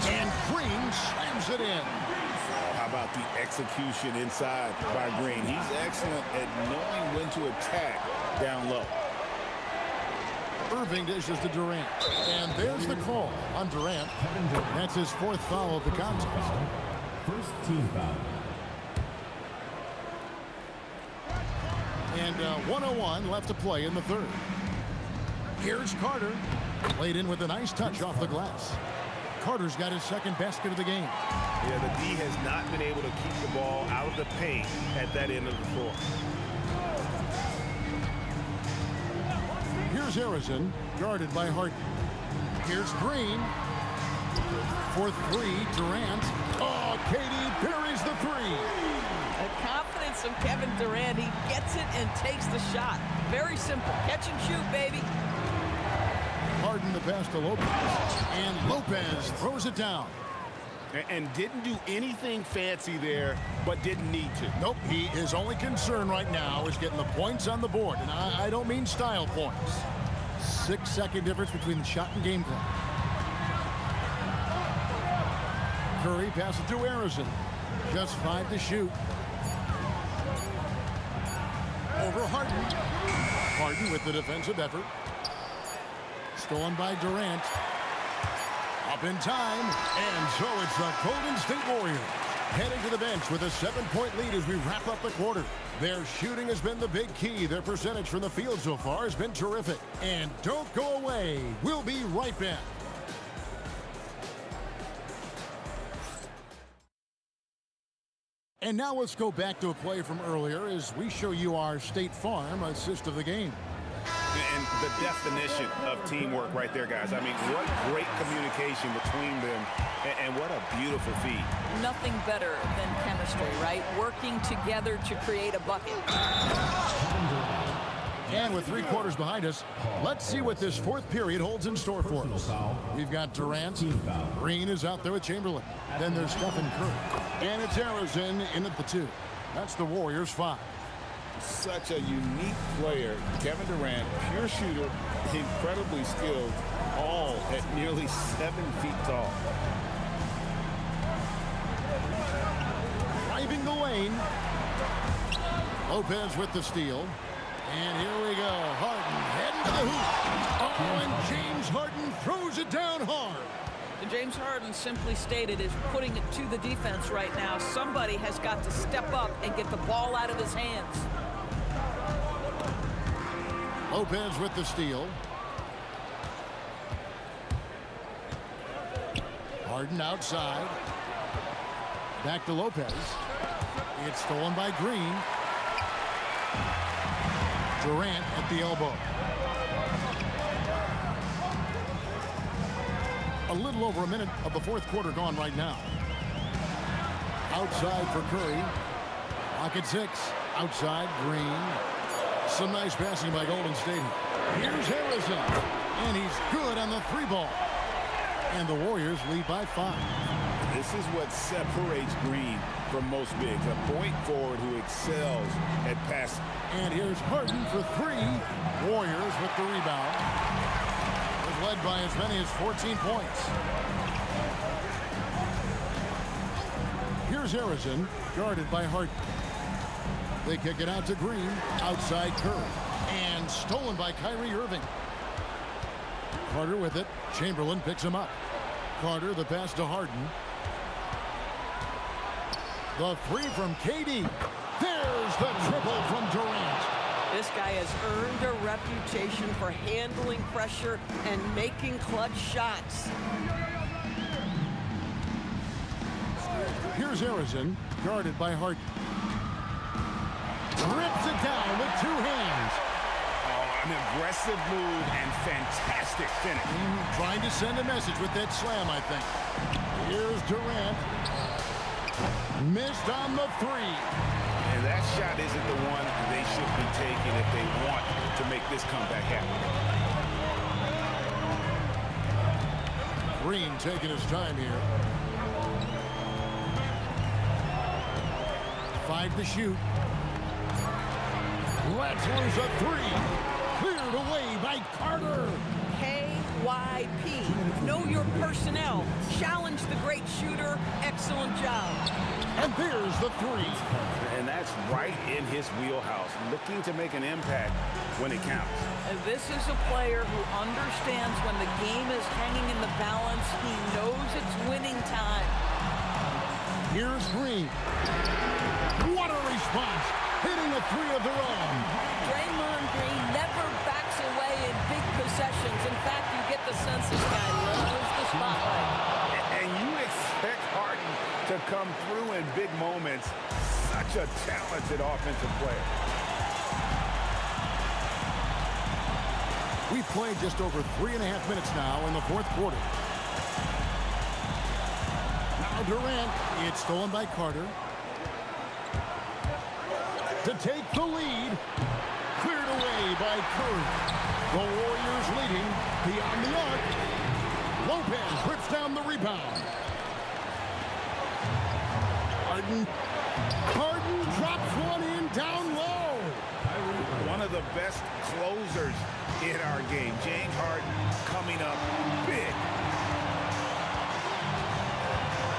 And Green slams it in. How about the execution inside by Green? He's excellent at knowing when to attack down low. Irving dishes to Durant. And there's the call on Durant. That's his 4th foul of the contest. First team foul. And 1:01 left to play in the 3rd. Here's Carter. Laid in with a nice touch off the glass. Carter's got his 2nd basket of the game. Yeah, the D has not been able to keep the ball out of the paint at that end of the floor. Here's Harrison, guarded by Harden. Here's Green. For 3, Durant. Oh, KD buries the 3. The confidence of Kevin Durant. He gets it and takes the shot. Very simple. Catch and shoot, baby. Harden the pass to Lopez. And Lopez throws it down. And didn't do anything fancy there, but didn't need to. Nope, his only concern right now is getting the points on the board. And I don't mean style points. 6-second difference between the shot and game clock. Curry passes to Harrison. Just 5 to shoot. Over Harden. Harden with the defensive effort. Stolen by Durant. Up in time. And so it's the Golden State Warriors heading to the bench with a 7-point lead as we wrap up the quarter. Their shooting has been the big key. Their percentage from the field so far has been terrific. And don't go away. We'll be right back. And now let's go back to a play from earlier as we show you our State Farm assist of the game. And the definition of teamwork right there, guys. I mean, what great communication between them, and what a beautiful feed. Nothing better than chemistry, right? Working together to create a bucket. And with 3 quarters behind us, let's see what this 4th period holds in store for us. We've got Durant. Green is out there with Chamberlain. Then there's Stephen Curry. And it's Harrison in at the 2. That's the Warriors' 5. Such a unique player. Kevin Durant, pure shooter, incredibly skilled, all at nearly 7 feet tall. Driving the lane. Lopez with the steal. And here we go. Harden heading to the hoop. Oh, and James Harden throws it down hard. James Harden simply stated is putting it to the defense right now. Somebody has got to step up and get the ball out of his hands. Lopez with the steal. Harden outside. Back to Lopez. It's stolen by Green. Durant at the elbow. A little over a minute of the 4th quarter gone right now. Outside for Curry. Lock at 6. Outside, Green. Some nice passing by Golden State. Here's Harrison. And he's good on the 3 ball. And the Warriors lead by 5. This is what separates Green from most bigs. A point forward who excels at passing. And here's Harden for 3. Warriors with the rebound. Was led by as many as 14 points. Here's Harrison, guarded by Harden. They kick it out to Green. Outside Curry. And stolen by Kyrie Irving. Carter with it. Chamberlain picks him up. Carter, the pass to Harden. The 3 from KD. There's the triple from Durant. This guy has earned a reputation for handling pressure and making clutch shots. Here's Harrison, guarded by Harden. Rips it down with 2 hands. Oh, An aggressive move and fantastic finish. Trying to send a message with that slam, I think. Here's Durant. Missed on the three. And that shot isn't the one they should be taking if they want to make this comeback happen. Green taking his time here. 5 to shoot. Let's lose a three. Cleared away by Carter. KYP. Know your personnel. Challenge the great shooter. Excellent job. And there's the three. And that's right in his wheelhouse, looking to make an impact when it counts. And this is a player who understands when the game is hanging in the balance. He knows it's winning time. Here's Green. What a response. Hitting a three of their own. Draymond Green never backs away in big possessions. In fact, you get the sense this guy loves the spotlight. And you expect Harden to come through in big moments. Such a talented offensive player. We've played just over 3.5 minutes now in the fourth quarter. Now Durant. It's stolen by Carter. To take the lead. Cleared away by Curry. The Warriors leading beyond the arc. Lopez rips down the rebound. Harden drops one in down low. One of the best closers in our game. James Harden coming up big.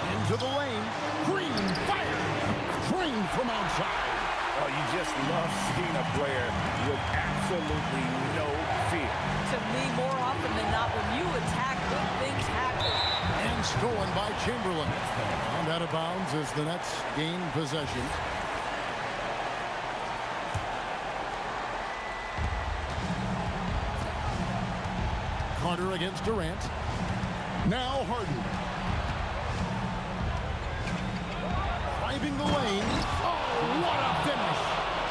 Into the lane. Green fires. Drained from outside. Oh, you just love seeing a player with absolutely no fear. To me, more often than not, when you attack, good things happen. And stolen by Chamberlain. And out of bounds as the Nets gain possession. Carter against Durant. Now Harden. Driving the lane. Oh, what a finish.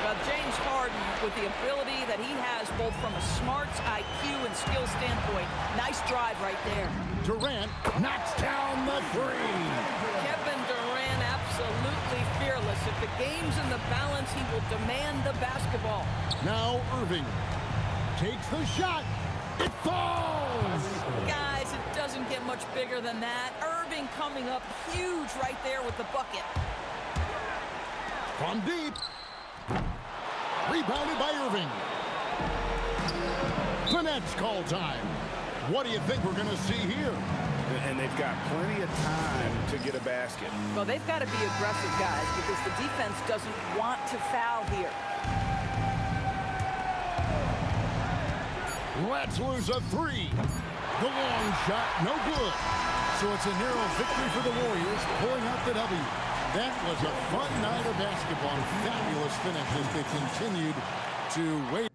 Well, James Harden, with the ability that he has both from a smarts, IQ, and skill standpoint, nice drive right there. Durant knocks down the three. Kevin Durant, absolutely fearless. If the game's in the balance, he will demand the basketball. Now Irving takes the shot. It falls. Guys, it doesn't get much bigger than that. Irving coming up huge right there with the bucket. From deep. Rebounded by Irving. The Nets call time. What do you think we're going to see here? And they've got plenty of time to get a basket. Well, they've got to be aggressive, guys, because the defense doesn't want to foul here. Let's lose a three. The long shot, no good. So it's a narrow victory for the Warriors, pulling out the W. That was a fun night of basketball. Fabulous finish as they continued to wait.